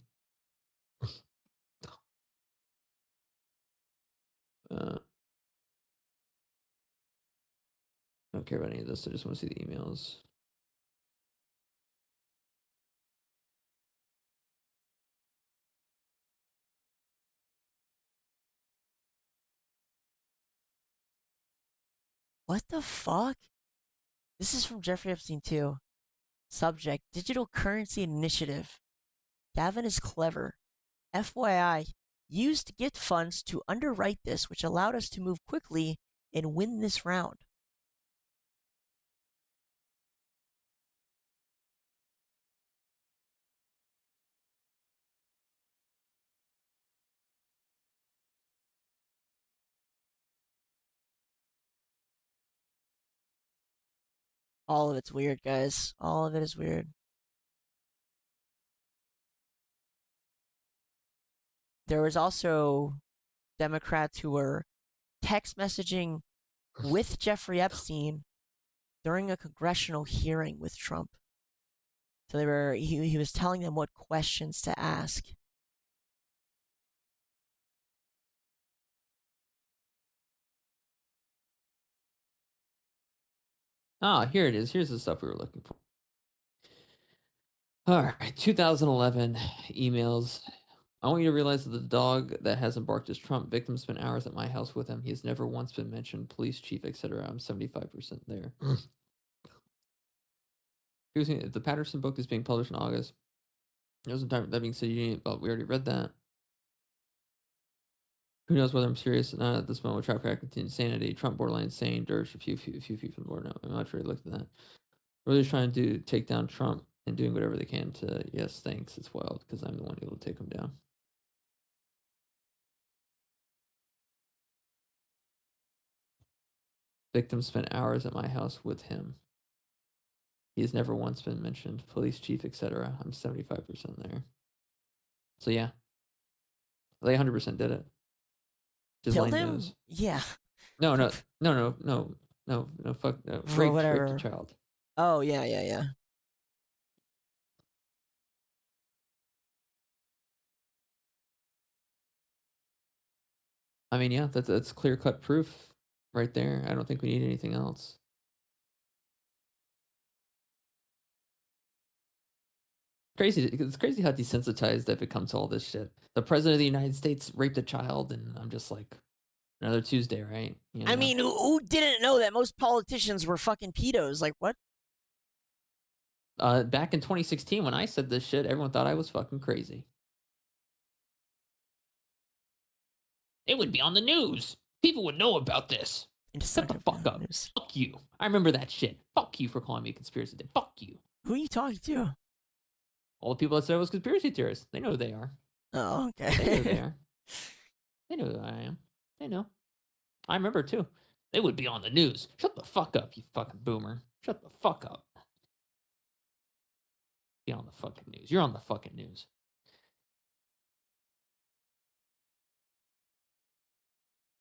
[SPEAKER 2] I don't care about any of this. I just want to see the emails.
[SPEAKER 1] what the fuck? This is from Jeffrey Epstein too. Subject: Digital Currency Initiative. Gavin is clever. FYI, used gift funds to underwrite this, which allowed us to move quickly and win this round. All of it's weird, guys. All of it is weird. There was also Democrats who were text messaging with Jeffrey Epstein during a congressional hearing with Trump. So he was telling them what questions to ask.
[SPEAKER 2] Ah, here it is. Here's the stuff we were looking for. All right, 2011 emails. I want you to realize that the dog that hasn't barked is Trump. Victim spent hours at my house with him. He has never once been mentioned. Police chief, etc. I'm 75% there. If the Patterson book is being published in August, there's some time. That being said, we already read that. Who knows whether I'm serious or not at this moment? Trap crack continued insanity. Trump borderline insane. Dersh, a few feet from the board now. I'm not sure he looked at that. What are they trying to do? Take down Trump and doing whatever they can to. Yes, thanks. It's wild because I'm the one able to take him down. Victim spent hours at my house with him. He has never once been mentioned. Police chief, etc. I'm 75% there. So yeah, they 100% did it.
[SPEAKER 1] Killed
[SPEAKER 2] Ghislaine
[SPEAKER 1] him?
[SPEAKER 2] knows.
[SPEAKER 1] Yeah.
[SPEAKER 2] No. Fuck no.
[SPEAKER 1] For
[SPEAKER 2] Raped
[SPEAKER 1] whatever.
[SPEAKER 2] a child.
[SPEAKER 1] Oh, yeah.
[SPEAKER 2] I mean, yeah, that's clear cut proof right there. I don't think we need anything else. Crazy. It's crazy how desensitized I've become to all this shit. The president of the United States raped a child, and I'm just like, another Tuesday, right? You know?
[SPEAKER 1] I mean, who didn't know that most politicians were fucking pedos? Like, what?
[SPEAKER 2] Back in 2016, when I said this shit, everyone thought I was fucking crazy. It would be on the news. People would know about this. Shut the fuck up. News. Fuck you. I remember that shit. Fuck you for calling me a conspiracy theorist. Fuck you.
[SPEAKER 1] Who are you talking to?
[SPEAKER 2] All the people that said it was conspiracy theorists, they know who they are.
[SPEAKER 1] Oh, okay.
[SPEAKER 2] They know who they are. They know who I am. They know. I remember too. They would be on the news. Shut the fuck up, you fucking boomer. Shut the fuck up. Be on the fucking news. You're on the fucking news.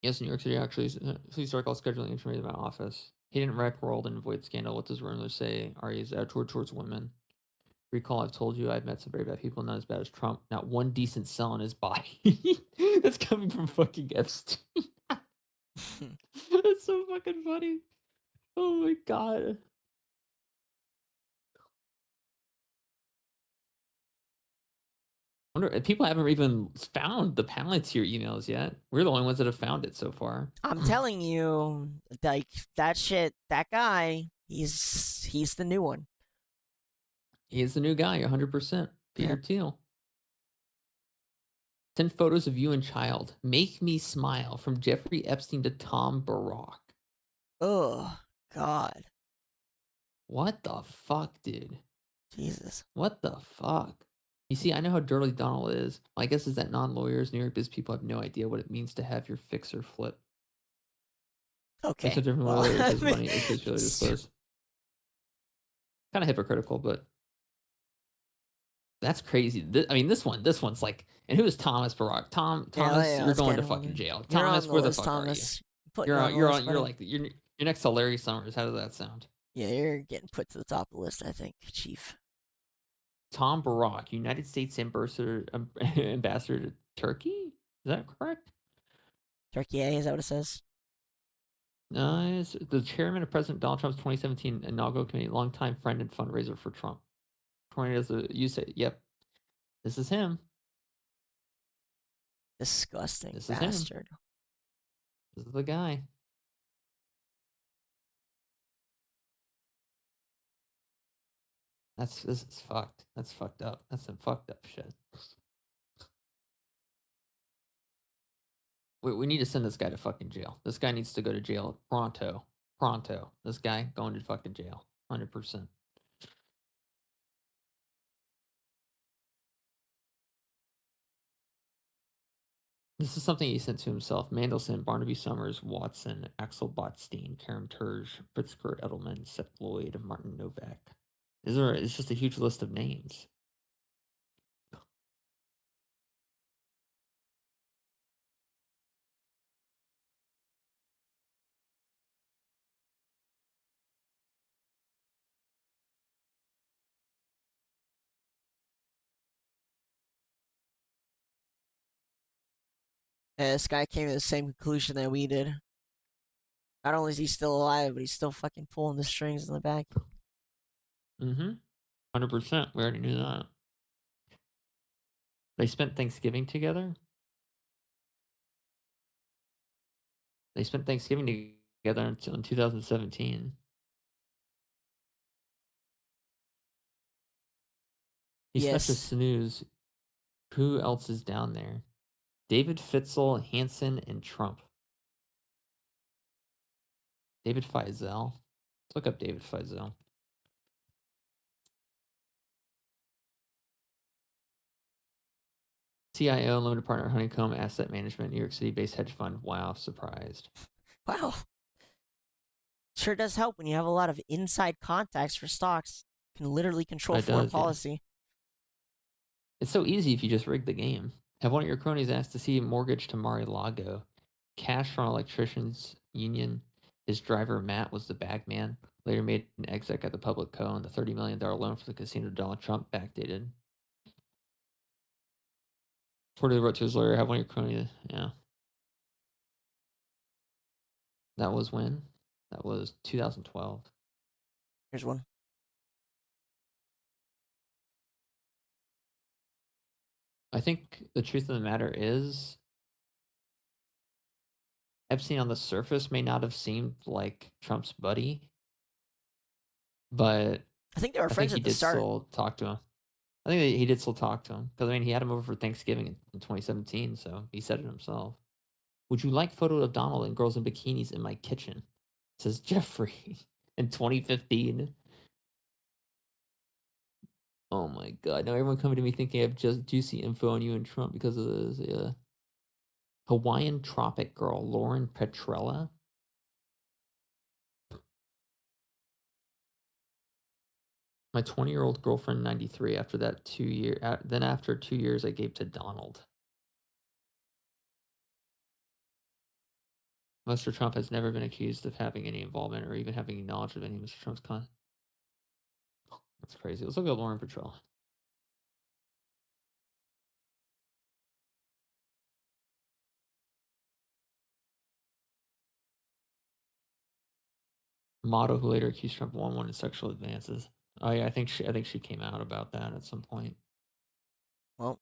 [SPEAKER 2] Yes, New York City actually please start call scheduling information about office. He didn't wreck world and avoid scandal. What does rumor say? Ari's attitude towards women. Recall, I've told you I've met some very bad people, not as bad as Trump. Not one decent cell in his body. That's coming from fucking Epstein. That's so fucking funny. Oh my god. Wonder if people haven't even found the Palantir emails yet. We're the only ones that have found it so far.
[SPEAKER 1] I'm telling you, like that shit, that guy, he's the new one.
[SPEAKER 2] He is the new guy, 100%. Peter
[SPEAKER 1] Yeah.
[SPEAKER 2] Thiel. 10 photos of you and child. Make me smile. From Jeffrey Epstein to Tom Barack.
[SPEAKER 1] Oh, God.
[SPEAKER 2] What the fuck, dude?
[SPEAKER 1] Jesus.
[SPEAKER 2] What the fuck? You see, I know how dirty Donald is. My guess is that non-lawyers, New York biz people have no idea what it means to have your fixer flip.
[SPEAKER 1] Okay.
[SPEAKER 2] Makes a different
[SPEAKER 1] Well,
[SPEAKER 2] lawyers as money issues really disclosed. Kind of hypocritical, but that's crazy. This one's like, and who is Thomas Barack? Thomas,
[SPEAKER 1] yeah,
[SPEAKER 2] you're
[SPEAKER 1] let's
[SPEAKER 2] going
[SPEAKER 1] get
[SPEAKER 2] to
[SPEAKER 1] him on
[SPEAKER 2] fucking
[SPEAKER 1] there.
[SPEAKER 2] jail.
[SPEAKER 1] You're
[SPEAKER 2] Thomas,
[SPEAKER 1] on the
[SPEAKER 2] where the
[SPEAKER 1] list,
[SPEAKER 2] fuck
[SPEAKER 1] Thomas.
[SPEAKER 2] are
[SPEAKER 1] You're
[SPEAKER 2] you? You're
[SPEAKER 1] buddy.
[SPEAKER 2] like you're next to Larry Summers. How does that sound?
[SPEAKER 1] Yeah, you're getting put to the top of the list, I think, Chief.
[SPEAKER 2] Tom Barack, United States ambassador to Turkey. Is that correct?
[SPEAKER 1] Turkey A, is that what it says?
[SPEAKER 2] Nice. The chairman of President Donald Trump's 2017 inaugural committee, longtime friend and fundraiser for Trump. According as you say, yep, this is him.
[SPEAKER 1] Disgusting
[SPEAKER 2] This is him.
[SPEAKER 1] bastard.
[SPEAKER 2] This is the guy. This is fucked. That's fucked up. That's some fucked up shit. We need to send this guy to fucking jail. This guy needs to go to jail pronto. Pronto. This guy going to fucking jail. 100%. This is something he sent to himself. Mandelson, Barnaby Summers, Watson, Axel Botstein, Karen Turge, Pritzker Edelman, Seth Lloyd, Martin Novak. It's just a huge list of names.
[SPEAKER 1] And this guy came to the same conclusion that we did. Not only is he still alive, but he's still fucking pulling the strings in the back.
[SPEAKER 2] Mm-hmm. 100%. We already knew that. They spent Thanksgiving together. They spent Thanksgiving together until in 2017. He's such a
[SPEAKER 1] Yes.
[SPEAKER 2] snooze. Who else is down there? David Fitzel, Hansen, and Trump. David Feisel. Let's look up David Feisel. CIO, limited partner, Honeycomb Asset Management, New York City-based hedge fund. Wow, surprised.
[SPEAKER 1] Wow. Sure does help when you have a lot of inside contacts for stocks. Can literally control foreign policy. Yeah.
[SPEAKER 2] It's so easy if you just rig the game. Have one of your cronies asked to see a mortgage to Mar-a-Lago. Cash from electricians union. His driver, Matt, was the bag man. Later made an exec at the public co. And the $30 million loan for the casino to Donald Trump backdated. Reportedly wrote to his lawyer, have one of your cronies. Yeah. That was when? That was 2012.
[SPEAKER 1] Here's one.
[SPEAKER 2] I think the truth of the matter is Epstein on the surface may not have seemed like Trump's buddy, but
[SPEAKER 1] I think they were friends
[SPEAKER 2] he
[SPEAKER 1] at the
[SPEAKER 2] did
[SPEAKER 1] start.
[SPEAKER 2] still talk to him. I think that he did still talk to him because he had him over for Thanksgiving in 2017, so he said it himself. Would you like photo of Donald and girls in bikinis in my kitchen? Says Jeffrey in 2015. Oh my god! Now everyone coming to me thinking I have just juicy info on you and Trump because of this. Yeah. Hawaiian Tropic Girl Lauren Petrella. My 20-year-old girlfriend, 93. After that 2 year, then after 2 years, I gave to Donald. Mr. Trump has never been accused of having any involvement or even having any knowledge of any of Mr. Trump's con. That's crazy. Let's look at Lauren Petrella. Model who later accused Trump of unwanted sexual advances. Oh yeah, I think she came out about that at some point.
[SPEAKER 1] Well,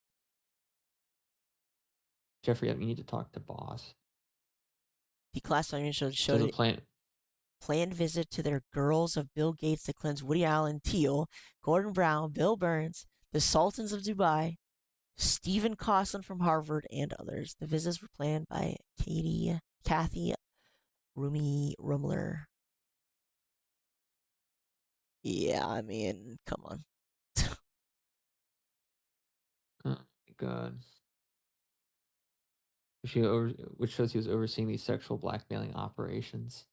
[SPEAKER 2] Jeffrey, you need to talk to boss.
[SPEAKER 1] the class on showed
[SPEAKER 2] Does a
[SPEAKER 1] it planned visit to their girls of Bill Gates, the Clintons, Woody Allen, Teal, Gordon Brown, Bill Burns, the Sultans of Dubai, Stephen Costlin from Harvard, and others. The visits were planned by Kathy Rumler. Yeah, I mean, come on.
[SPEAKER 2] Oh my god. Which shows he was overseeing these sexual blackmailing operations.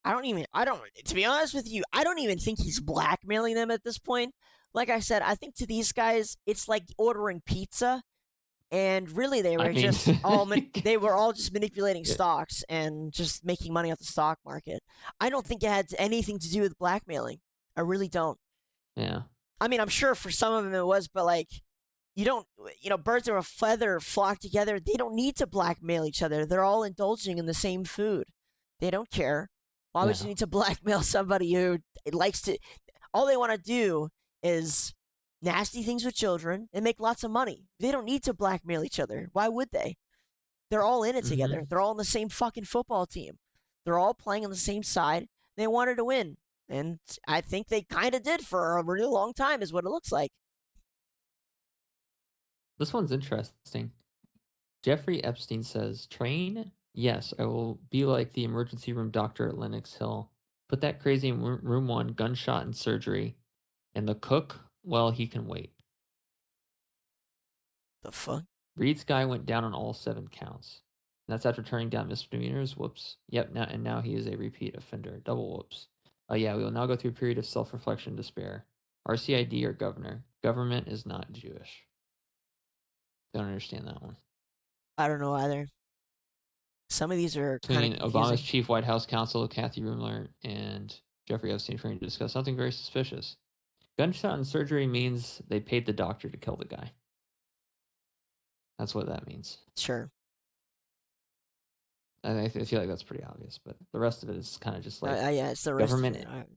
[SPEAKER 1] To be honest with you, I don't even think he's blackmailing them at this point. Like I said, I think to these guys, it's like ordering pizza. And really,
[SPEAKER 2] I mean,
[SPEAKER 1] they were all just manipulating
[SPEAKER 2] yeah,
[SPEAKER 1] stocks and just making money off the stock market. I don't think it had anything to do with blackmailing. I really don't.
[SPEAKER 2] yeah.
[SPEAKER 1] I mean, I'm sure for some of them it was, but like, you don't, birds of a feather flock together. They don't need to blackmail each other. They're all indulging in the same food. They don't care. Why would you
[SPEAKER 2] Yeah.
[SPEAKER 1] need to blackmail somebody who likes to? All they want to do is nasty things with children and make lots of money. They don't need to blackmail each other. Why would they? They're all in it
[SPEAKER 2] Mm-hmm.
[SPEAKER 1] together. They're all on the same fucking football team. They're all playing on the same side. They wanted to win. And I think they kind of did for a really long time, is what it looks like.
[SPEAKER 2] This one's interesting. Jeffrey Epstein says, train? Yes, I will be like the emergency room doctor at Lenox Hill. Put that crazy in room one, gunshot and surgery. And the cook, well, he can wait.
[SPEAKER 1] The fuck?
[SPEAKER 2] Reed's guy went down on all 7 counts. And that's after turning down misdemeanors. Whoops. Yep, now he is a repeat offender. Double whoops. Yeah, we will now go through a period of self-reflection and despair. RCID or governor? Government is not Jewish. Don't understand that one.
[SPEAKER 1] I don't know either. Some of these are kind of
[SPEAKER 2] Between Obama's
[SPEAKER 1] confusing.
[SPEAKER 2] chief White House counsel, Kathy Rumler, and Jeffrey Epstein trying to discuss something very suspicious. Gunshot and surgery means they paid the doctor to kill the guy. That's what that means.
[SPEAKER 1] Sure.
[SPEAKER 2] And I feel like that's pretty obvious, but the rest of it is kind of just like
[SPEAKER 1] Yeah, it's the rest
[SPEAKER 2] government.
[SPEAKER 1] of it.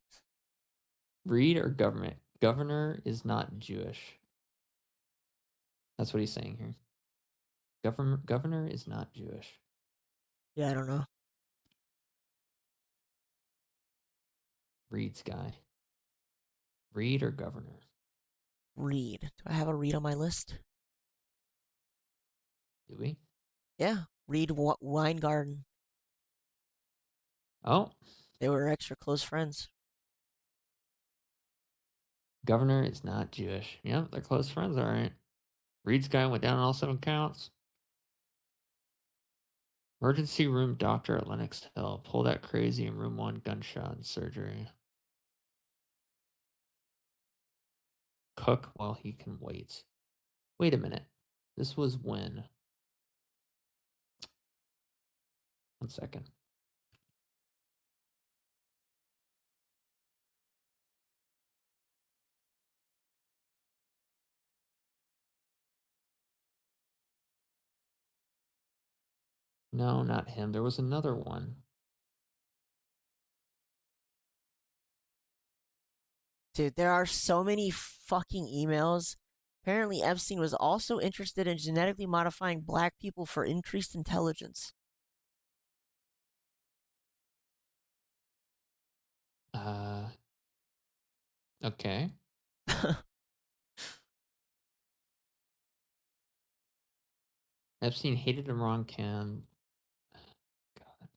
[SPEAKER 2] Reed or government? Governor is not Jewish. That's what he's saying here. Governor is not Jewish.
[SPEAKER 1] Yeah, I don't know.
[SPEAKER 2] Reed's guy. Reed or governor?
[SPEAKER 1] Reed. Do I have a Reed on my list?
[SPEAKER 2] Do we?
[SPEAKER 1] Yeah. Reed Weingarten.
[SPEAKER 2] Oh,
[SPEAKER 1] They were extra close friends.
[SPEAKER 2] governor is not Jewish. Yep, they're close friends, all right. Reed's guy went down on all 7 counts. Emergency room doctor at Lenox Hill. Pull that crazy in room 1, gunshot and surgery. Cook while he can wait. Wait a minute. This was when? 1 second. No, not him. There was another one.
[SPEAKER 1] Dude, there are so many fucking emails. Apparently, Epstein was also interested in genetically modifying black people for increased intelligence.
[SPEAKER 2] Okay. Epstein hated Imran Khan. God.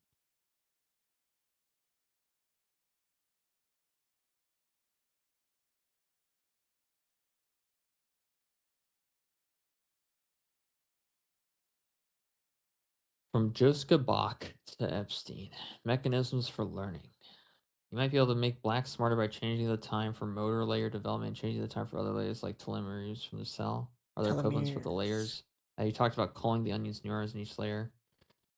[SPEAKER 2] From Joska Bach to Epstein, mechanisms for learning. You might be able to make Black smarter by changing the time for motor layer development, changing the time for other layers like telomeres from the cell. Are there equivalents for the
[SPEAKER 1] Telomeres.
[SPEAKER 2] layers? You talked about culling the onion's neurons in each layer.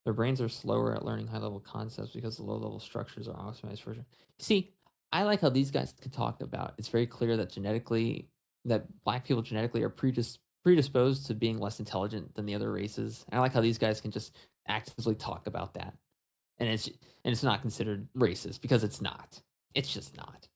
[SPEAKER 2] Their brains are slower at learning high level concepts because the low level structures are optimized for. See, I like how these guys can talk about. It's very clear that genetically, that Black people genetically are predisposed to being less intelligent than the other races. And I like how these guys can just actively talk about that, and it's not considered racist because it's not. It's just not.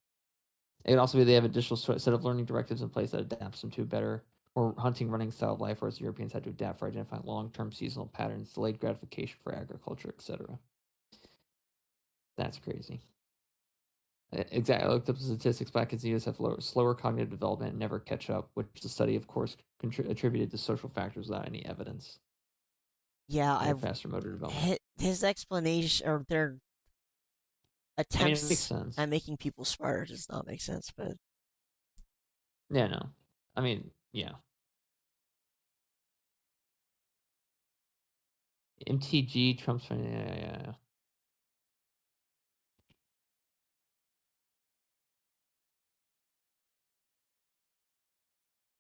[SPEAKER 2] It could also be they have additional set of learning directives in place that adapts them to better or hunting running style of life, whereas Europeans had to adapt for identifying long-term seasonal patterns, delayed gratification for agriculture, etc. That's crazy. Exactly. I looked up the statistics. Black kids in the U.S. have slower cognitive development and never catch up, which the study, of course, attributed to social factors without any evidence.
[SPEAKER 1] Yeah,
[SPEAKER 2] They have
[SPEAKER 1] I've
[SPEAKER 2] faster motor development.
[SPEAKER 1] his explanation or their
[SPEAKER 2] I mean, it makes
[SPEAKER 1] attempts
[SPEAKER 2] sense.
[SPEAKER 1] at making people smarter does not make sense. But
[SPEAKER 2] Yeah, no. I mean, yeah. MTG Trump's yeah.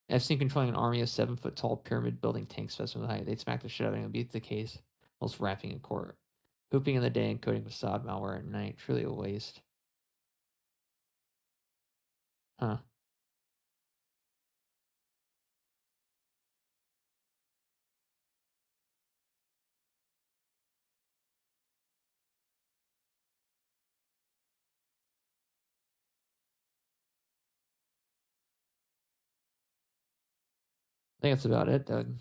[SPEAKER 2] I've seen controlling an army of 7-foot tall pyramid building tank specimen height. They'd smack the shit out of him and beat the case whilst rapping in court. Hooping in the day and coding facade malware at night. Truly a waste. Huh. I think that's about it, Doug.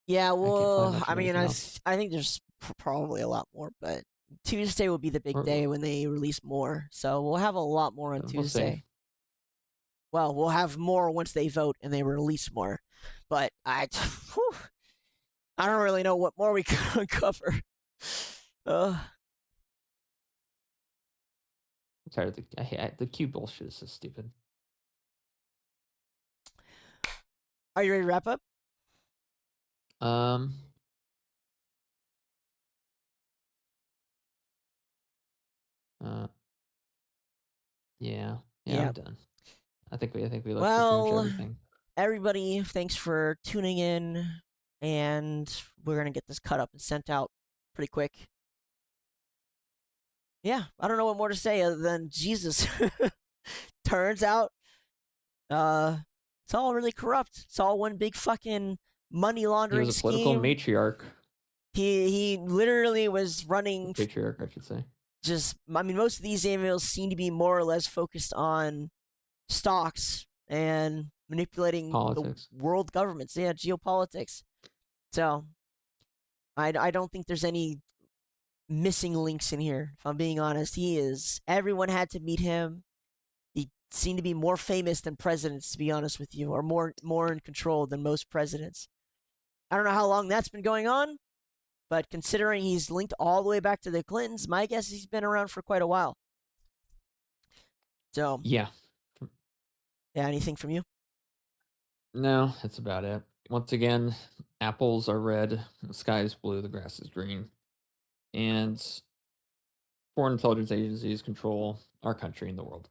[SPEAKER 1] yeah,
[SPEAKER 2] I can't find
[SPEAKER 1] well,
[SPEAKER 2] much
[SPEAKER 1] I
[SPEAKER 2] of
[SPEAKER 1] mean,
[SPEAKER 2] anything else.
[SPEAKER 1] I think there's probably a lot more, but Tuesday will be the big
[SPEAKER 2] We're,
[SPEAKER 1] day when they release more. So we'll have a lot more on
[SPEAKER 2] we'll see.
[SPEAKER 1] Tuesday. Well, we'll have more once they vote and they release more. But whew, I don't really know what more we can uncover. Uh,
[SPEAKER 2] I'm tired of the Q bullshit is so stupid.
[SPEAKER 1] are you ready to wrap up?
[SPEAKER 2] Um. Uh. Yeah. Yeah.
[SPEAKER 1] Yeah.
[SPEAKER 2] I'm done. I think we looked through pretty much
[SPEAKER 1] Well,
[SPEAKER 2] everything.
[SPEAKER 1] everybody, thanks for tuning in, and we're gonna get this cut up and sent out pretty quick. Yeah, I don't know what more to say other than Jesus. Turns out, uh, it's all really corrupt. It's all one big fucking money
[SPEAKER 2] He was
[SPEAKER 1] laundering
[SPEAKER 2] a political
[SPEAKER 1] scheme.
[SPEAKER 2] matriarch.
[SPEAKER 1] He literally was running.
[SPEAKER 2] Patriarch, I should say.
[SPEAKER 1] Just, I mean, most of these emails seem to be more or less focused on stocks and manipulating the
[SPEAKER 2] Politics.
[SPEAKER 1] world governments. Yeah, geopolitics. So I don't think there's any missing links in here. If I'm being honest, he is. Everyone had to meet him. He seemed to be more famous than presidents, to be honest with you, or more in control than most presidents. I don't know how long that's been going on, but considering he's linked all the way back to the Clintons, my guess is he's been around for quite a while. So,
[SPEAKER 2] Yeah.
[SPEAKER 1] yeah, anything from you?
[SPEAKER 2] No, that's about it. Once again, apples are red, the sky is blue, the grass is green. And foreign intelligence agencies control our country and the world.